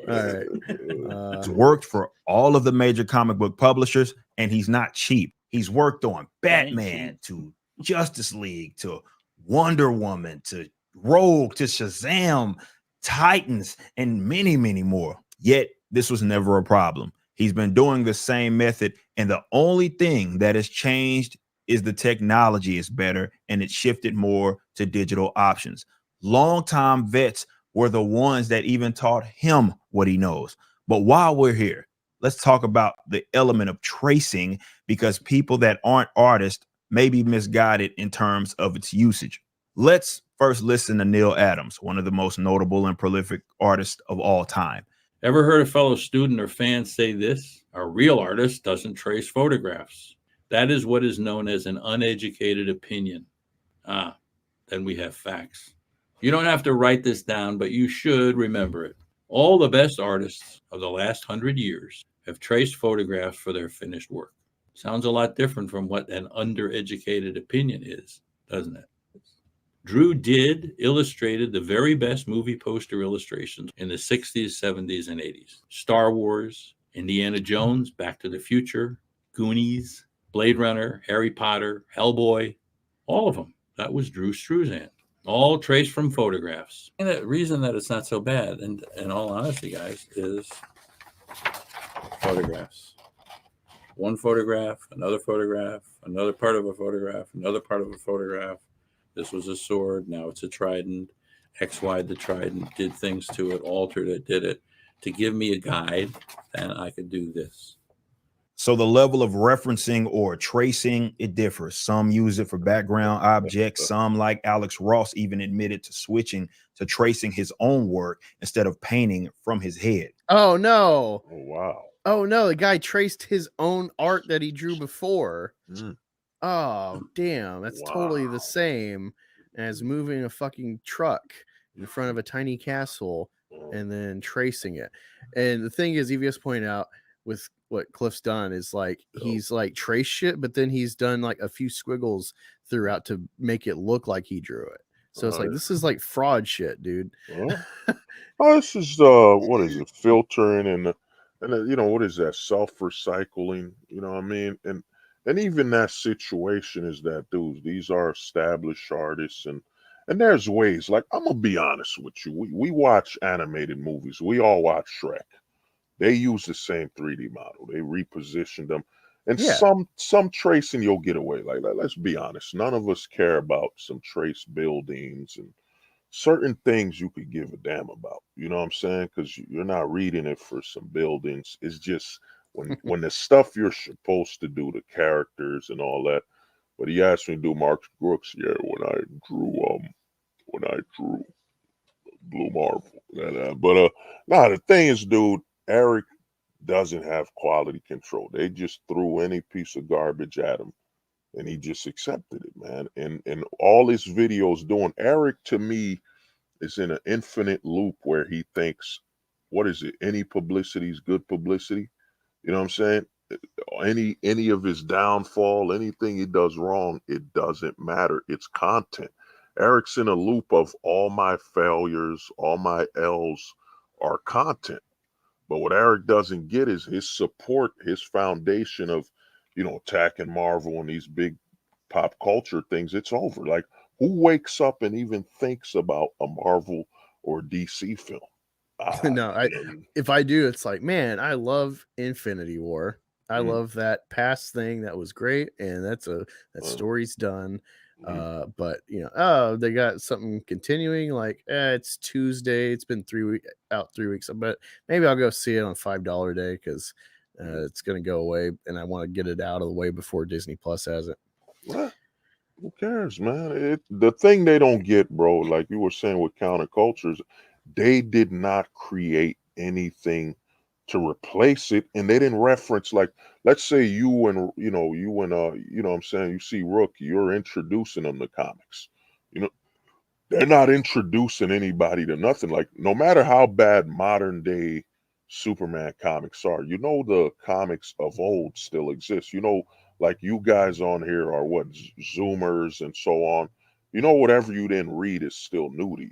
All right. He's worked for all of the major comic book publishers, and he's not cheap. He's worked on Batman to Justice League to Wonder Woman to Rogue to Shazam, Titans, and many, many more. Yet this was never a problem. He's been doing the same method, and the only thing that has changed is the technology is better, and it shifted more to digital options. Longtime vets were the ones that even taught him what he knows. But while we're here, let's talk about the element of tracing, because people that aren't artists may be misguided in terms of its usage. Let's first listen to Neil Adams, one of the most notable and prolific artists of all time. Ever heard a fellow student or fan say this? A real artist doesn't trace photographs. That is what is known as an uneducated opinion. Then we have facts. You don't have to write this down, but you should remember it. All the best artists of the last 100 years have traced photographs for their finished work. Sounds a lot different from what an undereducated opinion is, doesn't it? Drew illustrated the very best movie poster illustrations in the 60s, 70s, and 80s. Star Wars, Indiana Jones, Back to the Future, Goonies, Blade Runner, Harry Potter, Hellboy, all of them. That was Drew Struzan. All traced from photographs. And the reason that it's not so bad, and in all honesty, guys, is photographs. One photograph, another part of a photograph, another part of a photograph. This was a sword, now it's a trident. XY'd the trident, did things to it, altered it, did it, to give me a guide, and I could do this. So the level of referencing or tracing, it differs. Some use it for background objects. Some, like Alex Ross, even admitted to switching to tracing his own work instead of painting from his head. Oh, no. Oh, wow. Oh, no. The guy traced his own art that he drew before. Mm. Oh, damn. That's totally the same as moving a fucking truck in front of a tiny castle and then tracing it. And the thing is, EVS pointed out with what Cliff's done is like he's like traced shit, but then he's done like a few squiggles throughout to make it look like he drew it. So it's like this is like fraud shit, dude. Oh, this is what is it? Filtering and you know, what is that? Self-recycling. You know what I mean? And even that situation is that, dude, these are established artists, and there's ways. Like, I'm gonna be honest with you. We watch animated movies. We all watch Shrek. They use the same 3D model. They repositioned them. And some tracing you'll get away. Like, let's be honest. None of us care about some trace buildings and certain things you could give a damn about. You know what I'm saying? Because you're not reading it for some buildings. It's just when the stuff you're supposed to do, the characters and all that. But he asked me to do Mark Brooks. Yeah, when I drew Blue Marvel. But the thing is, dude, Eric doesn't have quality control. They just threw any piece of garbage at him, and he just accepted it, man. And all his videos doing, Eric to me is in an infinite loop where he thinks, what is it? Any publicity is good publicity. You know what I'm saying? Any of his downfall, anything he does wrong, it doesn't matter. It's content. Eric's in a loop of all my failures, all my L's are content. But what Eric doesn't get is his support, his foundation of, you know, attacking Marvel and these big pop culture things. It's over. Like, who wakes up and even thinks about a Marvel or DC film? No, if I do, it's like, man, I love Infinity War. I love that past thing. That was great. And that story's done. But you know, they got something continuing, like it's Tuesday, it's been 3 weeks, but maybe I'll go see it on $5 day because it's gonna go away and I want to get it out of the way before Disney Plus has it. What? Who cares, man? The thing they don't get, bro, like you were saying with countercultures, they did not create anything to replace it, and they didn't reference, like, let's say you and you know what I'm saying, you see Rook, you're introducing them to comics. You know, they're not introducing anybody to nothing. Like, no matter how bad modern day Superman comics are, you know, the comics of old still exist. You know, like you guys on here are what, Zoomers and so on. You know, whatever you didn't read is still new to you.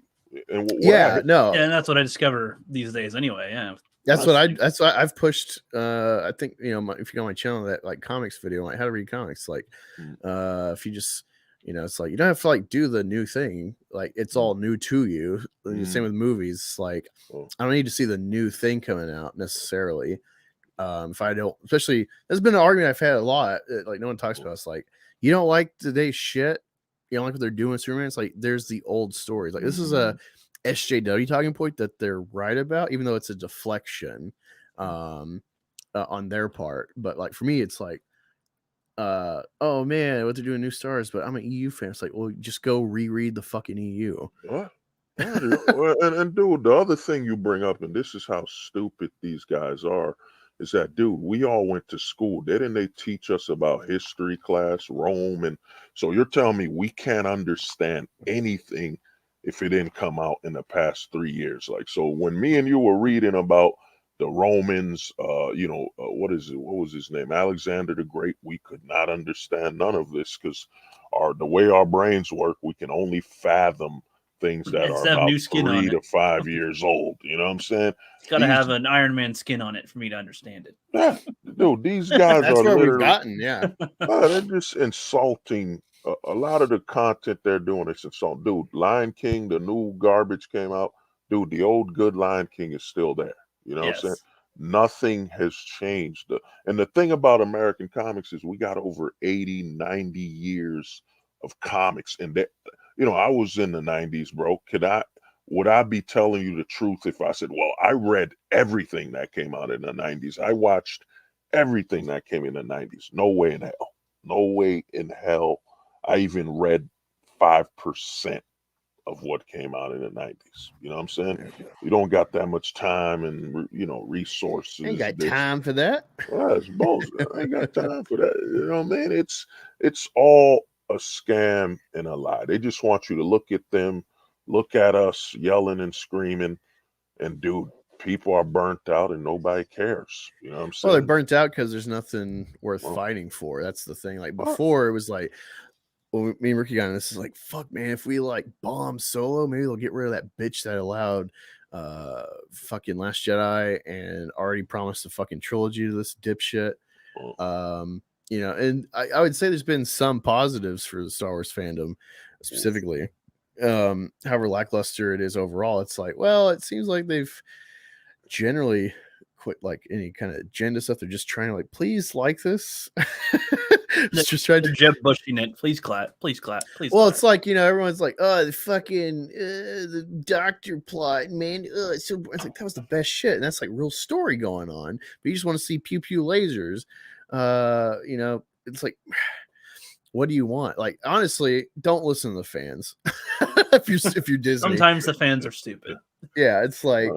And and that's what I discover these days anyway. Yeah. That's what I've pushed. I think, you know, if you go on my channel, that like comics video, like how to read comics, like if you just, you know, it's like you don't have to like do the new thing, like it's all new to you. Same with movies, like I don't need to see the new thing coming out necessarily. If I don't, especially there's been an argument I've had a lot, like no one talks about. It's like, you don't like today's shit, you don't like what they're doing with Superman. It's like there's the old stories. Like this is a SJW talking point that they're right about, even though it's a deflection on their part. But like for me, it's like, oh man, what they're doing new stars. But I'm an EU fan. It's like, well, just go reread the fucking EU. What? and dude, the other thing you bring up, and this is how stupid these guys are, is that, dude, we all went to school. Didn't they teach us about history class, Rome? And so you're telling me we can't understand anything if it didn't come out in the past 3 years. Like, so when me and you were reading about the Romans, what was his name? Alexander the Great, we could not understand none of this because the way our brains work, we can only fathom things that are about 3 to 5 years old. You know what I'm saying? It's got to have an Iron Man skin on it for me to understand it. Yeah, dude, these guys That's are where literally we've gotten, yeah. they're just insulting. A lot of the content they're doing is insulting. Dude, Lion King, the new garbage came out. Dude, the old good Lion King is still there. You know what I'm saying? Nothing has changed. And the thing about American comics is we got over 80, 90 years of comics. And that, I was in the 90s, bro. Would I be telling you the truth if I said, well, I read everything that came out in the 90s. I watched everything that came in the 90s. No way in hell. No way in hell. I even read 5% of what came out in the 90s. You know what I'm saying? You don't got that much time and, resources. Ain't got time for that. Yeah, it's bullshit. I ain't got time for that. You know what I mean? It's all a scam and a lie. They just want you to look at them, look at us yelling and screaming, and dude, people are burnt out and nobody cares. You know what I'm saying? Well, they're burnt out because there's nothing worth fighting for. That's the thing. Like before, it was like, well, me and Ricky got on this is like, fuck, man, if we like bomb Solo, maybe they'll get rid of that bitch that allowed fucking Last Jedi and already promised a fucking trilogy to this dipshit. And I would say there's been some positives for the Star Wars fandom specifically. However lackluster it is overall, it's like, well, it seems like they've generally quit like any kind of agenda stuff. They're just trying to like, please like this. just trying to Jeb Bushing it. Please clap. Please clap. Please. Well, clap. It's like, everyone's like, oh, the fucking the doctor plot, man. It's like that was the best shit, and that's like real story going on. But you just want to see pew pew lasers. It's like, what do you want? Like, honestly, don't listen to the fans. if you're Disney, sometimes the fans are stupid. Yeah, it's like,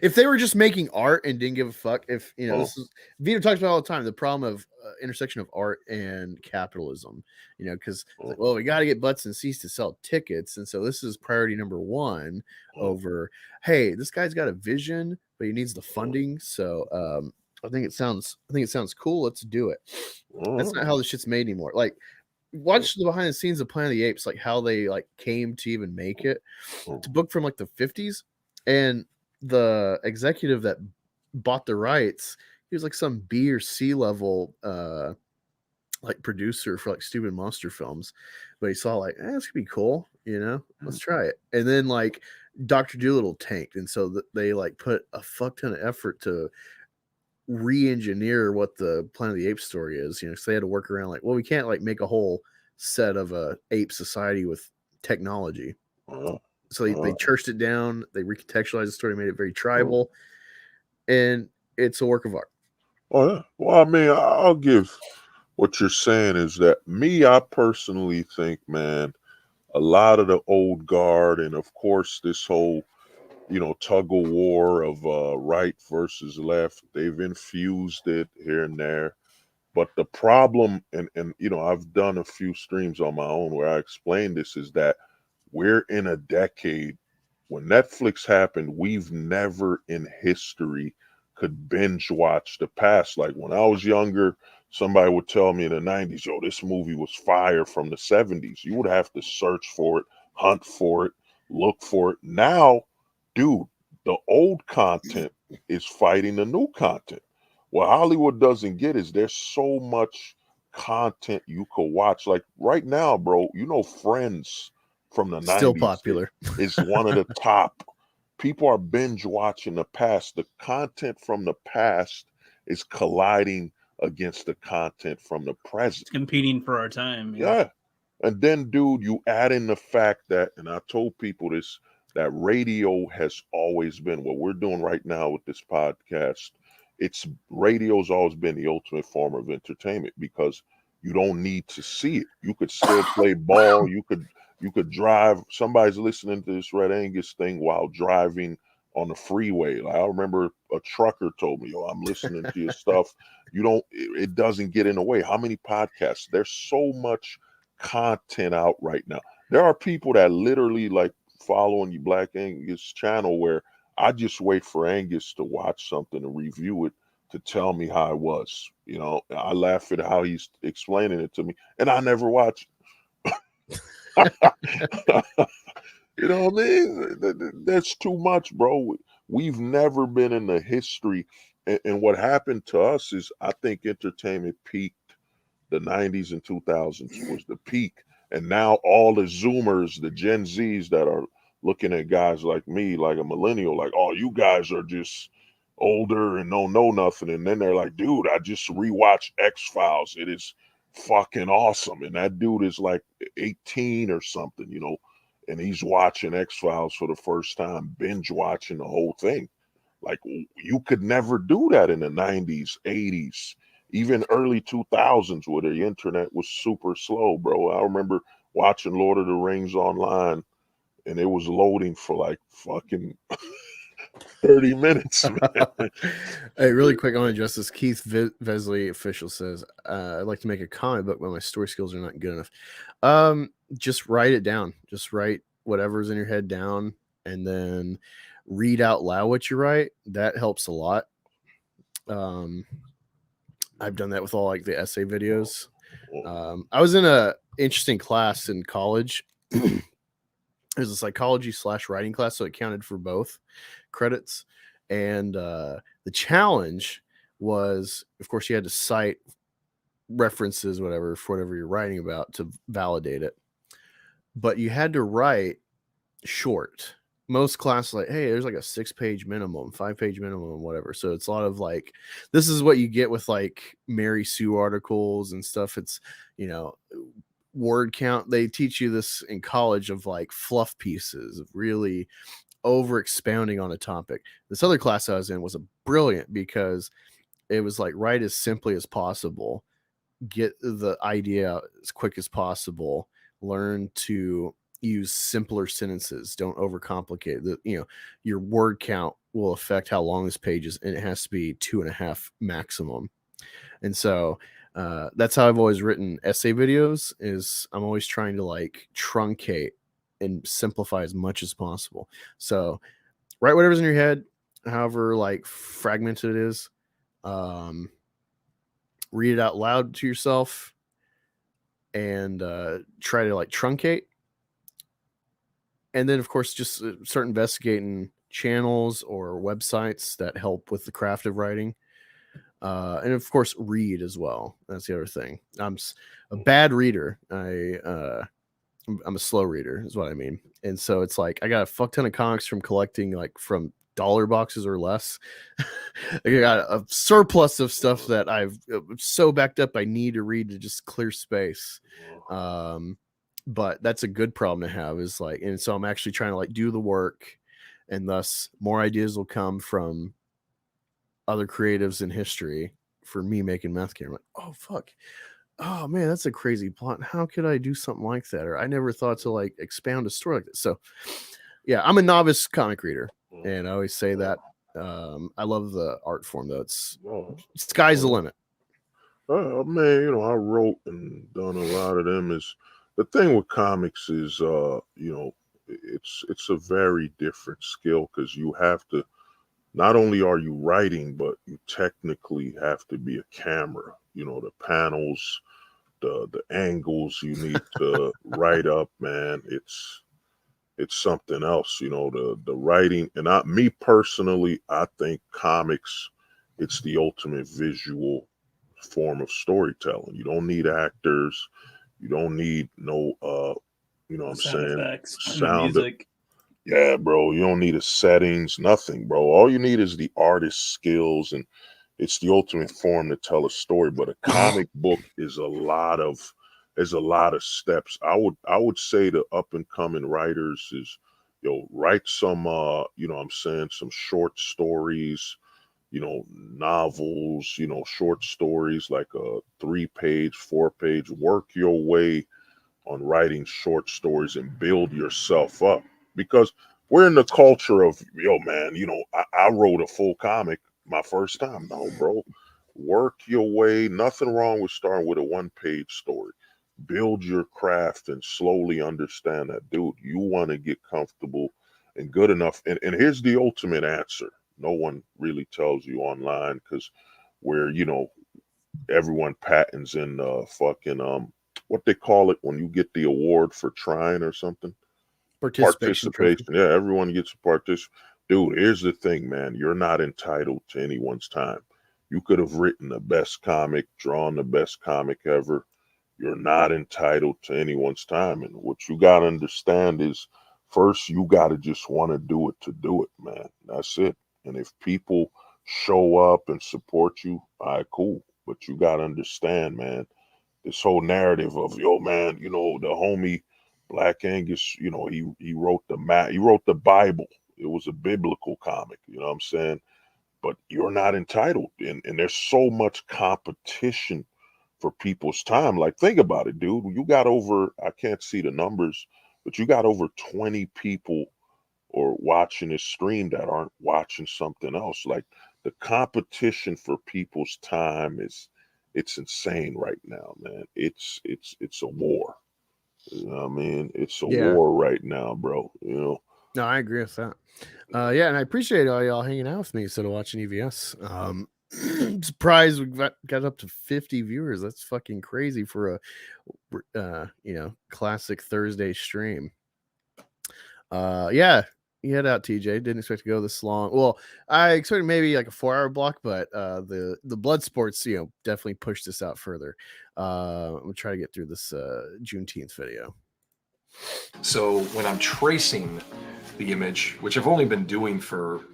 if they were just making art and didn't give a fuck, this is Vito talks about all the time the problem of intersection of art and capitalism, because we got to get butts and seats to sell tickets, and so this is priority number one over, hey, this guy's got a vision, but he needs the funding, so I think it sounds cool. Let's do it. That's not how this shit's made anymore. Like, watch the behind the scenes of Planet of the Apes, like how they like came to even make it. It's a book from like the 50s. And the executive that bought the rights, he was like some B or C level like producer for like stupid monster films. But he saw like, this could be cool, let's try it. And then like Dr. Dolittle tanked. And so they like put a fuck ton of effort to re-engineer what the Planet of the Apes story is, so they had to work around like, well, we can't like make a whole set of a ape society with technology. So they churched it down, they recontextualized the story, made it very tribal, and it's a work of art. Oh yeah. Well, I mean, I'll give what you're saying is that I personally think, man, a lot of the old guard, and of course this whole, tug of war of right versus left, they've infused it here and there. But the problem, and I've done a few streams on my own where I explain this, is that we're in a decade when Netflix happened, we've never in history could binge watch the past. Like when I was younger, somebody would tell me in the 90s, yo, this movie was fire from the 70s. You would have to search for it, hunt for it, look for it. Now, dude, the old content is fighting the new content. What Hollywood doesn't get is there's so much content you could watch. Like right now, bro, Friends from the 90s still popular. Is one of the top. People are binge watching the past. The content from the past is colliding against the content from the present. It's competing for our time. Yeah. And then, dude, you add in the fact that, and I told people this, that radio has always been what we're doing right now with this podcast. Radio's always been the ultimate form of entertainment because you don't need to see it. You could still play ball. You could drive. Somebody's listening to this Red Angus thing while driving on the freeway. Like I remember a trucker told me, I'm listening to your stuff. It doesn't get in the way. How many podcasts? There's so much content out right now. There are people that literally like following you Black Angus channel where I just wait for Angus to watch something and review it to tell me how it was. You know, I laugh at how he's explaining it to me, and I never watch it. You know what I mean? That's too much, bro. We've never been in the history. And what happened to us is, I think entertainment peaked. The 90s and 2000s was the peak. And now all the Zoomers, the Gen Zs that are looking at guys like me, like a millennial, like, oh, you guys are just older and don't know nothing. And then they're like, dude, I just rewatched X-Files. It is fucking awesome. And that dude is like 18 or something, you know, and he's watching X-Files for the first time, binge watching the whole thing. Like, you could never do that in the 90s, 80s, even early 2000s, where the internet was super slow, bro. I remember watching Lord of the Rings online, and it was loading for like fucking 30 minutes, man. Hey, really quick on Justice. Keith Vesley official says, I'd like to make a comic book, but my story skills are not good enough. Just write it down. Just write whatever's in your head down, and then read out loud what you write. That helps a lot. I've done that with all like the essay videos. I was in a interesting class in college. It was a psychology / writing class, so it counted for both credits. And the challenge was, of course, you had to cite references, whatever, for whatever you're writing about to validate it. But you had to write short. Most classes like, hey, there's like a 6-page minimum, 5-page minimum, whatever. So it's a lot of like, this is what you get with like Mary Sue articles and stuff. It's, you know, word count. They teach you this in college of like fluff pieces, of really over expounding on a topic. This other class I was in was brilliant because it was like, write as simply as possible, get the idea out as quick as possible, learn to use simpler sentences, don't overcomplicate the, you know, your word count will affect how long this page is, and it has to be 2.5 maximum. And so that's how I've always written essay videos, is I'm always trying to like truncate and simplify as much as possible. So write whatever's in your head, however like fragmented it is. Read it out loud to yourself, and try to like truncate. And then, of course, just start investigating channels or websites that help with the craft of writing. And, of course, read as well. That's the other thing. I'm a bad reader. I'm a slow reader is what I mean. And so it's like I got a fuck ton of comics from collecting, like from dollar boxes or less. I got a surplus of stuff that I've so backed up I need to read to just clear space. But that's a good problem to have, is like, and so I'm actually trying to like do the work, and thus more ideas will come from other creatives in history for me making meth kit. I'm like, oh fuck, oh man, that's a crazy plot. How could I do something like that? Or I never thought to like expound a story like this. So yeah, I'm a novice comic reader, and I always say that. I love the art form though. It's sky's the limit. Man, you know, I wrote and done a lot of them. Is the thing with comics is, you know, it's a very different skill, because you have to, not only are you writing, but you technically have to be a camera. You know, the panels, the angles you need to write up, man. It's something else. You know, the writing, and me personally, I think comics, it's the ultimate visual form of storytelling. You don't need actors. You don't need no, you know what I'm saying? Effects, sound music. Yeah, bro. You don't need a settings, nothing, bro. All you need is the artist's skills, and it's the ultimate form to tell a story. But a comic book is a lot of steps. I would say to up and coming writers is, yo, write some, you know what I'm saying, some short stories, you know, novels, you know, short stories, like a 3-page, 4-page, work your way on writing short stories and build yourself up, because we're in the culture of, yo, man, you know, I wrote a full comic my first time. No, bro, work your way. Nothing wrong with starting with a 1-page story. build your craft and slowly understand that, dude, you want to get comfortable and good enough. And here's the ultimate answer. No one really tells you online, because where, you know, everyone patents in fucking what they call it when you get the award for trying or something. Participation. Yeah, everyone gets a participation. Dude, here's the thing, man. You're not entitled to anyone's time. You could have written the best comic, drawn the best comic ever. You're not entitled to anyone's time. And what you got to understand is, first, you got to just want to do it, man. That's it. And if people show up and support you, all right, cool. But you got to understand, man, this whole narrative of, yo, man, you know, the homie Black Angus, you know, he wrote the Bible. It was a biblical comic, you know what I'm saying? But you're not entitled. And there's so much competition for people's time. Like, think about it, dude. You got over, I can't see the numbers, but you got over 20 people or watching this stream that aren't watching something else. Like, the competition for people's time it's insane right now, man. It's a war. You know what I mean? It's a war right now, bro. You know? No, I agree with that. Yeah, and I appreciate all y'all hanging out with me instead of watching EVS. I'm surprised we got up to 50 viewers. That's fucking crazy for a you know, classic Thursday stream. Yeah, you head out, TJ. Didn't expect to go this long. Well, I expected maybe like a 4-hour block, but the blood sports, you know, definitely pushed this out further. I'm gonna try to get through this Juneteenth video. So when I'm tracing the image, which I've only been doing for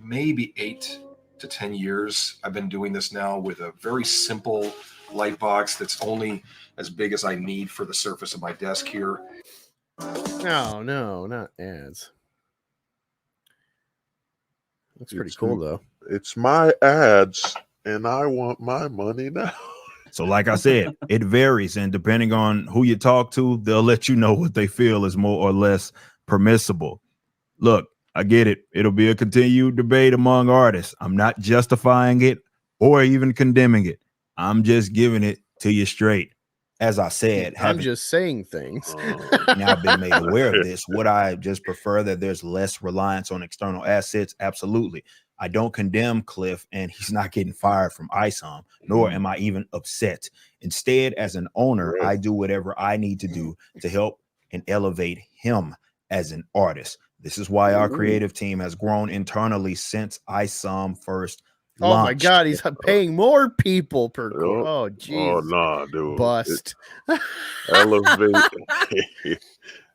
maybe 8 to 10 years, I've been doing this now with a very simple light box that's only as big as I need for the surface of my desk here. No, not ads. That's pretty cool, though. It's my ads, and I want my money now. So like I said, it varies, and depending on who you talk to, they'll let you know what they feel is more or less permissible. Look, I get it. It'll be a continued debate among artists. I'm not justifying it or even condemning it. I'm just giving it to you straight. As I said, I'm just saying things. Now been made aware of this. Would I just prefer that there's less reliance on external assets? Absolutely. I don't condemn Cliff, and he's not getting fired from ISOM, nor am I even upset. Instead, as an owner, I do whatever I need to do to help and elevate him as an artist. This is why our creative team has grown internally since ISOM first launched. Oh my God, he's paying more people per quarter. Oh, geez. Oh, nah, dude. Bust.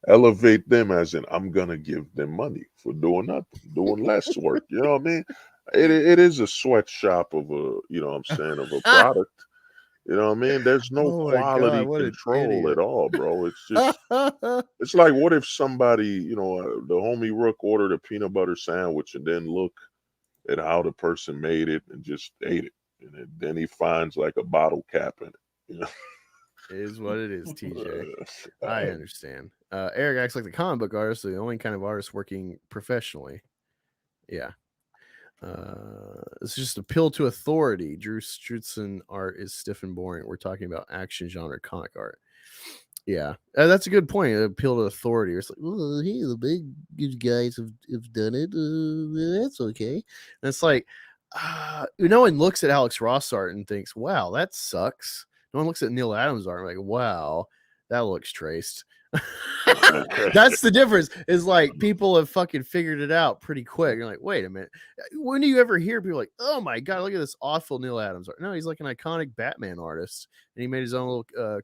Elevate them as in, I'm gonna give them money for doing nothing, doing less work. You know what I mean? It is a sweatshop of a, you know what I'm saying, of a product. You know what I mean? There's no quality control at all, bro. It's just, it's like, what if somebody, you know, the homie Rook ordered a peanut butter sandwich and then look at how the person made it and just ate it, and then he finds like a bottle cap in it. You know? It is what it is, TJ. I understand. Eric acts like the comic book artist, the only kind of artist working professionally. Yeah. It's just appeal to authority. Drew Strudson art is stiff and boring. We're talking about action genre comic art. Yeah, that's a good point. Appeal to authority. It's like, well, hey, the big guys have done it. That's okay. And it's like, no one looks at Alex Ross art and thinks, wow, that sucks. No one looks at Neil Adams art and like, wow, that looks traced. That's the difference. Is like people have fucking figured it out pretty quick. You're like, wait a minute. When do you ever hear people like, oh my God, look at this awful Neil Adams art? No, he's like an iconic Batman artist, and he made his own little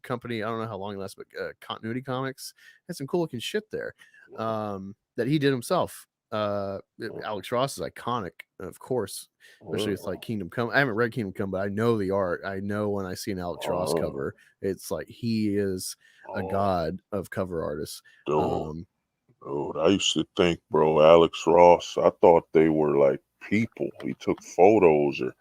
company. I don't know how long it lasts, but Continuity Comics had some cool looking shit there that he did himself. Alex Ross is iconic, of course, especially with like Kingdom Come. I haven't read Kingdom Come, but I know the art. I know when I see an Alex Ross cover, it's like he is a god of cover artists. Dude, I used to think, bro, Alex Ross, I thought they were like people. He took photos, or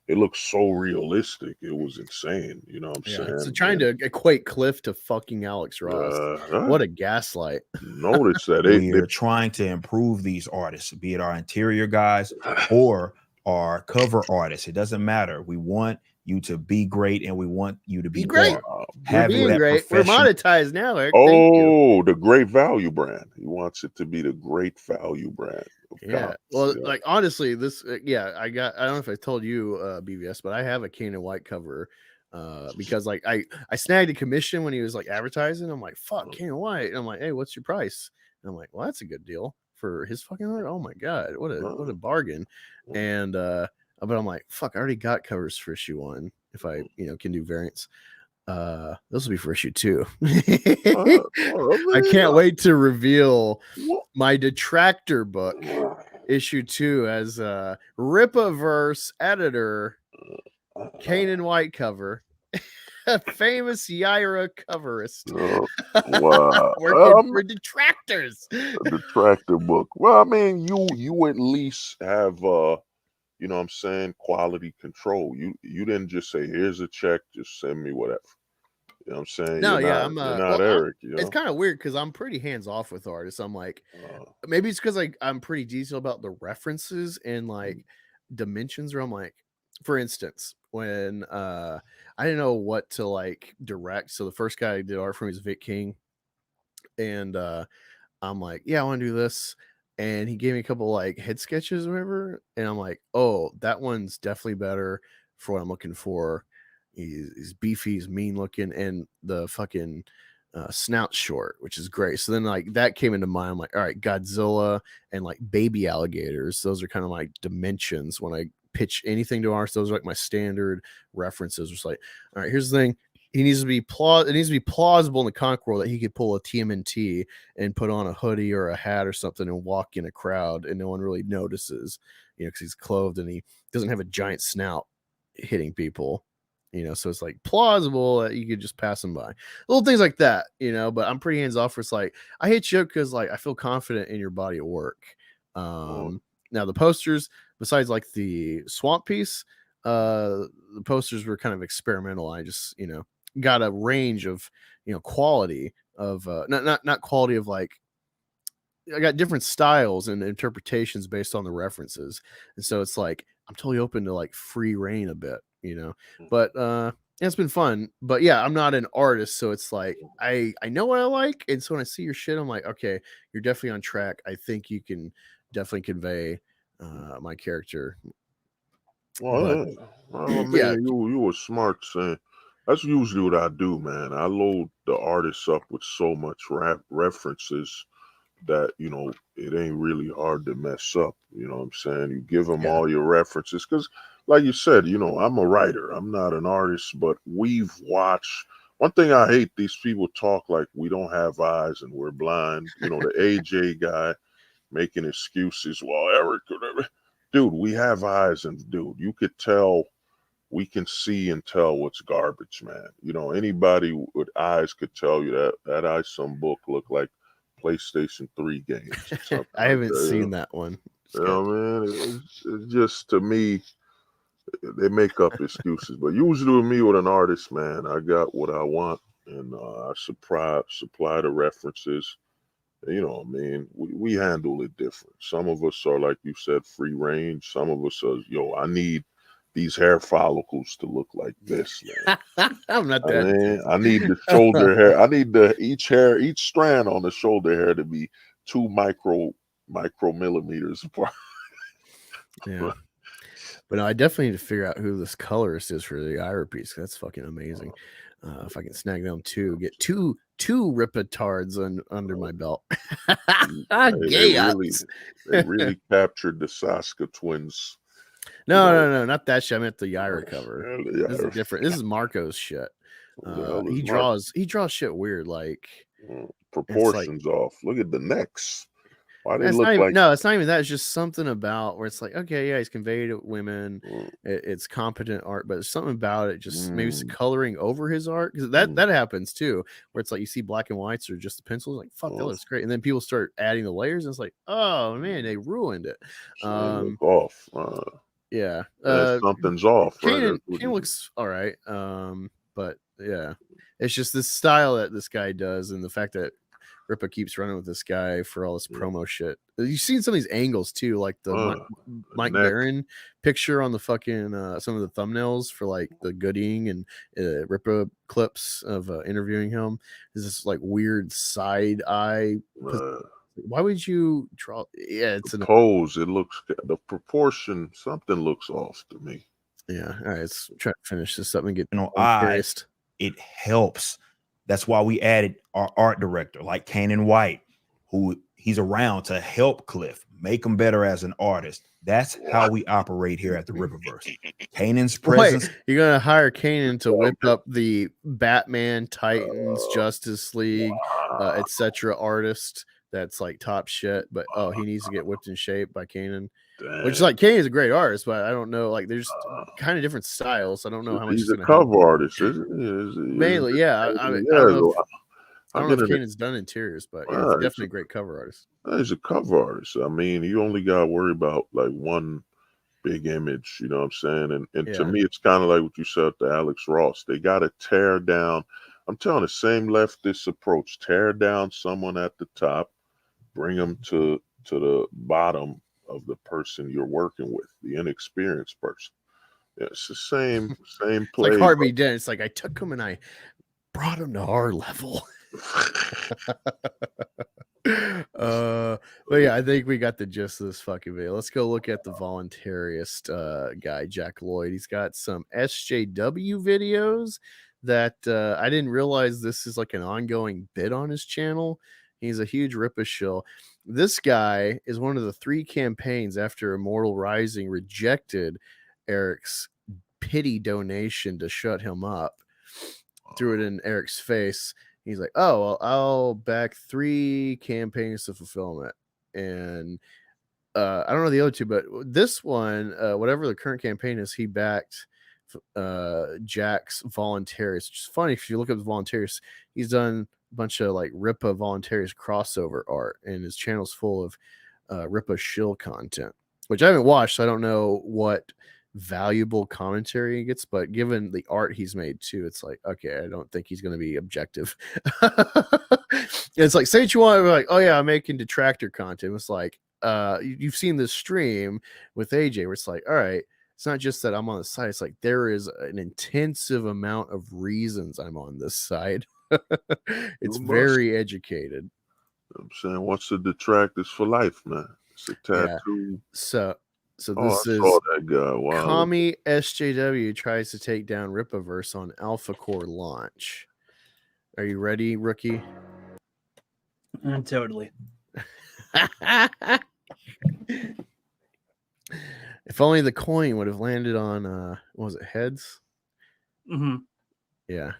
it looked so realistic. It was insane. You know what I'm saying? So trying to equate Cliff to fucking Alex Ross. What a gaslight. Notice that we're trying to improve these artists, be it our interior guys or our cover artists. It doesn't matter. We want you to be great, and we want you to be great. Having that great. We're monetized now, Eric. Oh, the great value brand. He wants it to be the great value brand. Yeah. Well, like honestly, this I don't know if I told you BVS, but I have a Kane and White cover because like I snagged a commission when he was like advertising. I'm like, fuck, Kane and White. And I'm like, hey, what's your price? And I'm like, well, that's a good deal for his fucking art. Oh my god, what a bargain. And but I'm like, fuck, I already got covers for issue 1 if I can do variants. This will be for issue 2. I can't wait to reveal my detractor book issue 2 as rippaverse editor, Kane and White cover, a famous Yaira coverist. Wow. Working for detractors. A detractor book. Well, I mean, you at least have you know what I'm saying, quality control. You didn't just say, here's a check, just send me whatever. You know what I'm saying? No, you're not Eric. It's kind of weird because I'm pretty hands off with artists. I'm like, maybe it's because I'm pretty detailed about the references and like dimensions. Where I'm like, for instance, when I didn't know what to like direct, so the first guy I did art for me was Vic King, and I'm like, yeah, I want to do this, and he gave me a couple like head sketches or whatever, and I'm like, oh, that one's definitely better for what I'm looking for. He's beefy, he's mean looking, and the fucking snout short, which is great. So then like that came into mind. I'm like, all right, Godzilla and like baby alligators, those are kind of like dimensions when I pitch anything to artists. Those are like my standard references. It's like, all right, here's the thing, it needs to be plausible in the comic world that he could pull a TMNT and put on a hoodie or a hat or something and walk in a crowd and no one really notices, because he's clothed and he doesn't have a giant snout hitting people. So it's like plausible that you could just pass them by. Little things like that, but I'm pretty hands off. It's like, I hit you up because like I feel confident in your body of work. Now the posters, besides like the swamp piece, the posters were kind of experimental. I just, got a range of, quality of, not quality of like, I got different styles and interpretations based on the references. And so it's like, I'm totally open to like free reign a bit. But it's been fun. But yeah, I'm not an artist, so it's like I know what I like, and so when I see your shit, I'm like, okay, you're definitely on track. I think you can definitely convey my character. Well, yeah, you were smart saying. That's usually what I do, man. I load the artists up with so much references that it ain't really hard to mess up. You know what I'm saying? You give them all your references because, like you said, I'm a writer. I'm not an artist, but we've watched. One thing I hate, these people talk like we don't have eyes and we're blind. The AJ guy making excuses. Well, Eric, whatever. Dude, we have eyes, and dude, you could tell. We can see and tell what's garbage, man. Anybody with eyes could tell you that ISOM book looked like PlayStation 3 games. I haven't seen that one. Man, it's just, to me, they make up excuses. But usually with me, with an artist, man, I got what I want, and I supply the references. We handle it different. Some of us are, like you said, free range. Some of us are, I need these hair follicles to look like this, man. I'm not that. I need the shoulder hair. I need each strand on the shoulder hair to be 2 micromillimeters apart. Yeah. But no, I definitely need to figure out who this colorist is for the Ira piece. That's fucking amazing. If I can snag them too, get two rippatards under my belt. They really captured the Saska twins. No, not that shit. I meant the Yaira cover. This is different. This is Marco's shit. He draws shit weird, like proportions off. Look at the necks. Why they look like? No, it's not even that. It's just something about where it's like, okay, yeah, he's conveyed to women. It's competent art, but there's something about it. Just maybe it's coloring over his art, because that happens too. Where it's like you see black and whites or just the pencils, like fuck, that looks great, and then people start adding the layers, and it's like, oh man, they ruined it. Off. Yeah, something's off. Kane looks all right, but yeah, it's just this style that this guy does, and the fact that Rippa keeps running with this guy for all this promo shit. You've seen some of these angles too, like the Mike Barron picture on the fucking some of the thumbnails for like the Gooding and Rippa clips of interviewing him. Is this like weird side eye? Why would you draw? Yeah, it's a pose. It looks the proportion. Something looks off to me. Yeah. All right. Let's try to finish this up and get eyes. It helps. That's why we added our art director, like Kanan White, who he's around to help Cliff make him better as an artist. That's how we operate here at the Rippaverse. Kanan's presence. Wait, you're gonna hire Kanan to whip up the Batman, Titans, Justice League, etc. artist. That's like top shit, but he needs to get whipped in shape by Kanan. Which is like Kanan's a great artist, but I don't know. Like, there's kind of different styles. I don't know how much he's a cover artist, isn't he? Mainly, yeah. I don't know if Kanan's done interiors, but he's definitely a great cover artist. He's a cover artist. I mean, you only got to worry about like one big image. You know what I'm saying? And to me, it's kind of like what you said to Alex Ross. They got to tear down. I'm telling the same leftist approach. Tear down someone at the top, bring them to the bottom of the person you're working with, the inexperienced person. Yeah, it's the same play. Like Harvey Dent. It's like I took him and I brought him to our level. But yeah, I think we got the gist of this fucking video. Let's go look at the voluntarist guy, Jack Lloyd. He's got some SJW videos that I didn't realize this is like an ongoing bit on his channel. He's a huge Rippa shill. This guy is one of the 3 campaigns after Immortal Rising rejected Eric's pity donation to shut him up. Threw it in Eric's face. He's like, oh, well, I'll back 3 campaigns to fulfillment. And I don't know the other 2, but this one, whatever the current campaign is, he backed Jack's Voluntarist. Which is funny if you look up the Voluntarist, he's done bunch of like Rippa Voluntarist crossover art, and his channel's full of Rippa shill content, which I haven't watched, so I don't know what valuable commentary he gets, but given the art he's made too, it's like, okay, I don't think he's going to be objective. It's like, say what you want, like, oh yeah, I'm making detractor content. It's like, you've seen this stream with AJ where it's like, all right, it's not just that I'm on the side, it's like there is an intensive amount of reasons I'm on this side. It's very educated. I'm saying, what's the detractors for life, man? It's a tattoo. Yeah. So this is that guy. Wow. Commie SJW tries to take down Rippaverse on Alpha Core launch. Are you ready, rookie? Totally. If only the coin would have landed on what was it, heads? Mm-hmm. Yeah.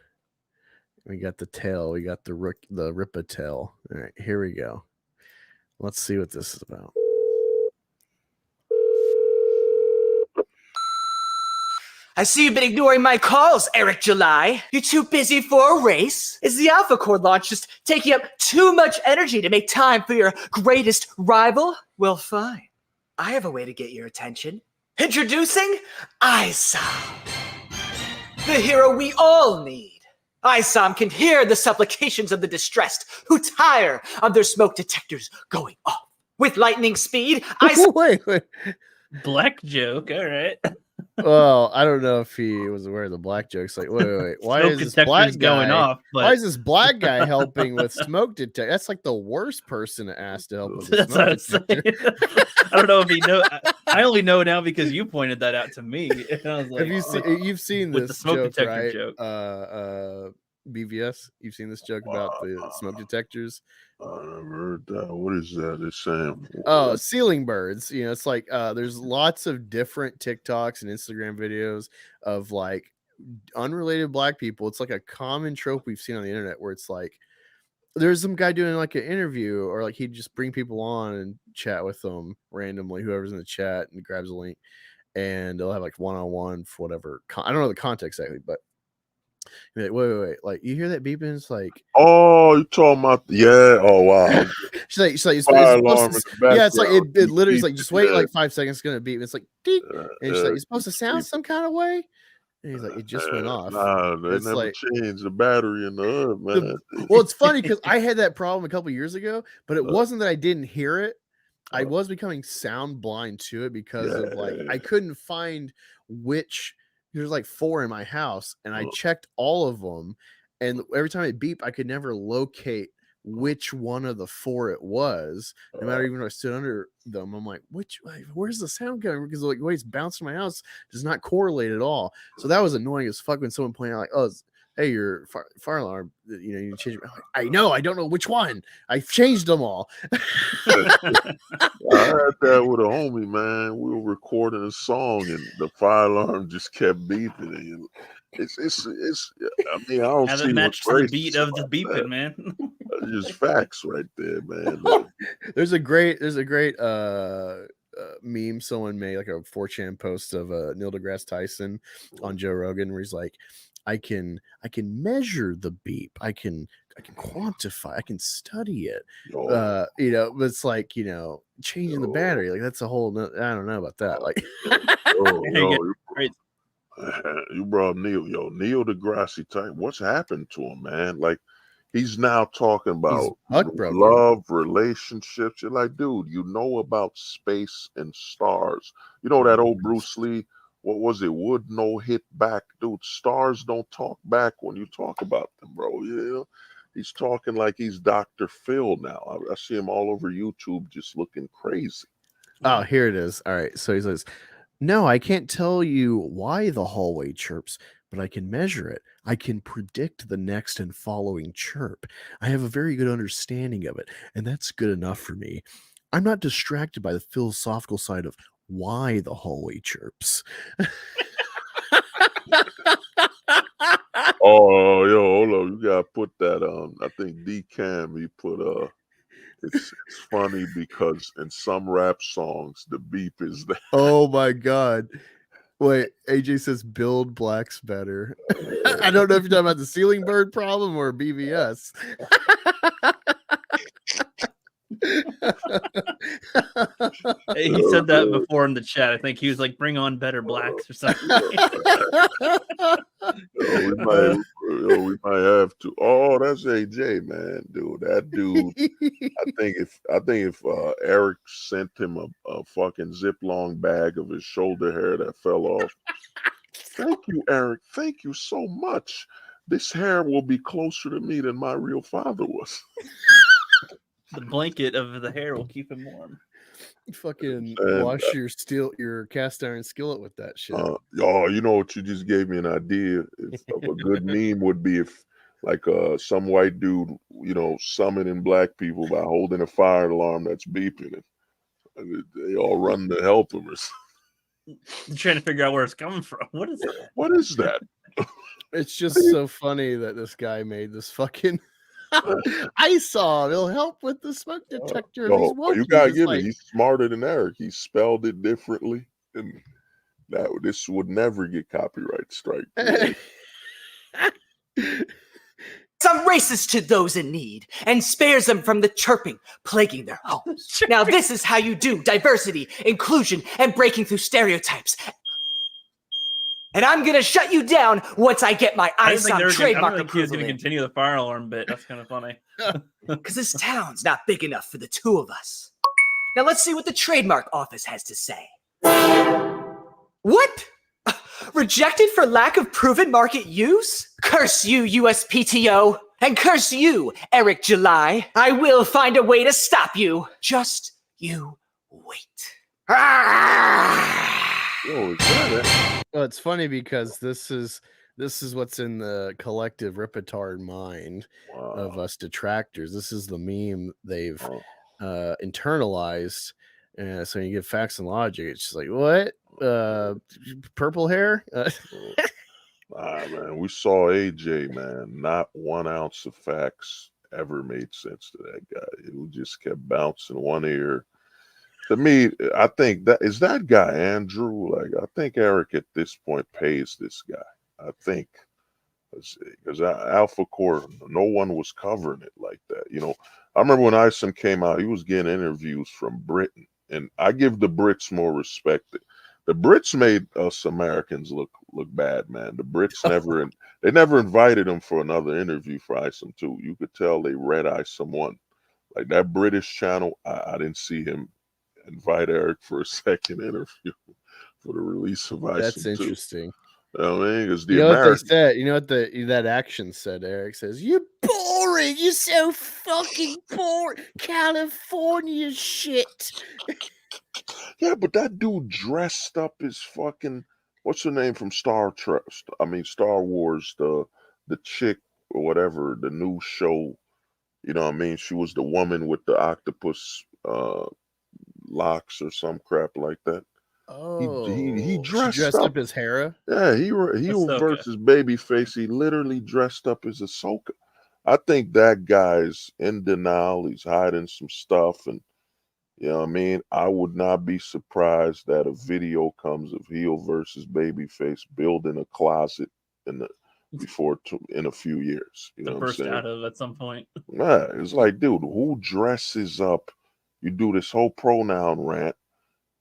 We got the tail. We got the Rippa tail. All right, here we go. Let's see what this is about. I see you've been ignoring my calls, Eric July. You're too busy for a race? Is the Alpha Core launch just taking up too much energy to make time for your greatest rival? Well, fine. I have a way to get your attention. Introducing ISOM, the hero we all need. ISOM can hear the supplications of the distressed who tire of their smoke detectors going off. With lightning speed, ISOM... Wait. Black joke, all right. Well, I don't know if he was aware of the black jokes. Like, wait. Why is this black guy going off? But... Why is this black guy helping with smoke detector? That's like the worst person to ask to help with the smoke detector. I don't know if he knows. I only know now because you pointed that out to me. And I was like, you've seen this the smoke joke, detector right? joke. BVS, you've seen this joke about the smoke detectors. I never heard that. What is that? It's saying, oh, ceiling birds. You know, it's like there's lots of different TikToks and Instagram videos of like unrelated black people. It's like a common trope we've seen on the internet where it's like there's some guy doing like an interview, or like he'd just bring people on and chat with them randomly, whoever's in the chat, and grabs a link, and they'll have like one-on-one for whatever. I don't know the context exactly, but you're like, wait, like you hear that beeping? It's like, oh, you talking about oh wow. she's like yeah, it's like it literally is like just wait like 5 seconds, it's gonna beep. It's like ding. And she's like, it's supposed to sound some kind of way. And he's like, it just went off. Nah, they it's never like, changed the battery in the hood, man. Well, it's funny because I had that problem a couple years ago, but it wasn't that I didn't hear it. I was becoming sound blind to it because of like I couldn't find which. There's like 4 in my house, and I checked all of them, and every time it beeped, I could never locate which one of the 4 it was. No matter even if I stood under them, I'm like, where's the sound coming? Because like the way it's bouncing my house does not correlate at all. So that was annoying as fuck when someone pointed out like, oh, hey, your fire alarm, you know, you change it. I know, I don't know which one. I've changed them all. I had that with a homie, man. We were recording a song and the fire alarm just kept beeping. And it's I mean, I don't see matched the beat of the beeping, man. Just facts right there, man. There's a great meme someone made, like a 4chan post of Neil deGrasse Tyson on Joe Rogan, where he's like, I can measure the beep. I can quantify. I can study it. You know, but it's like, you know, changing the battery. Like that's a whole. I don't know about that. Like, you brought Neil. Neil deGrasse Tyson. What's happened to him, man? Like, he's now talking about love, relationships. You're like, dude, you know about space and stars. You know that old Bruce Lee. What was it? Would no hit back, dude. Stars don't talk back when you talk about them, bro. You know, he's talking like he's Dr. Phil now. I see him all over YouTube just looking crazy. Oh, here it is. All right. So he says, no, I can't tell you why the hallway chirps, but I can measure it. I can predict the next and following chirp. I have a very good understanding of it, and that's good enough for me. I'm not distracted by the philosophical side of why the hallway chirps. Oh, yo, hold on. You gotta put that on. I think D-Cam, he put it's funny because in some rap songs the beep is there. Oh my god. Wait, AJ says build blacks better. I don't know if you're talking about the ceiling bird problem or BVS. He said that before in the chat. I think he was like, bring on better blacks or something. We might have to. Oh, that's AJ, man, dude. That dude. I think if Eric sent him a fucking Ziploc bag of his shoulder hair that fell off. Thank you, Eric. Thank you so much. This hair will be closer to me than my real father was. The blanket of the hair will keep him warm. Fucking wash your cast iron skillet with that shit. You know what? You just gave me an idea of a good meme would be if, like, some white dude, you know, summoning black people by holding a fire alarm that's beeping, and they all run to help him. I'm trying to figure out where it's coming from. What is that? What is that? It's just so funny that this guy made this fucking ISOM. It'll help with the smoke detector. You gotta give it. He's smarter than Eric. He spelled it differently, and this would never get copyright strike. Some racist to those in need and spares them from the chirping plaguing their homes. Now this is how you do diversity, inclusion, and breaking through stereotypes. And I'm gonna shut you down once I get my ISOM trademark approval. I don't think he was gonna continue the fire alarm bit. That's kind of funny. Because this town's not big enough for the two of us. Now let's see what the trademark office has to say. What? Rejected for lack of proven market use? Curse you, USPTO. And curse you, Eric July. I will find a way to stop you. Just you wait. Well, it's funny because this is what's in the collective Ripatard mind of us detractors. This is the meme they've internalized. So when you give facts and logic, it's just like, what? Purple hair? Man, we saw AJ, man. Not 1 ounce of facts ever made sense to that guy. It just kept bouncing one ear. To me, I think that guy Andrew. Like, I think Eric at this point pays this guy. I think because Alpha Core, no one was covering it like that. You know, I remember when ISOM came out, he was getting interviews from Britain, and I give the Brits more respect. The Brits made us Americans look look bad, man. The Brits never invited him for another interview for ISOM 2. You could tell they read ISOM 1. Like that British channel, I didn't see him invite Eric for a second interview for the release of ISOM 2. That's interesting. You know what I mean? Because the what they said? You know what that action said? Eric says, "You're boring. You're so fucking boring. California shit." Yeah, but that dude dressed up as fucking what's her name from Star Wars, the chick or whatever, the new show. You know what I mean? She was the woman with the octopus locks or some crap like that. Oh, he dressed up as Hera. Yeah, he versus Babyface. He literally dressed up as Ahsoka. I think that guy's in denial. He's hiding some stuff, and you know what I mean. I would not be surprised that a video comes of heel versus Babyface building a closet in a few years. You know what I'm saying? Out of at some point. Yeah, it's like, dude, who dresses up? You do this whole pronoun rant.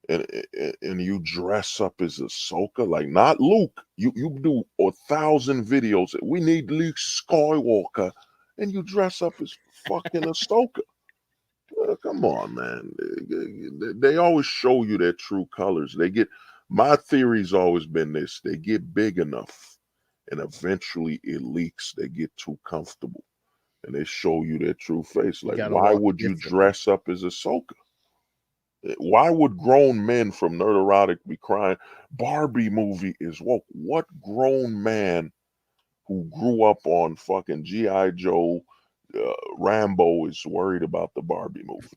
And you dress up as Ahsoka, like not Luke. You do 1,000 videos. We need Luke Skywalker, and you dress up as fucking Ahsoka. Come on, man. They always show you their true colors. My theory's always been this: they get big enough, and eventually it leaks. They get too comfortable, and they show you their true face. Like, why would you dress up as Ahsoka? Why would grown men from Nerderotic be crying, Barbie movie is woke? What grown man who grew up on fucking G.I. Joe, Rambo is worried about the Barbie movie?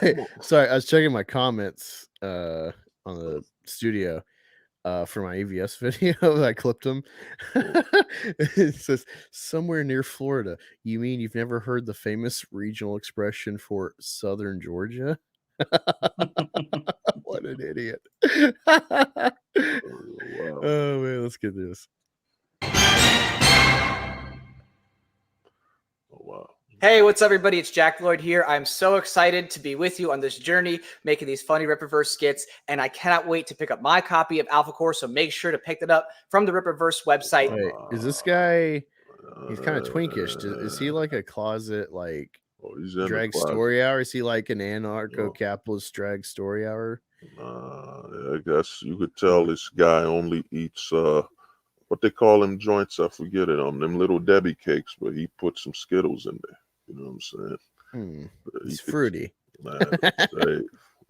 Wait, sorry, I was checking my comments on the studio for my AVS video. I clipped them. It says, somewhere near Florida. You mean you've never heard the famous regional expression for Southern Georgia? What an idiot. Wow. Oh man, let's get this. Oh wow. Hey, what's up, everybody? It's Jack Lloyd here. I'm so excited to be with you on this journey, making these funny Rippaverse skits, and I cannot wait to pick up my copy of Alpha Core, so make sure to pick that up from the Rippaverse website. Wait, is this guy, he's kind of twinkish. Is he like a closet, like, drag story hour? Is he like an anarcho-capitalist drag story hour? I guess you could tell this guy only eats what they call them joints, I forget it, them little Debbie cakes, but he put some Skittles in there. You know what I'm saying? It's fruity.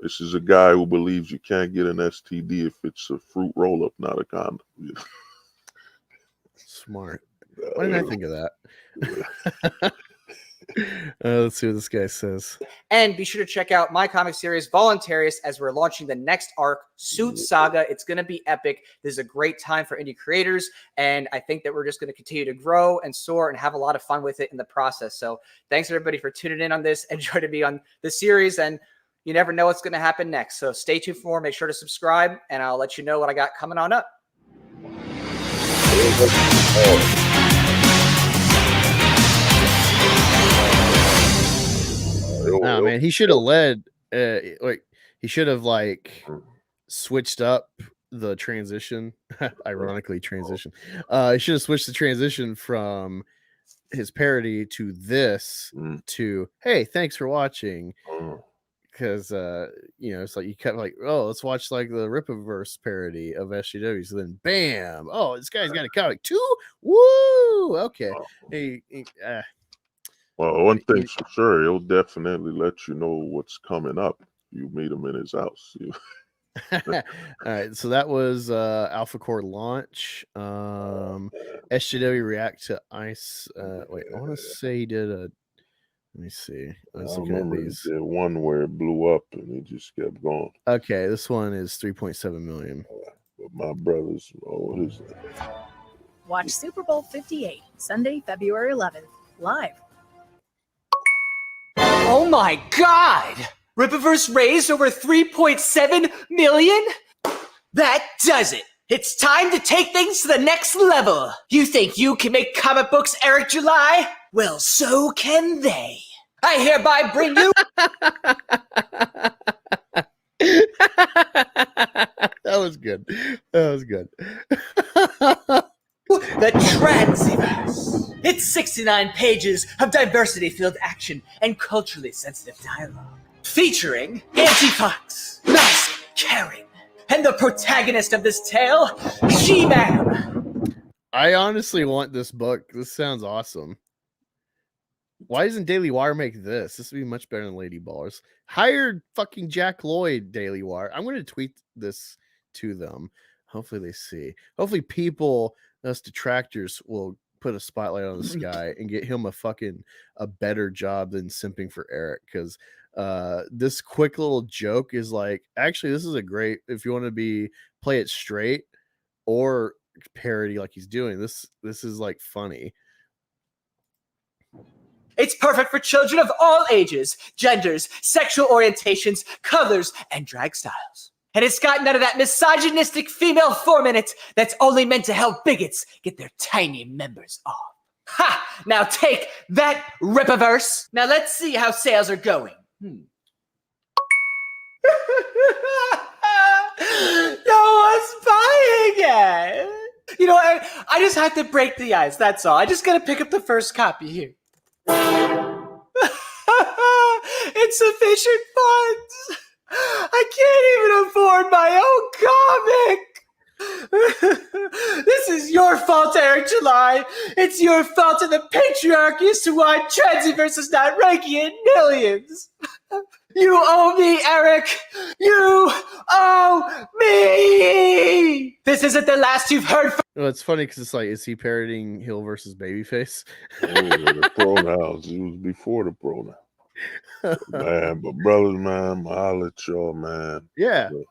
This is a guy who believes you can't get an STD if it's a fruit roll-up, not a condom. Smart. Why didn't I think of that? Let's see what this guy says. And be sure to check out my comic series, Voluntaryists, as we're launching the next arc, Suit Saga. It's going to be epic. This is a great time for indie creators, and I think that we're just going to continue to grow and soar and have a lot of fun with it in the process. So thanks, everybody, for tuning in on this. Enjoy to be on the series, and you never know what's going to happen next. So stay tuned for more. Make sure to subscribe, and I'll let you know what I got coming on up. Oh man, he should have led. He should have switched up the transition. Ironically, transition. He should have switched the transition from his parody to this to hey, thanks for watching. Because it's like you kept like, oh, let's watch like the Rippaverse parody of SJW. So then, bam! Oh, this guy's got a comic too. Woo! Okay. Well, one thing's for sure, he'll definitely let you know what's coming up. You meet him in his house. All right, so that was Alpha Core launch. SJW react to ice. Wait, I want to say he did a. Let me see. I was looking at these. He did one where it blew up and he just kept going. Okay, this one is 3.7 million. But my brothers, what is that? Watch Super Bowl 58 Sunday, February 11th, live. Oh my God! Rippaverse raised over 3.7 million? That does it! It's time to take things to the next level! You think you can make comic books, Eric July? Well, so can they. I hereby bring you... That was good. That was good. The Transverse. It's 69 pages of diversity-filled action and culturally sensitive dialogue, featuring Auntie Fox, Mask Karen, and the protagonist of this tale, She-Man. I honestly want this book. This sounds awesome. Why doesn't Daily Wire make this? This would be much better than Lady Ballers. Hire fucking Jack Lloyd, Daily Wire. I'm going to tweet this to them. Hopefully they see. Hopefully people, us detractors, will put a spotlight on this guy and get him a better job than simping for Eric. Because this quick little joke is like, actually, this is a great, if you want to play it straight or parody like he's doing. This is like funny. It's perfect for children of all ages, genders, sexual orientations, colors, and drag styles. And it's got none of that misogynistic female form in it that's only meant to help bigots get their tiny members off. Ha! Now take that, rippaverse. Now let's see how sales are going. No one's buying it. You know, I just have to break the ice, that's all. I just gotta pick up the first copy here. Insufficient funds. I can't even afford my own comic. This is your fault, Eric July. It's your fault, and the patriarchy as to why Transverse is not ranking in millions. You owe me, Eric. You owe me. This isn't the last you've heard from. Well, it's funny because it's like, is he parodying Hill versus Babyface? The pronouns. It was before the pronouns. Man, but brothers, man, I'll let y'all, man. Yeah. You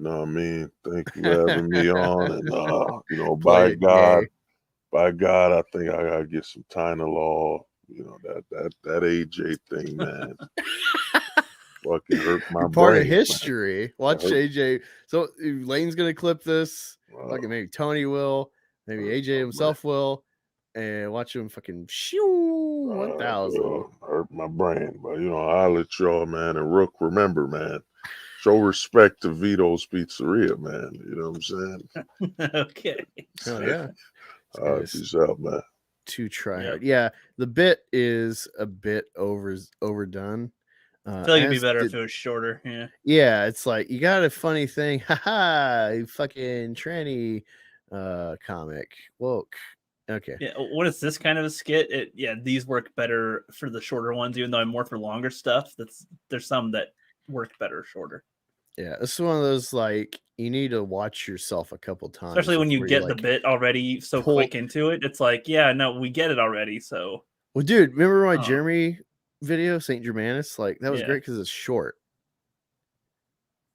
know what I mean? Thank you for having me on. And, you know, by God, I think I got to get some Tylenol. You know, that AJ thing, man. Fucking hurt my brain. Part of history. Man. Watch AJ. So Lane's going to clip this. Fucking maybe Tony will. Maybe AJ himself will. And watch him fucking shoo 1,000. Hurt my brain. But, you know, I'll let y'all, man. And Rook, remember, man. Show respect to Vito's Pizzeria, man. You know what I'm saying? Okay. Oh, yeah. Peace out, man. To try hard. Yeah, the bit is a bit overdone. I feel like it'd be better if it was shorter. Yeah. Yeah, it's like, you got a funny thing. Haha, you fucking tranny comic. Woke. Okay. Yeah. What is this kind of a skit? These work better for the shorter ones, even though I'm more for longer stuff. There's some that work better shorter. Yeah, this is one of those, like, you need to watch yourself a couple times. Especially when you get the bit already so quick into it. It's like, yeah, no, we get it already. So, well, dude, remember my Jeremy video, St. Germanus? Like, that was great because it's short.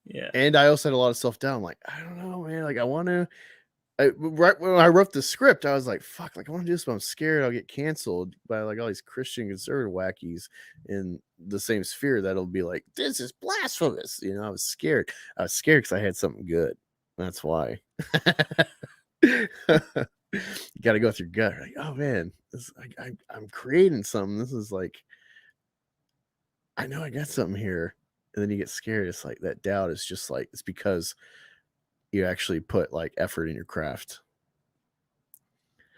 Yeah. And I also had a lot of self-doubt. I'm like, I don't know, man. Like, I want to. Right when I wrote the script, I was like, fuck, like, I want to do this, but I'm scared I'll get canceled by like all these Christian conservative wackies in the same sphere that'll be like, this is blasphemous. You know, I was scared. I was scared because I had something good. That's why. You got to go with your gut. Like, oh man, this, I'm creating something. This is like, I know I got something here. And then you get scared. It's like that doubt is just like, it's because you actually put like effort in your craft.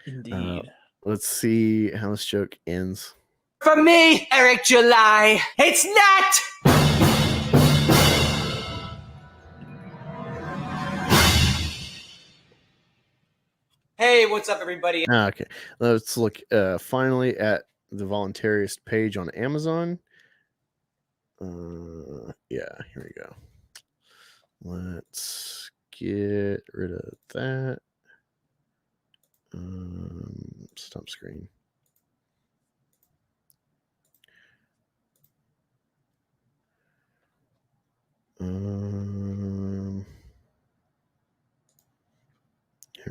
Indeed. Let's see how this joke ends. From me, Eric July, it's not. Hey, what's up, everybody? Okay, let's look finally at the voluntarist page on Amazon. Yeah, here we go. Let's get rid of that. Stop screen. Here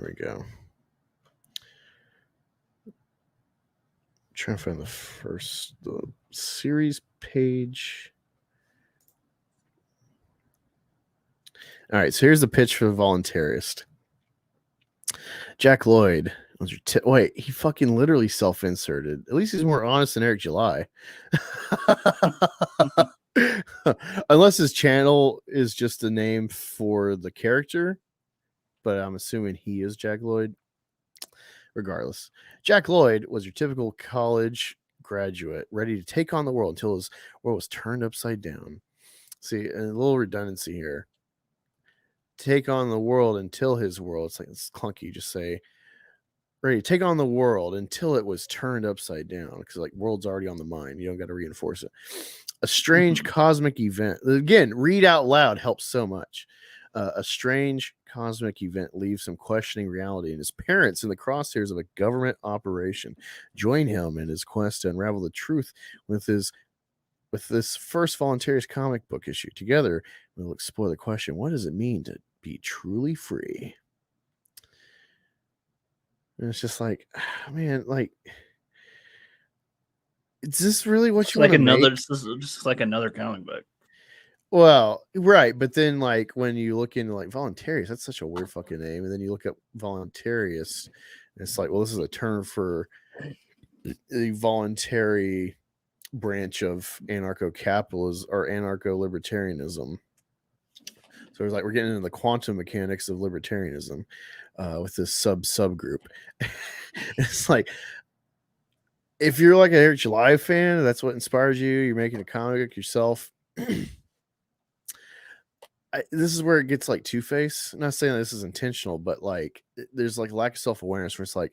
we go. Trying to find the series page. All right, so here's the pitch for the voluntarist. Jack Lloyd. Wait, he fucking literally self-inserted. At least he's more honest than Eric July. Unless his channel is just a name for the character, but I'm assuming he is Jack Lloyd. Regardless, Jack Lloyd was your typical college graduate ready to take on the world until his world was turned upside down. See, a little redundancy here. Take on the world until his world. It's like it's clunky. Just say ready to take on the world until it was turned upside down, because like world's already on the mind. You don't got to reinforce it. A strange cosmic event. Again, read out loud helps so much. A strange cosmic event leaves him questioning reality, and his parents in the crosshairs of a government operation. Join him in his quest to unravel the truth with this first voluntarist comic book issue. Together, we'll explore the question: what does it mean to be truly free? And it's just like, man, like, is this really what you want to make? Just like another comic book. Well, right, but then like when you look into like voluntarist, that's such a weird fucking name, and then you look up voluntarist, and it's like, well, this is a term for the voluntary branch of anarcho-capitalism or anarcho-libertarianism. So it's like we're getting into the quantum mechanics of libertarianism with this subgroup. It's like, if you're like an Eric July fan, that's what inspires you. You're making a comic book yourself. This is where it gets like Two-Face. I'm not saying this is intentional, but like there's like lack of self-awareness where it's like,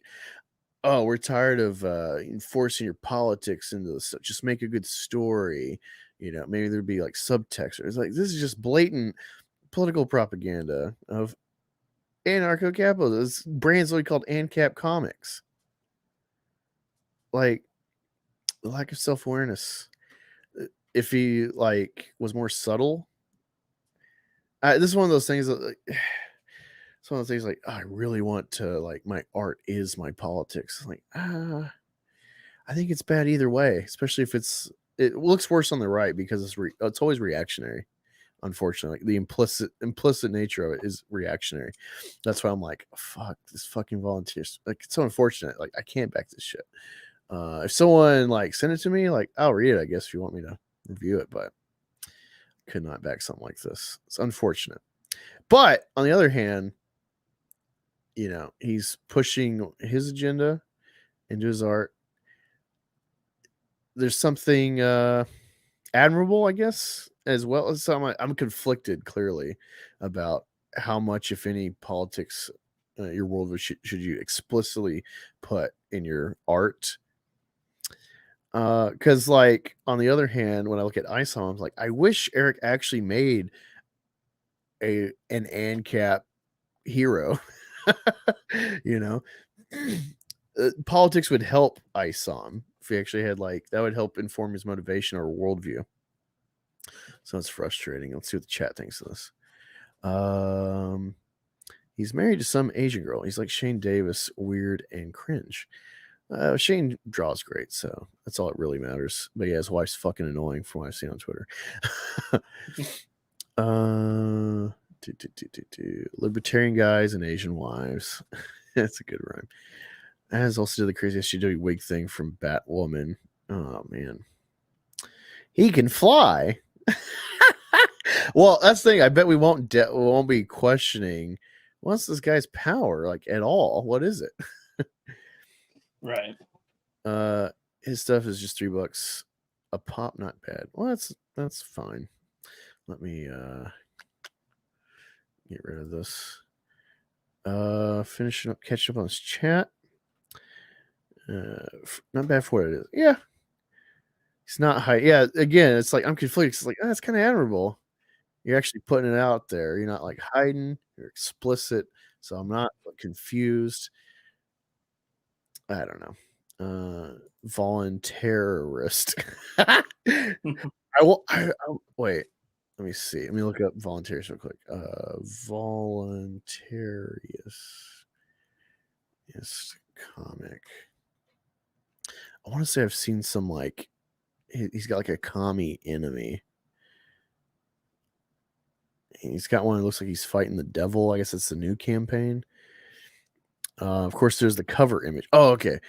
oh, we're tired of enforcing your politics into this. Just make a good story. You know, maybe there'd be like subtext. It's like, this is just blatant political propaganda of anarcho-capitalism. This brand's literally called AnCap Comix. Like, the lack of self-awareness. If he like was more subtle, this is one of those things that like, it's one of those things like, oh, I really want to like my art is my politics. Like, I think it's bad either way, especially if it looks worse on the right because it's always reactionary. Unfortunately, the implicit nature of it is reactionary. That's why I'm like, fuck this fucking volunteers. Like, it's so unfortunate. Like, I can't back this shit. If someone like send it to me, like I'll read it, I guess, if you want me to review it, but could not back something like this. It's unfortunate. But on the other hand, you know, he's pushing his agenda into his art. There's something admirable, I guess, as well as I'm conflicted clearly about how much, if any, politics your world should you explicitly put in your art. Because like on the other hand, when I look at ISOM, I'm like, I wish Eric actually made an AnCap hero. You know, politics would help ISOM if he actually had like that would help inform his motivation or worldview. So it's frustrating. Let's see what the chat thinks of this. He's married to some Asian girl. He's like Shane Davis, weird and cringe. Shane draws great, so that's all that really matters. But yeah, his wife's fucking annoying from what I've seen on Twitter. Libertarian guys and Asian wives. That's a good rhyme. As also did the crazy SJW wig thing from Batwoman. Oh man, he can fly. Well, that's the thing. I bet we won't be questioning what's this guy's power like at all. What is it? Right. His stuff is just $3 a pop. Not bad. Well, that's fine. Let me get rid of this. Finishing up, catching up on his chat. Not bad for what it is. Yeah. It's not high. Yeah, again, it's like I'm conflicted. It's like, that's kind of admirable. You're actually putting it out there. You're not like hiding. You're explicit. So I'm not confused. I don't know. Voluntarist. I wait. Let me see. Let me look up voluntarist real quick. Voluntarist comic. I want to say I've seen some like he's got like a commie enemy. He's got one that looks like he's fighting the devil. I guess it's the new campaign. Of course, there's the cover image. Oh, okay.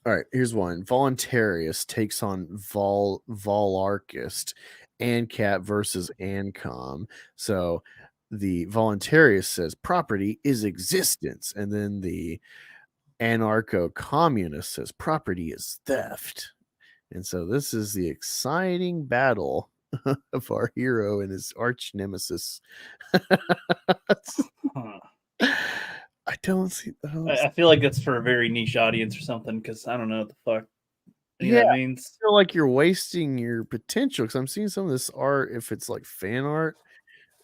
All right, here's one. Voluntaryist takes on Volarchist, AnCap versus ANCOM. So the Voluntaryist says property is existence, and then the Anarcho Communist says property is theft. And so this is the exciting battle of our hero and his arch nemesis. I don't see. I feel like that's for a very niche audience or something, because I don't know what the fuck that means. I feel like you're wasting your potential, because I'm seeing some of this art. If it's like fan art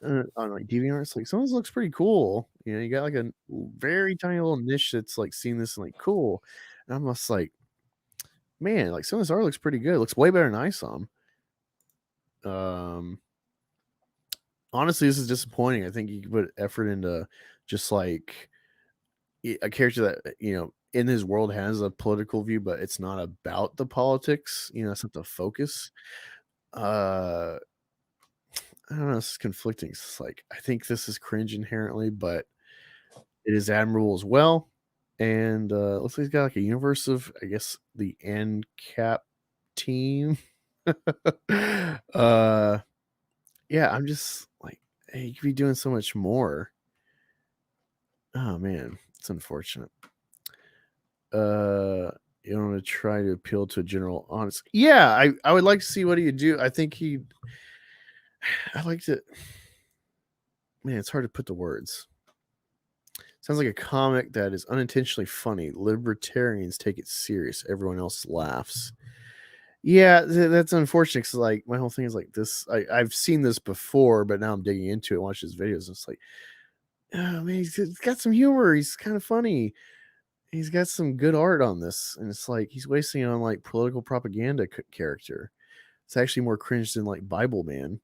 on like DeviantArt, it's like some of this looks pretty cool. You know, you got like a very tiny little niche that's like seeing this and like cool. And I'm just like, man, like some of this art looks pretty good. It looks way better than ISOM. Honestly, this is disappointing. I think you could put effort into just like a character that, you know, in his world has a political view, but it's not about the politics. You know, it's not the focus. I don't know. It's conflicting. It's like, I think this is cringe inherently, but it is admirable as well. And looks like he's got like a universe of, I guess, the AnCap team. Yeah, I'm just like, hey, you could be doing so much more. Oh man, it's unfortunate. You want to try to appeal to a general honest. Yeah, I would like to see what he'd do. I think I like to. Man, it's hard to put the words. Sounds like a comic that is unintentionally funny. Libertarians take it serious. Everyone else laughs. Yeah, that's unfortunate, because like my whole thing is like this. I've seen this before, but now I'm digging into it, watch his videos. And it's like, oh man, he's got some humor. He's kind of funny. He's got some good art on this, and it's like he's wasting it on like political propaganda character. It's actually more cringe than like Bible Man.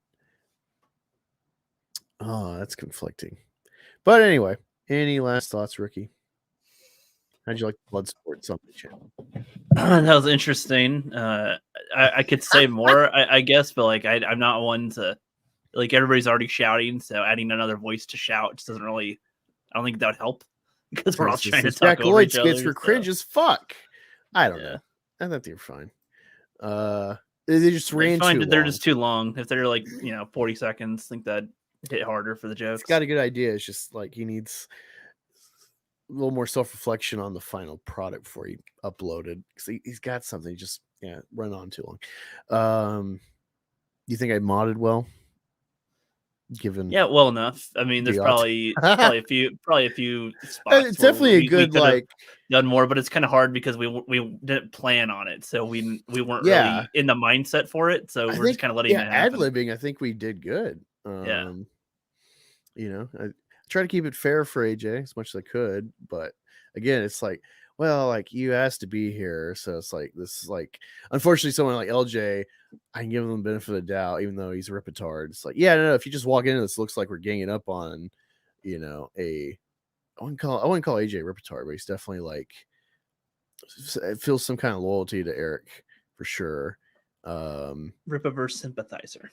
Oh, that's conflicting. But anyway, any last thoughts, Ricky? How'd you like Bloodsport on the channel? That was interesting. I could say more, I guess, but like I'm not one to, like, everybody's already shouting, so adding another voice to shout just doesn't really. I don't think that would help, because we're all trying to talk Jack over Lloyd each other. skits were cringe as fuck. I don't know. I thought they were fine. They just ran too long. They're just too long. If they're like 40 seconds, I think that hit harder for the jokes. He's got a good idea. It's just like he needs a little more self-reflection on the final product before he uploaded, because he's got something. Just run on too long. You think I modded well? Given well enough. I mean, there's probably a few spots. It's definitely a good like done more, but it's kind of hard because we didn't plan on it, so we weren't really in the mindset for it. So we're just kind of letting it happen. Ad-libbing, I think we did good. I try to keep it fair for AJ as much as I could, but again, it's like, well, like you asked to be here, so it's like this is like, unfortunately, someone like LJ, I can give him the benefit of the doubt, even though he's a rippatard. It's like, no, if you just walk into this, looks like we're ganging up on, I wouldn't call AJ rippatard, but he's definitely like, it feels some kind of loyalty to Eric for sure. Rippaverse sympathizer.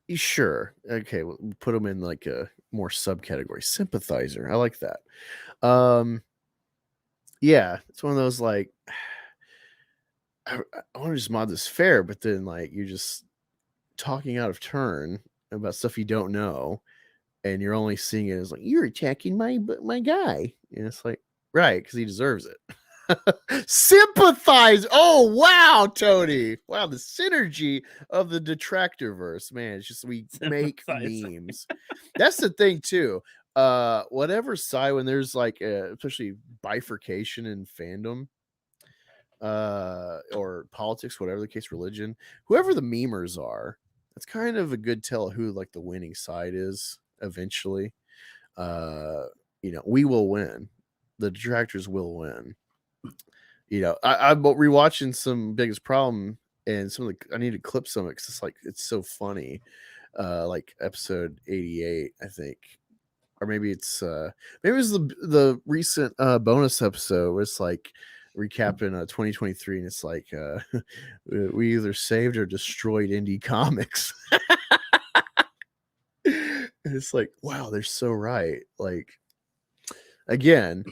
Sure. Okay, we'll put him in like a more subcategory. Sympathizer. I like that. Yeah, it's one of those like, I want to just mod this fair, but then like you're just talking out of turn about stuff you don't know, and you're only seeing it as like, you're attacking my guy, and it's like, right, because he deserves it. Sympathize. Oh wow, Tony. Wow, the synergy of the detractorverse, man. It's just we make memes. That's the thing too. Whatever side, when there's like especially bifurcation in fandom, or politics, whatever the case, religion, whoever the memers are, that's kind of a good tell who like the winning side is eventually. We will win. The detractors will win. I'm rewatching some Biggest Problem, and I need to clip some of it because it's like it's so funny. Like episode 88, I think, or maybe it was the recent bonus episode where it's like recapping 2023, and it's like we either saved or destroyed indie comics. And it's like, wow, they're so right. Like, again,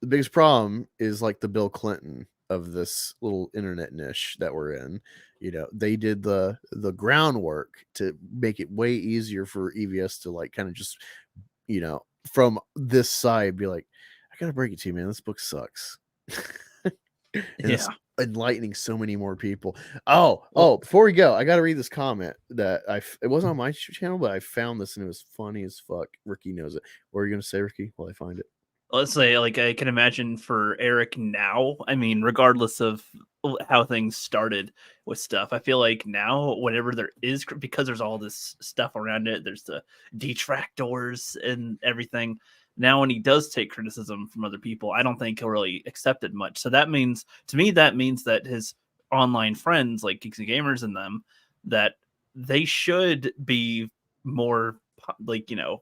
the biggest problem is like the Bill Clinton of this little internet niche that we're in. You know, they did the groundwork to make it way easier for EVS to like kind of just, you know, from this side be like, I gotta break it to you, man, this book sucks. It's enlightening so many more people. Before we go, I gotta read this comment that it wasn't on my channel, but I found this and it was funny as fuck. Ricky knows it. What are you gonna say, Ricky, while I find it? Let's say, like, I can imagine for Eric now, I mean, regardless of how things started with stuff, I feel like now, whenever there is, because there's all this stuff around it, there's the detractors and everything. Now, when he does take criticism from other people, I don't think he'll really accept it much. So that means, to me, that his online friends, like Geeks and Gamers and them, that they should be more, like, you know,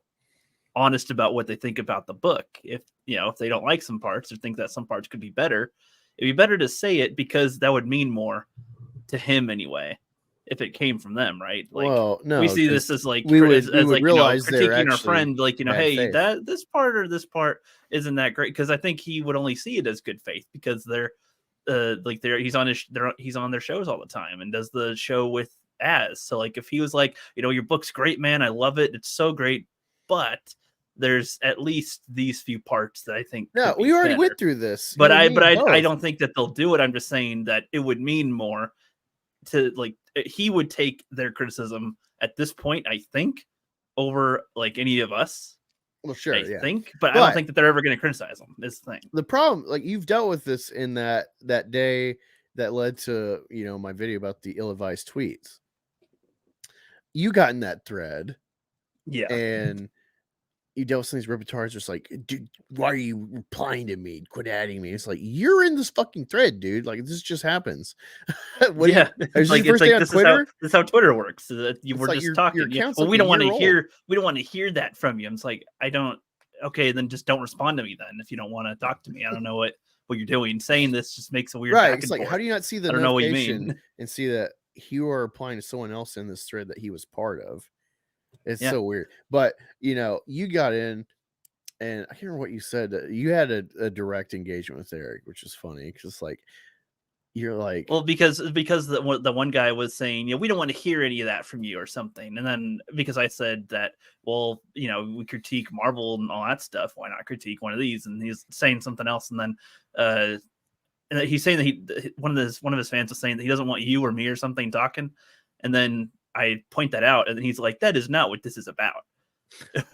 honest about what they think about the book. If they don't like some parts or think that some parts could be better, it'd be better to say it, because that would mean more to him anyway if it came from them, right? Like, well, no, we see this as like we would like, realize critiquing our friend, like, hey, faith. That this part isn't that great, because I think he would only see it as good faith because he's on their shows all the time and does the show with Az. So like, if he was like, your book's great, man, I love it, it's so great, but there's at least these few parts that I think. No, we already went through this. But I don't think that they'll do it. I'm just saying that it would mean more to, like, he would take their criticism at this point, I think, over like any of us. Well, sure, I think, but I don't think that they're ever going to criticize them. Is the thing. The problem, like, you've dealt with this in that day that led to my video about the ill-advised tweets. You got in that thread, and you dealt with some of these repertoires just like, dude, why are you replying to me? Quit adding me. It's like, you're in this fucking thread, dude. Like, this just happens. It's like this is how Twitter works. We're just like talking. Well, we don't want to hear that from you. It's like, I don't. Okay, then just don't respond to me then if you don't want to talk to me. I don't know what you're doing. Saying this just makes a weird. Right. It's like, how do you not see the notification and see that you are applying to someone else in this thread that he was part of? It's so weird. But you got in, and I can't remember what you said. You had a direct engagement with Eric, which is funny because like you're like, well, because the one guy was saying, we don't want to hear any of that from you or something, and then because I said that, well, we critique Marvel and all that stuff, why not critique one of these? And he's saying something else, and then he's saying that one of his fans was saying that he doesn't want you or me or something talking, and then I point that out, and then he's like, that is not what this is about. And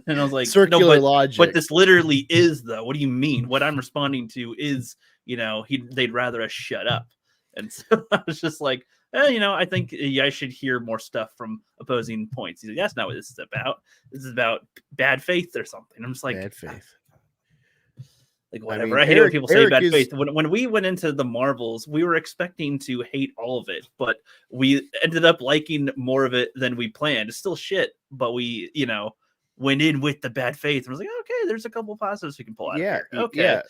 I was like, circular logic. But this literally is, though. What do you mean? What I'm responding to is, they'd rather us shut up. And so I was just like, I think I should hear more stuff from opposing points. He's like, that's not what this is about. This is about bad faith or something. I'm just like, bad faith. Like, whatever. I hate when people say bad faith. When we went into the Marvels, we were expecting to hate all of it, but we ended up liking more of it than we planned. It's still shit, but we, went in with the bad faith and was like, okay, there's a couple positives we can pull out. Yeah. Here. Okay. Yeah.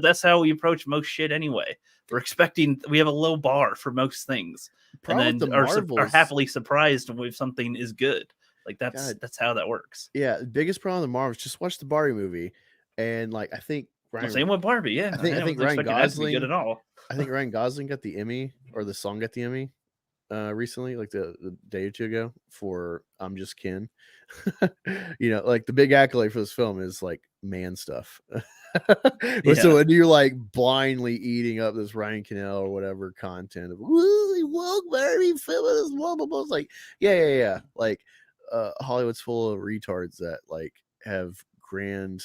That's how we approach most shit anyway. We have a low bar for most things. And then are happily surprised when something is good. Like that's how that works. Yeah. The biggest problem with the Marvels, just watch the Barbie movie. And like, I think, same with Barbie, yeah. I think Ryan Gosling good at all. I think Ryan Gosling got the Emmy, or the song got the Emmy recently, like the day or two ago, for I'm Just Ken. Like the big accolade for this film is like man stuff. So when you're like blindly eating up this Ryan Cannell or whatever content of woke Barbie feminist, blah blah blah, it's like yeah. Like Hollywood's full of retards that like have grand,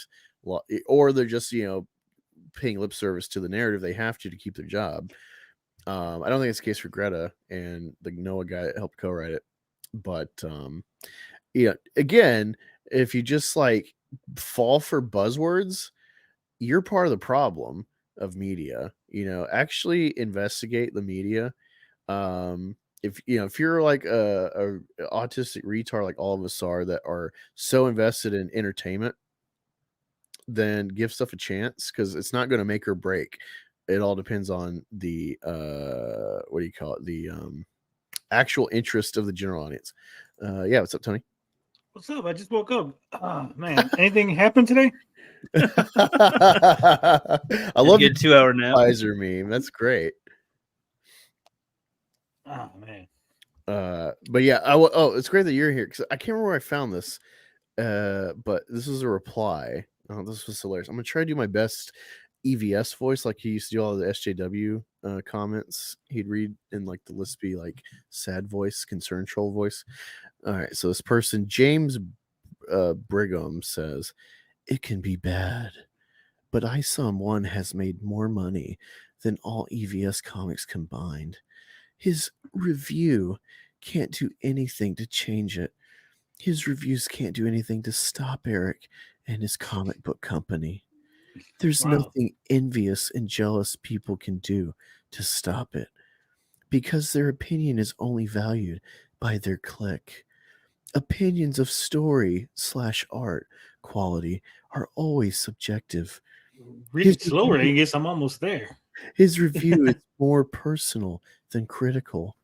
or they're just paying lip service to the narrative they have to keep their job. I don't think it's the case for Greta and the Noah guy that helped co-write it, but again, if you just like fall for buzzwords, you're part of the problem of media. Actually investigate the media. If you're like a autistic retard like all of us are, that are so invested in entertainment, then give stuff a chance, because it's not going to make or break. It all depends on the the actual interest of the general audience. What's up, Tony? What's up? I just woke up. Oh, man, anything happened today? I love your 2-hour nap. Pfizer meme. That's great. Oh man. But yeah, it's great that you're here because I can't remember where I found this. But this is a reply. Oh, this was hilarious. I'm gonna try to do my best EVS voice, like he used to do all the SJW comments. He'd read in like the lispy, like sad voice, concern troll voice. All right, so this person, James Brigham, says it can be bad, but ISOM 1 has made more money than all EVS comics combined. His review can't do anything to change it. His reviews can't do anything to stop Eric and his comic book company. There's nothing envious and jealous people can do to stop it, because their opinion is only valued by their clique. Opinions of story/art quality are always subjective. Read it slower, Angus. I'm almost there. His review is more personal than critical,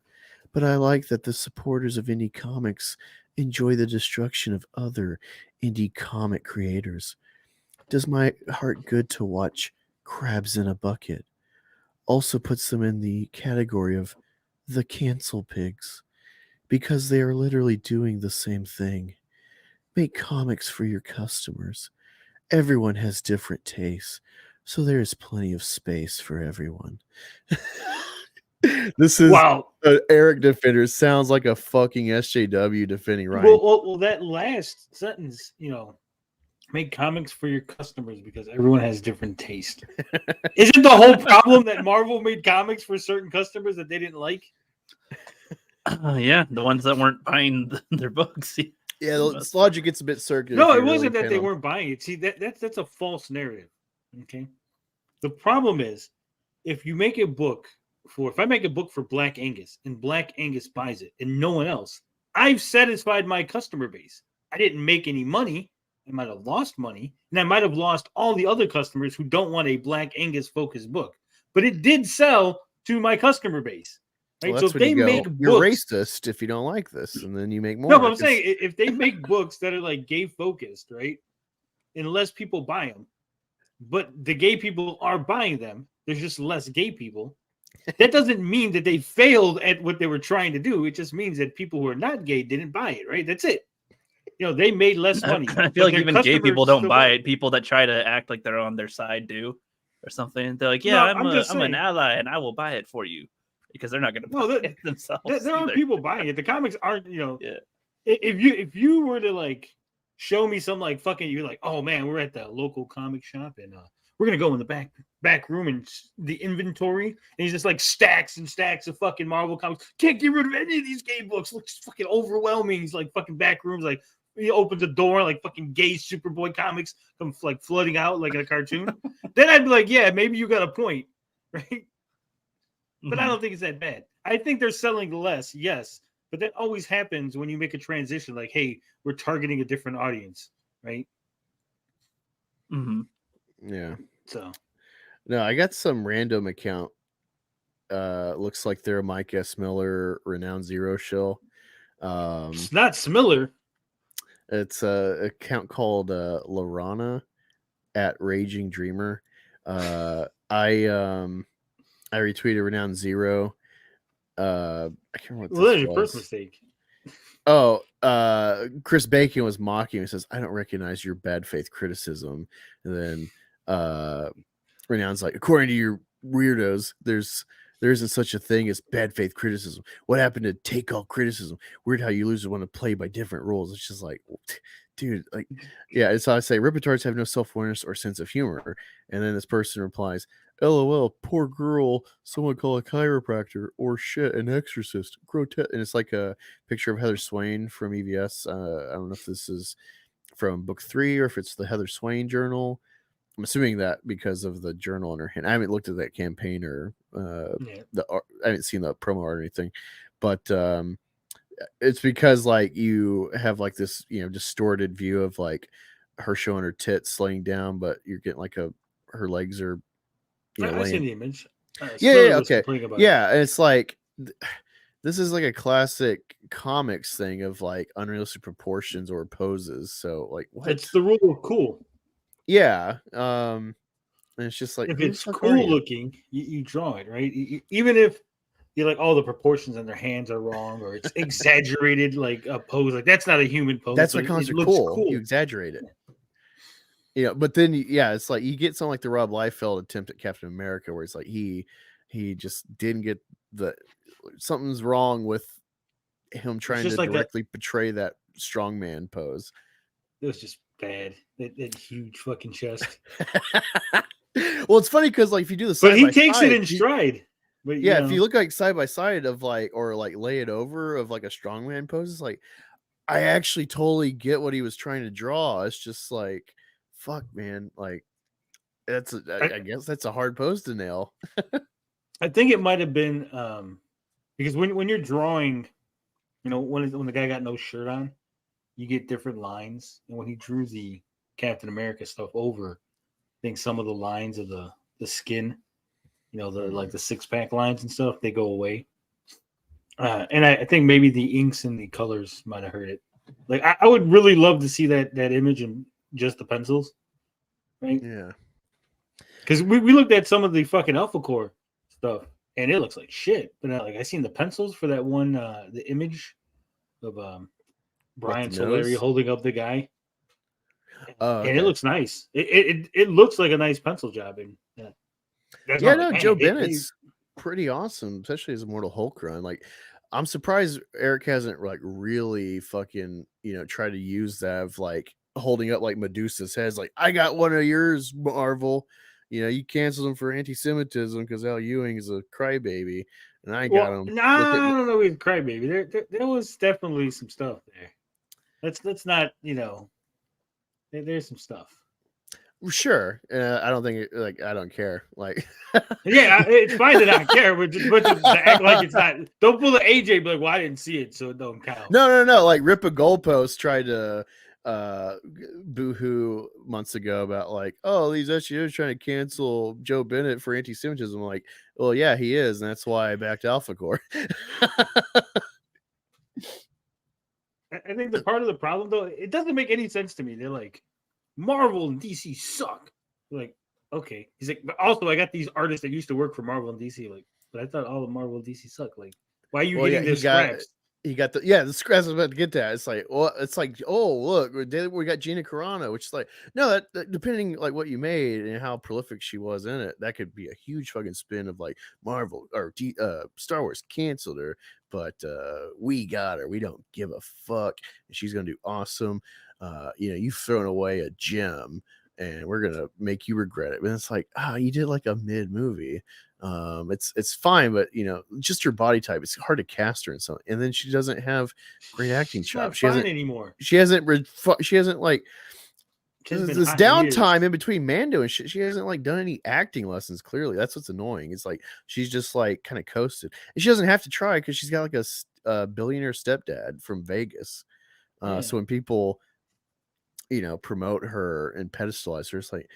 but I like that the supporters of indie comics enjoy the destruction of other indie comic creators. Does my heart good to watch Crabs in a Bucket. Also puts them in the category of the cancel pigs, because they are literally doing the same thing. Make comics for your customers. Everyone has different tastes, so there is plenty of space for everyone. This is Eric Defender. Sounds like a fucking SJW defending Ryan. Well, that last sentence, make comics for your customers because everyone has different taste. Isn't the whole problem that Marvel made comics for certain customers that they didn't like? Yeah, the ones that weren't buying their books. Yeah, this logic gets a bit circular. No, it wasn't that they weren't buying it. See, that's a false narrative. Okay. The problem is, if you make a book if I make a book for Black Angus and Black Angus buys it and no one else, I've satisfied my customer base. I didn't make any money. I might have lost money, and I might have lost all the other customers who don't want a Black Angus focused book. But it did sell to my customer base. Right? Well, so if they make books, you're racist if you don't like this, and then you make more. No, but I'm saying if they make books that are like gay focused, right? Unless people buy them, but the gay people are buying them, there's just less gay people. That doesn't mean that they failed at what they were trying to do. It just means that people who are not gay didn't buy it, right? That's it. They made less money. I feel like even gay people don't buy it. People that try to act like they're on their side do, or something. They're like, "Yeah, I'm an ally, and I will buy it for you," because they're not going to buy it themselves. There are people buying it. The comics aren't. If you were to like show me some like fucking, you're like, "Oh man, we're at the local comic shop and we're gonna go in the back room and the inventory," and he's just like stacks and stacks of fucking Marvel comics. Can't get rid of any of these gay books. Looks fucking overwhelming. He's like fucking back rooms like. He opens the door, like fucking gay Superboy comics come like flooding out like a cartoon. Then I'd be like, yeah, maybe you got a point, right? But I don't think it's that bad. I think they're selling less, yes, but that always happens when you make a transition. Like, hey, we're targeting a different audience, right? Yeah. So, no, I got some random account. Looks like they're a Mike S. Miller Renowned Zero shill. It's not Smiller. It's a account called Lorana at Raging Dreamer. I retweeted Renowned Zero. I can't remember what this was. Your first mistake. Oh, Chris Bacon was mocking. He says, "I don't recognize your bad faith criticism." And then Renowned's like, "According to your weirdos, there isn't such a thing as bad faith criticism. What happened to take all criticism? Weird how you losers want to play by different rules." It's just like, dude, like, yeah. It's how I say, repertoires have no self-awareness or sense of humor. And then this person replies, "LOL, poor girl, someone call a chiropractor, or shit, an exorcist. Grotesque." And it's like a picture of Heather Swain from EVS. I don't know if this is from book 3 or if it's the Heather Swain journal. I'm assuming that because of the journal in her hand. I haven't looked at that campaign or I haven't seen the promo or anything, but it's because like you have like this, distorted view of like her showing her tits laying down, but you're getting like her legs are, I've seen the image. Yeah, okay. Yeah, and it's like this is like a classic comics thing of like unrealistic proportions or poses. So like, what? It's the rule of cool. Yeah. And it's just like, if it's cool looking, you draw it, right? Even if you're like, oh, the proportions on their hands are wrong, or it's exaggerated, like a pose, like that's not a human pose. That's what comes cool. You exaggerate it. But then it's like you get something like the Rob Liefeld attempt at Captain America, where it's like he just didn't get something's wrong with him trying to directly portray that strongman pose. It was just bad. That huge fucking chest. Well, it's funny because like if you do the but he takes it in stride. But, if you look like side by side of like or like lay it over of like a strongman pose, it's like I actually totally get what he was trying to draw. It's just like, fuck, man, like I guess that's a hard pose to nail. I think it might have been because when you're drawing, when the guy got no shirt on, you get different lines, and when he drew the Captain America stuff over, I think some of the lines of the skin, the 6-pack lines and stuff, they go away. And I think maybe the inks and the colors might have hurt it. Like I would really love to see that image in just the pencils, right? Yeah. Because we looked at some of the fucking Alpha Core stuff, and it looks like shit. But I seen the pencils for that one, the image of Brian Solari holding up the guy, and it looks nice. It looks like a nice pencil job, and Joe Bennett's pretty awesome, especially his Immortal Hulk run. Like, I'm surprised Eric hasn't like really fucking tried to use that of like holding up like Medusa's heads, like I got one of yours, Marvel. You canceled him for anti-Semitism because Al Ewing is a crybaby, and I got him. No, I don't know. He's a crybaby. There was definitely some stuff there. Let's not, there's some stuff. Sure, I don't think I don't care. Like, yeah, it's fine to not care, but just to act like it's not. Don't pull the AJ, be like, well, I didn't see it, so it don't count. No. Like, Rip a Goalpost tried to boohoo months ago about like, oh, these SGOs trying to cancel Joe Bennett for anti-Semitism. I'm like, well, yeah, he is, and that's why I backed Alpha Core. I think the part of the problem, though, it doesn't make any sense to me. They're like, Marvel and DC suck. Like, okay. He's like, but also I got these artists that used to work for Marvel and DC. Like, but I thought all of Marvel and DC suck. Like, why are you getting this scraps? He got the scraps. I was about to get that. It's like, well, oh, look, we got Gina Carano, which is like, no, that depending like what you made and how prolific she was in it, that could be a huge fucking spin of like Marvel or Star Wars canceled her, but we got her. We don't give a fuck, and she's gonna do awesome. You've thrown away a gem, and we're gonna make you regret it. But it's like, you did like a mid movie. It's fine, but just her body type, it's hard to cast her in something. And then she doesn't have great acting chops. She hasn't anymore. She hasn't like this downtime in between Mando and shit. She hasn't like done any acting lessons. Clearly, that's what's annoying. It's like she's just like kind of coasted, and she doesn't have to try because she's got like a billionaire stepdad from Vegas. So when people promote her and pedestalize her, it's like,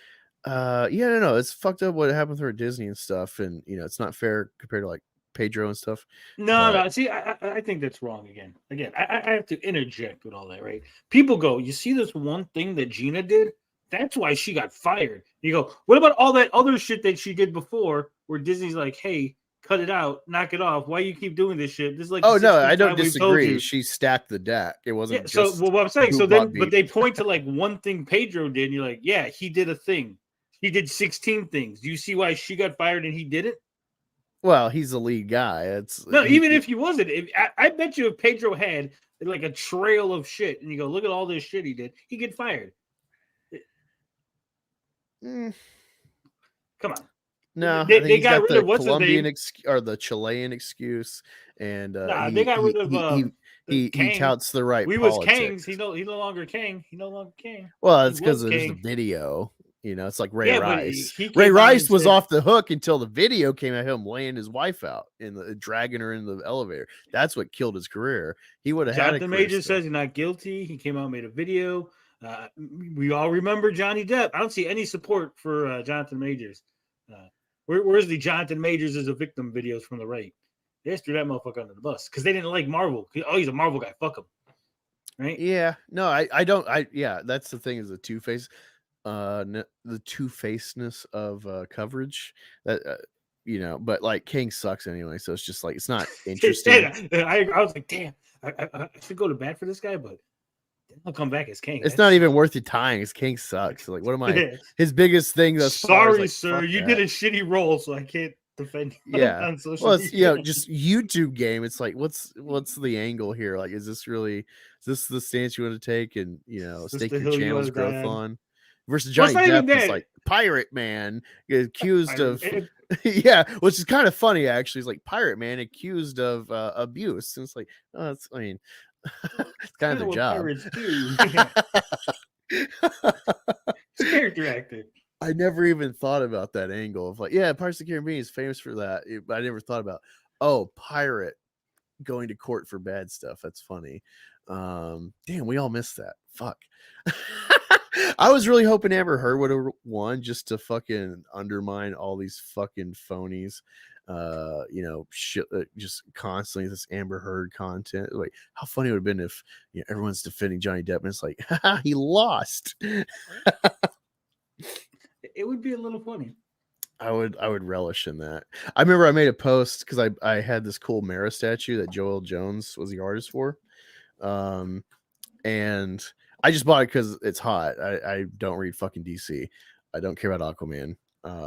no, it's fucked up what happened with her at Disney and stuff, and it's not fair compared to like Pedro and stuff. No. See, I think that's wrong again. I have to interject with all that, right? People go, you see this one thing that Gina did? That's why she got fired. You go, what about all that other shit that she did before where Disney's like, hey, cut it out, knock it off. Why you keep doing this shit? This is like, oh no, I don't disagree. She stacked the deck. It wasn't just what I'm saying. So then, but they point to like one thing Pedro did, and you're like, yeah, he did a thing. He did 16 things. Do you see why she got fired and he didn't? Well, he's the lead guy. Even if he wasn't, I bet you if Pedro had like a trail of shit, and you go, look at all this shit he did, he'd get fired. Come on. No, they got rid of what's Colombian or the Chilean excuse, and they got rid of he touts the right. We was Kangs. He no longer Kang. He no longer Kang. Well, it's because there's the video. It's like Ray Rice. Ray Rice was off the hook until the video came at him laying his wife out and dragging her in the elevator. That's what killed his career. He would have had. Jonathan Majors says he's not guilty. He came out and made a video. We all remember Johnny Depp. I don't see any support for Jonathan Majors. Where's the Jonathan Majors as a victim videos from the right? They just threw that motherfucker under the bus because they didn't like Marvel. Oh, he's a Marvel guy. Fuck him. Right? Yeah. No, I don't. Yeah, that's the thing is the two-face, the two-facedness of coverage that. But like King sucks anyway, so it's just like it's not interesting. I was like, damn, I should go to bat for this guy, but I'll come back as King. It's not even worth your time. His King sucks. Like, what am I? His biggest thing. Sorry, like, sir, you did a shitty role, so I can't defend you. Yeah. On social Well, it's media. just YouTube game. It's like, what's the angle here? Like, is this the stance you want to take and stake your channel's growth on? Versus Johnny Depp is like Pirate Man accused of yeah, which is kind of funny actually. It's like Pirate Man accused of abuse. And it's like, it's kind of their job. Pirates do. It's character acting. I never even thought about that angle of like, yeah, Pirates of the Caribbean is famous for that. I never thought about, pirate going to court for bad stuff. That's funny. Damn, we all missed that. Fuck. I was really hoping Amber Heard would have won just to fucking undermine all these fucking phonies. Shit, just constantly this Amber Heard content. Like, how funny it would have been if everyone's defending Johnny Depp and it's like, he lost. It would be a little funny. I would relish in that. I remember I made a post because I had this cool Mara statue that Joel Jones was the artist for. And I just bought it because it's hot. I don't read fucking DC. I don't care about Aquaman,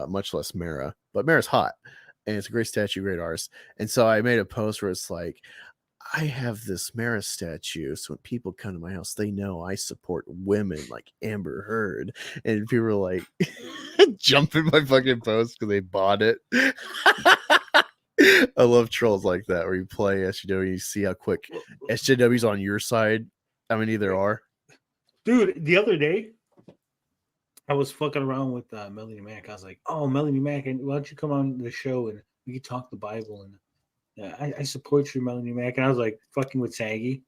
much less Mara. But Mara's hot. And it's a great statue, great artist. And so I made a post where it's like, I have this Mara statue, so when people come to my house, they know I support women like Amber Heard. And people were like jumping my fucking post because they bought it. I love trolls like that where you play SJW and you see how quick SJW's on your side. How many there are? Dude, the other day, I was fucking around with Melanie Mac. I was like, oh, Melanie Mac, and why don't you come on the show and we can talk the Bible and I support you, Melanie Mac. And I was like, fucking with Saggy.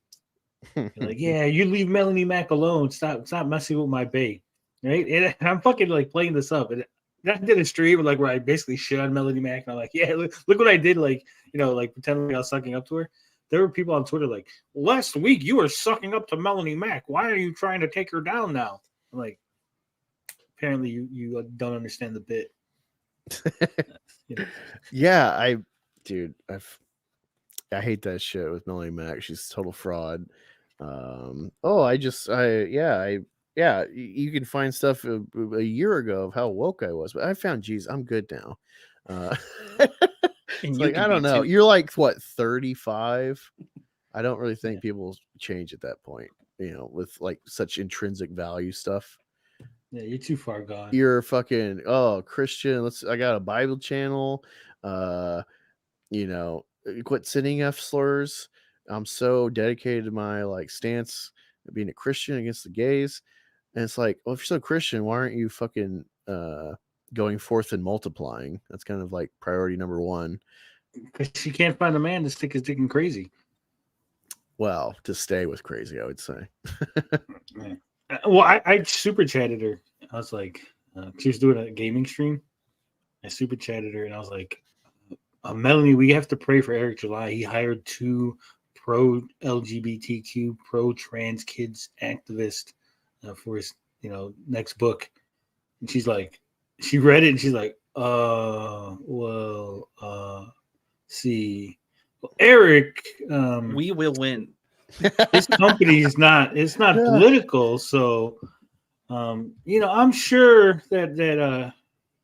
Like, yeah, you leave Melanie Mac alone. Stop messing with my bae. Right? And I'm fucking like playing this up. And I did a stream like where I basically shit on Melanie Mac. And I'm like, yeah, look what I did. Like, like pretending I was sucking up to her. There were people on Twitter like, last week you were sucking up to Melanie Mac. Why are you trying to take her down now? I'm like, apparently you don't understand the bit. Yeah, I hate that shit with Melanie Mac. She's a total fraud. You can find stuff a year ago of how woke I was, but I found Jesus. I'm good now. It's like, I don't know. You're like what, 35? I don't really think people change at that point, with like such intrinsic value stuff. Yeah, you're too far gone. You're fucking Christian. I got a Bible channel. Quit sending F slurs. I'm so dedicated to my like stance of being a Christian against the gays. And it's like, well, if you're so Christian, why aren't you fucking going forth and multiplying? That's kind of like priority number one. Because she can't find a man to stick his dick in crazy. Well, to stay with crazy, I would say. Well, I super chatted her. I was like, she was doing a gaming stream. I super chatted her and I was like, Melanie, we have to pray for Eric July. He hired 2 pro LGBTQ, pro trans kids activists for his, next book. And she's like, she read it and she's like, see, well, Eric, we will win. This company is not, it's not political. So, I'm sure that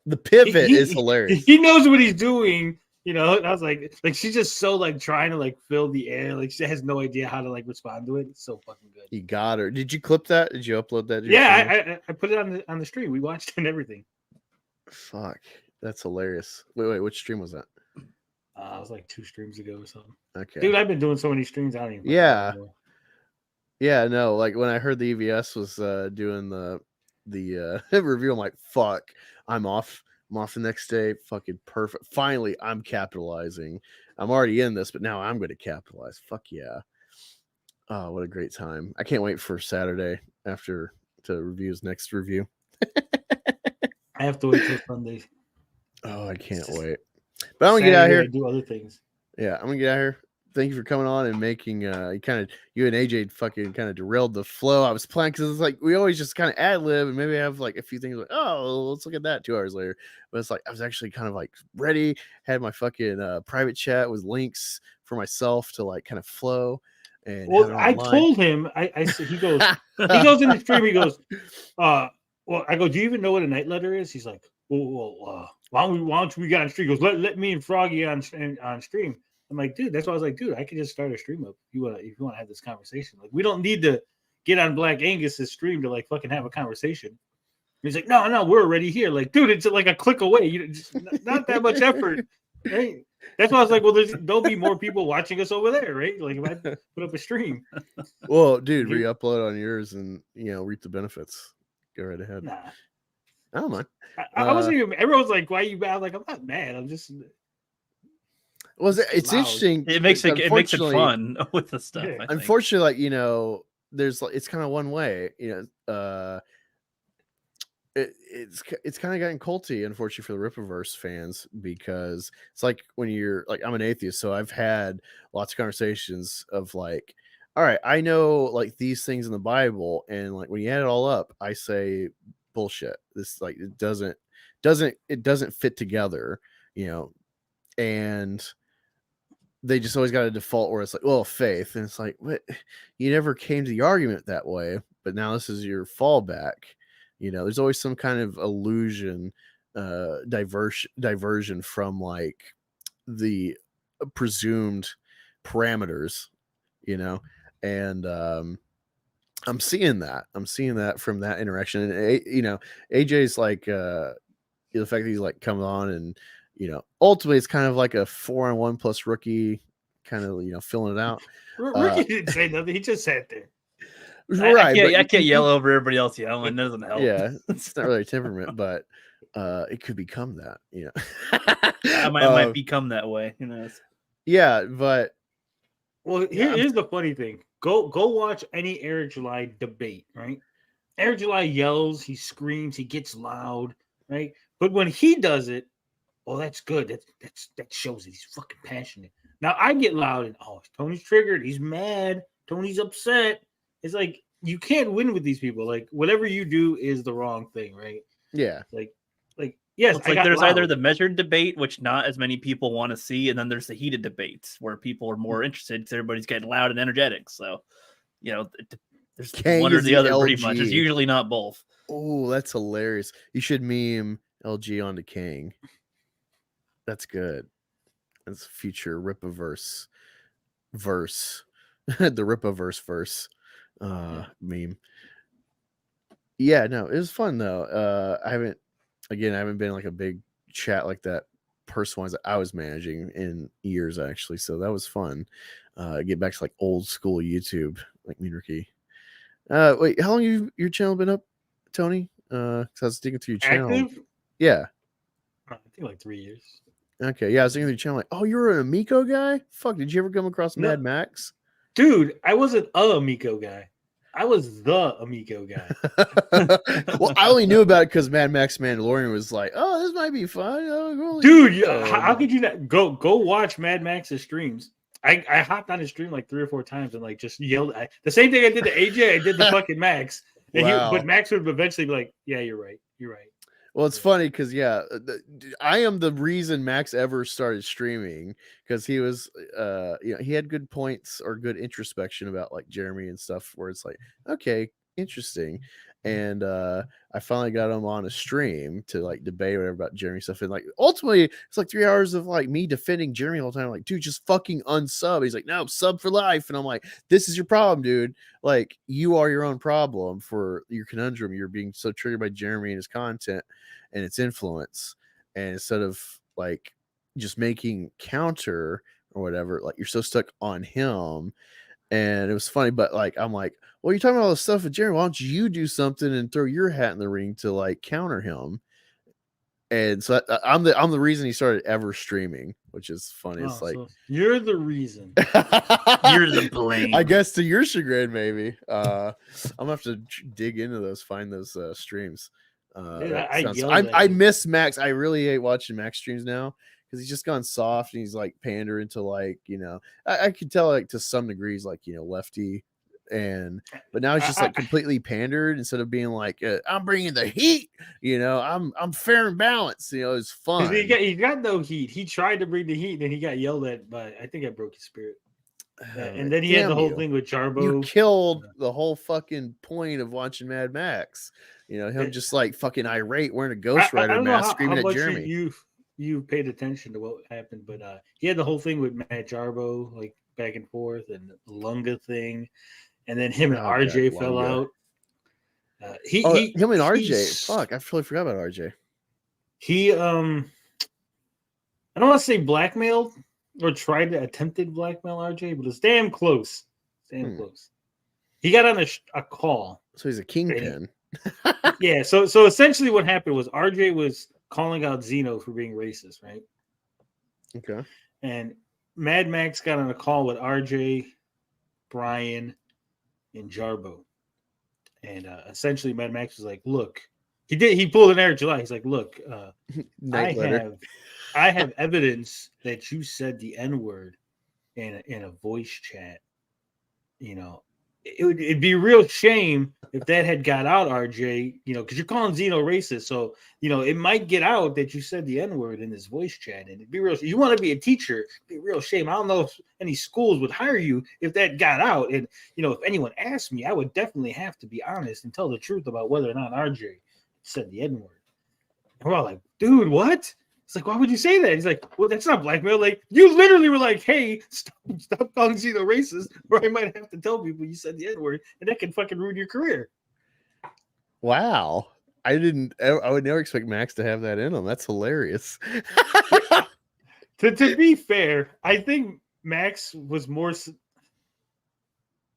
the pivot is hilarious. He knows what he's doing. I was like she's just so like trying to like fill the air. Like she has no idea how to like respond to it. It's so fucking good. You got her. Did you clip that? Did you upload that? Yeah, I put it on the stream. We watched it and everything. Fuck, that's hilarious. Wait, which stream was that? It was like 2 streams ago or something. Okay, dude, I've been doing so many streams. I don't even. Yeah. No, like when I heard the EVS was doing the review, I'm like, fuck, I'm off. I'm off the next day. Fucking perfect. Finally, I'm capitalizing. I'm already in this, but now I'm going to capitalize. Fuck yeah. Oh, what a great time. I can't wait for Saturday to review his next review. I have to wait till Sunday. Oh, I can't wait. But I'm going to get out here. Do other things. Yeah, I'm gonna get out of here. Thank you for coming on and making you and AJ fucking kind of derailed the flow I was planning, because it's like we always just kind of ad lib and maybe have like a few things like, oh, let's look at that 2 hours later. But it's like I was actually kind of like ready, had my fucking private chat with links for myself to like kind of flow. And well, I told him, he goes in the stream, he goes, well, I go, do you even know what a night letter is? He's like, well, why don't we get on stream? He goes, let me and Froggy on stream. I'm like, dude, that's why I was like, dude, I could just start a stream up if you want to have this conversation. Like, we don't need to get on Black Angus's stream to like fucking have a conversation. And he's like, no, we're already here. Like, dude, it's like a click away. You just not that much effort, right? That's why I was like, well, there'll be more people watching us over there, right? Like, if I put up a stream. Well, dude, re-upload on yours and reap the benefits. Go right ahead. Nah, I don't mind. I wasn't even. Everyone's like, why are you mad? Like, I'm not mad. I'm just. It's interesting. It makes it fun with the stuff. Yeah. Unfortunately, like there's like it's kind of one way. It's kind of gotten culty, unfortunately, for the Rippaverse fans, because it's like when you're like, I'm an atheist, so I've had lots of conversations of like, all right, I know like these things in the Bible, and like when you add it all up, I say bullshit. This like it doesn't fit together, and they just always got a default where it's like, well, faith. And it's like, what? You never came to the argument that way, but now this is your fallback. There's always some kind of illusion, diversion from like the presumed parameters, and I'm seeing that from that interaction. And, AJ's like, the fact that he's like coming on and, ultimately it's kind of like a 4-on-1 plus rookie kind of, filling it out. Rookie didn't say nothing. He just sat there. Right. I can't yell over everybody else yelling. It doesn't help. Yeah. It's not really a temperament, but it could become that, I might become that way, Yeah, but well, here's the funny thing. Go watch any Eric July debate, right? Eric July yells, he screams, he gets loud, right? But when he does it, oh, that's good. That shows that he's fucking passionate. Now I get loud and Tony's triggered. He's mad. Tony's upset. It's like you can't win with these people. Like whatever you do is the wrong thing, right? Yeah. Like yes. It's like there's either the measured debate, which not as many people want to see, and then there's the heated debates where people are more interested because everybody's getting loud and energetic. So, there's Kang one or the other LG. pretty much. It's usually not both. Oh, that's hilarious. You should meme LG onto Kang. That's good. That's future Rippaverse verse. The Rippaverse verse meme. Yeah, no, it was fun though. I haven't been like a big chat like that person-wise that I was managing in years actually. So that was fun. Get back to like old school YouTube, like me and Ricky. Wait, how long your channel been up, Tony? Because I was digging through your channel. Active? Yeah. I think like 3 years. Okay, yeah, I was thinking of your channel like, oh, you're an Amico guy? Fuck, did you ever come across Mad Max? Dude, I wasn't a Amico guy. I was the Amico guy. Well, I only knew about it because Mad Max Mandalorian was like, oh, this might be fun. Dude, how could you not go watch Mad Max's streams? I hopped on his stream like 3 or 4 times and like just yelled. The same thing I did to AJ, I did to fucking Max. Wow. But Max would eventually be like, yeah, you're right. You're right. Well, it's funny because I am the reason Max ever started streaming, because he was he had good points or good introspection about like Jeremy and stuff where it's like, okay, interesting. And I finally got him on a stream to like debate whatever about Jeremy stuff, and like ultimately it's like 3 hours of like me defending Jeremy all the time, like, dude, just fucking unsub. He's like, no, sub for life. And I'm like, this is your problem, dude. Like, you are your own problem for your conundrum. You're being so triggered by Jeremy and his content and its influence, and instead of like just making counter or whatever, like you're so stuck on him. And it was funny, but like I'm like, well, you're talking about all this stuff with Jeremy. Why don't you do something and throw your hat in the ring to like counter him? And so I'm the reason he started ever streaming, which is funny. It's like, so you're the reason. You're the blame. I guess to your chagrin, maybe. I'm gonna have to dig into those, find those streams. Dude, I miss Max. I really hate watching Max streams now because he's just gone soft and he's like pandering to like, I could tell like to some degrees like, lefty. But now it's just like completely pandered instead of being like, I'm bringing the heat, I'm fair and balanced, it's fun. He got no heat. He tried to bring the heat, and he got yelled at, but I think I broke his spirit. And then he had the whole thing with Jarbo. You killed the whole fucking point of watching Mad Max. Him just like fucking irate wearing a Ghost Rider mask, screaming at Jeremy. You paid attention to what happened, but he had the whole thing with Matt Jarbo, like back and forth, and the Lunga thing. And then him and RJ fell out. Him and RJ. Fuck, I totally forgot about RJ. He I don't want to say blackmailed or attempted blackmail RJ, but it's damn close. Damn close. He got on a call. So he's a kingpin. Yeah. So essentially, what happened was RJ was calling out Zeno for being racist, right? Okay. And Mad Max got on a call with RJ, Brian, and Jarbo, and essentially Mad Max was like, look, he pulled an Eric July. He's like, look, I have evidence that you said the N-word in a voice chat. It'd be a real shame if that had got out, RJ, because you're calling Zeno racist. So, it might get out that you said the N-word in this voice chat. And it'd be real. You want to be a teacher, it'd be a real shame. I don't know if any schools would hire you if that got out. And, if anyone asked me, I would definitely have to be honest and tell the truth about whether or not RJ said the N-word. And we're all like, dude, what? It's like, why would you say that? He's like, well, that's not blackmail. Like, you literally were like, hey, stop calling Zeno racist, or I might have to tell people you said the N-word, and that can fucking ruin your career. Wow. I would never expect Max to have that in him. That's hilarious. To be fair, I think Max was more.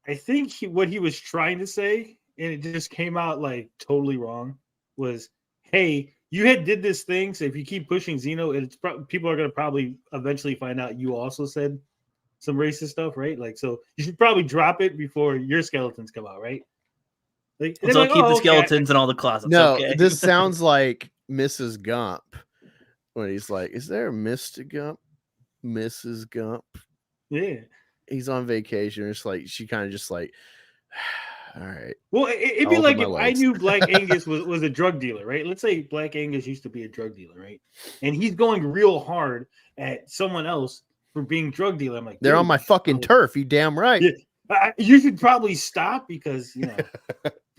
I think what he was trying to say, and it just came out like totally wrong, was, hey, you did this thing, so if you keep pushing Zeno, people are going to probably eventually find out you also said some racist stuff, right? Like, so you should probably drop it before your skeletons come out, right? Like, so keep the skeletons in all the closets. No, okay. This sounds like Mrs. Gump when he's like, is there a Mr. Gump? Mrs. Gump? Yeah. He's on vacation. It's like, she kind of just like, all right. Well, it'd be like if I knew Black Angus was a drug dealer, right? Let's say Black Angus used to be a drug dealer, right? And he's going real hard at someone else for being drug dealer. I'm like, they're on my fucking turf. You damn right. Yeah, you should probably stop because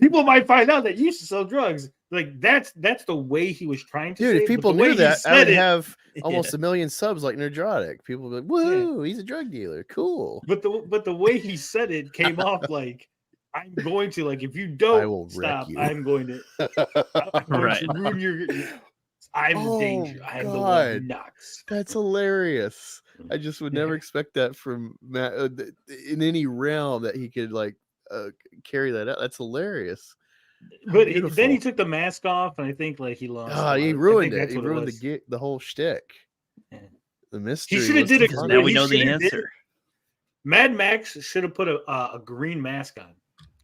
people might find out that you used to sell drugs. Like that's the way he was trying to. Dude, say if people knew that, I would have almost a 1 million subs like Nerdrotic. People would be like, "Whoa, he's a drug dealer, cool." But the way he said it came off like, I'm going to, like, if you don't stop, I'm going to ruin your. I'm the danger. I'm the one who knocks. That's hilarious. I just would never expect that from Matt in any realm that he could like carry that out. That's hilarious. But then he took the mask off, and I think like he lost. Oh, he ruined it. He ruined the whole shtick. Yeah. The mystery. He should have did it. Now we know the answer. Mad Max should have put a green mask on,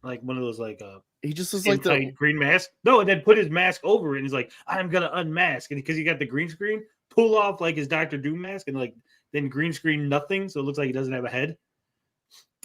like one of those like he just looks like the green mask. No, and then put his mask over it. And he's like, I'm gonna unmask, and because he got the green screen, pull off like his Dr. Doom mask, and like then green screen nothing, so it looks like he doesn't have a head.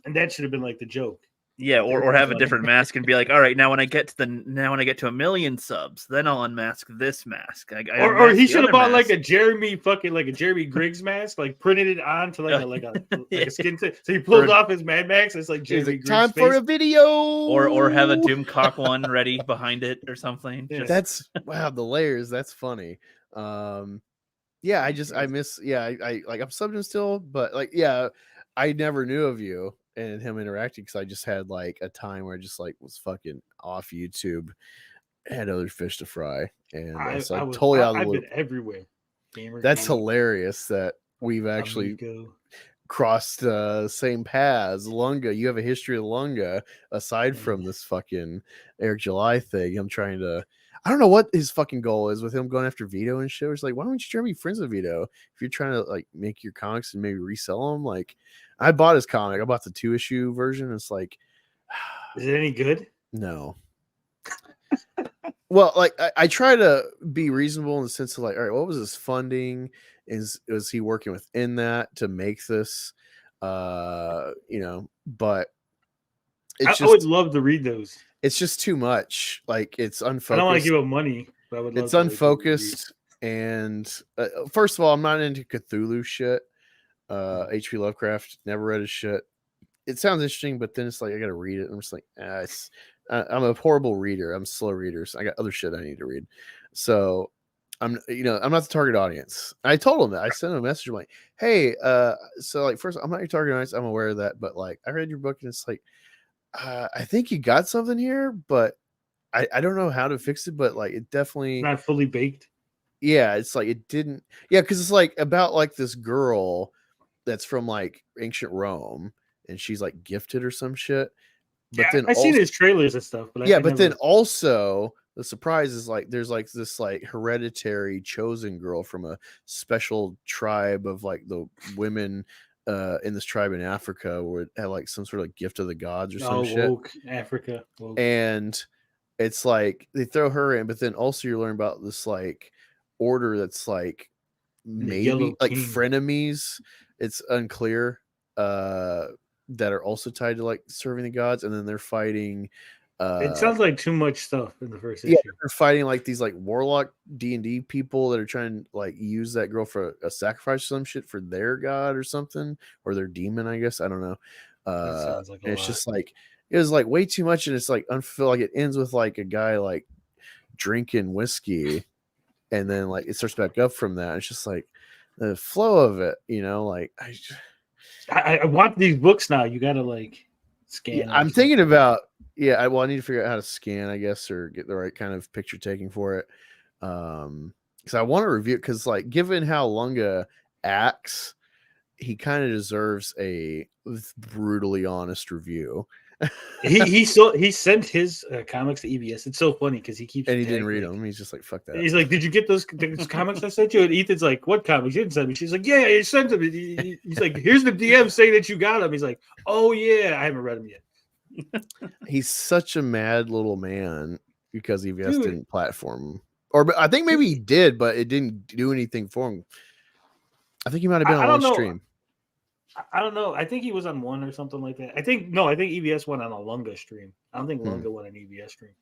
And that should have been like the joke. Yeah, or have a different mask and be like, all right, now when I get to 1 million subs, then I'll unmask this mask. Or he should have bought like a Jeremy Griggs mask, like printed it on to like a skin tint. So he pulled off his Mad Max. It's like Jeremy Griggs. Time for a video. Or have a Doomcock one ready behind it or something. Yeah. That's wow, the layers. That's funny. Yeah, I miss. Yeah, I like I'm subbed him still, but like yeah, I never knew of you and him interacting because I just had like a time where I just like was fucking off YouTube, had other fish to fry, and so I'm totally out of the loop. I've been everywhere. That's hilarious that we've actually crossed same paths. Lunga, you have a history of Lunga aside from this fucking Eric July thing. I'm trying to. I don't know what his fucking goal is with him going after Vito and shit. It's like, why don't you try to be friends with Vito if you're trying to like make your comics and maybe resell them? Like, I bought his comic. I bought the 2-issue version. It's like, is it any good? No. Well, like I try to be reasonable in the sense of like, all right, what was his funding is he working within that to make this? But I would love to read those. It's just too much. Like it's unfocused. I don't want to give up money, but I would love it's unfocused. And first of all, I'm not into Cthulhu shit. H.P. Lovecraft, never read his shit. It sounds interesting, but then it's like I gotta read it. I'm just like, I'm a horrible reader. I'm a slow reader, so I got other shit I need to read. So I'm not the target audience. I told him that. I sent him a message. I'm like, hey, so like first, I'm not your target audience. I'm aware of that, but like I read your book and it's like, I think you got something here, but I don't know how to fix it. But like it definitely not fully baked. Yeah, it's like it didn't. Yeah, because it's like about like this girl that's from like ancient Rome, and she's like gifted or some shit. But then I've seen his trailers and stuff. But then also the surprise is like there's like this like hereditary chosen girl from a special tribe of like the women in this tribe in Africa where it had like some sort of like gift of the gods or some shit. Africa. Woke. And it's like they throw her in, but then also you're learning about this like order that's like maybe like frenemies. It's unclear. That are also tied to like serving the gods, and then they're fighting. It sounds like too much stuff in the first issue. Yeah, they're fighting like these like warlock D&D people that are trying to like use that girl for a sacrifice or some shit for their god or something, or their demon, I guess. I don't know. Sounds like it's just like it was like way too much, and it's like unfulfilled. Like it ends with like a guy like drinking whiskey, and then like it starts back up from that. It's just like the flow of it, like I want these books now. You gotta like scan. Yeah, I'm thinking about. Yeah, I need to figure out how to scan, I guess, or get the right kind of picture taking for it. Because I want to review it. Because like, given how Lunga acts, he kind of deserves a brutally honest review. he sent his comics to EBS. It's so funny because he keeps and he didn't read them. He's just like, fuck that. He's like, did you get those comics I sent you? And Ethan's like, what comics you didn't send me? She's like, yeah, you sent them. He's like, here's the DM saying that you got them. He's like, oh yeah, I haven't read them yet. He's such a mad little man because EBS didn't platform him. Or I think maybe he did, but it didn't do anything for him. I think he might have been on one stream. I don't know. I think he was on one or something like that. I think EBS went on a Lunga stream. I don't think Lunga went on EBS stream.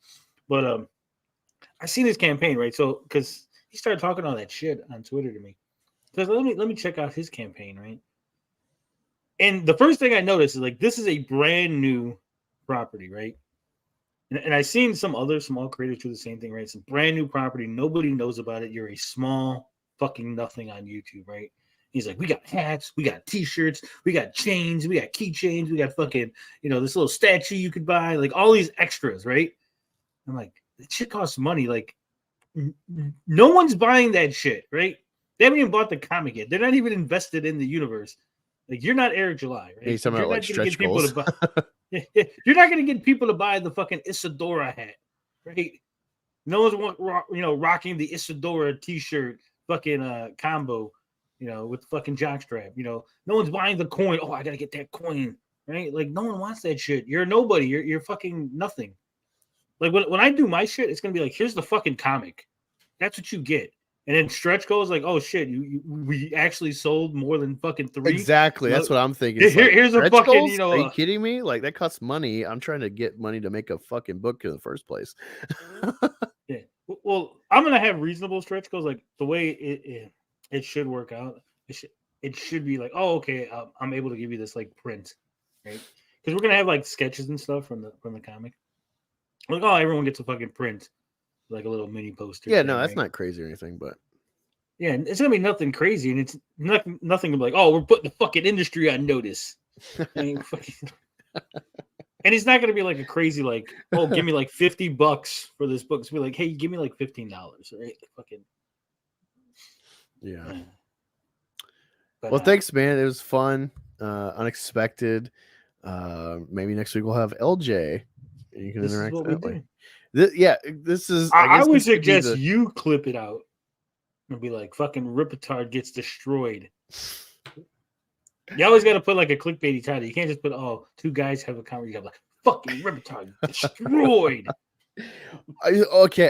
But I seen his campaign, right? So because he started talking all that shit on Twitter to me. Because let me check out his campaign, right? And the first thing I noticed is like this is a brand new property, right? And I seen some other small creators do the same thing, right? It's a brand new property. Nobody knows about it. You're a small fucking nothing on YouTube, right? He's like, we got hats, we got t-shirts, we got chains, we got keychains, we got fucking, this little statue you could buy, like all these extras, right? I'm like, that shit costs money. Like, no one's buying that shit, right? They haven't even bought the comic yet. They're not even invested in the universe. Like, you're not Eric July, right? He's talking about like stretch goals. You're not going to get people to buy the fucking Isadora hat, right? No one's rocking the Isadora t-shirt fucking combo. With the fucking jockstrap, no one's buying the coin. Oh, I gotta get that coin, right? Like, no one wants that shit. You're nobody. You're fucking nothing. Like, when I do my shit, it's gonna be like, here's the fucking comic. That's what you get. And then Stretch goes like, oh shit, we actually sold more than fucking 3. Exactly. That's what I'm thinking. Here's a fucking, Are you kidding me? Like, that costs money. I'm trying to get money to make a fucking book in the first place. Yeah. Well, I'm gonna have reasonable stretch goals. Like the way it should work out. It should be like, oh, okay, I'm able to give you this like print, right? Because we're gonna have like sketches and stuff from the comic. Like, oh, everyone gets a fucking print, like a little mini poster. Yeah, no, that's not crazy or anything, but yeah, it's gonna be nothing crazy, and it's nothing like, oh, we're putting the fucking industry on notice. And it's not gonna be like a crazy like, oh, give me like $50 for this book. It's gonna be like, hey, give me like $15, right? Fucking. Yeah. But, well, thanks, man. It was fun, unexpected. Maybe next week we'll have LJ. And you can interact that way. This is. I would suggest you clip it out and be like, "Fucking Rippaverse gets destroyed." You always got to put like a clickbaity title. You can't just put, "Oh, 2 guys have a conversation." You got like, "Fucking Rippaverse destroyed."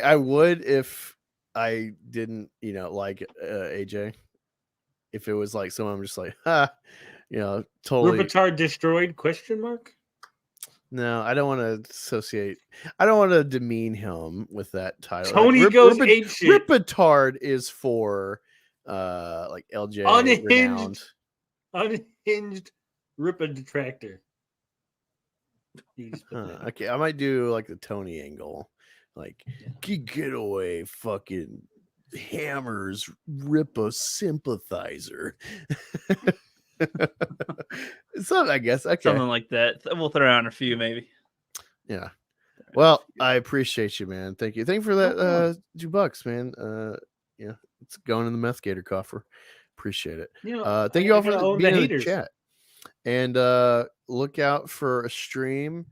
I would if I didn't, like AJ. if it was like someone just like, totally. Ripatard destroyed? ? No, I don't want to associate. I don't want to demean him with that title. Tony goes ape shit. Ripatard is for like LJ unhinged Rippa detractor. Okay, I might do like the Tony angle, like get away, fucking hammers, Rippa sympathizer. Something, I guess. Okay, something like that. We'll throw out a few, maybe. Yeah. Well, I appreciate you, man. Thank you. Thank you for that $2, man. Yeah, it's going in the meth gator coffer. Appreciate it. Thank you all for being in the chat. And look out for a stream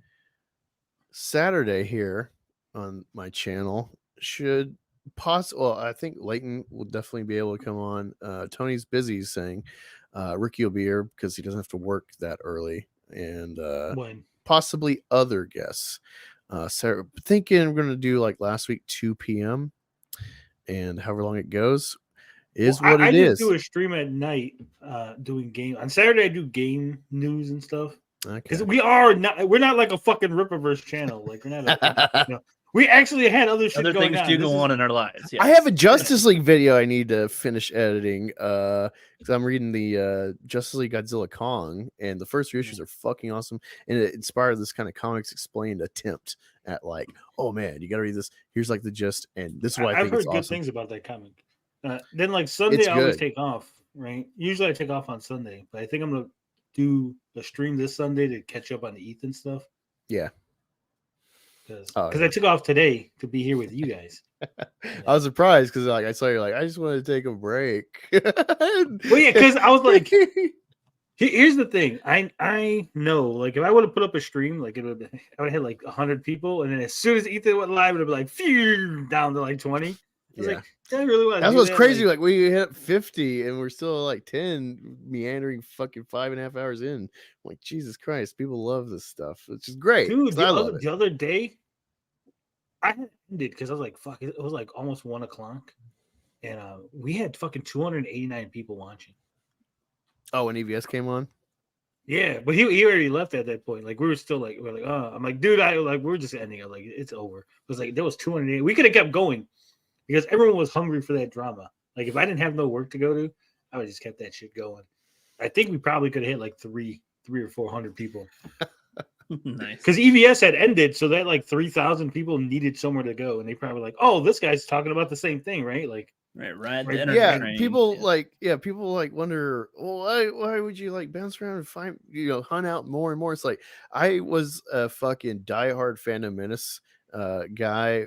Saturday here on my channel. Should possible. I think Leighton will definitely be able to come on. Tony's busy, he's saying. Ricky will be here because he doesn't have to work that early, and possibly other guests. Sarah, thinking we're going to do like last week 2 p.m. and however long it goes is what it is. I just do a stream at night doing game on Saturday. I do game news and stuff because we're not like a fucking Rippaverse channel. Like we're not. We actually had other shit going things on. do go on in our lives. I have a Justice League video I need to finish editing because I'm reading the Justice League Godzilla Kong, and the first 3 issues are fucking awesome, and it inspired this kind of comics explained attempt at like, oh man, you got to read this. Here's like the gist, and this is why I've heard good things about that comic. Then like Sunday, I always take off. Right, usually I take off on Sunday, but I think I'm gonna do a stream this Sunday to catch up on the Ethan stuff. Yeah. Because I took off today to be here with you guys. I was surprised because like I saw you like I just wanted to take a break. Well, yeah, because I was like, here's the thing. I know like if I would have put up a stream, like I would have had like 100 people, and then as soon as Ethan went live, it would be like phew, down to like 20. I was like, I really want. That's what's crazy. Like we hit 50 and we're still like 10 meandering fucking 5.5 hours in. I'm like, Jesus Christ, people love this stuff, which is great. Dude, the other day I had ended because I was like, fuck, it was like almost 1 o'clock. And we had fucking 289 people watching. Oh, when EVS came on? Yeah, but he already left at that point. Like we were still like, we're like, oh, I'm like, dude, we're just ending it. Like it's over. It was like there was 280. We could have kept going. Because everyone was hungry for that drama. Like if I didn't have no work to go to, I would just kept that shit going. I think we probably could have hit like 300 or 400 people. Nice. Because EVS had ended, so that like 3,000 people needed somewhere to go, and they probably like, oh, this guy's talking about the same thing, right? Like, right. People wonder, well, why would you like bounce around and find hunt out more and more? It's like I was a fucking diehard Phantom Menace guy.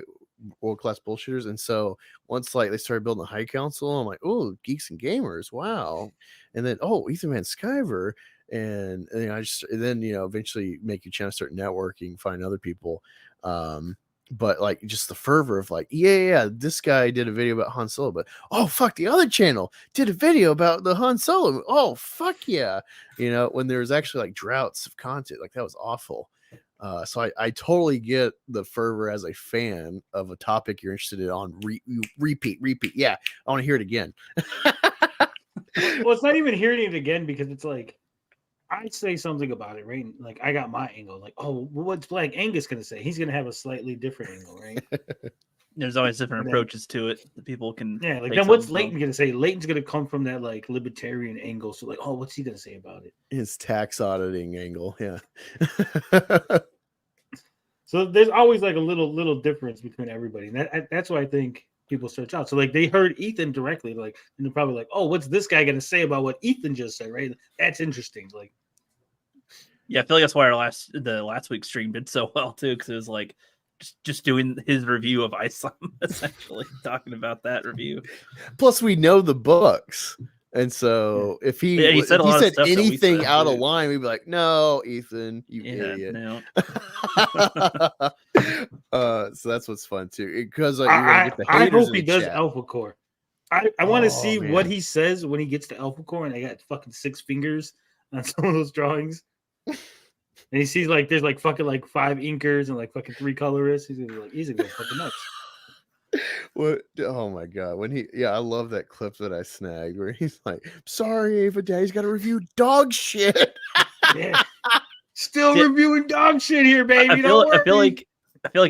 World-class bullshitters, and so once like they started building the High Council, I'm like, oh, Geeks and Gamers, wow. And then Ethan Van Sciver, and eventually make your channel, start networking, find other people, but like just the fervor of like, yeah, this guy did a video about Han Solo, but oh fuck, the other channel did a video about the Han Solo, oh fuck yeah, when there's actually like droughts of content, like that was awful. So I totally get the fervor as a fan of a topic you're interested in on repeat. Yeah, I want to hear it again. Well, it's not even hearing it again because it's like I say something about it, right? Like I got my angle. Like, oh, what's Black Angus gonna say? He's gonna have a slightly different angle, right? There's always different approaches to it that people can. Yeah, like then what's Leighton gonna say? Leighton's gonna come from that like libertarian angle. So like, oh, what's he gonna say about it? His tax auditing angle, yeah. So there's always like a little difference between everybody, and that's why I think people search out. So like they heard Ethan directly, like, and they're probably like, oh, what's this guy gonna say about what Ethan just said? Right? That's interesting. Like, yeah, I feel like that's why the last week's stream did so well too, because it was like just doing his review of ISOM, essentially talking about that review. Plus, we know the books. And so if he said anything out of line, we'd be like, no, Ethan, you idiot. No. So that's what's fun too. Because I hope he does Alpha Core. I want to see what he says when he gets to Alpha Core and I got fucking 6 fingers on some of those drawings. And he sees like there's like fucking like 5 inkers and like fucking 3 colorists. He's gonna go fucking nuts. What? Oh my god! I love that clip that I snagged where he's like, "Sorry, Ava, Daddy's got to review dog shit." Yeah. Still reviewing dog shit here, baby. I feel like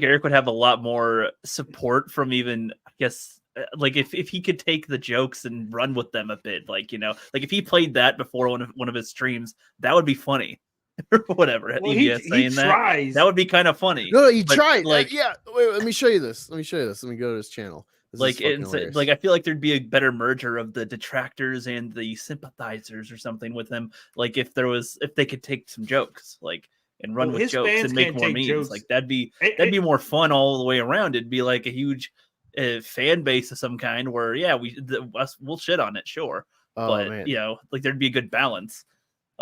Eric would have a lot more support from even, I guess, like if he could take the jokes and run with them a bit, like, like if he played that before one of his streams, that would be funny. Or whatever. Well, EBS he tries. that would be kind of funny. No, he tried. Like, yeah. Wait, let me show you this. Let me go to his channel. Like I feel like there'd be a better merger of the detractors and the sympathizers or something with him. Like if they could take some jokes, like, and run with jokes and make more memes, jokes. Like that'd be more fun all the way around. It'd be like a huge fan base of some kind where we'll shit on it, sure, but man. Like there'd be a good balance.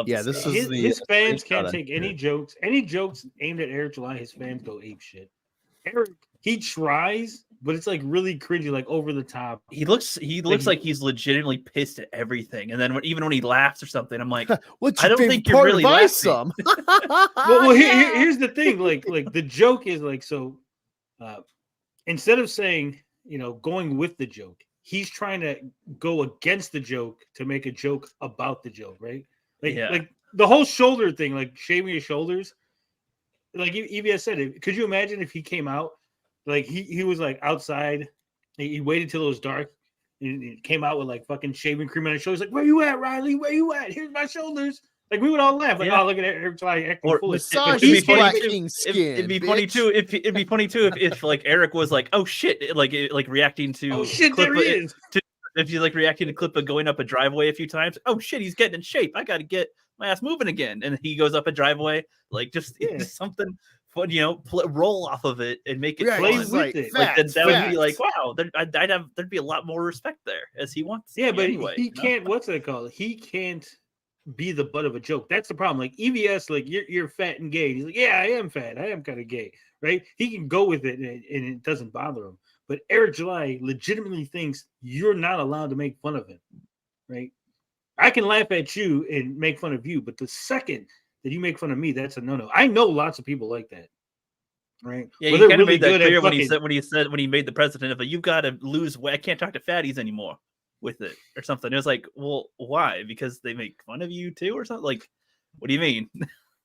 This is his fans can't take any jokes aimed at Eric July. His fans go ape shit. Eric, he tries, but it's like really cringy, like over the top. He looks like he's legitimately pissed at everything, and then even when he laughs or something, I'm like, "What's I don't think you're really ISOM?" well, here's the thing, like the joke is like, so instead of saying, going with the joke, he's trying to go against the joke to make a joke about the joke, right? Like the whole shoulder thing, like shaving your shoulders. Like EBS said it. Could you imagine if he came out, like he was like outside, he waited till it was dark, and he came out with like fucking shaving cream on his shoulders, like, "Where you at, Riley? Where you at? Here's my shoulders." Like we would all laugh, like, "Oh, look at Eric July acting foolish." He's blacking skin. It'd be funny too. It'd be funny too if like Eric was like, "Oh shit!" like reacting to. Oh shit! There he is. If you like reacting to clip of going up a driveway a few times, oh shit, he's getting in shape. I got to get my ass moving again. And he goes up a driveway, like just something fun, roll off of it and make it play fun. with it. Like that would be like, wow, there'd be a lot more respect there as he wants. Yeah, but anyway, he can't. What's that called? He can't be the butt of a joke. That's the problem. Like EVS, like you're fat and gay. He's like, yeah, I am fat. I am kind of gay, right? He can go with it and it doesn't bother him. But Eric July legitimately thinks you're not allowed to make fun of him, right? I can laugh at you and make fun of you, but the second that you make fun of me, that's a no-no. I know lots of people like that, right? Yeah, you kind of made that clear when he made the president of you've got to lose weight. I can't talk to fatties anymore with it or something. It was like, well, why? Because they make fun of you too or something? Like, what do you mean?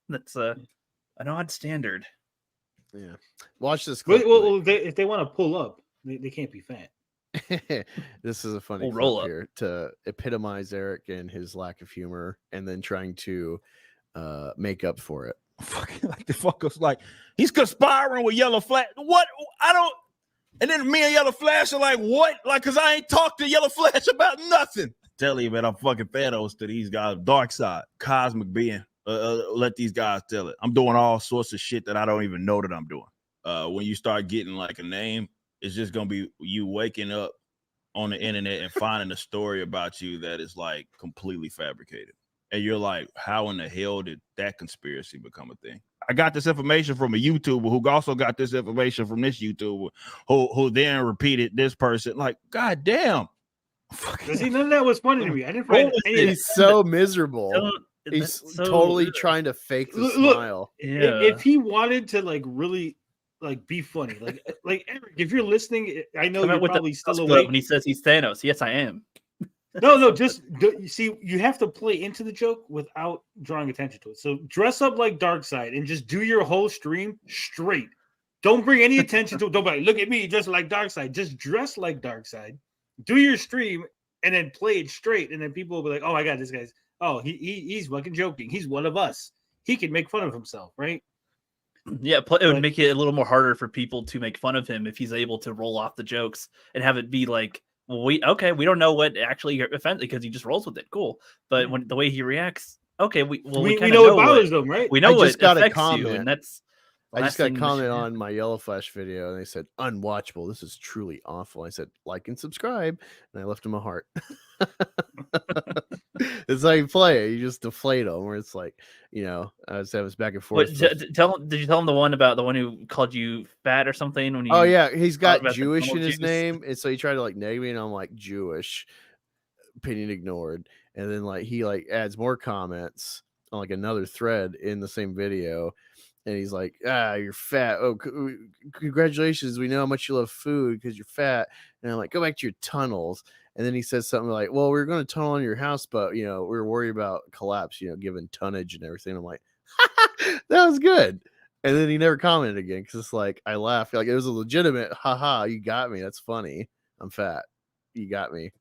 That's an odd standard. Yeah. Watch this clip. Well, if they want to pull up, they can't be fat. This is a funny roll clip here to epitomize Eric and his lack of humor, and then trying to make up for it. Fucking like the fuckers, like he's conspiring with Yellow Flash. What? I don't. And then me and Yellow Flash are like, what? Like, cause I ain't talked to Yellow Flash about nothing. Tell you, man, I'm fucking Thanos to these guys. Dark side, cosmic being. Let these guys tell it. I'm doing all sorts of shit that I don't even know that I'm doing. When you start getting like a name, it's just gonna be you waking up on the internet and finding a story about you that is like completely fabricated. And you're like, how in the hell did that conspiracy become a thing? I got this information from a YouTuber who also got this information from this YouTuber who then repeated this person. Like, god damn. See, none of that was funny to me. I didn't find any. He's so miserable. He's totally trying to fake the smile. Yeah. If he wanted to like really like be funny, like Eric, if you're listening, I know you're probably still awake. When he says he's Thanos, yes, I am. No, just you see, you have to play into the joke without drawing attention to it. So dress up like Darkseid and just do your whole stream straight. Don't bring any attention to it. Don't be like, look at me dressed like Darkseid. Just dress like Darkseid. Do your stream and then play it straight. And then people will be like, oh my god, this guy's he's fucking joking. He's one of us. He can make fun of himself, right? Yeah, it would make it a little more harder for people to make fun of him if he's able to roll off the jokes and have it be like, well, we don't know what actually offends because he just rolls with it. Cool, but when the way he reacts, okay, we know it bothers them, right? We know I just got a affects comment. you, and that's. I just got a comment on my Yellow Flash video, and they said unwatchable. This is truly awful. I said like and subscribe, and I left him a heart. It's how you play it. You just deflate them, where it's like, I was back and forth. Did you tell him the one who called you fat or something? When you oh yeah, he's got Jewish in his name, and so he tried to like neg me, and I'm like Jewish. Opinion ignored, and then like he like adds more comments on like another thread in the same video. And he's like, you're fat. Oh, congratulations. We know how much you love food because you're fat. And I'm like, go back to your tunnels. And then he says something like, well, we're going to tunnel on your house, but, we're worried about collapse, given tonnage and everything. I'm like, that was good. And then he never commented again because it's like, I laughed. Like, it was a legitimate, haha, you got me. That's funny. I'm fat. You got me.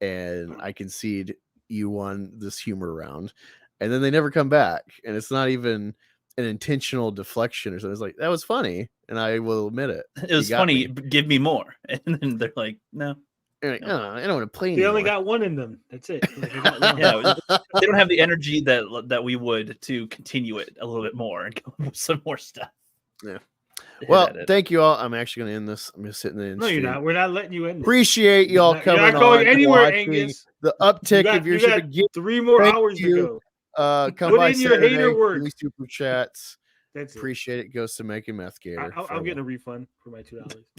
And I concede you won this humor round. And then they never come back. And it's not even an intentional deflection or something. It's like, that was funny, and I will admit it. It was funny. Give me more. And then they're like, no. Like, no, I don't want to play anymore. They only got one in them. That's it. Yeah, they don't have the energy that we would to continue it a little bit more and come up with some more stuff. Yeah. Well, thank you all. I'm actually going to end this. I'm just sitting there. No, you're not. We're not letting you end. Appreciate y'all coming on. You're not going anywhere, Angus. The uptick of your shit. 3 more hours to go. Come Put by in your Saturday, hater work. Super chats. That's Appreciate it. Goes to making meth gator. I'm getting a refund for my $2.